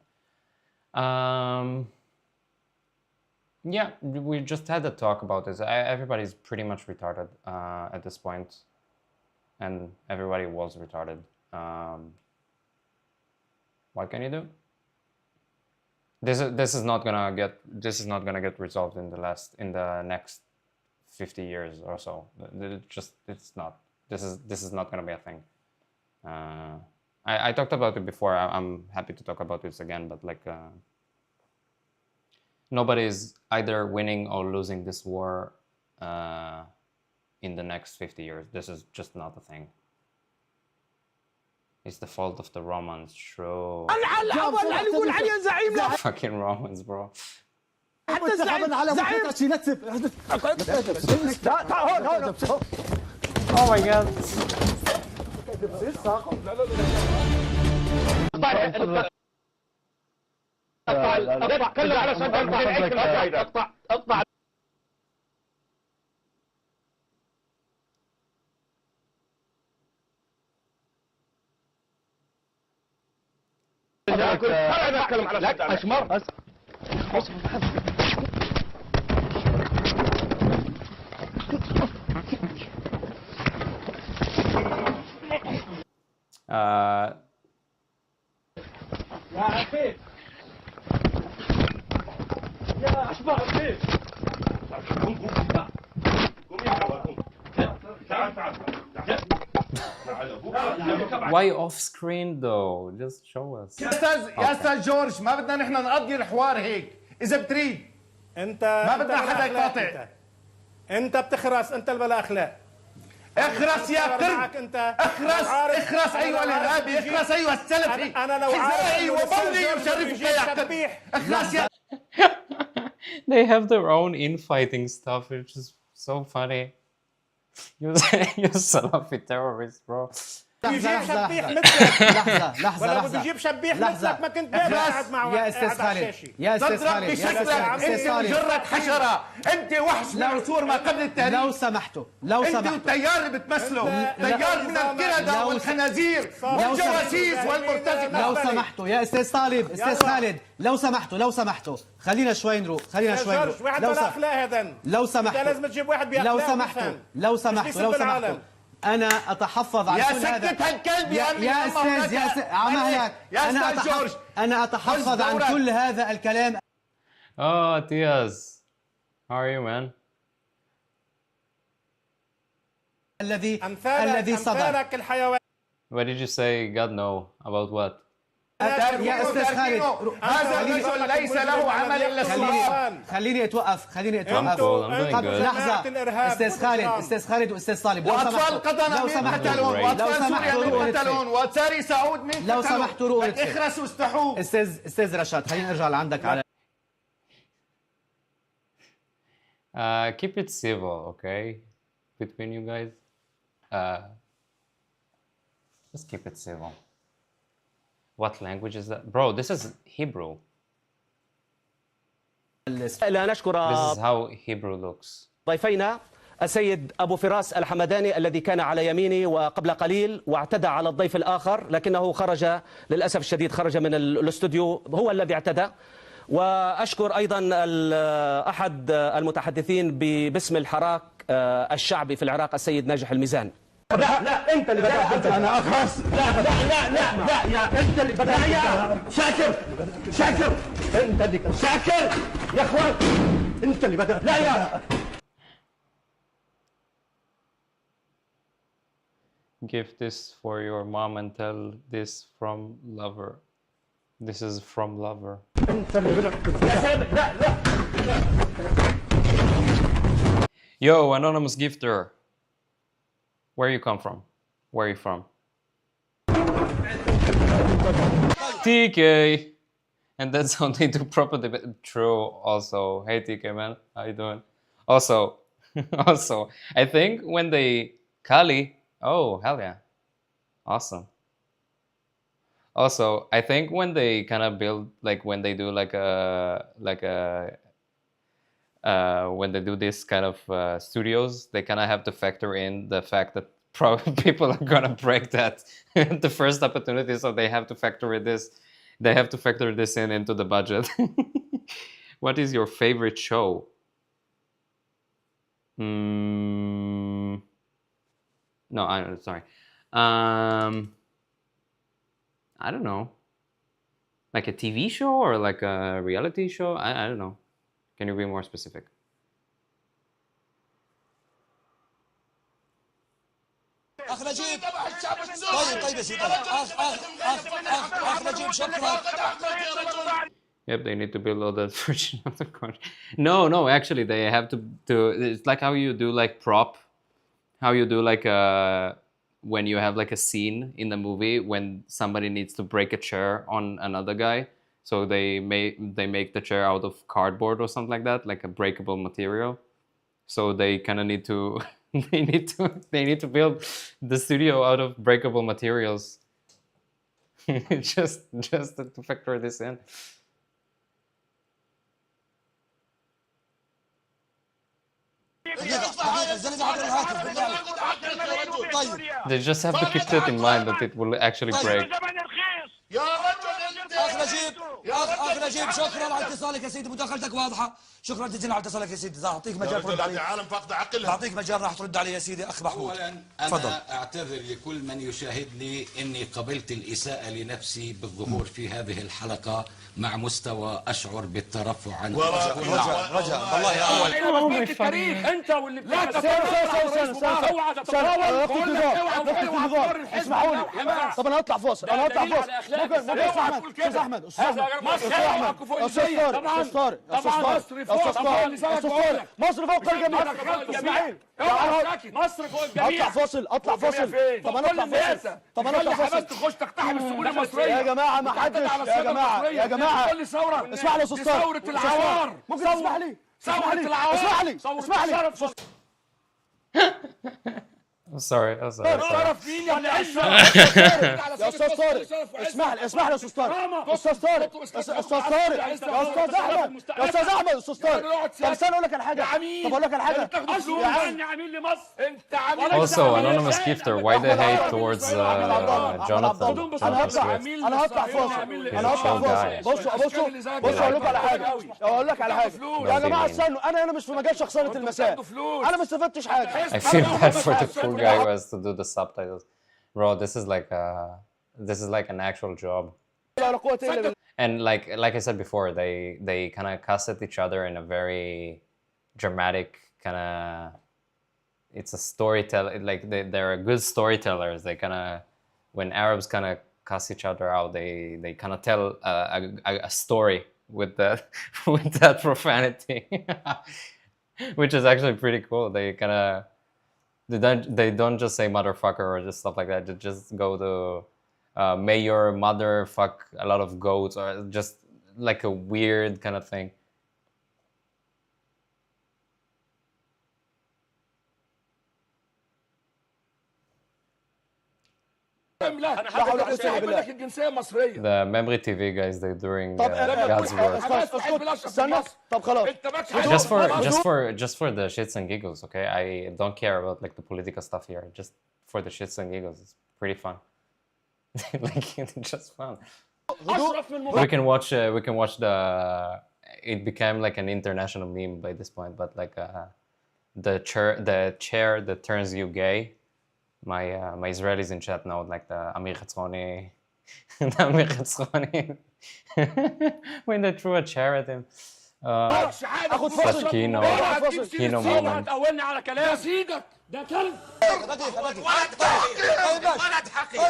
Yeah, we just had a talk about this. Everybody's pretty much retarded at this point, and everybody was retarded. What can you do? This is not gonna get resolved in the next 50 years or so. It's not. This is not gonna be a thing. I talked about it before. I'm happy to talk about this again, but like nobody's either winning or losing this war in the next 50 years. This is just not a thing. It's the fault of the Romans, true. Fucking Romans, bro. Oh my god. يا عفيف يا أشبه عفيف Why off screen though? Just show us. يا استاذ جورج ما بدنا نحن نقضي الحوار هيك اذا بتريد انت ما بدنا حدا يقاطع انت بتخرس انت اللي بلا اخلاق اخرس يا قرد اخرس ايها الارهابي اخرس ايها السلفي انا لو حذائي وبولي يشرفك يا قرد اخرس يا They have their own infighting stuff, which is so funny. You're Salafi terrorist, bro. بيجيب شبيح مثلك ولا بيجيب شبيح مثلك ما كنت قاعد معه يا استاذ خالد يا استاذ خالد انت مجرد حشره انت وحش من عصور ما قبل التاريخ لو سمحتوا انت والتيار اللي بتمثله تيار من القردة والخنازير والجواسيس والمرتزقه لو سمحتوا يا استاذ طالب استاذ خالد لو سمحتوا خلينا شوي نروح واحد بلا اخلاق هذا لو سمحتوا لازم تجيب واحد باخلاق لو سمحتوا أنا أتحفظ عن كل هذا. يا سكت هالكلب يا أستاذ عمالك. أنا أتحفظ عن كل هذا الكلام. Oh, Tias. How are you, man? الذي صدر. What did you say? God no. About what? يا أستاذ خالد، هذا الرجل ليس له عمل إلا السلطان. خليني أتوقف. لحظة. أستاذ خالد وأستاذ طالب، وأطفال قطن يقتلون، وأطفال سوريا يقتلون، وساري سعود من لو سمحتوا رؤية. اخرسوا استحوا. أستاذ رشاد، خلينا نرجع لعندك على Keep it civil, okay? Between you guys. Just keep it civil. What language is that? Bro, this is Hebrew. لا نشكر This is how Hebrew looks. ضيفينا السيد أبو فراس الحمداني الذي كان على يميني وقبل قليل واعتدى على الضيف الآخر، لكنه خرج للأسف الشديد، خرج من الاستوديو، هو الذي اعتدى. وأشكر أيضا أحد المتحدثين باسم الحراك الشعبي في العراق السيد ناجح الميزان. لا انت اللي بدأت. انا اخرس. لا يا انت اللي بدأت. يا شاكر انت اللي شاكر يا اخوان، انت اللي بدأت. لا يا Give this for your mom and tell this from lover. This is from lover. انت اللي بدأت. لا Yo, anonymous gifter. Where you come from? Where are you from? TK. And that's how they do proper debate. True. Also, hey TK man, how you doing? Also, I think when they Kali. Oh hell yeah, awesome. Also, I think when they kind of build, like when they do when they do this kind of studios, they kind of have to factor in the fact that people are gonna break that the first opportunity, so they have to factor this. They have to factor this into the budget. What is your favorite show? No, sorry. I don't know. Like a TV show or like a reality show? I don't know. Can you be more specific? اخ نجيب. طيب يا سيدي. اخ نجيب شكرا. Yep, they need to build all that version of the country. No, actually they have to it's like how you do like prop, how you do like when you have like a scene in the movie when somebody needs to break a chair on another guy. So they make the chair out of cardboard or something like that, like a breakable material. So they kind of need to they need to build the studio out of breakable materials. just to factor this in. They just have to keep that in mind that it will actually break. اخ نجيب شكرا على اتصالك يا سيدي، مداخلتك واضحه. شكرا جزيلا على اتصالك يا سيدي، اعطيك مجال ترد علي. عالم فاقد عقلها. اعطيك مجال راح ترد علي يا سيدي اخ محمود. اولا انا اعتذر لكل من يشاهدني اني قبلت الاساءه لنفسي بالظهور في هذه الحلقه مع مستوى اشعر بالترفع عنه. رجاء والله يا اول التاريخ انت واللي لا اسمحوا لي. طب انا هطلع فاصل. ممكن استاذ احمد استاذ طارق مصر فوق الجميع. اسماعيل مصر فوق الجميع. اطلع فاصل. طب انا اطلع فاصل. تخش تقتحم السجون المصريه يا جماعه. ما حدش يا جماعه اسمح لي يا استاذ طارق. ثوره العوار. ممكن اسمح لي اسمح لي I'm sorry. يا استاذ طارق اسمح لي يا استاذ طارق. استاذ طارق يا استاذ احمد استاذ طارق. طب استنى اقول لك على حاجه. يا عميل لمصر انت عميل. Also, anonymous gifter, why the hate towards Jonathan? انا هطلع فاصل. بصوا اقول لك على حاجه يا جماعه. استنوا، انا مش في مجال شخصنه المسائل. انا ما استفدتش حاجه. I feel bad for the full guy who has to do the subtitles. Bro, this is like an actual job. And like I said before, they kind of cuss at each other in a very dramatic kind of. It's a storyteller. Like they're good storytellers. They kind of, when Arabs kind of cuss each other out, they kind of tell a story with that with that profanity, which is actually pretty cool. They kind of they don't just say motherfucker or just stuff like that. They just go to may your mother fuck a lot of goats, or just like a weird kind of thing. The Memory TV guys, they're doing God's work. Just for the shits and giggles, okay? I don't care about like the political stuff here. Just for the shits and giggles, it's pretty fun. Like it's just fun. We can watch the. It became like an international meme by this point, but like the chair that turns you gay. My Israelis in chat know, like the Amir Chatzroni, when they threw a chair at him. Such keynote moment. ده كلب ولد حقير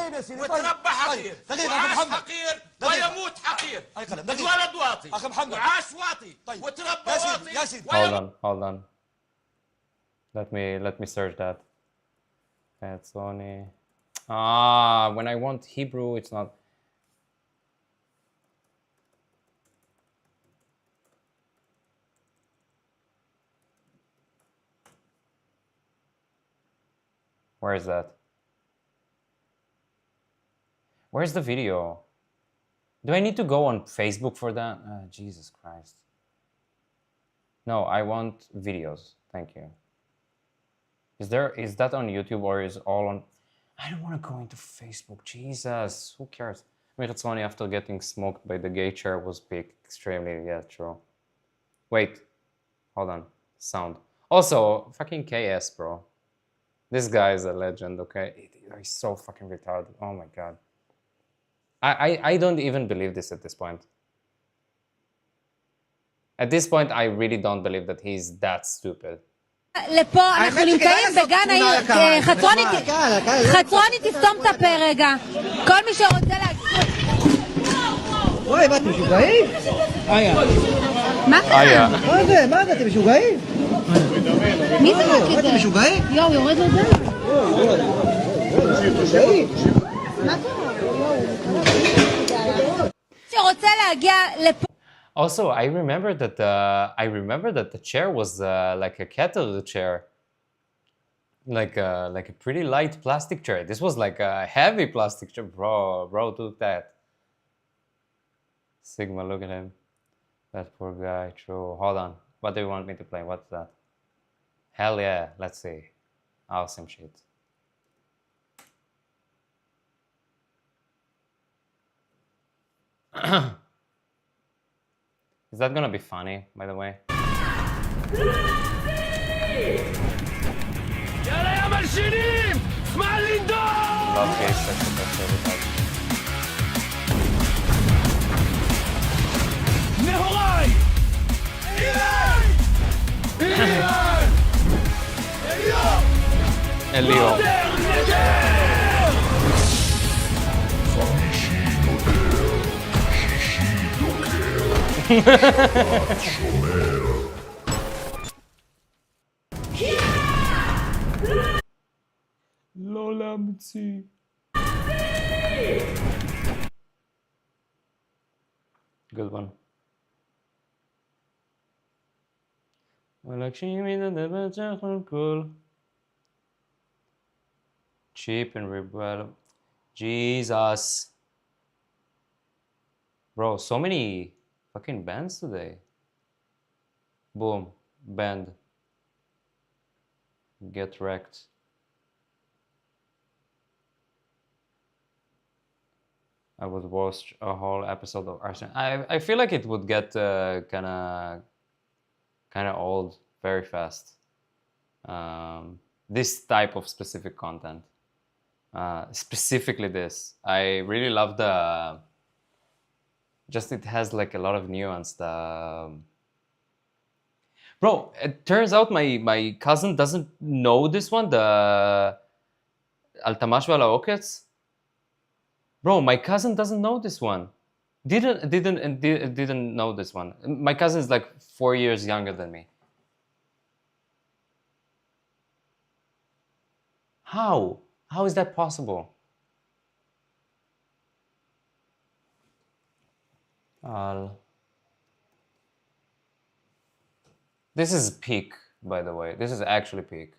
وتربى حقير وعاش حقير ويموت حقير اتولد واطي وعاش واطي وتربى واطي. Hold on. Let me search that. That's only when I want Hebrew, it's not. Where is that? Where's the video? Do I need to go on Facebook for that? Jesus Christ. No, I want videos. Thank you. Is that on YouTube or is all on? I don't want to go into Facebook. Jesus, who cares? Miratzoni, after getting smoked by the gay chair, was picked extremely. Yeah, true. Wait, hold on. Sound. Also, fucking KS, bro. This guy is a legend. Okay, he's so fucking retarded. Oh my god. I don't even believe this at this point. At this point, I really don't believe that he's that stupid. לפה אנחנו נמצאים בגן העיר. חצרוני תסתום את הפה רגע. כל מי שרוצה להגיד. וואי, מה אתם משוגעים? מה קרה? מה זה, אתם משוגעים? מי זה רק את זה? אתם משוגעים? יואו, יורד לו דם. מה קרה? שרוצה להגיע לפה. Also, I remember that the chair was like a kettle chair, like a pretty light plastic chair. This was like a heavy plastic chair, bro took that. Sigma, look at him, that poor guy. True. Hold on. What do you want me to play? What's that? Hell yeah. Let's see. Awesome shit. Is that gonna be funny, by the way? Love gay sex everybody. Elio. Lola Mutsi. Good one. Cheap and rebel. Jesus. Bro, so many fucking bands today. Boom. Band. Get wrecked. I would watch a whole episode of Arsenal. I feel like it would get kind of old very fast. this type of specific content. Specifically this. I really love the... Just it has like a lot of nuance. Bro, it turns out my cousin doesn't know this one, the Al Tamash Wal Ha'oketz. Bro, my cousin doesn't know this one. Didn't know this one. My cousin is like 4 years younger than me. How? How is that possible? This is peak, by the way. This is actually peak.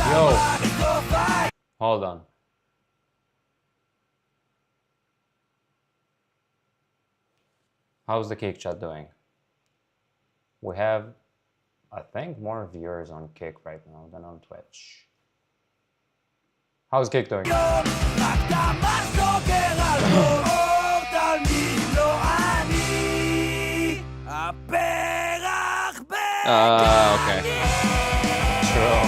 Yo, hold on. How's the Kick chat doing? We have, I think, more viewers on Kick right now than on Twitch. How's Kick doing? Okay. True.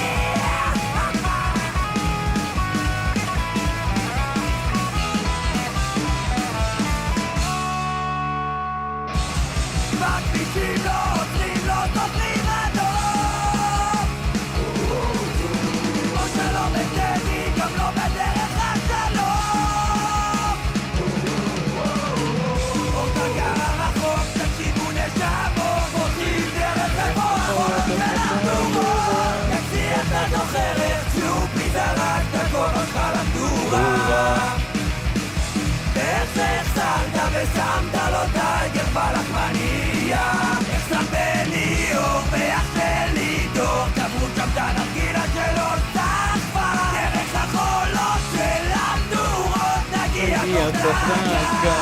ושמת לו טייגר בלחמניה החסם בלי אור ויחסל לי דור קברו שם את הנרגילה שלו סחפה דרך החולות של המדורות נגיע תוך דרגה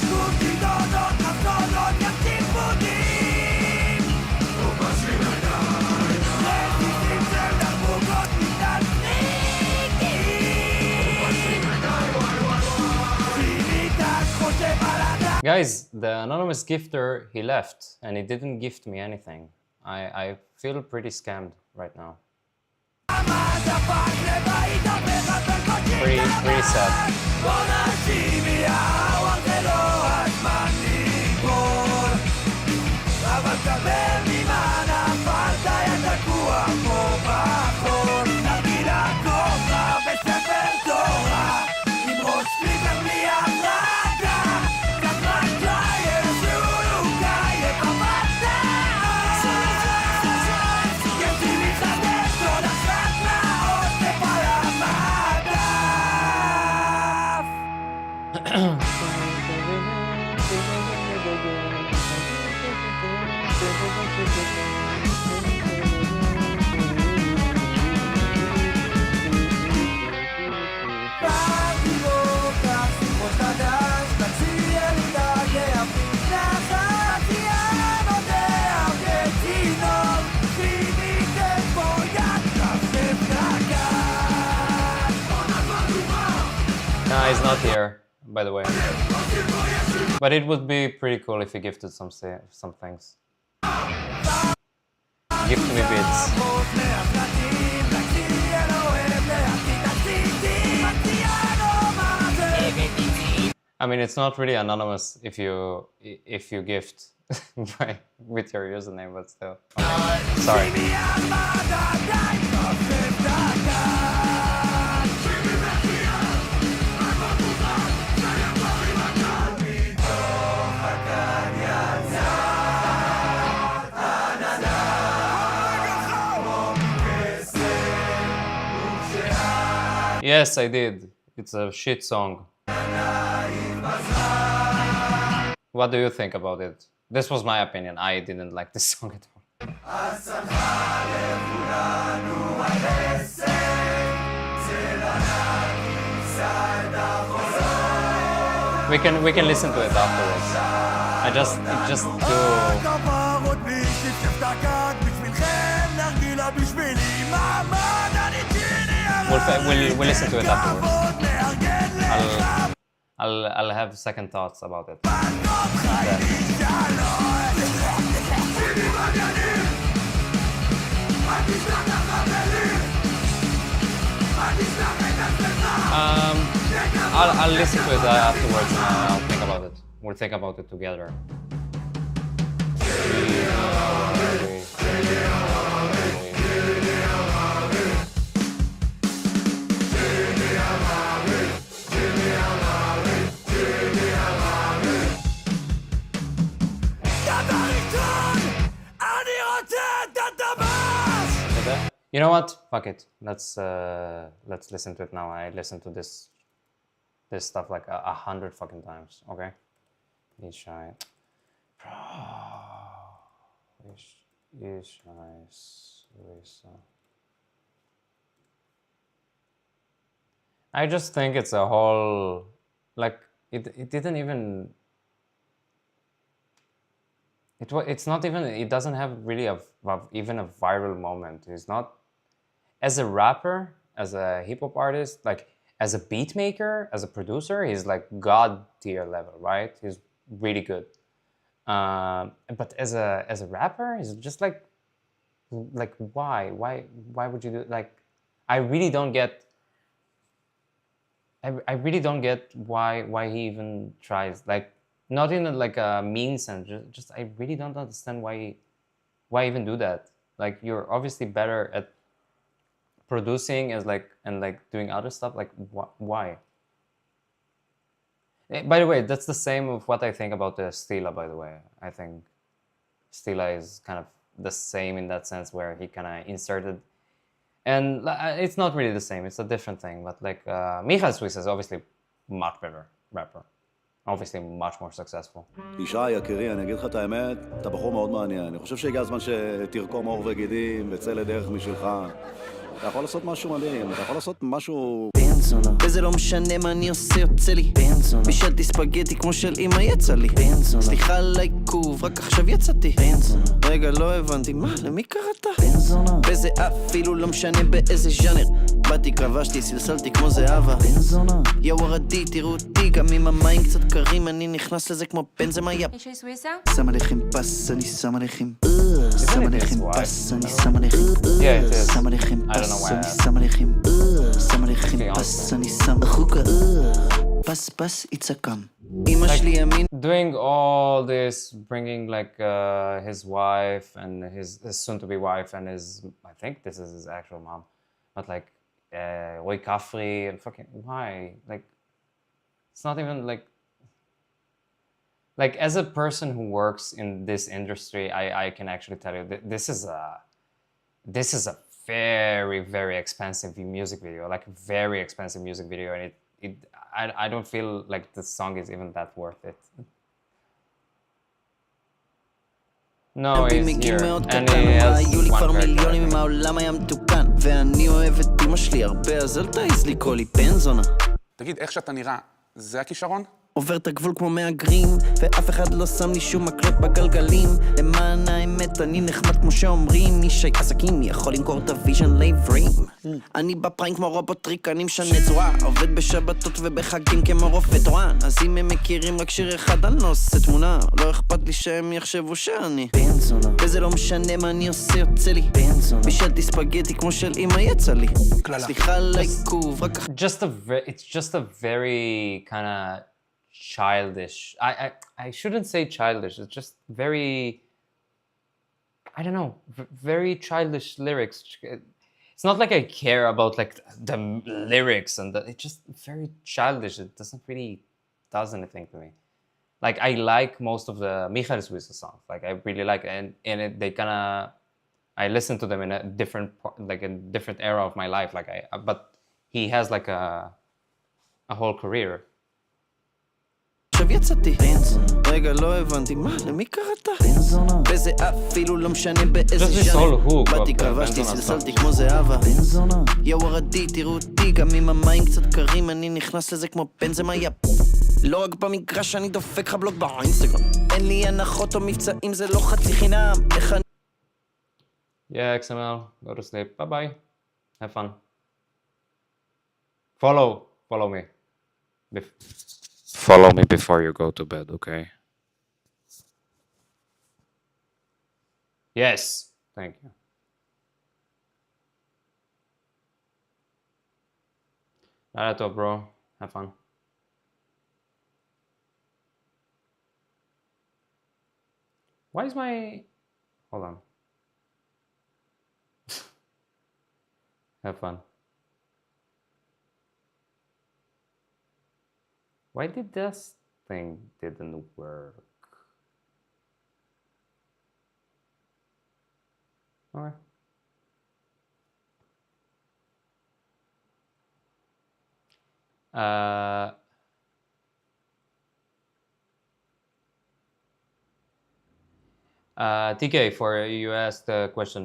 כוסי דודות חסונות יפתים בודים ובשים עדיין רסיסים של דרבוקות Guys, the anonymous gifter, he left and he didn't gift me anything. I feel pretty scammed right now. Pretty sad. is not here, by the way. But it would be pretty cool if he gifted some things. Gift me bits. I mean, it's not really anonymous if you gift with your username, but still. Okay. Sorry. Yes, I did. It's a shit song. What do you think about it? This was my opinion. I didn't like this song at all. We can listen to it afterwards. I just do. We'll listen to it afterwards. I'll have second thoughts about it. I'll listen to it afterwards and I'll think about it. We'll think about it together. You know what? Fuck it. Let's listen to it now. I listened to this stuff like 100 fucking times. Okay. Ishai. I just think it's a whole like it didn't even. It's not even. It doesn't have really even a viral moment. It's not. As a rapper, as a hip hop artist, like as a beat maker, as a producer, he's like god tier level, right? He's really good. But as a rapper, he's just like why would you do like? I really don't get. I really don't get why he even tries. Like not in like a mean sense. Just I really don't understand why even do that. Like you're obviously better at producing and doing other stuff. Like why? By the way, that's the same of what I think about the Stila. By the way, I think Stila is kind of the same in that sense where he kind of inserted, and it's not really the same. It's a different thing. But like Michael Swiss is obviously much better rapper. Obviously much more successful. ישי, יקירי, אני אגיד לך את האמת, אתה בחור מאוד מעניין. אני חושב שהגיע הזמן שתרקום עור וגידים וצא לדרך משלך. אתה יכול לעשות משהו מדהים, אתה יכול לעשות משהו... בנזונה. וזה לא משנה מה אני עושה, יוצא לי. בנזונה. בישלתי ספגטי כמו של אמא יצא לי. בנזונה. סליחה על העיכוב, רק עכשיו יצאתי. בנזונה. רגע, לא הבנתי, מה, למי קראת? בנזונה. וזה אפילו לא משנה באיזה ז'אנר. באתי, כבשתי, סלסלתי כמו זהבה. בנזונה. יא וורדי, תראו אותי, גם אם המים קצת קרים, אני נכנס לזה כמו בנזמה יא. יש סוויסה? שם עליכם פס, אני שם עליכם. שם עליכם פס, אני שם עליכם. שם עליכם פס, אני שם עליכם. שם עליכם פס, אני שם החוקה. פס פס יצקם. אמא שלי ימין. Doing all this, bringing like his wife and his soon-to-be wife and his, I think this is his actual mom, but like Roy Kafri and fucking, why? Like, it's not even like as a person who works in this industry, I can actually tell you that this is a very, very expensive music video, like very expensive music video, and I don't feel like the song is even that worth it. No, it's here, and he has one character. ואני אוהב את אמא שלי הרבה, אז אל תעיז לקרוא לי בנזונה. תגיד, איך שאתה נראה, זה הכישרון? עובר את הגבול כמו מהגרים, ואף אחד לא שם לי שום מקלות בגלגלים. למען האמת אני נחמד כמו שאומרים, איש עסקים יכול למכור את הוויז'ן לעברים. אני בפריים כמו רובוט טריק, אני משנה צורה, עובד בשבתות ובחגים כמו רופא תורן. אז אם הם מכירים רק שיר אחד אני לא עושה תמונה, לא אכפת לי שהם יחשבו שאני בן זונה, וזה לא משנה מה אני עושה יוצא לי בן זונה. בישלתי ספגטי כמו של אמא יצא לי, סליחה על העיכוב, רק It's just a very kind of childish. I shouldn't say childish. It's just very, I don't know, very childish lyrics. It's not like I care about like the lyrics and it's just very childish. It doesn't really does anything to me. Like I like most of the Michael Suisse songs. Like I really like it, and they kind of I listen to them in a different era of my life. Like but he has like a whole career. עכשיו יצאתי רגע לא הבנתי מה למי קראת וזה אפילו לא משנה באיזה ז'אנר באתי כבשתי סלסלתי כמו זהבה יא וורדי תראו אותי גם אם המים קצת קרים אני נכנס לזה כמו בנזמה יא לא רק במגרש אני דופק לך בלוג באינסטגרם אין לי הנחות או מבצעים זה לא חצי חינם איך אני Yeah, XML, go to sleep. Bye bye. Have fun. Follow me. Follow me before you go to bed, okay? Yes, thank you. Naruto, bro. Have fun. Why is my... Hold on. Have fun. Why did this thing didn't work? Alright. TK, for you asked the question.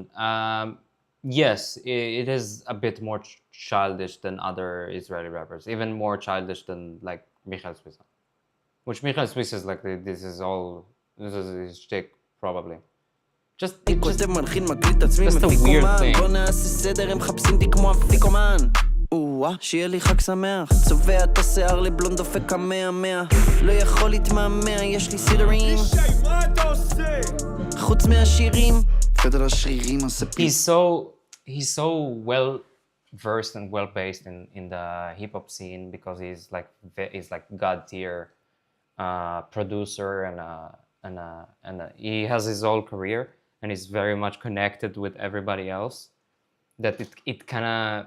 Yes, it is a bit more childish than other Israeli rappers, even more childish than like Michael Suisse. Which Michael Suisse is like, this is his shtick, probably. Just a weird thing. בוא נעשה סדר, הם מחפשים אותי כמו אפיקומן שיהיה לי חג שמח צובע את השיער לבלונד דופק כמאה לא יכול להתמהמה, יש לי סידרים חוץ מהשירים פדר השרירים הספים He's so well versed and well based in the hip hop scene because he's like god tier producer and he has his whole career and he's very much connected with everybody else. That it kind of,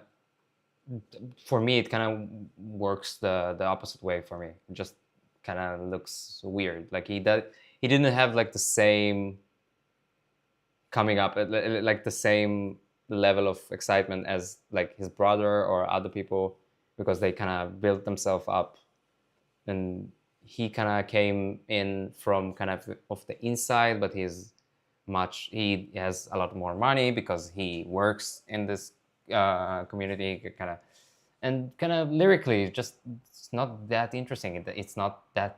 for me, it kind of works the opposite way for me. It just kind of looks weird. Like he didn't have like the same coming up, like the same level of excitement as like his brother or other people, because they kind of built themselves up, and he kind of came in from kind of the inside, but he has a lot more money because he works in this community and lyrically just it's not that interesting. It's not that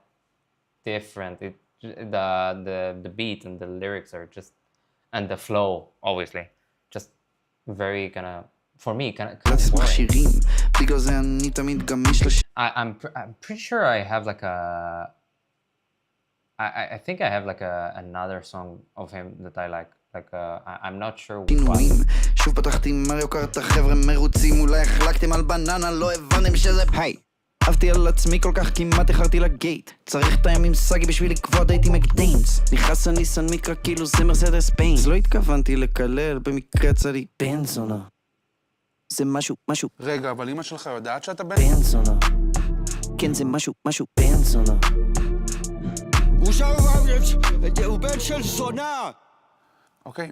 different. The beat and the lyrics are just, and the flow obviously just very for me kind of boring. I'm pretty sure I have like I think I have like another song of him that I like. I'm not sure which one. שוב פתחתי מריו קארט, החבר'ה מרוצים, אולי החלקתם על בננה, לא הבנתם שזה היי עפתי על עצמי כל כך כמעט איחרתי לגייט צריך את הימים סגי בשביל לקבוע דייטי מקדיינס נכנס הניסן מיקרה כאילו זה מרסדס ביינס לא התכוונתי לקלל, במקרה יצא לי בן זונה זה משהו רגע, אבל אמא שלך יודעת שאתה בן זונה כן זה משהו בן זונה הוא בן של זונה אוקיי,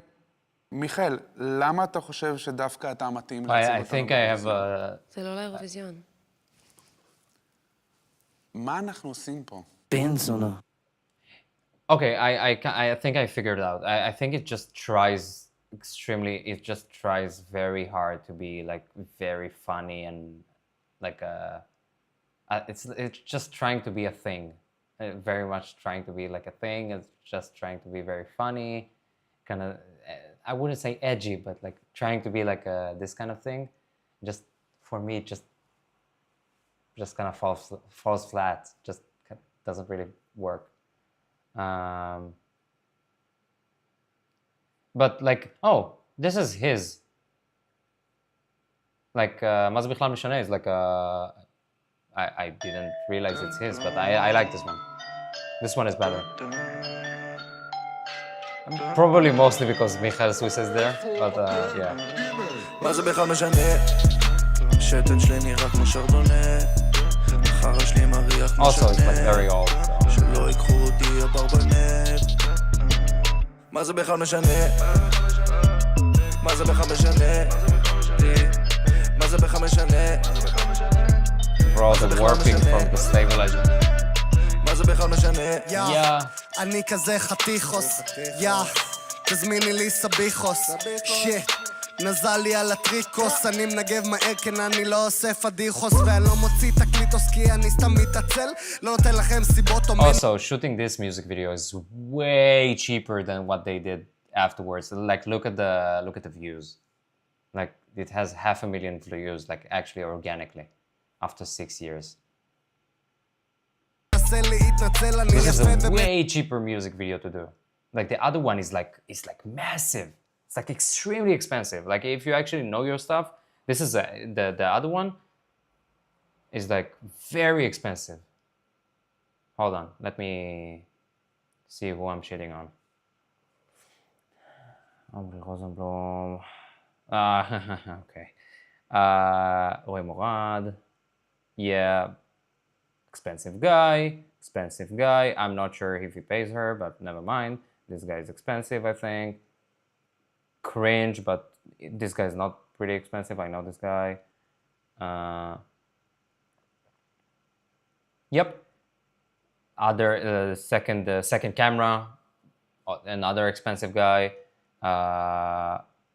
מיכאל, למה אתה חושב שדווקא אתה מתאים להציג אותנו? זה לא לאירוויזיון. מה אנחנו עושים פה? בן זונה. Okay, I think I figured it out. I think it just tries very hard to be like very funny and like it's just trying to be a thing, very much trying to be like a thing. It's just trying to be very funny, kind of. I wouldn't say edgy, but like trying to be like this kind of thing. Just for me, it just kind of falls flat. Just doesn't really work. But like, oh, this is his. Like, מה זה בכלל משנה? It's like I didn't realize it's his, but I like this one. This one is better. Probably mostly because Michael Swiss is there, but yeah. מה זה בכלל משנה? השתן שלי נראה כמו שרדונה. החרא שלי מריח כמו Also, it's like very old, so. שלא ייקחו אותי הברבנט. מה זה בכלל משנה? מה זה בכלל משנה? מה זה בכלל משנה? Bro, the warping from the stabilizer. מה זה בכלל משנה? Yeah. אני כזה חתיכוס, תזמיני לי סביחוס, שיט, נזל לי על הטריקוס, אני מנגב מהר כן אני לא עושה פדיחוס, ואני לא מוציא תקליטוס כי אני סתם מתעצל, לא נותן לכם סיבות או Also, shooting this music video is way cheaper than what they did afterwards. Like, look at the views. Like, it has 500,000 views, like actually organically, after 6 years. This is a way cheaper music video to do. Like the other one is like massive. It's like extremely expensive. Like if you actually know your stuff, this is the other one is like very expensive. Hold on, let me see who I'm shitting on. Omri Rosenblum. Okay. Roy Morad. Yeah. Expensive guy. I'm not sure if he pays her, but never mind. This guy is expensive, I think. Cringe, but this guy is not pretty expensive. I know this guy. Yep. Other second camera. Another expensive guy.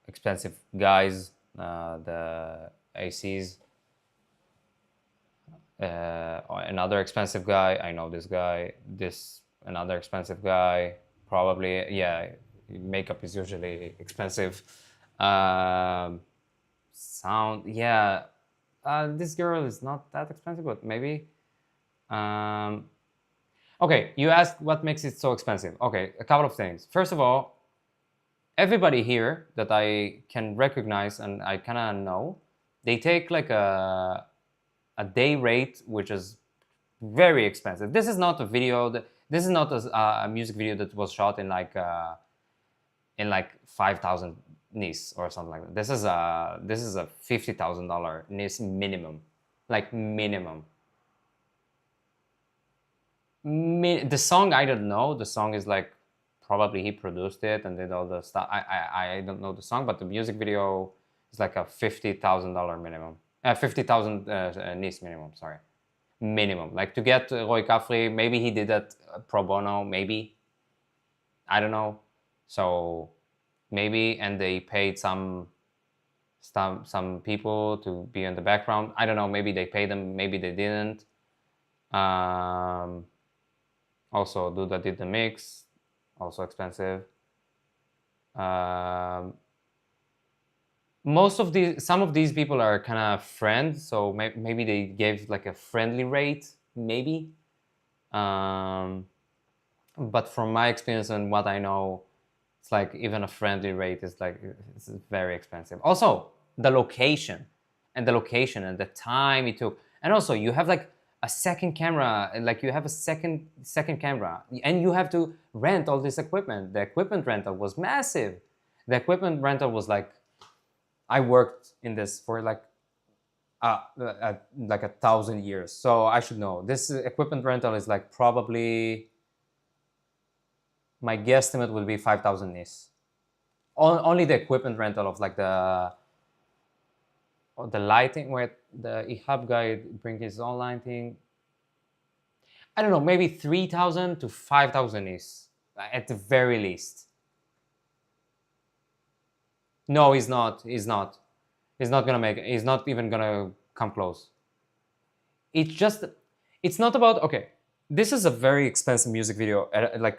Expensive guys. The ACs. Another expensive guy. I know this guy. Another expensive guy. Probably, yeah. Makeup is usually expensive. Sound, yeah. This girl is not that expensive, but maybe. Okay, you asked what makes it so expensive. Okay, a couple of things. First of all, everybody here that I can recognize and I kind of know, they take like a day rate, which is very expensive. This is not a video. This is not a music video that was shot in like 5,000 NIS or something like that. This is a $50,000 NIS minimum, like minimum. The song I don't know. The song is like probably he produced it and did all the stuff. I don't know the song, but the music video is like a $50,000 minimum. 50,000 NIS minimum, sorry. Minimum. Like to get Roy Kafri, maybe he did that pro bono, maybe. I don't know. So maybe, and they paid some people to be in the background. I don't know, maybe they paid them, maybe they didn't. Also, Duda did the mix, also expensive. Some of these people are kind of friends, so maybe they gave like a friendly rate, maybe. But from my experience and what I know, it's like even a friendly rate is like it's very expensive. Also, the location and the time it took, and also you have like a second camera, like you have a second camera, and you have to rent all this equipment. The equipment rental was massive. The equipment rental was like. I worked in this for like 1,000 years, so I should know. This equipment rental is like probably, my guesstimate will be 5,000 NIS. Only the equipment rental of like the lighting, where the Ihab guy bring his own lighting. I don't know, maybe 3,000 to 5,000 NIS at the very least. No, he's not. He's not gonna make it. He's not even gonna come close. It's just it's not about, okay, this is a very expensive music video, like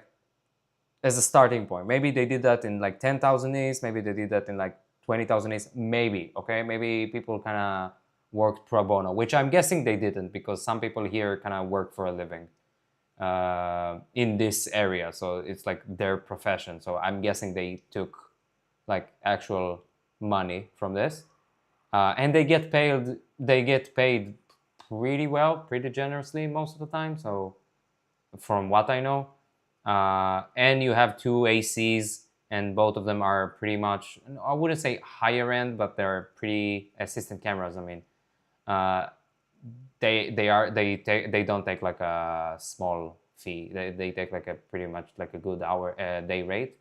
as a starting point. Maybe they did that in like 10,000 East, maybe they did that in like 20,000 East, maybe, okay? Maybe people kind of worked pro bono, which I'm guessing they didn't, because some people here kind of work for a living in this area. So it's like their profession. So I'm guessing they took like actual money from this. And they get paid pretty well, pretty generously most of the time. So from what I know, and you have 2 ACs, and both of them are pretty much, I wouldn't say higher end, but they're pretty assistant cameras. I mean, they don't take like a small fee. They take like a pretty much like a good day rate.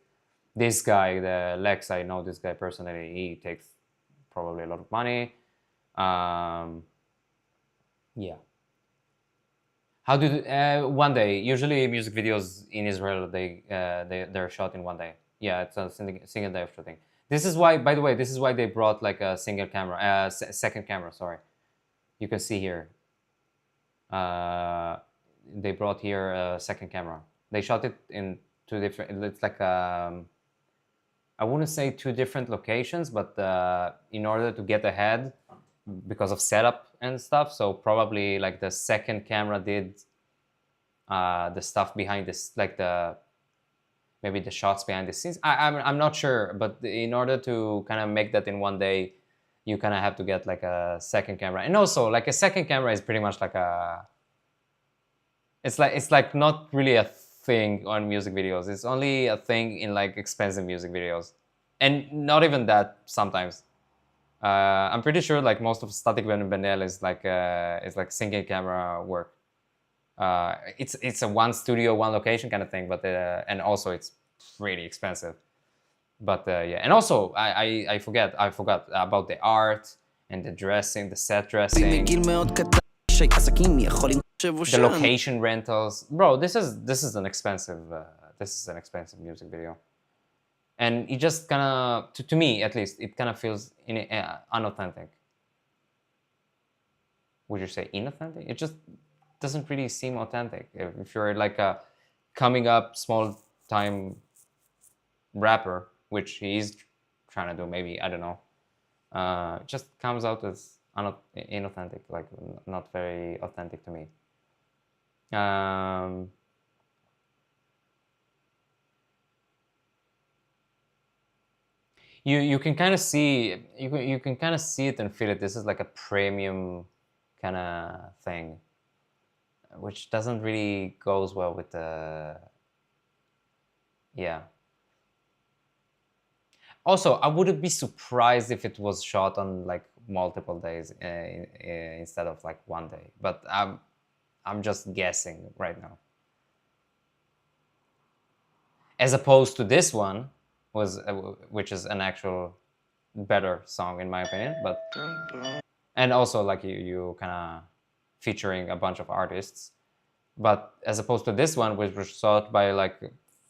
This guy, the Lex, I know this guy personally. He takes probably a lot of money. Yeah. How do one day? Usually, music videos in Israel they're shot in one day. Yeah, it's a single day of shooting. This is why, by the way, this is why they brought like a single camera, second camera. Sorry, you can see here. They brought here a second camera. They shot it in 2 different. It's like I wouldn't say 2 different locations, but in order to get ahead, because of setup and stuff, so probably like the second camera did the stuff behind this, like maybe the shots behind the scenes. I'm not sure, but in order to kind of make that in one day, you kind of have to get like a second camera. And also, like a second camera is pretty much like it's like not really a thing on music videos. It's only a thing in like expensive music videos, and not even that sometimes. I'm pretty sure like most of Static Ben is like single camera work. It's a 1 studio, 1 location kind of thing, but and also it's pretty expensive. But yeah, and also I forgot about the art and the dressing, the set dressing, the location rentals. Bro, this is an expensive music video. And it just kind of, to me at least, it kind of feels unauthentic. Would you say inauthentic? It just doesn't really seem authentic. If you're like a coming up small time rapper, which he's trying to do, maybe, I don't know. It just comes out as inauthentic, like not very authentic to me. You can kind of see you can kind of see it and feel it. This is like a premium kind of thing, which doesn't really goes well with the yeah. Also, I wouldn't be surprised if it was shot on like multiple days instead of like 1 day. But I'm just guessing right now. As opposed to this one, which is an actual better song in my opinion, but and also like you kind of featuring a bunch of artists, but as opposed to this one, which was shot by like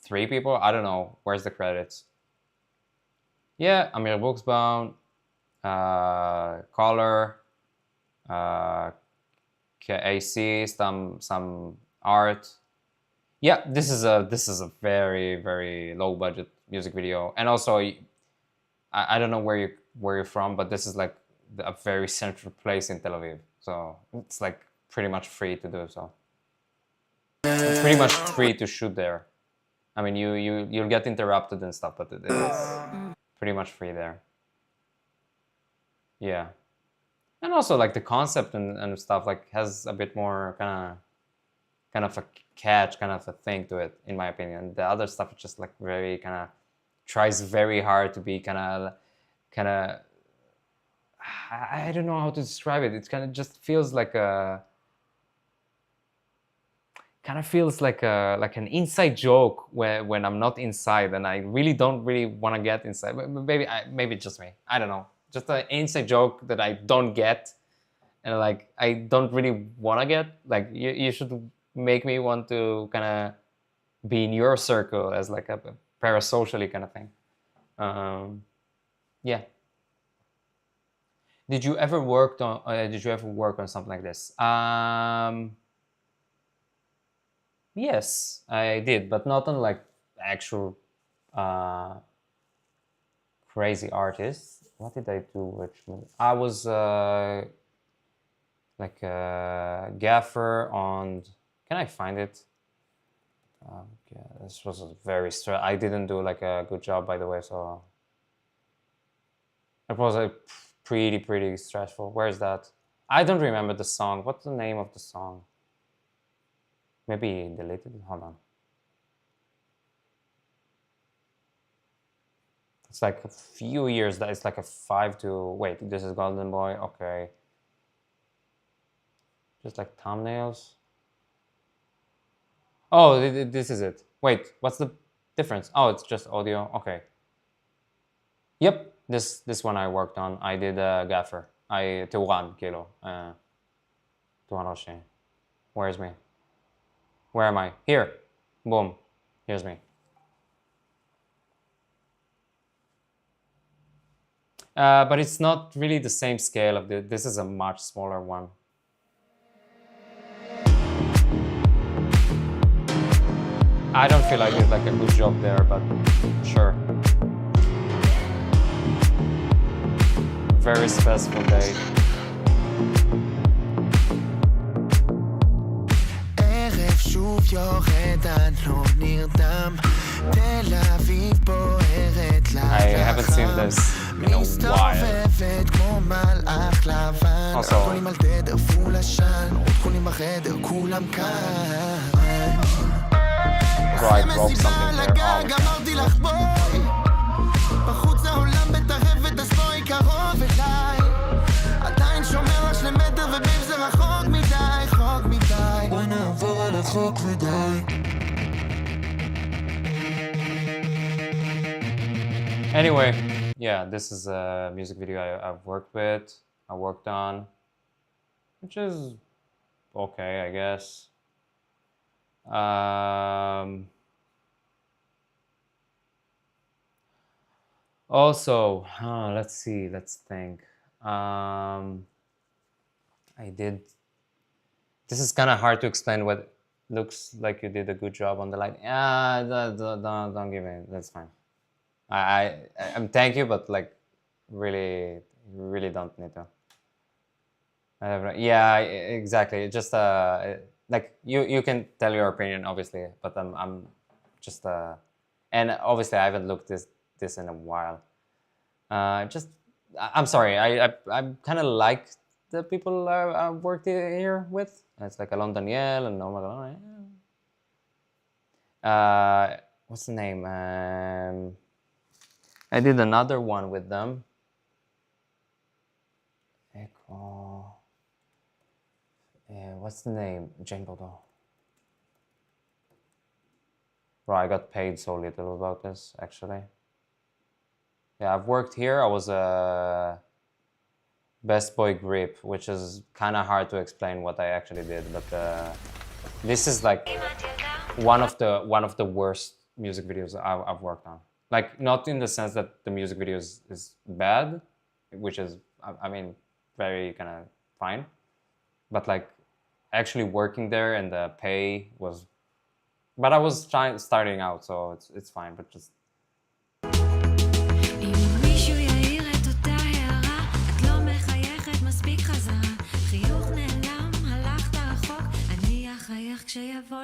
3 people, I don't know where's the credits. Yeah, Amir Buchsbaum, Collar, AC, some art. Yeah, this is a very, very low budget music video, and also I don't know where you're from, but this is like a very central place in Tel Aviv, so it's like pretty much free to do so. It's pretty much free to shoot there. I mean, you'll get interrupted and stuff, but it's pretty much free there. Yeah, and also like the concept and stuff like has a bit more kind of a catch, kind of a thing to it, in my opinion. The other stuff is just like very kind of tries very hard to be kind of I don't know how to describe it. It kind of just feels like an inside joke when I'm not inside, and I really don't really want to get inside. Maybe it's just me. I don't know. Just an inside joke that I don't get, and like I don't really want to get. Like you should make me want to kind of be in your circle as like a parasocially kind of thing. Yeah. Did you ever work on something like this? Yes, I did, but not on like actual crazy artists. What did I do? Which I was like a gaffer on. Can I find it? Yeah, this was a very I didn't do like a good job, by the way. So it was like pretty stressful. Where's that? I don't remember the song. What's the name of the song? Maybe deleted it. Hold on. It's like a few years. That it's like a 5 to wait. This is Golden Boy. Okay. Just like thumbnails. Oh, this is it. Wait, what's the difference? Oh, it's just audio. Okay. Yep, this one I worked on. I did gaffer. Turan kilo. Turan Roshi. Where's me? Where am I? Here. Boom. Here's me. But it's not really the same scale of this is a much smaller one. I don't feel I did like a good job there, but sure. Very stressful day. ערב שוב יורד, אני לא נרדם, תל אביב בוערת I haven't seen this in a while. מסתובבת כמו מלאך לבן, הכל על תדר פול עשן, עוד חולים בחדר, כולם כאן. Bro, I broke something there. אמרתי לך בואי, בחוץ העולם בטרפת, אז בואי קרוב אליי, עדיין שומר לך למטר וביב זה רחוק מדי, חוק מדי, בוא נעבור על החוק ודי. Anyway, yeah, this is a music video I've worked on, which is okay, I guess. Also, let's think. This is kind of hard to explain what looks like you did a good job on the light. Don't give me, that's fine. I'm thank you, but like really don't need to. Yeah, exactly. Just like you can tell your opinion, obviously, but I'm just and obviously I haven't looked this in a while. I'm sorry. I kind of like the people I worked here with. It's like Alon Daniel and Omar Galon. What's the name? I did another one with them. Echo. What's the name? Jane Bordeaux. Bro, I got paid so little about this, actually. Yeah, I've worked here. I was a Best Boy Grip, which is kind of hard to explain what I actually did, but this is like one of the worst music videos I've worked on. Like, not in the sense that the music video is bad, which is, I mean, very kind of fine, but like actually working there and the pay was, but I was starting out, so it's fine, but just.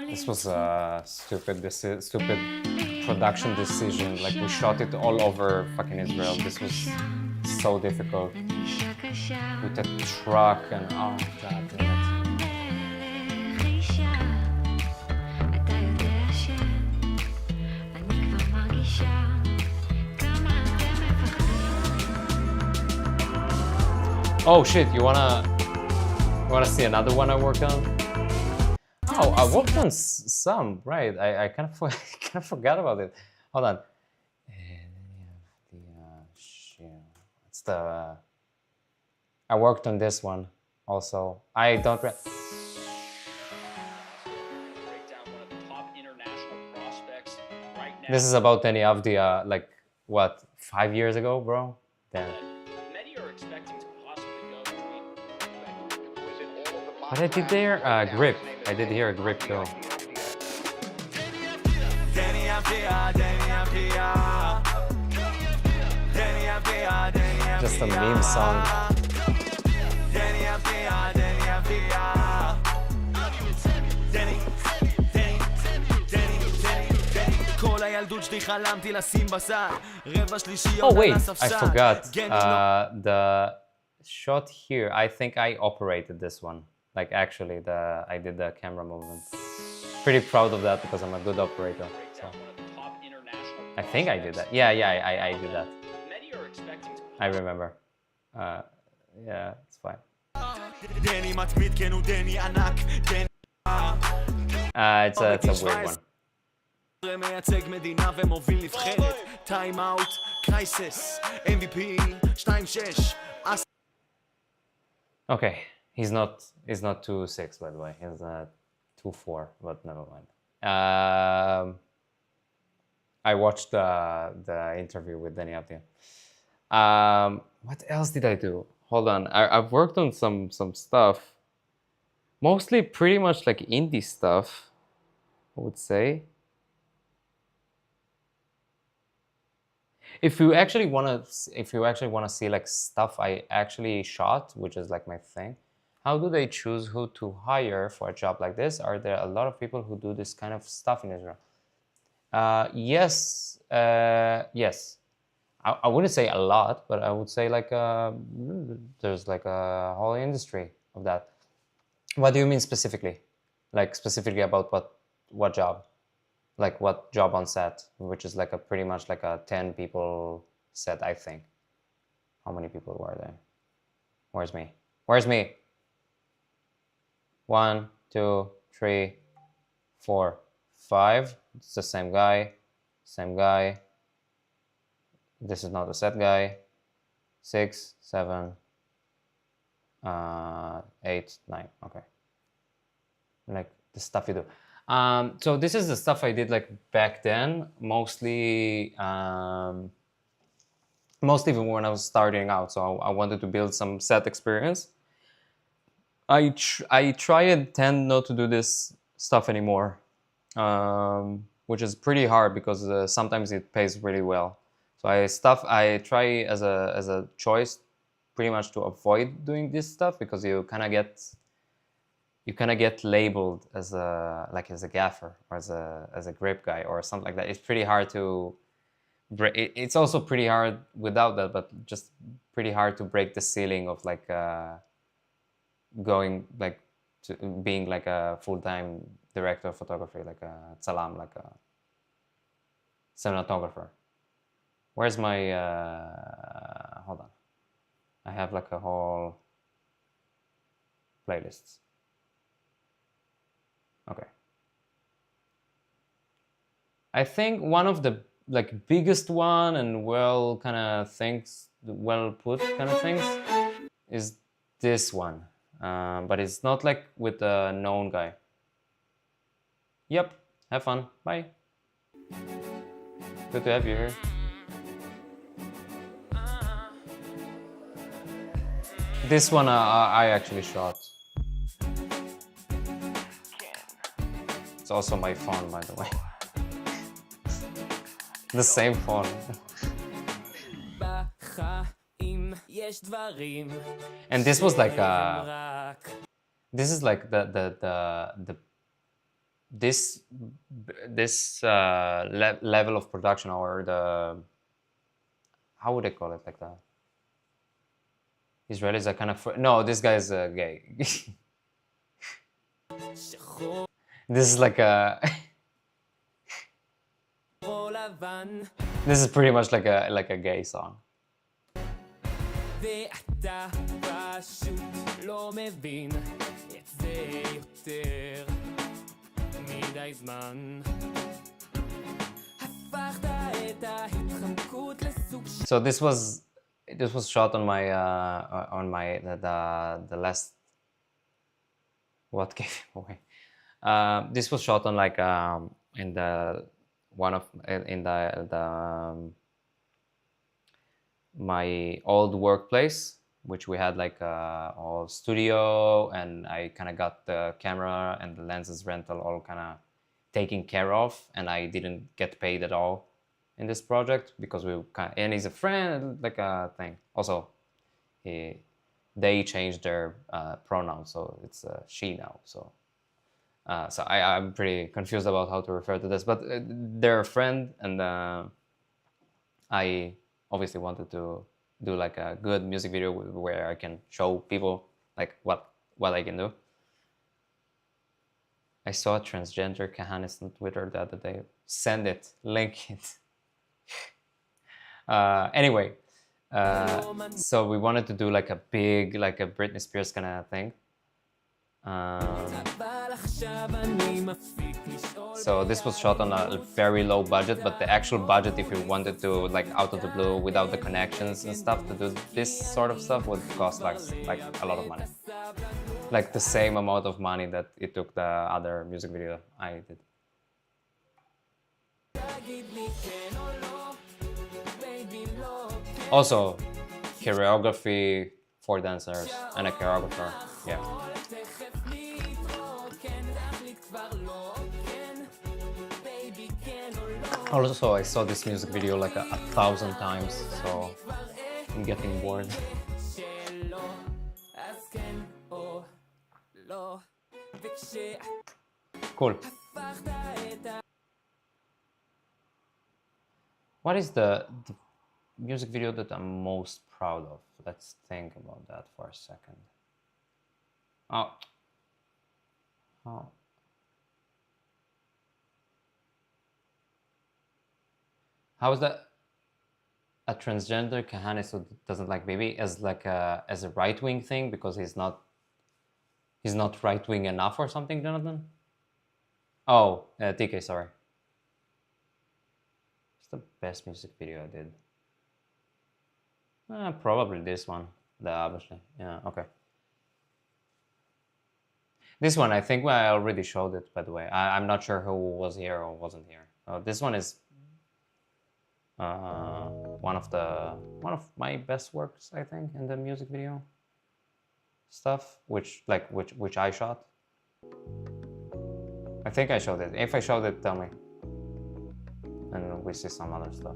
This was a stupid production decision. Like, we shot it all over fucking Israel. This was so difficult. With a truck and oh god damn it. Oh shit, you wanna see another one I worked on? Oh, I worked on some, right? I kind of forgot about it. Hold on. It's the. I worked on this one also. I don't. This is about any of the like what 5 years ago, bro? Damn. What I did there? Grip. I did here a grip though. Just a meme song. Oh wait, I forgot. The shot here, I think I operated this one. Like actually, I did the camera movement. Pretty proud of that because I'm a good operator. So. I think I did that. Yeah, I did that. I remember. Yeah, it's fine. It's a weird one. מייצג מדינה ומוביל נבחרת טיים אאוט, קרייסס, MVP 2-6. Okay, he's not 2-6 by the way. He's 2-4, but never mind. I watched the interview with Danny Avdia. What else did I do? Hold on, I've worked on some stuff. Mostly pretty much like indie stuff, I would say. If you actually wanna see like stuff I actually shot, which is like my thing, how do they choose who to hire for a job like this? Are there a lot of people who do this kind of stuff in Israel? Yes. I wouldn't say a lot, but I would say like there's like a whole industry of that. What do you mean specifically? Like specifically about what job? Like what job on set, which is like pretty much like a 10 people set, I think. How many people were there? Where's me? Where's me? 1, 2, 3, 4, 5. It's the same guy. Same guy. This is not the set guy. 6, 7, 8, 9. Okay. Like the stuff you do. So this is the stuff I did like back then, mostly when I was starting out. So I wanted to build some set experience. I try and tend not to do this stuff anymore, which is pretty hard because sometimes it pays really well. So I try as a choice pretty much to avoid doing this stuff because you kind of get labeled as a gaffer or as a grip guy or something like that. It's pretty hard to break. It's also pretty hard without that, but just pretty hard to break the ceiling of like going like to being like a full-time director of photography, like a tzalam, like a cinematographer. Where's my hold on, I have like a whole playlist. Okay. I think one of the like biggest one and well put kind of things is this one, but it's not like with a known guy. Yep. Have fun. Bye. Good to have you here. This one I actually shot. It's also my phone, by the way. The same phone. And this was like this is like this level of production, or the, how would I call it, like the Israelis are kind of, no, this guy is gay. This is like a this is pretty much like a gay song. So this was shot on my the last, what gave him away? This was shot on like in the my old workplace, which we had like a whole studio, and I kind of got the camera and the lenses rental all kind of taken care of, and I didn't get paid at all in this project because and he's a friend, like a thing. Also, they changed their pronoun, so it's she now. So I'm pretty confused about how to refer to this, but they're a friend, and I obviously wanted to do like a good music video where I can show people like what I can do. I saw a transgender Kahanis on Twitter the other day. Send it, link it. Anyway, so we wanted to do like a big, like a Britney Spears kind of thing. So this was shot on a very low budget, but the actual budget, if you wanted to, like out of the blue, without the connections and stuff, to do this sort of stuff would cost like a lot of money. Like the same amount of money that it took the other music video I did. Also, choreography, 4 dancers, and a choreographer, yeah. Also, I saw this music video like 1,000 times, so I'm getting bored. Cool. What is the music video that I'm most proud of? Let's think about that for a second. Oh. How is that a transgender Kahanis who doesn't like baby as like as a right-wing thing because he's not right-wing enough or something, Jonathan? Oh, TK, sorry. It's the best music video I did. Probably this one, the Abashli. Yeah, okay. This one, I think I already showed it, by the way. I'm not sure who was here or wasn't here. This one is one of my best works, I think, in the music video stuff, which I shot. I think I showed it. If I showed it, tell me, and we see some other stuff.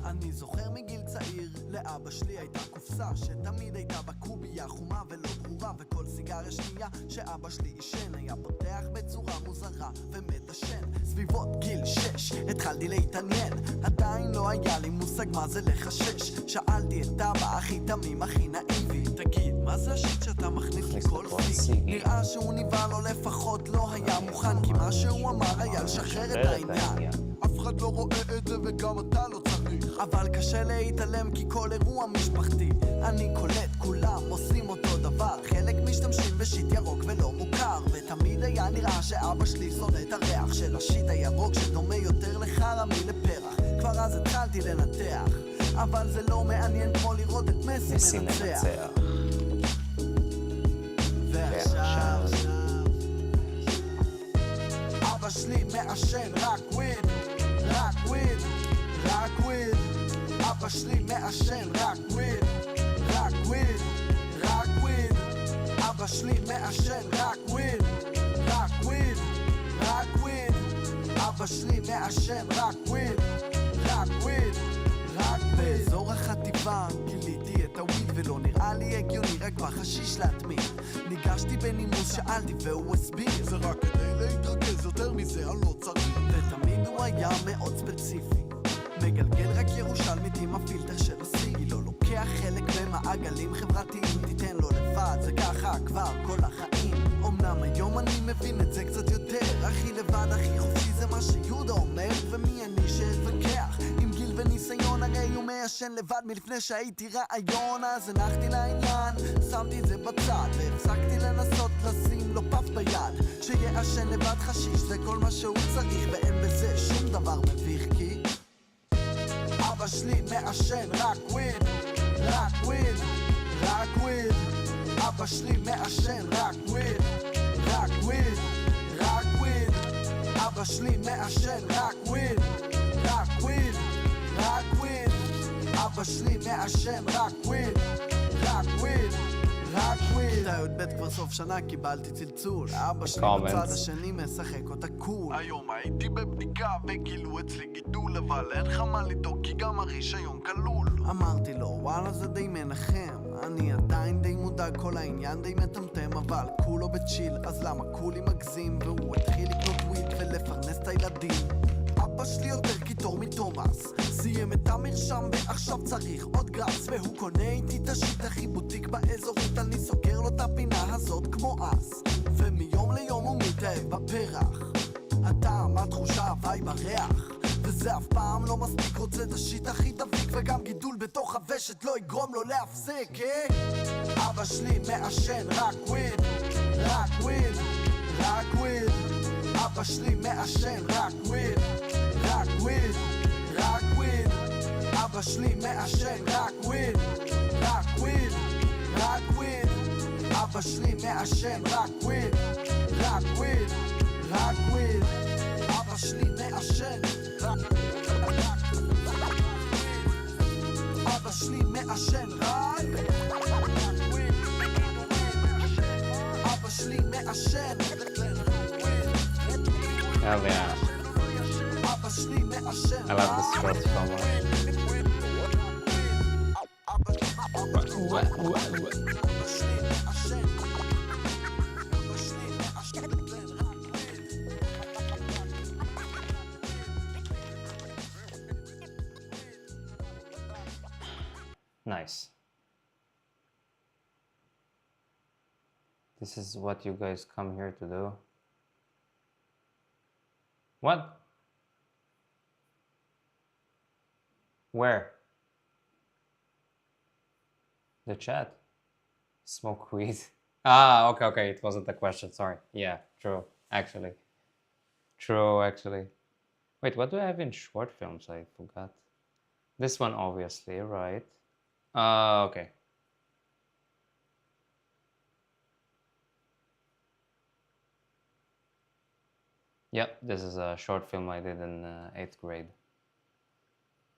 אני זוכר מגיל צעיר, לאבא שלי הייתה קופסה שתמיד הייתה בקוביה חומה ולא ברורה, וכל סיגריה שנייה שאבא שלי ישן היה פותח בצורה מוזרה ומדשן. סביבות גיל 6 התחלתי להתעניין, עדיין לא היה לי מושג מה זה לחשש. שאלתי את אבא הכי תמים הכי נאיבי, תגיד מה זה השיט שאתה מכניס לכל סיג? נראה שהוא ניבל או לפחות לא היה מוכן, כי מה שהוא אמר היה לשחרר את העניין. אף אחד לא רואה את זה וגם אתה לא צריך, אבל קשה להתעלם כי כל אירוע משפחתי. אני קולט כולם עושים אותו דבר, חלק משתמשים בשיט ירוק ולא מוכר, ותמיד היה נראה שאבא שלי שונא את הריח של השיט הירוק שדומה יותר לחרא מלפרח. כבר אז התחלתי לנתח, אבל זה לא מעניין כמו לראות את מסי מנצח. ועכשיו אבא שלי מעשן רק וויד, רק וויד, רק וויד. אבא שלי מעשן רק וויד, רק וויד, רק וויד. אבא שלי מעשן רק וויד, רק וויד, רק וויד. אבא שלי מעשן רק וויד, רק וויד, רק וויד. באזור החטיבה גיליתי את הוויד ולא נראה לי הגיוני רק בחשיש להתמיד. ניגשתי בנימוס, שאלתי והוא הסביר, זה רק כדי להתרכז, יותר מזה אני לא צריך. ותמיד הוא היה מאוד ספציפי, מגלגל רק ירושלמית עם הפילטר של הסיגי, לא לוקח חלק במעגלים חברתיים, תיתן לו לבד, זה ככה כבר כל החיים. אמנם היום אני מבין את זה קצת יותר, הכי לבד הכי חופשי זה מה שיהודה אומר, ומי אני שאתווכח עם גיל וניסיון, הרי הוא מעשן לבד מלפני שהייתי רעיון. אז הנחתי לעניין, שמתי את זה בצד והפסקתי לנסות לשים לו פף ביד, שיעשן לבד חשיש זה כל מה שהוא צריך, ואין בזה שום דבר מביך כי אבא שלי מעשן רק וויד, רק וויד, רק וויד. אבא שלי מעשן רק וויד, רק וויד, רק וויד. אבא שלי מעשן רק וויד, רק וויד, רק וויד. אבא שלי מעשן רק וויד, רק וויד, רק וויד. בכיתה י"ב כבר סוף שנה קיבלתי צלצול אבא שלי בצד השני משחק אותה קול היום הייתי בבדיקה וגילו אצלי גידול אבל אין לך מה לדאוג כי גם הרישיון כלול אמרתי לו וואלה זה די מנחם אני עדיין די מודאג כל העניין די מטמטם אבל כולו בצ'יל אז למה כולי מגזים והוא התחיל לקנות וויד ולפרנס את הילדים אבא שלי יותר קיטור מתומאס סיים את המרשם ועכשיו צריך עוד גרס והוא קונה איתי את השיט הכי בוטיק באזורית אני סוגר לו את הפינה הזאת כמו אז ומיום ליום הוא מתאהב בפרח הטעם, התחושה, הוואי בריח וזה אף פעם לא מספיק רוצה את השיט הכי דביק וגם גידול בתוך הוושת לא יגרום לו להפסיק אבא שלי מעשן רק וויד רק וויד רק וויד אבא שלי מעשן רק וויד רק וויד רק וויד אבא שלי מעשן רק וויד רק וויד רק וויד אבא שלי מעשן רק וויד רק וויד רק וויד אבא שלי מעשן רק אבא שלי מעשן רק וויד אבא שלי מעשן Hell yeah. I love this shot so Nice. This is what you guys come here to do. What? Where? The chat. Smoke weed. Ah, okay, it wasn't a question, sorry. Yeah, true, actually. True, actually. Wait, what do I have in short films? I forgot. This one, obviously, right? Okay. Yep, this is a short film I did in 8th grade.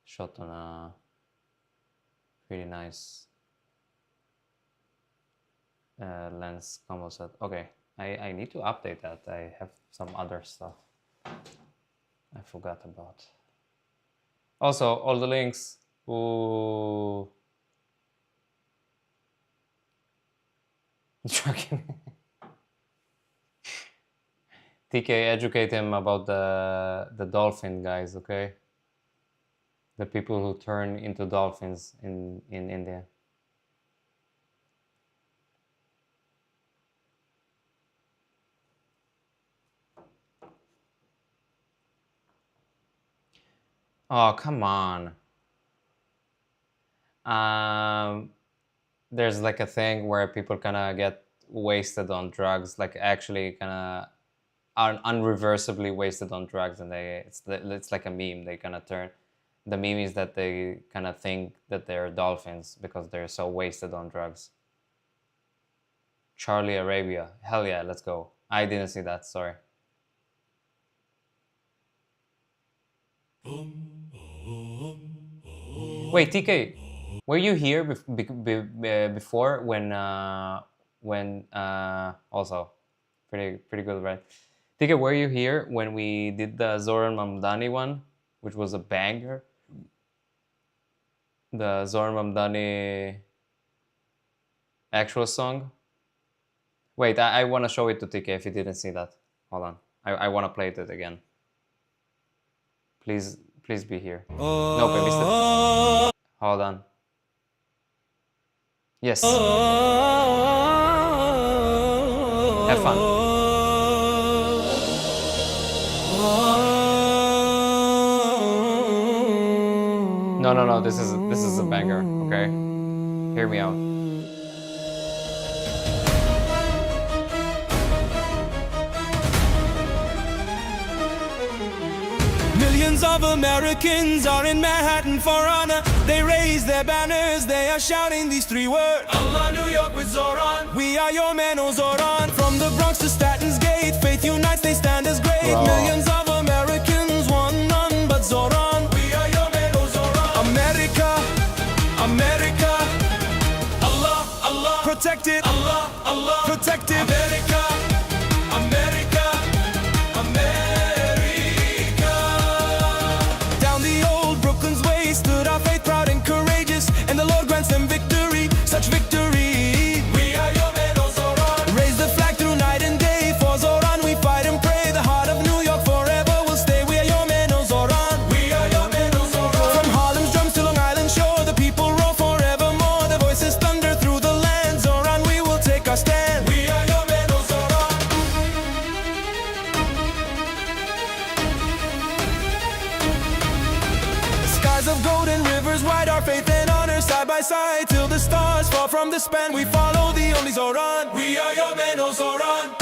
Shot on a pretty nice lens combo set. Okay, I need to update that. I have some other stuff I forgot about. Also, all the links. Ooh. TK, educate him about the dolphin guys, okay? The people who turn into dolphins in India. Oh, come on. There's like a thing where people kind of get wasted on drugs, like actually kind of are unreversibly wasted on drugs, and it's like a meme. They kind of turn. The meme is that they kind of think that they're dolphins because they're so wasted on drugs. Charlie Arabia, hell yeah, let's go. I didn't see that. Sorry. Wait, TK, were you here before when also pretty good, right? TK, were you here when we did the Zoran Mamdani one, which was a banger? The Zoran Mamdani actual song. Wait, I want to show it to TK if he didn't see that. Hold on, I want to play it again. Please be here. Nope, I missed it. Hold on. Yes. Have fun. No, this is a banger, okay? Hear me out. Millions of Americans are in Manhattan for honor. They raise their banners, they are shouting these three words: Allah, New York with Zoran. We are your man, oh Zoran. From the Bronx to Statens Gate, faith unites, they stand as great. Wow. Millions of Americans want none but Zoran. We are your man, oh Zoran. America, America. Allah, Allah, protect it. Allah, Allah. by side till the stars fall from the span. We follow the only Zoran. We are your men, oh Zoran.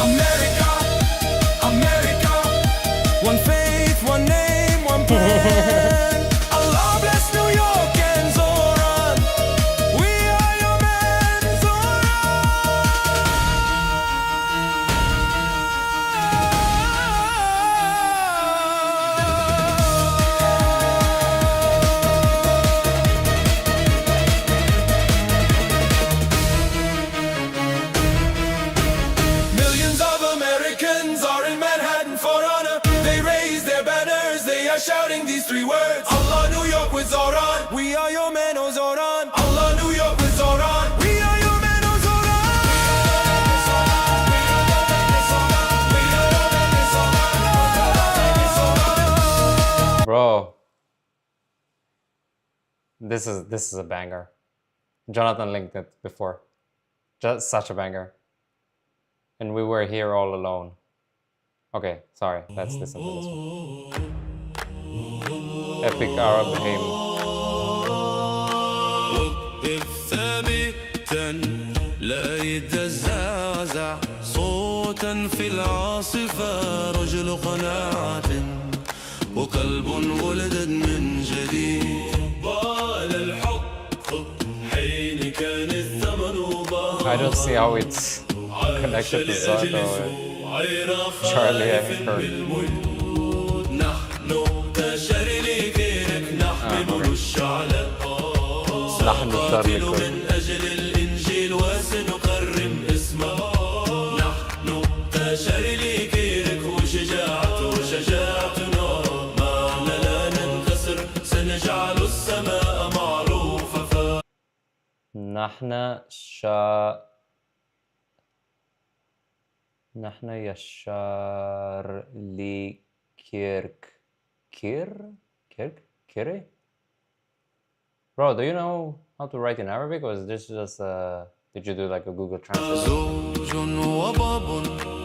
America, America, one faith, one name, one plan. Allah bless New York and Zoran. We are your men, Millions of Americans are in Manhattan for honor. They raise their banners, they are shouting these three words. Allah, New York with Zoran. We are your men, oh Zoran. Allah, New York with Zoran. We are your men, oh Zoran. Bro, this is a banger. Jonathan linked it before. Just such a banger. And we were here all alone. Okay, sorry. Let's listen to this one. Epic Arab hymn. ثابتا لا يتزعزع صوتا في العاصفة رجل قناعة وقلب ولد من جديد بال الحق حين كان الثمن I don't see how it's connected to Zato or Charlie and Kirk. نحن نقتل من أجل الإنجيل وسنكرم اسمه نحن تشاري كيرك وشجاعته شجاعتنا معنا لا ننكسر سنجعل السماء معروفة نحن يشار لي كيري. Bro, do you know how to write in Arabic, or is this just did you do like a Google Translate? زوج وباب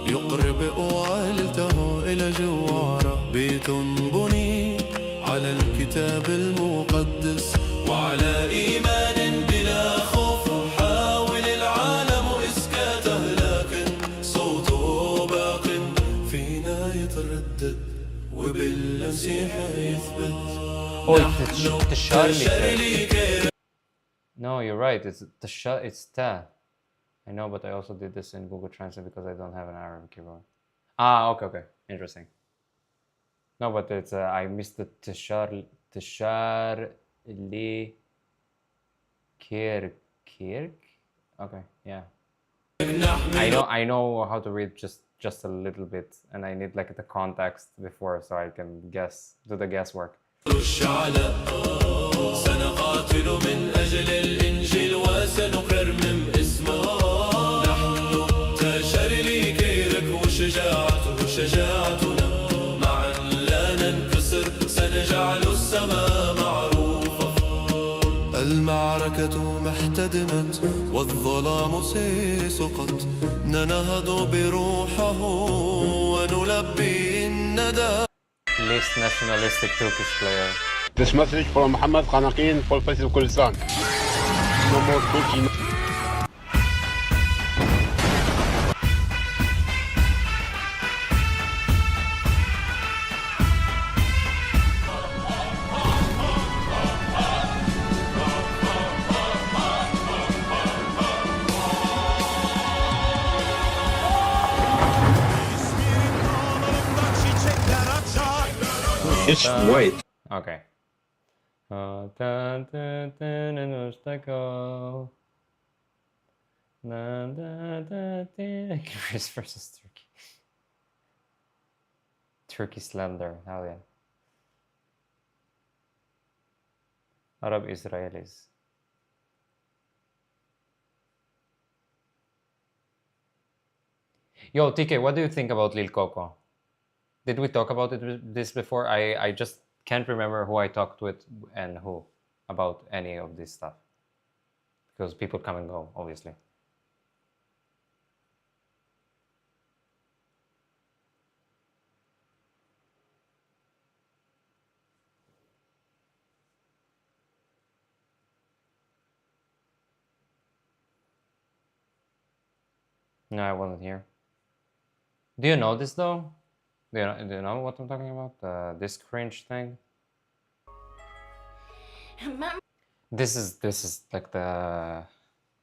يقرب عائلته إلى جواره بيت بني على الكتاب المقدس وعلى إيمان بلا خوف حاول العالم إسكاته لكن صوته باق فينا يتردد وبالمسيح يثبت. Oh, it's Charlie. No, you're right. It's ta. I know, but I also did this in Google Translate because I don't have an Arabic keyboard. Ah, okay. Interesting. No, but it's I missed the Tashar li kirk. Okay, yeah. I know how to read just a little bit, and I need like the context before so I can do the guesswork. الشعلاء سنقاتل من أجل الإنجيل وسنكرم اسمه نحن تشاري كيرك وشجاعته شجاعتنا معا لا ننكسر سنجعل السماء معروفة. المعركة ما احتدمت والظلام سيسقط ننهض بروحه ونلبي الندى. Least nationalistic Turkish player. This message from Muhammad Khanaqin for Faisal Kurdistan. No more Turkey. It's white. Okay. Greece versus Turkey. Turkey slander, hell yeah. Arab Israelis. Yo, TK, what do you think about Lil Coco? Did we talk about this before? I just can't remember who I talked with and who about any of this stuff. Because people come and go, obviously. No, I wasn't here. Do you know this though? Do you know what I'm talking about? This cringe thing. This is like the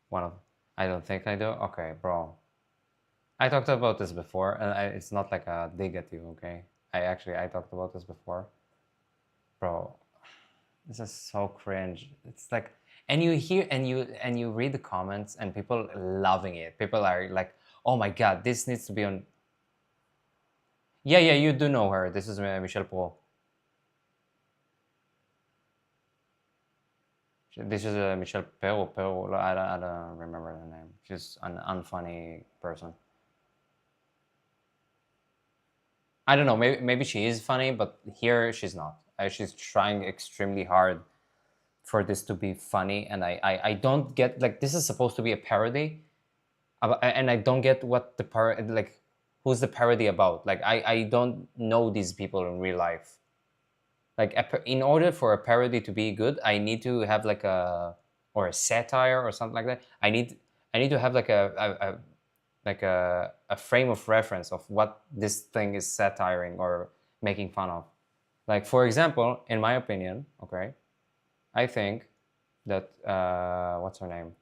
one of. I don't think I do. Okay, bro. I talked about this before, and it's not like a dig at you. Okay. I talked about this before. Bro, this is so cringe. It's like, and you hear and you read the comments and people loving it. People are like, oh my god, this needs to be on. Yeah, you do know her. This is Michelle Pro. This is Michelle Pero. I don't remember the name. She's an unfunny person. I don't know. Maybe she is funny, but here she's not. She's trying extremely hard for this to be funny, and I don't get, like, this is supposed to be a parody, and I don't get what the who's the parody about. Like, I don't know these people in real life. Like, in order for a parody to be good, I need to have like a satire or something like that. I need to have like a frame of reference of what this thing is satiring or making fun of. Like, for example, in my opinion, okay, I think that what's her name?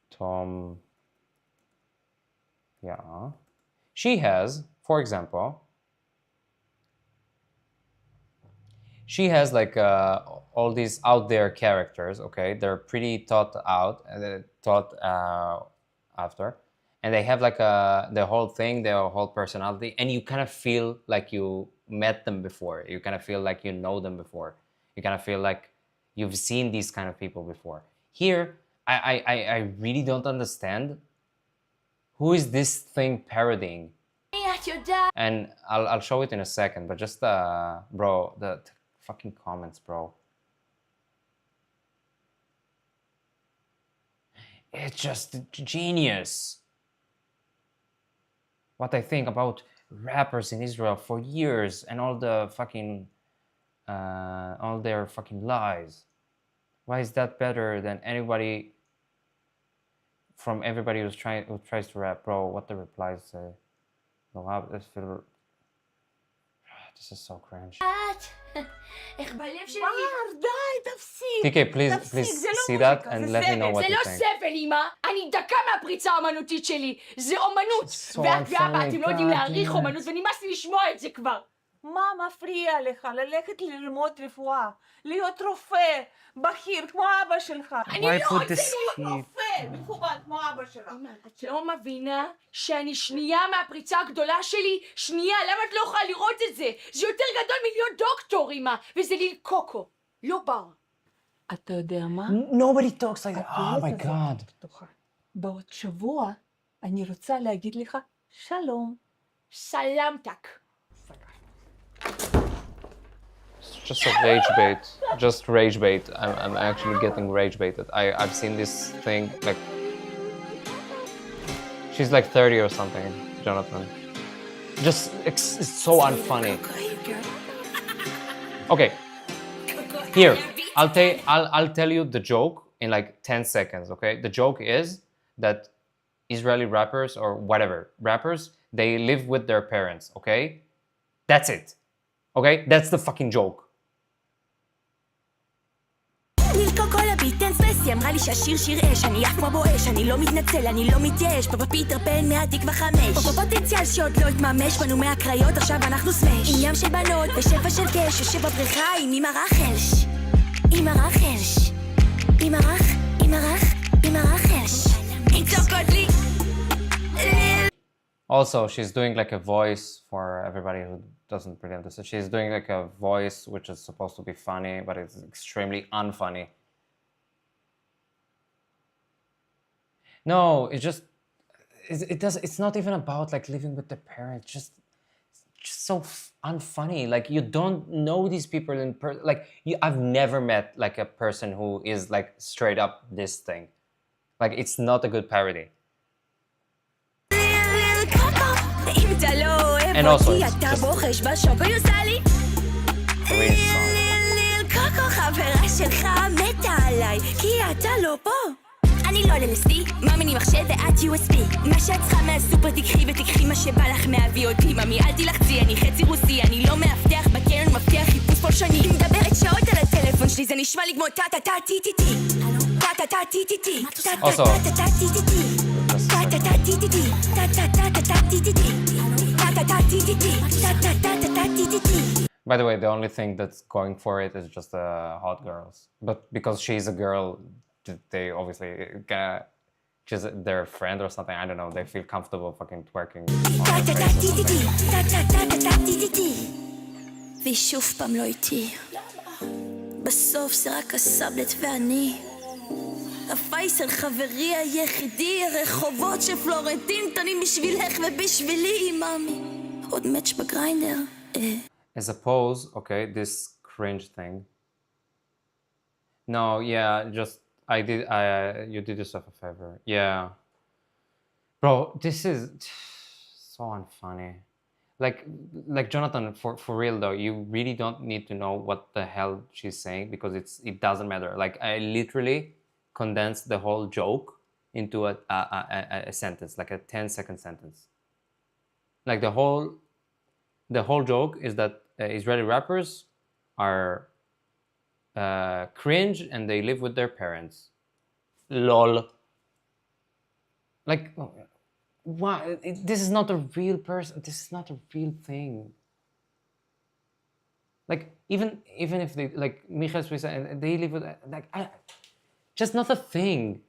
Tom. Yeah, she has, for example. She has like all these out there characters, okay? They're pretty thought out, after, and they have like the whole thing, their whole personality, and you kind of feel like you met them before. You kind of feel like you know them before. You kind of feel like you've seen these kind of people before. Here, I really don't understand who is this thing parodying. And I'll show it in a second, but just bro, the fucking comments, bro. It's just genius. What I think about rappers in Israel for years and all the fucking all their fucking lies. Why is that better than anybody from everybody who tries to rap, bro? What the replies say? This is so cringe. TK, please see that and let me know what you think. זה לא סבל, אמא. אני דקה מהפריצה האמנותית שלי. זה אומנות. ואת ואבא, אתם לא יודעים להעריך אומנות, ונמאס לי לשמוע את זה כבר. מה מפריע לך ללכת ללמוד רפואה? להיות רופא בכיר כמו אבא שלך? אני לא רוצה להיות רופא מכובד כמו אבא שלך. את לא מבינה שאני שנייה מהפריצה הגדולה שלי? שנייה, למה את לא יכולה לראות את זה? זה יותר גדול מלהיות דוקטור, אמא, וזה ליל קוקו, לא בר. אתה יודע מה? Nobody talks like that. Oh my god. בעוד שבוע אני רוצה להגיד לך שלום. סלמתק. It's just a rage bait. Just rage bait. I'm actually getting rage baited. I've seen this thing, like, she's like 30 or something, Jonathan. Just, it's so unfunny. Okay, here, I'll tell you the joke in like 10 seconds, okay? The joke is that Israeli rappers or whatever, rappers, they live with their parents, okay? That's it. Okay? That's the fucking joke. היא אמרה לי שהשיר שיר אש, אני אף כמו בואש, אני לא מתנצל, אני לא מתייאש, פאפה פיטר פן מהתקווה 5. פה פוטנציאל שעוד לא התממש, בנו מהקריות, עכשיו אנחנו סמש. עם ים של בנות ושפע של קש, יושב בבריכה עם אמא רחלש. אמא רחלש. אמא רחלש. היא צוקות לי. Also, she's doing like a voice for everybody who doesn't really understand. She's doing like a voice which is supposed to be funny, but it's extremely unfunny. No, it's not even about like living with the parents. Just so unfunny. Like, you don't know these people in person. Like, I've never met like a person who is like straight up this thing. Like, it's not a good parody. And also, it's just a אני לא ללסטי, מאמי אני מכשיר ואת USB. מה שאת צריכה מהסופר תקחי ותקחי מה שבא לך מה-VOD. ממי אל תלחצי, אני חצי רוסי, אני לא מאבטח בקרן, מבטיח חיפוש פולשני. היא מדברת שעות על הטלפון שלי, זה נשמע לי כמו טה-טה-טה-טי-טי-טי. טה-טה-טה-טי-טי-טי. טה-טה-טה-טה-טי-טי-טי. טה-טה-טה-טי-טי-טי. טה-טה-טה-טה-טי-טי-טי. טה-טה-טה-טי-טי-טי. By the way, the only thing that's going for it is just hot girls. But because she's a girl, they obviously she's their friend or something. I don't know. They feel comfortable fucking twerking. והיא שוב פעם לא איתי. בסוף זה רק הסבלט ואני. הפייסל חברי היחידי, הרחובות של פלורנטין קטנים בשבילך ובשבילי, מאמי. עוד מאץ' בגריינדר. As opposed, okay, this cringe thing. No, yeah, just you did yourself a favor. Yeah. Bro, this is so unfunny. Like Jonathan, for real though, you really don't need to know what the hell she's saying because it doesn't matter. Like I literally condensed the whole joke into a sentence, like a 10-second sentence. Like the whole joke is that Israeli rappers are cringe and they live with their parents. Lol. Like, why? This is not a real person. This is not a real thing. Like, even if they, like, Michael Suiza, and they live with, like, just not a thing.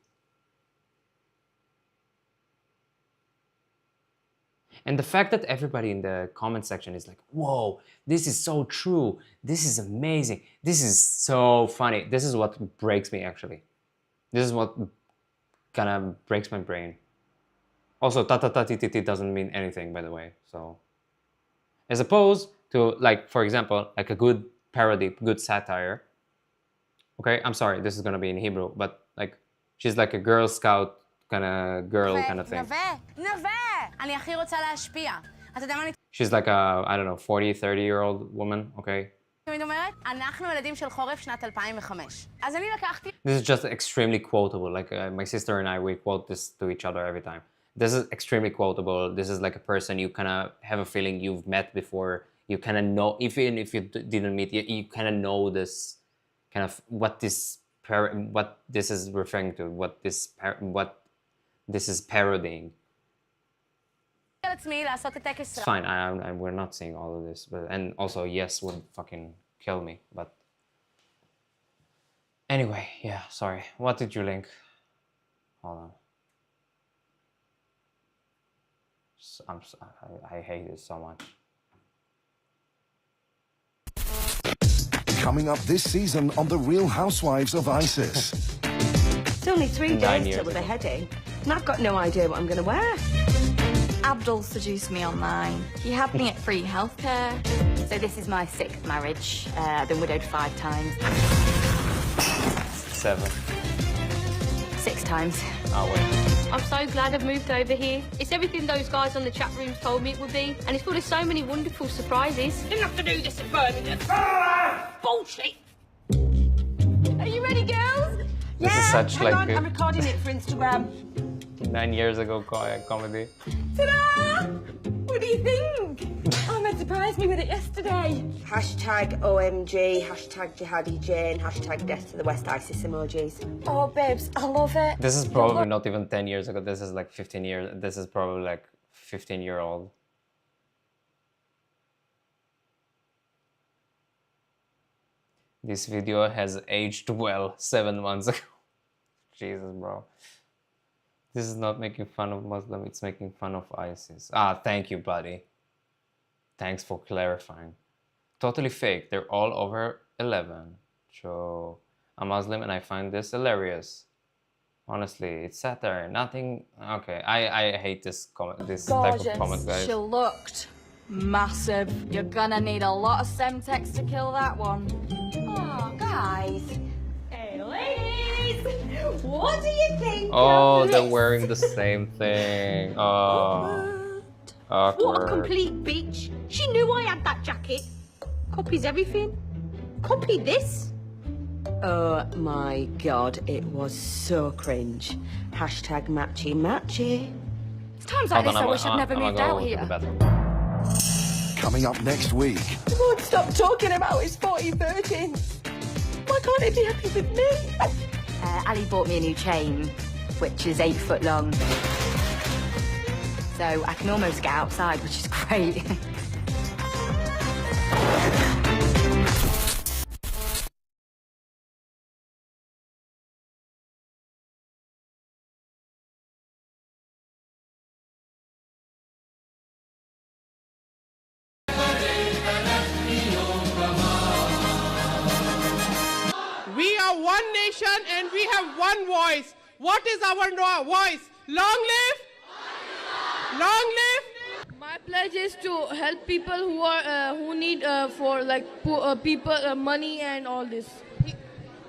And the fact that everybody in the comment section is like, whoa, this is so true. This is amazing. This is so funny. This is what breaks me, actually. This is what kind of breaks my brain. Also, ta-ta-ta-ti-ti-ti doesn't mean anything, by the way. So, as opposed to, like, for example, like a good parody, good satire. Okay, I'm sorry, this is gonna be in Hebrew, but like, she's like a Girl Scout kind of girl kind of thing. אני הכי רוצה להשפיע. אתה יודע מה אני... She's like a, I don't know, 40, 30-year-old woman, okay? אני אומרת, אנחנו ילדים של חורף שנת 2005. אז אני לקחתי... This is just extremely quotable. Like, my sister and I, we quote this to each other every time. This is extremely quotable. This is like a person you kind of have a feeling you've met before. You kind of know, even if you didn't meet, you kind of know this, kind of what this is referring to, what this is parodying. It's fine, we're not seeing all of this, but, and also yes would fucking kill me, but anyway, yeah, sorry. What did you link? Hold on. I hate it so much. Coming up this season on The Real Housewives of ISIS. It's only 3 days till the heading, and I've got no idea what I'm going to wear. Abdul seduced me online. He had me at free healthcare. So this is my 6th marriage. I've been widowed 5 times. 7. 6 times. Oh, wait. I'm so glad I've moved over here. It's everything those guys on the chat rooms told me it would be. And it's full of so many wonderful surprises. Didn't have to do this at Birmingham. Bullshit! Are you ready, girls? This is such hang like on, I'm recording it for Instagram. 9 years ago comedy. Ta-da! What do you think? Oh, man surprised me with it yesterday. Hashtag OMG, hashtag Jihadi Jane, hashtag Death to the West ISIS emojis. Oh, babes, I love it. This is probably not even 10 years ago. This is like 15 years. This is probably like 15-year-old. This video has aged well 7 months ago. Jesus, bro. This is not making fun of Muslim, it's making fun of ISIS. Ah, thank you, buddy. Thanks for clarifying. Totally fake. They're all over 11. So, I'm Muslim and I find this hilarious. Honestly, it's satire. Nothing... Okay, I hate this type of comment, guys. She looked massive. You're gonna need a lot of Semtex to kill that one. Oh, guys. Hey, ladies! What do you think? Oh, they're wearing the same thing. Oh. Awkward. What a complete bitch. She knew I had that jacket. Copies everything. Copied this. Oh my god, it was so cringe. Hashtag matchy matchy. It's times like this I wish I'd never moved out here. Coming up next week. He won't stop talking about his 40 virgins. Why can't he be happy with me? Ali bought me a new chain, which is 8 foot long. So I can almost get outside, which is great. We are one nation and we have one voice. What is our voice? Long live! Long live! My pledge is to help people who need for like people money and all this.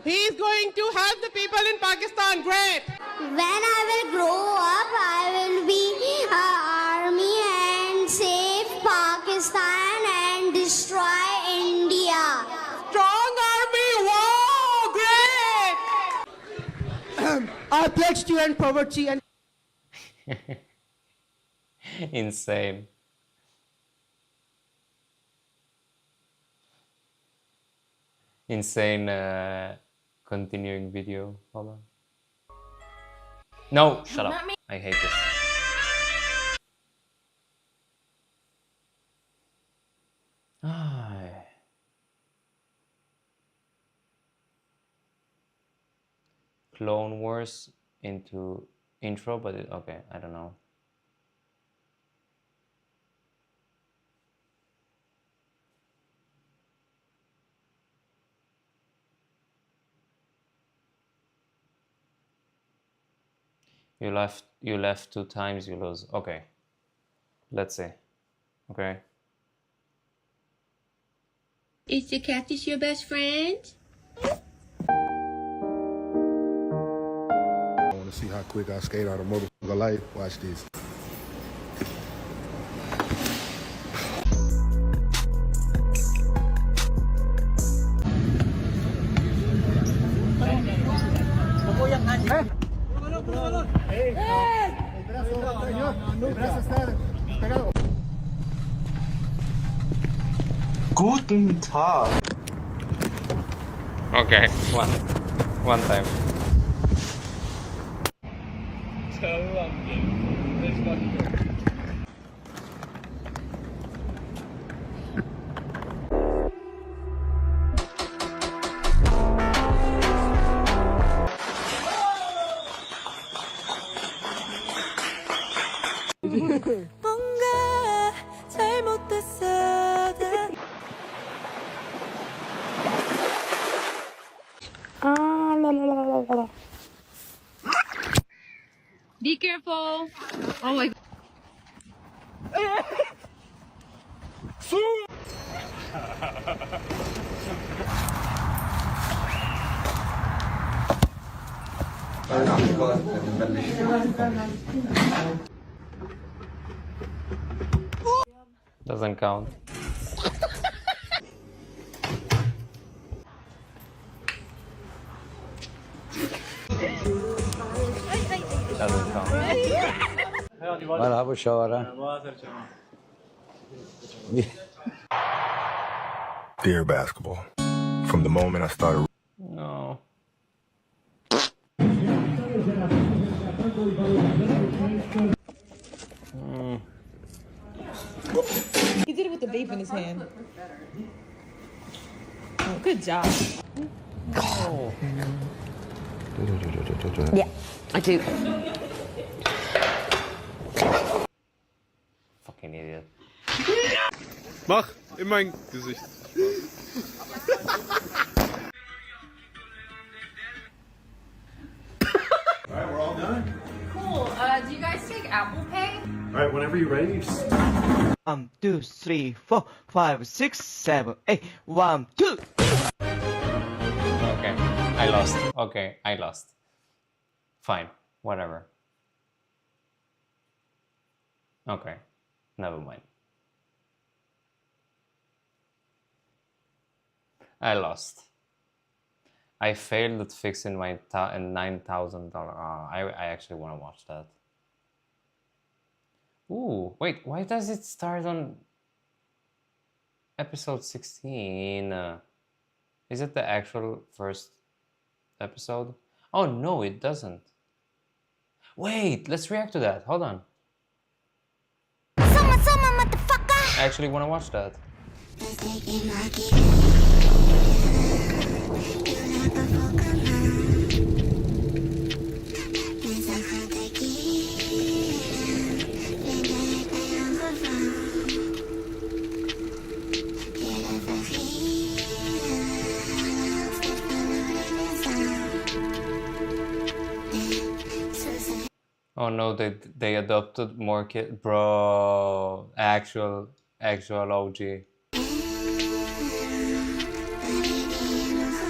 He is going to help the people in Pakistan. Great! When I will grow up, I will be army and save Pakistan and destroy India. Strong army! Wow! Great! I pledge to end poverty and Insane. Insane continuing video. Hold on. No, shut up. I hate this. Clone Wars into intro, but okay, I don't know. You left 2 times, you lose. Okay. Let's see. Okay. Is the cactus your best friend? I want to see how quick I skate out of motherfucker life. Watch this. Guten Tag. Okay, one time. 뭔가 잘못됐어. Be careful. Oh my god. Doesn't count. Doesn't count. مرحبا شوارع. Dear basketball, from the moment I started. No. He did it with the vape in his hand. Oh, good job. Oh. Yeah, I do. Fucking idiot. Mach in mein Gesicht. Alright, we're all done. Cool. Do you guys take Apple Pay? Alright, whenever you're ready, you just... 1, 2, 3, 4, 5, 6, 7, 8. 1, 2. Okay, I lost. Okay, I lost. Fine, whatever. Okay, never mind. I lost. I failed at fixing my $9,000. I actually want to watch that. Ooh, wait, why does it start on episode 16? Is it the actual first episode? Oh no, it doesn't. Wait, let's react to that. Hold on. I actually want to watch that. Oh no, they adopted more kids, bro. Actual OG.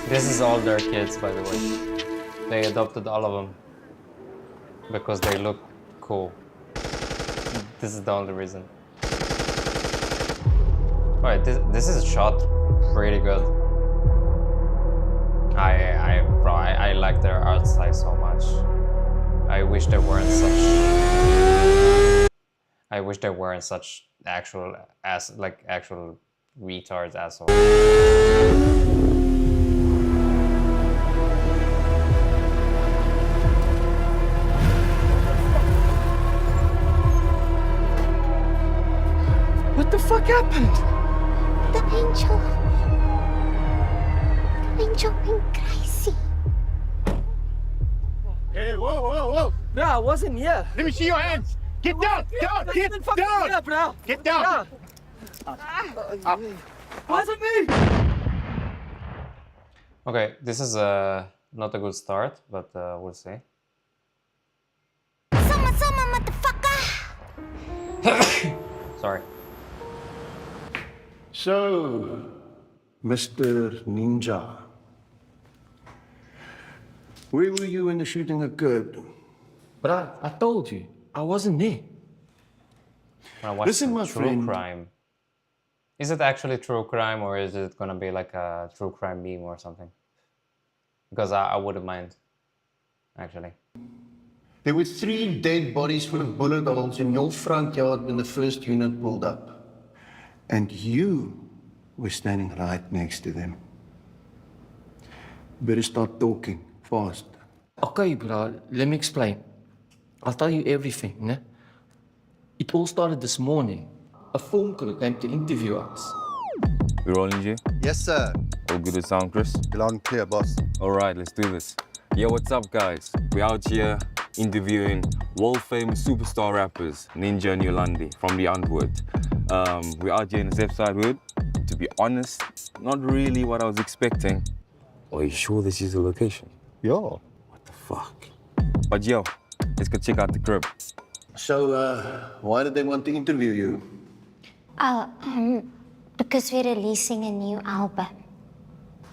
This is all their kids, by the way. They adopted all of them because they look cool. This is the only reason. Alright, this is shot pretty good. I like their art style so much. I wish they weren't such actual retards assholes. What the fuck happened? The angel went crazy. Hey, whoa. Bro, I wasn't here. Let me see your hands. Get down, get down. Here, bro. Get down. Up. Wasn't me. Okay, this is not a good start, but we'll see. Summer, motherfucker! Sorry. So, Mr. Ninja, where were you when the shooting occurred? Bruh, I told you, I wasn't there. Listen, my true friend. crime. Is it actually true crime, or is it gonna be like a true crime meme or something? Because I wouldn't mind, actually. There were 3 dead bodies full of bullet holes in your front yard when the first unit pulled up. And you were standing right next to them. Better start talking, fast. Okay, bro, let me explain. I'll tell you everything, ne? It all started this morning. A film crew came to interview us. We rolling, G? Yes, sir. All good with sound, Chris? Loud and clear, boss. All right, let's do this. Yo, what's up, guys? We out here interviewing world-famous superstar rappers, Ninja and Yolandi from the Underwood. We're out here in the Zepside Wood. To be honest, not really what I was expecting. Are you sure this is the location? Yeah. What the fuck? But yo, let's go check out the crib. So, why did they want to interview you? Because we're releasing a new album.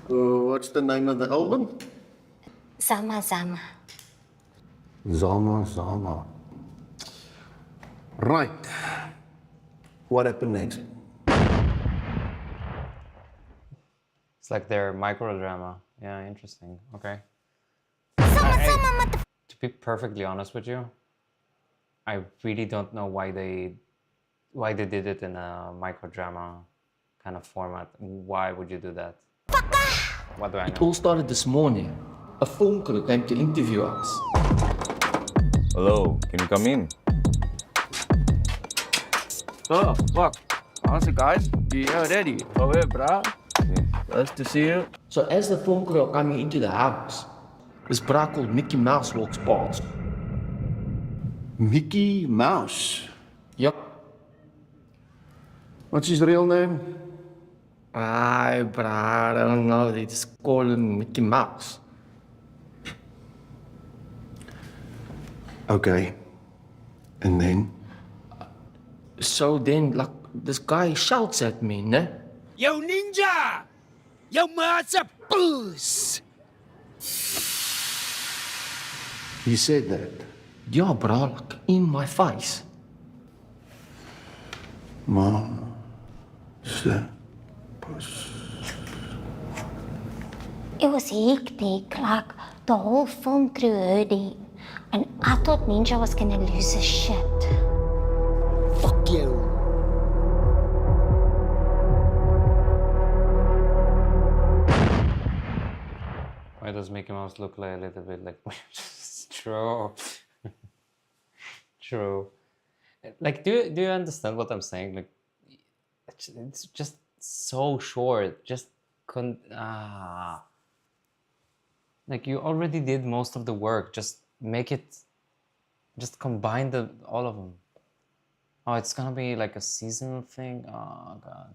What's the name of the album? Zama Zama. Zama. Right. What happened next? It's like their microdrama. Yeah, interesting. Okay. To be perfectly honest with you, I really don't know why they did it in a microdrama kind of format. Why would you do that? What do I know? It all started this morning. A film crew came to interview us. Hello, can you come in? Oh, fuck. How's it, guys? You here already? Oh, yeah, brah. Nice to see you. So as the film crew are coming into the house, this brah called Mickey Mouse walks past. Mickey Mouse? Yep. What's his real name? Aye, brah, I don't know. They just call him Mickey Mouse. Okay. And then? So then, like, this guy shouts at me, ne? Yo, Ninja! Yo, mother boost! He said that? Yeah, bro, like, in my face. It was hectic, like the whole film crew heard it. And I thought Ninja was gonna lose his shit. Fuck you. Why does Mickey Mouse look like a little bit like True. True. Like, do you understand what I'm saying? Like, it's just so short. Just like you already did most of the work. Just make it. Just combine all of them. Oh, it's gonna be like a seasonal thing. Oh god.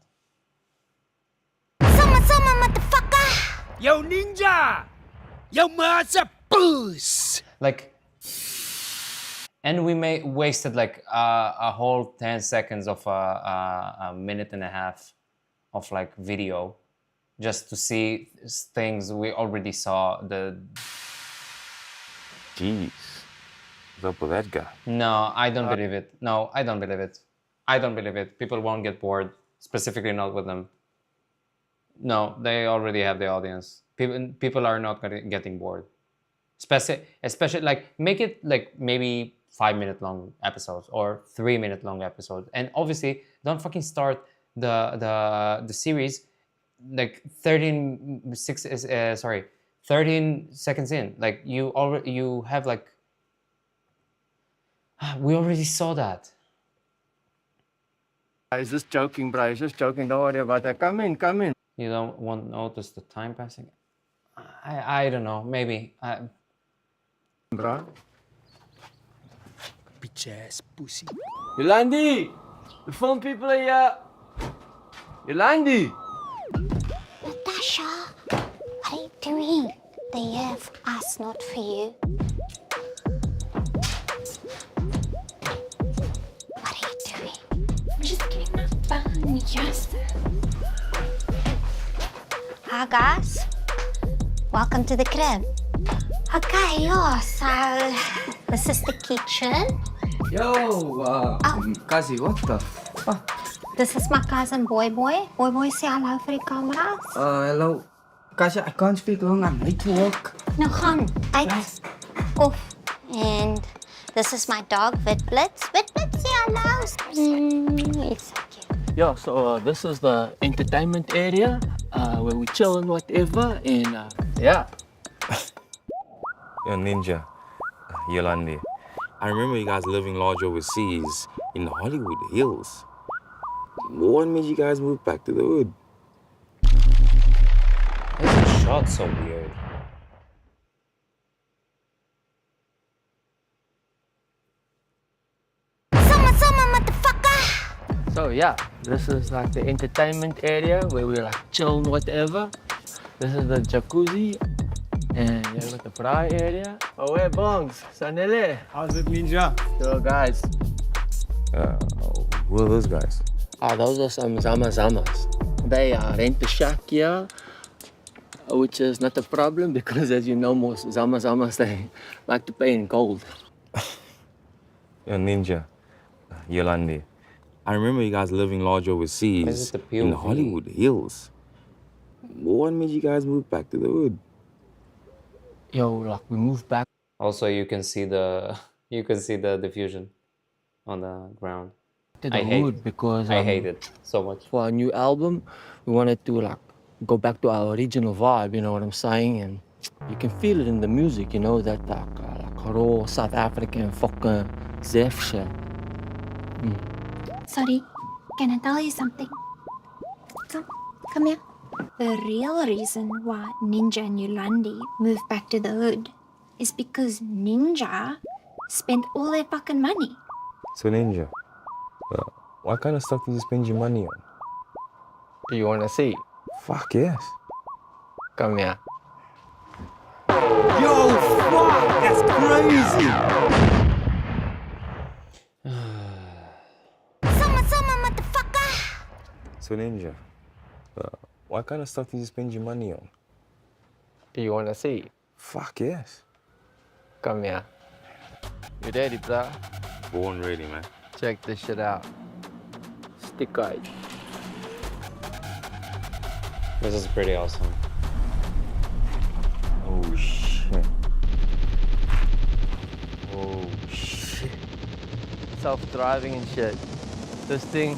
Summer, motherfucker! Yo, Ninja! Yo, mother boost! Like, and we wasted like a whole 10 seconds of a minute and a half of like video just to see things we already saw. Jeez. What's up with that guy? No, I don't believe it. No, I don't believe it. I don't believe it. People won't get bored, specifically not with them. No, they already have the audience. People are not getting bored. Especially like make it like maybe 5-minute long episodes or 3-minute long episodes. And obviously don't fucking start the series like 13 seconds in. Like you have like we already saw that. I was just joking, bro. I was just joking. Don't worry about that. Come in. You don't want to notice the time passing? I don't know. Maybe. Bro. Bitch ass pussy. Yolandi! The film people are here. Yolandi! Natasha, what are you doing? They have us, not for you. What are you doing? I'm just getting my phone, yes. Hi guys, welcome to the crib. Okay, yeah, so this is the kitchen. Yo, Kazi, what the fuck? This is my cousin Boy Boy. Boy Boy, say hello for the cameras. Hello. Kazi, I can't speak long, I'm late to work. No, gaan, uit, off. And this is my dog, Vitblitz. Vitblitz, say hello. It's so cute. Yeah, so this is the entertainment area where we chill and whatever, and yeah. Yo, Ninja, Yolandi, I remember you guys living large overseas in the Hollywood Hills. What made you guys move back to the hood? This shot so weird. Summer, motherfucker! So yeah, this is like the entertainment area where we like chill and whatever. This is the jacuzzi. And you got the fry area. Oh, hey, Bongs, Sanele. How's it, Ninja? Yo, guys. Who are those guys? Those are some Zamazamas. They rent the shack here, which is not a problem because, as you know, most Zamazamas, they like to pay in gold. Yo, Ninja, Yolandi, I remember you guys living large overseas in the Hollywood Hills. What made you guys move back to the hood? Yo, like we moved back. Also, you can see the diffusion on the ground. To the hood because I hate it so much. For our new album, we wanted to like go back to our original vibe. You know what I'm saying? And you can feel it in the music. You know that like raw South African fucking Zef shit. Sorry, can I tell you something? Come here. The real reason why Ninja and Yolandi moved back to the hood is because Ninja spent all their fucking money. So, Ninja, what kind of stuff did you spend your money on? Do you want to see? Fuck yes. Come here. Yo, fuck! That's crazy! Summer, motherfucker! So, Ninja, what kind of stuff did you spend your money on? Do you want to see? Fuck yes. Come here. You ready, bro? Born ready, man. Check this shit out. Stick eye. This is pretty awesome. Oh shit. Oh shit. Self-driving and shit. This thing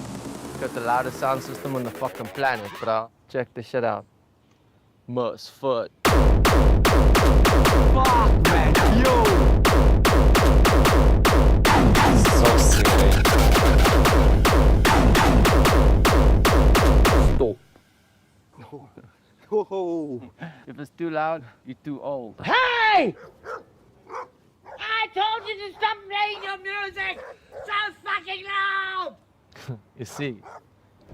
got the loudest sound system on the fucking planet, bro. Check this shit out. Foot. Fuck, man. Yo. So silly. Stop. Whoa. If it's too loud, you're too old. Hey! I told you to stop playing your music so fucking loud! You see.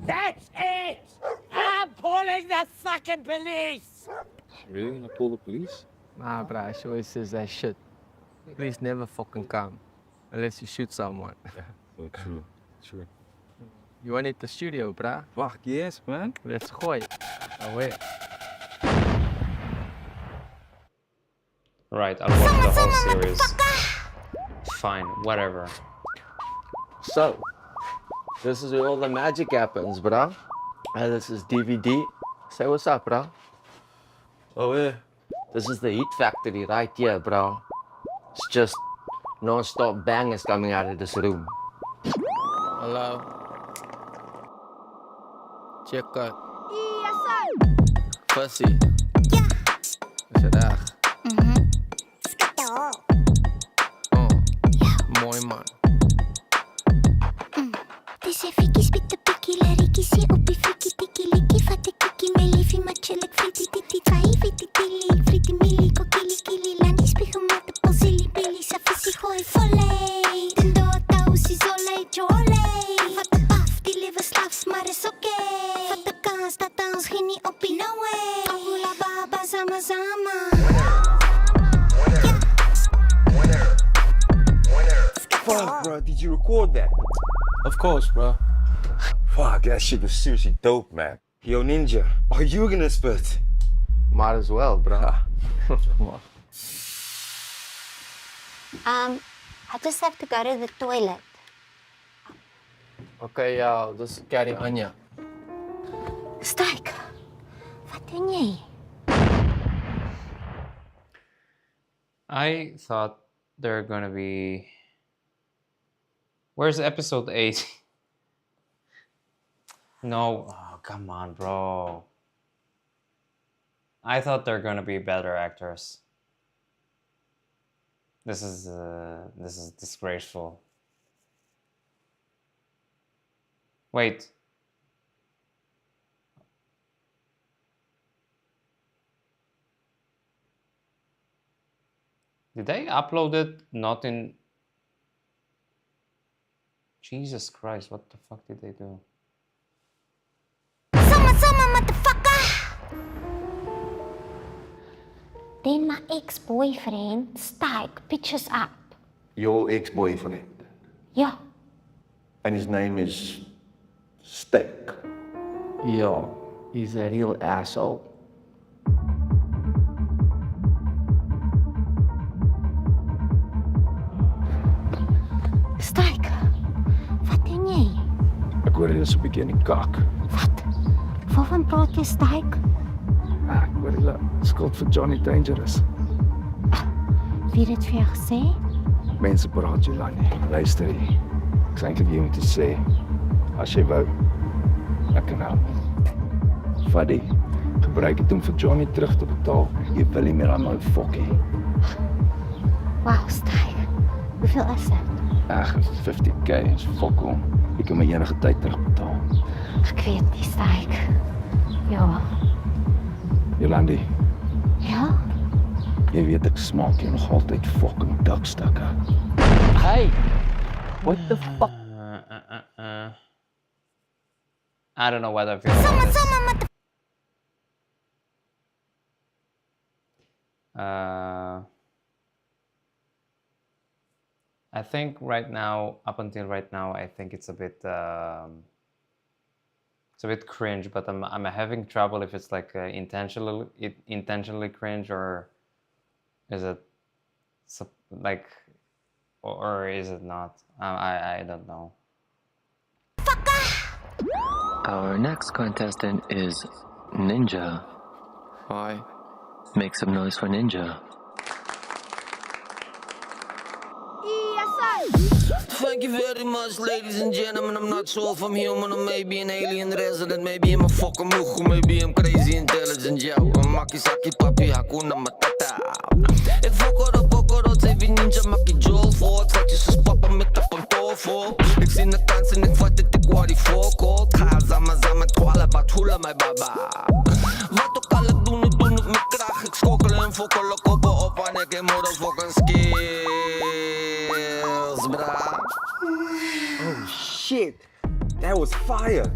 That's it! I'm calling the fucking police! Really gonna call the police? Nah, bro, she always says that shit. Police never fucking come. Unless you shoot someone. So true. True. You want it the studio, bruh? Fuck yes, man. Let's go. Away. Right, I'll watch the whole series. Fine, whatever. So, this is where all the magic happens, bruh. And this is DVD. Say what's up, bruh. Oh yeah. This is the Heat Factory right here, bro. It's just non-stop bangers coming out of this room. Hello? Check out. Yes, sir. Pussy. Yeah. Is het echt? Skato. Mooi man. Dis is Vicky spit de pikkie, lariki si op die frikkie tikkie likkie, vat die kikkie, my liefie matchelik frietie titi, twaai frietie tili, frietie mili, kokili kili, landie spiegel met de polsillie billy, sa visie gooi volley, den dood ousie zolley joley, vat de paf, die lewe slaf, maar is oké, vat de kans dat ons geen nie op die no way, Abula baba zama zama. Fuck, bro, did you record that? Of course, bro. Fuck, that shit was seriously dope, man. Yo, Ninja, are you gonna spit? Might as well, bro. I just have to go to the toilet. Okay, ja, dus carry Anja. Stijk, wat doen jy? I thought they're gonna be... Where's episode 8? No, oh, come on, bro. I thought they're gonna be better actors. This is disgraceful. Wait. Did they upload it not in... Jesus Christ, what the fuck did they do? Summer, motherfucker! Then my ex-boyfriend, Stike, pitches up. Your ex-boyfriend? Yeah. And his name is Steak. Yo, he's a real asshole. Stike, wat doen jy? Ek hoor jy is 'n bietjie in die kak. Waarvan praat jy, Stike? Ek hoor jy skuld vir Johnny Dangerous. Wie het dit vir jou gesê? Mense praat Jolani. Luister hier. Ek sê eintlik jy moet dit sê. As jy wou, ek kan help. Vat die. Gebruik dit om vir Johnny terug te betaal. Jy wil nie meer aan my fokkie. Wow, Stike. Hoeveel is dit? Ag, 50k is fokol. Ek kan my enige tyd terugbetaal. Ek weet nie, Stike. Ja. Jolandi, Ja? jy weet ek smaak jy nog altyd fucking dakstukke. Hey! What the fuck? I don't know what I feel about this. I think right now, up until right now, I think it's a bit cringe. But I'm having trouble if it's like intentionally cringe, or is it like, or is it not? I don't know. Our next contestant is Ninja. Hi. Make some noise for Ninja. Thank you very much, ladies and gentlemen. I'm not sure if I'm human or maybe an alien resident. Maybe I'm a fucking mugu, maybe I'm crazy intelligent. Yo, I'm Makisaki Papi Hakuna Matata. Ik fokker, even ninja, maak je jol voor. Het gaat je zus papa met de pantofel. Ik zie de kans en ik vat het, ik word die fokol. Ga zama, twala, bat hula, my baba. Wat ook al ik doe het met kracht. Ik skokkel en fokkel, koppen op en ik heb motherfucking skills, bra. Oh shit, that was fire.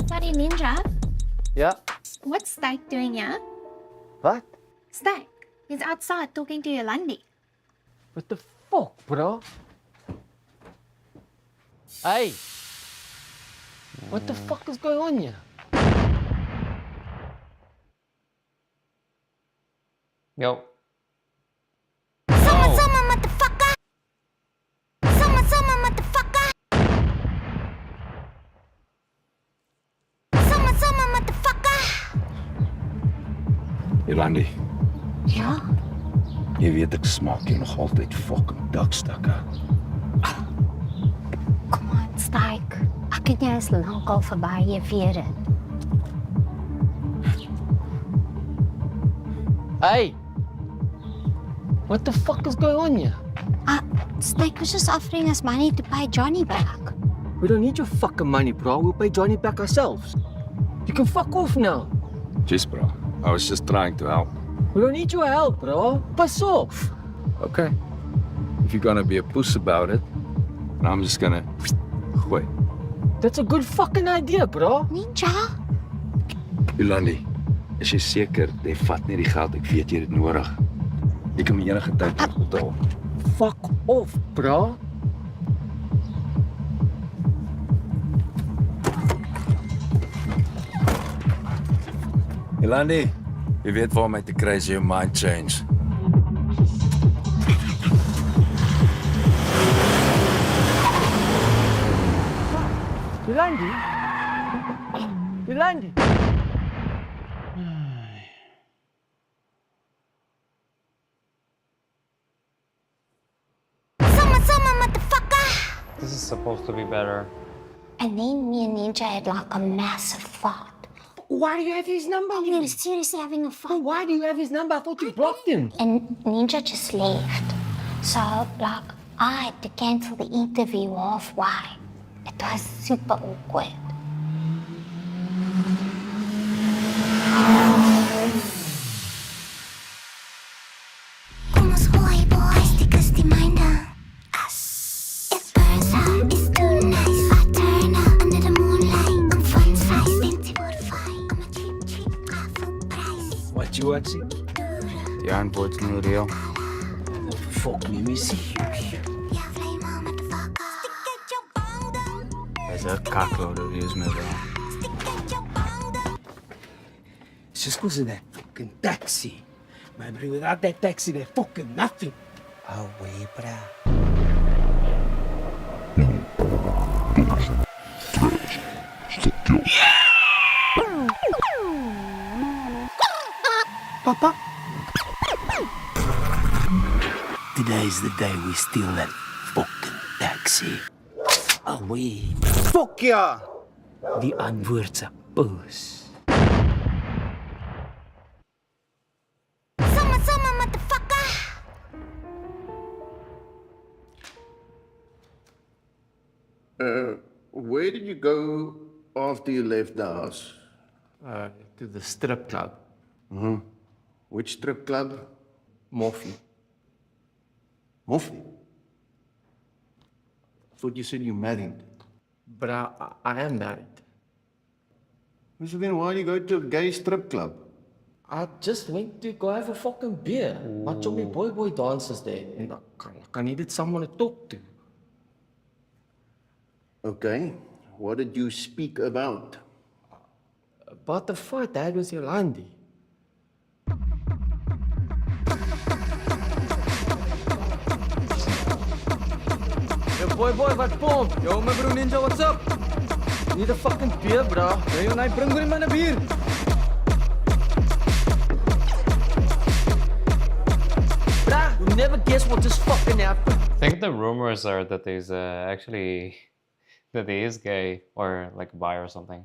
Buddy Ninja, Yeah? what's Stike doing here? What? Stike, he's outside talking to Yolandi. What the fuck, bro? Hey! What the fuck is going on here? Yo. Summer, motherfucker! Summer, motherfucker! Summer, motherfucker! Yolandi, Ja? jy weet ek smaak jy nog altyd fucking dakstukke. Come on, Stike. Ek het jou eens lankal verby, jy weet het. Hey! What the fuck is going on here? Stike was just offering us money to pay Johnny back. We don't need your fucking money, bro. We'll pay Johnny back ourselves. You can fuck off now. Jeez, bro. I was just trying to help. We don't need your help, bro. Piss off. Okay. If you're gonna be a puss about it, I'm just gonna quit. That's a good fucking idea, bro. Ninja? Yolandi, is jy seker jy vat nie die geld? Ek weet jy het dit nodig. Jy kan my enige tyd terugbetaal. Fuck off, bro. Yolandi, jy weet waar om my te kry as jy jou mind change. Yolandi? Yolandi? Summer, motherfucker! This is supposed to be better. And then me and Ninja had like a massive fight. Why do you have his number? We were seriously having a fight. Why do you have his number? I thought you blocked him. And Ninja just left. So, like, I had to cancel the interview halfway. It was super awkward. Kom ons gooi boys, die kus die myne. It burns out, it's too nice. I turn up under the moonlight. I'm fun size, fancy wood fight. I'm a cheap, awful price. What you watching? Die antwoord's nie real. Fuck me, missy. Hy's 'n kakloder, wees my bro. It's just because of that fucking taxi. Man, bro, without that taxi, they're fucking nothing. Oh, wait, bro. Papa? Today's the day we steal that fucking taxi. Away. Fuck ja! Die antwoord se bus. Summer, motherfucker! Where did you go after you left the house? To the strip club. Which strip club? Morphe. Morphe? Thought you said you married. But I am married. So then why do you go to a gay strip club? I just went to go have a fucking beer. My chubby boy dances there. And I needed someone to talk to. Okay. What did you speak about? About the fight I had with Yolandi. Yo, boy, wat pomp? Yo, my bro Ninja, what's up? Need a fucking beer, bro. Yo, bring me man a beer. never guess what just fucking happened. I think the rumors are that he's actually that he is gay or like bi or something.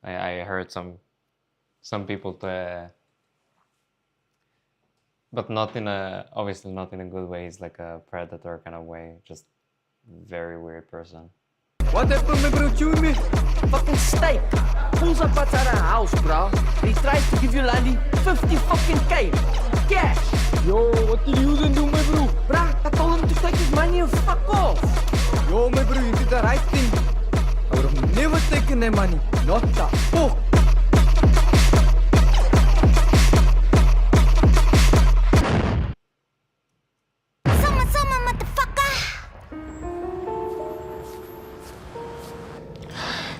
I heard some people but not in a obviously not in a good way. He's like a predator kind of way, just very weird person. What happened, my bro? Chew me? Fucking steak. Pulls up at our house, bro. He tries to give you Landy 50 fucking K. Cash. Yo, what did you do, my bro? Bruh, I told him to take his money and fuck off. Yo, my bro, you did the right thing. I would have never taken their money. Not the fuck.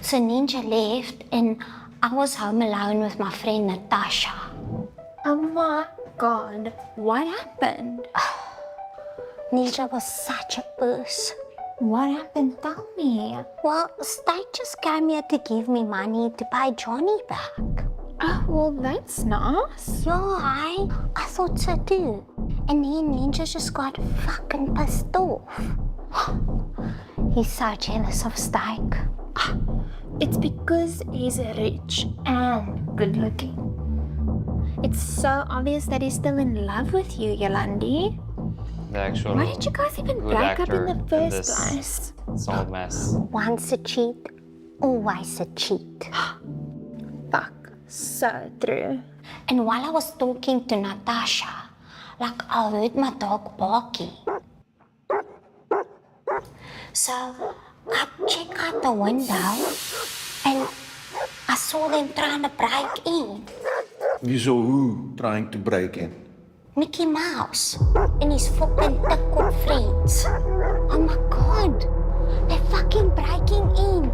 So Ninja left and I was home alone with my friend Natasha. Oh my god, what happened? Ninja was such a puss. What happened? Tell me. Well, State just came here to give me money to pay Johnny back. Oh, well, that's nice. Yeah, I thought so too. And then Ninja just got fucking pissed off. He's so jealous of Stike. It's because he's rich and good looking. It's so obvious that he's still in love with you, Yolandi. The actual Why did you guys even good break up in actor the first this place? solid mess. Once a cheat, always a cheat. Fuck, so true. And while I was talking to Natasha, like I heard my dog barking. So I checked out the window and I saw them trying to break in. You saw who trying to break in? Mickey Mouse and his fucking TikTok friends. Oh my god, they're fucking breaking in.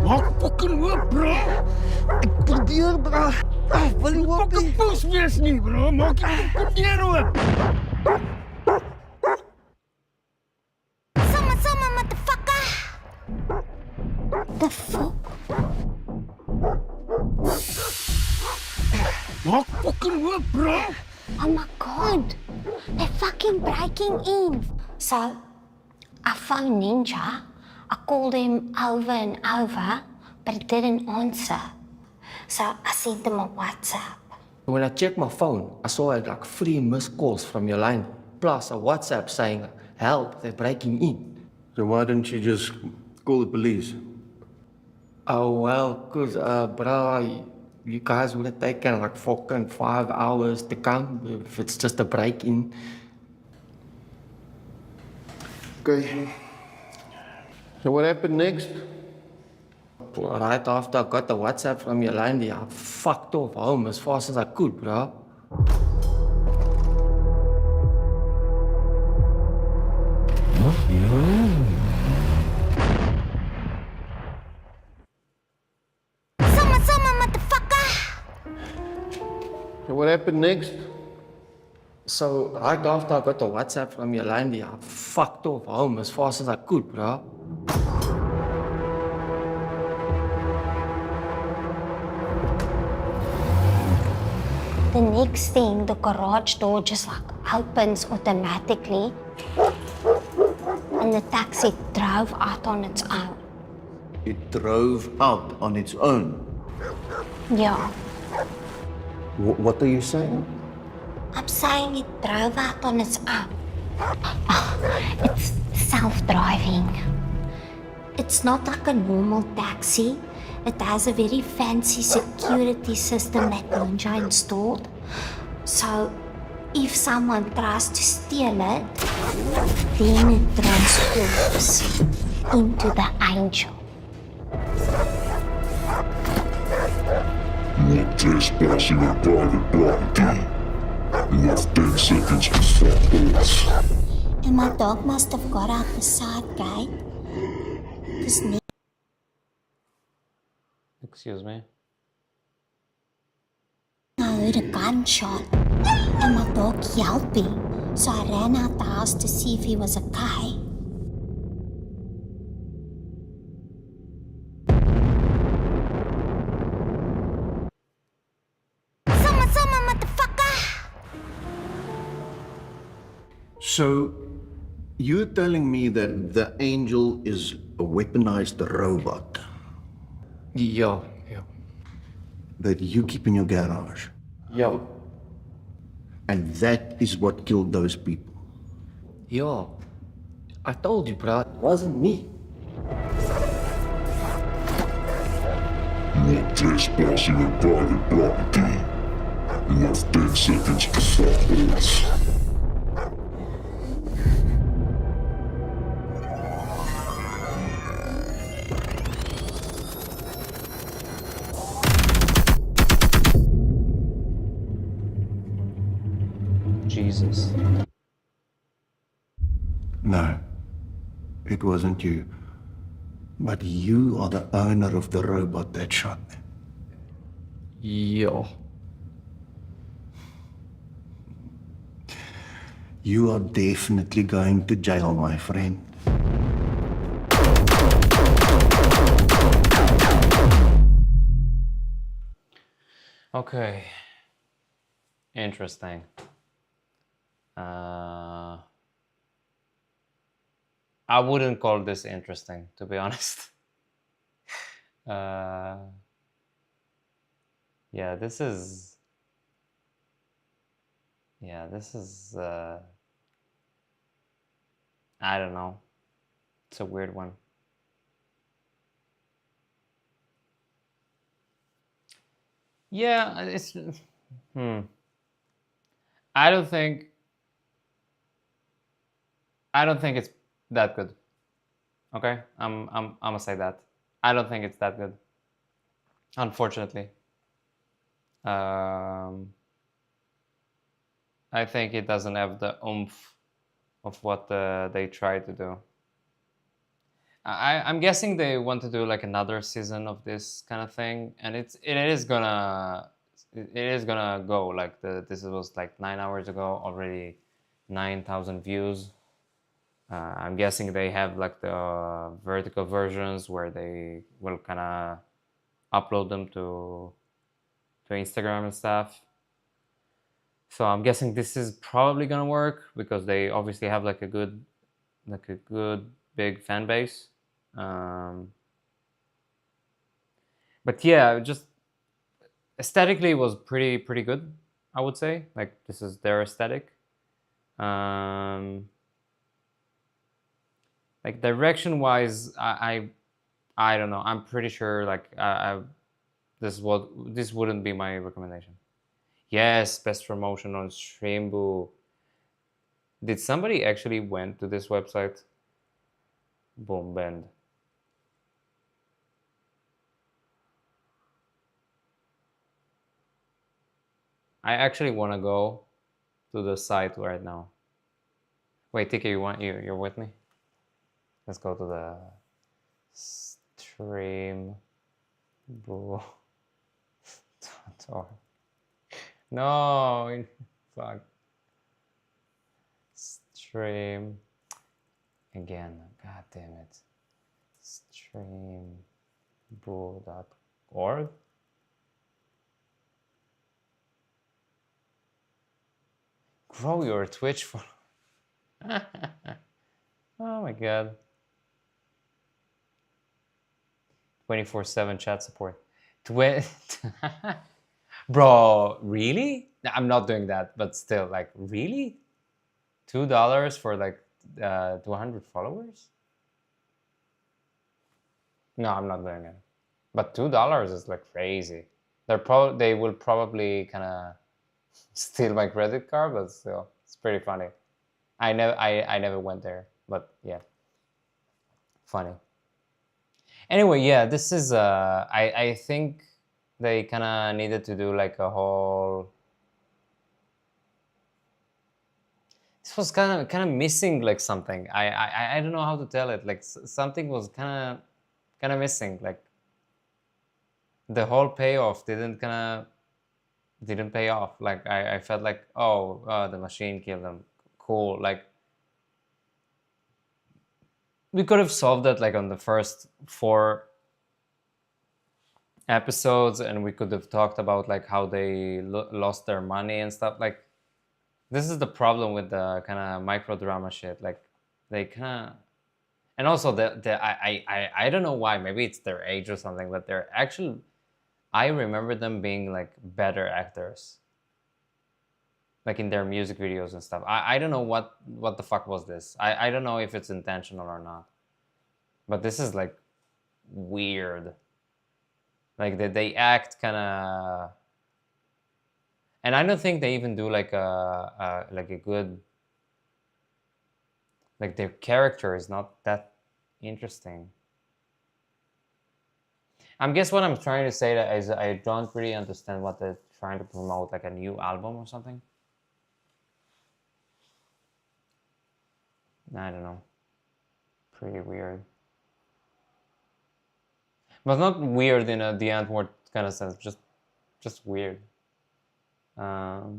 Maak fucking hoop, bro. Ek probeer, bro. Wil jy fucking poes wees nie, bro? Maak jy fucking deur oop. Summer, motherfucker. The fuck? Maak fucking hoop, bro. Oh my god, they're fucking breaking in. So, I phoned Ninja. I called him over and over, but he didn't answer. So, I sent him a WhatsApp. When I checked my phone, I saw I had like 3 missed calls from your line, plus a WhatsApp saying, help, they're breaking in. So why didn't you just call the police? Oh, well, because, bro, you guys would have taken like fucking 5 hours to come if it's just a break-in. Okay. So what happened next? Right after I got the WhatsApp from Yolandi, I fucked off home as fast as I could, bro. Summer, motherfucker! So what happened next? So right after I got the WhatsApp from Yolandi, I fucked off home as fast as I could, bro. The next thing, the garage door just like opens automatically. And the taxi drove out on its own. It drove out on its own. Yeah, What are you saying? I'm saying it drove out on its own. It's self-driving. It's not like a normal taxi. It has a very fancy security system that Ninja installed. So, if someone tries to steal it, then it transforms into the angel. You are trespassing on private property. You have 10 seconds to fuck this. And my dog must have got out the side gate. Excuse me. I heard a gunshot and my dog yelping, so I ran out the house to see if he was okay. Summer, motherfucker! So, you're telling me that the angel is a weaponized robot Yeah. that you keep in your garage? Yeah. And that is what killed those people? Yeah. I told you, bro. It wasn't me. You are trespassing on private property. You have 10 seconds to stop this. Jesus. No, it wasn't you. But you are the owner of the robot that shot them. Yeah. You are definitely going to jail, my friend. Okay. Interesting. I wouldn't call this interesting, to be honest. Yeah, this is. Yeah, this is. I don't know. It's a weird one. Yeah, it's. I don't think it's that good. Okay, I'm gonna say that. I don't think it's that good. Unfortunately. I think it doesn't have the oomph of what they try to do. I'm guessing they want to do like another season of this kind of thing, and it is gonna go like this was like 9 hours ago already, 9,000 views. I'm guessing they have like the vertical versions where they will kind of upload them to Instagram and stuff. So I'm guessing this is probably gonna work because they obviously have like a good big fan base. But yeah, just aesthetically it was pretty good, I would say. Like this is their aesthetic. Like direction wise, I don't know. I'm pretty sure like this wouldn't be my recommendation. Yes, best promotion on Streambo. Did somebody actually went to this website? Boom Bend. I actually want to go to the site right now. Wait, Tiki, you're with me? Let's go to the Streambo. No, fuck. Stream again. God damn it. Streambo.org. Grow your Twitch for. Oh my god. 24/7 chat support. Bro, really? I'm not doing that, but still, like, really? $2 for like 200 followers? No, I'm not doing it. But $2 is like crazy. They will probably kind of steal my credit card, but still, it's pretty funny. I never went there, but yeah, funny. Anyway, yeah, this is I think they kind of needed to do like a whole. This was kind of missing like something. I don't know how to tell it. Like something was kind of missing. Like the whole payoff didn't pay off. Like I felt like the machine killed them. Cool. Like we could have solved that like on the first 4 episodes, and we could have talked about like how they lost their money and stuff. Like This is the problem with the kind of micro drama shit. Like, they kind of, and also I don't know why. Maybe it's their age or something, but they're actually, I remember them being like better actors. Like in their music videos and stuff. I don't know what the fuck was this. I don't know if it's intentional or not. But this is like weird. Like they act kind of, and I don't think they even do like a good, like their character is not that interesting. I guess what I'm trying to say that is I don't really understand what they're trying to promote, like a new album or something. I don't know. Pretty weird. But not weird in a the Antwoord kind of sense, just weird. I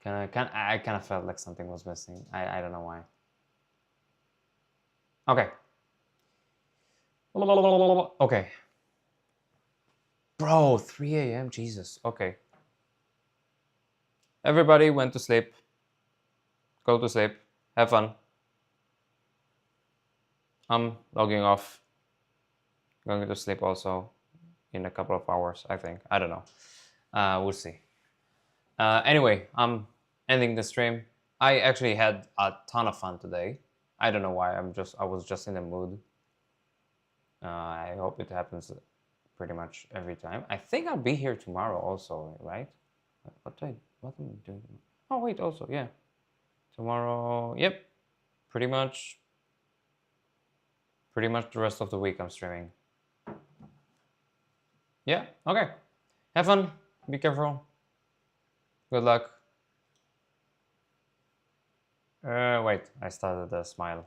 kind of felt like something was missing. I don't know why. Okay. Okay. Bro, 3 a.m. Jesus. Okay. Everybody went to sleep. Go to sleep. Have fun. I'm logging off. Going to sleep also in a couple of hours, I think. I don't know. We'll see. Anyway, I'm ending the stream. I actually had a ton of fun today. I don't know why. I was just in the mood. I hope it happens pretty much every time. I think I'll be here tomorrow also, right? What am I doing? Oh wait, also, yeah. Tomorrow, yep. Pretty much the rest of the week I'm streaming. Yeah, okay. Have fun. Be careful. Good luck. Wait, I started the smile.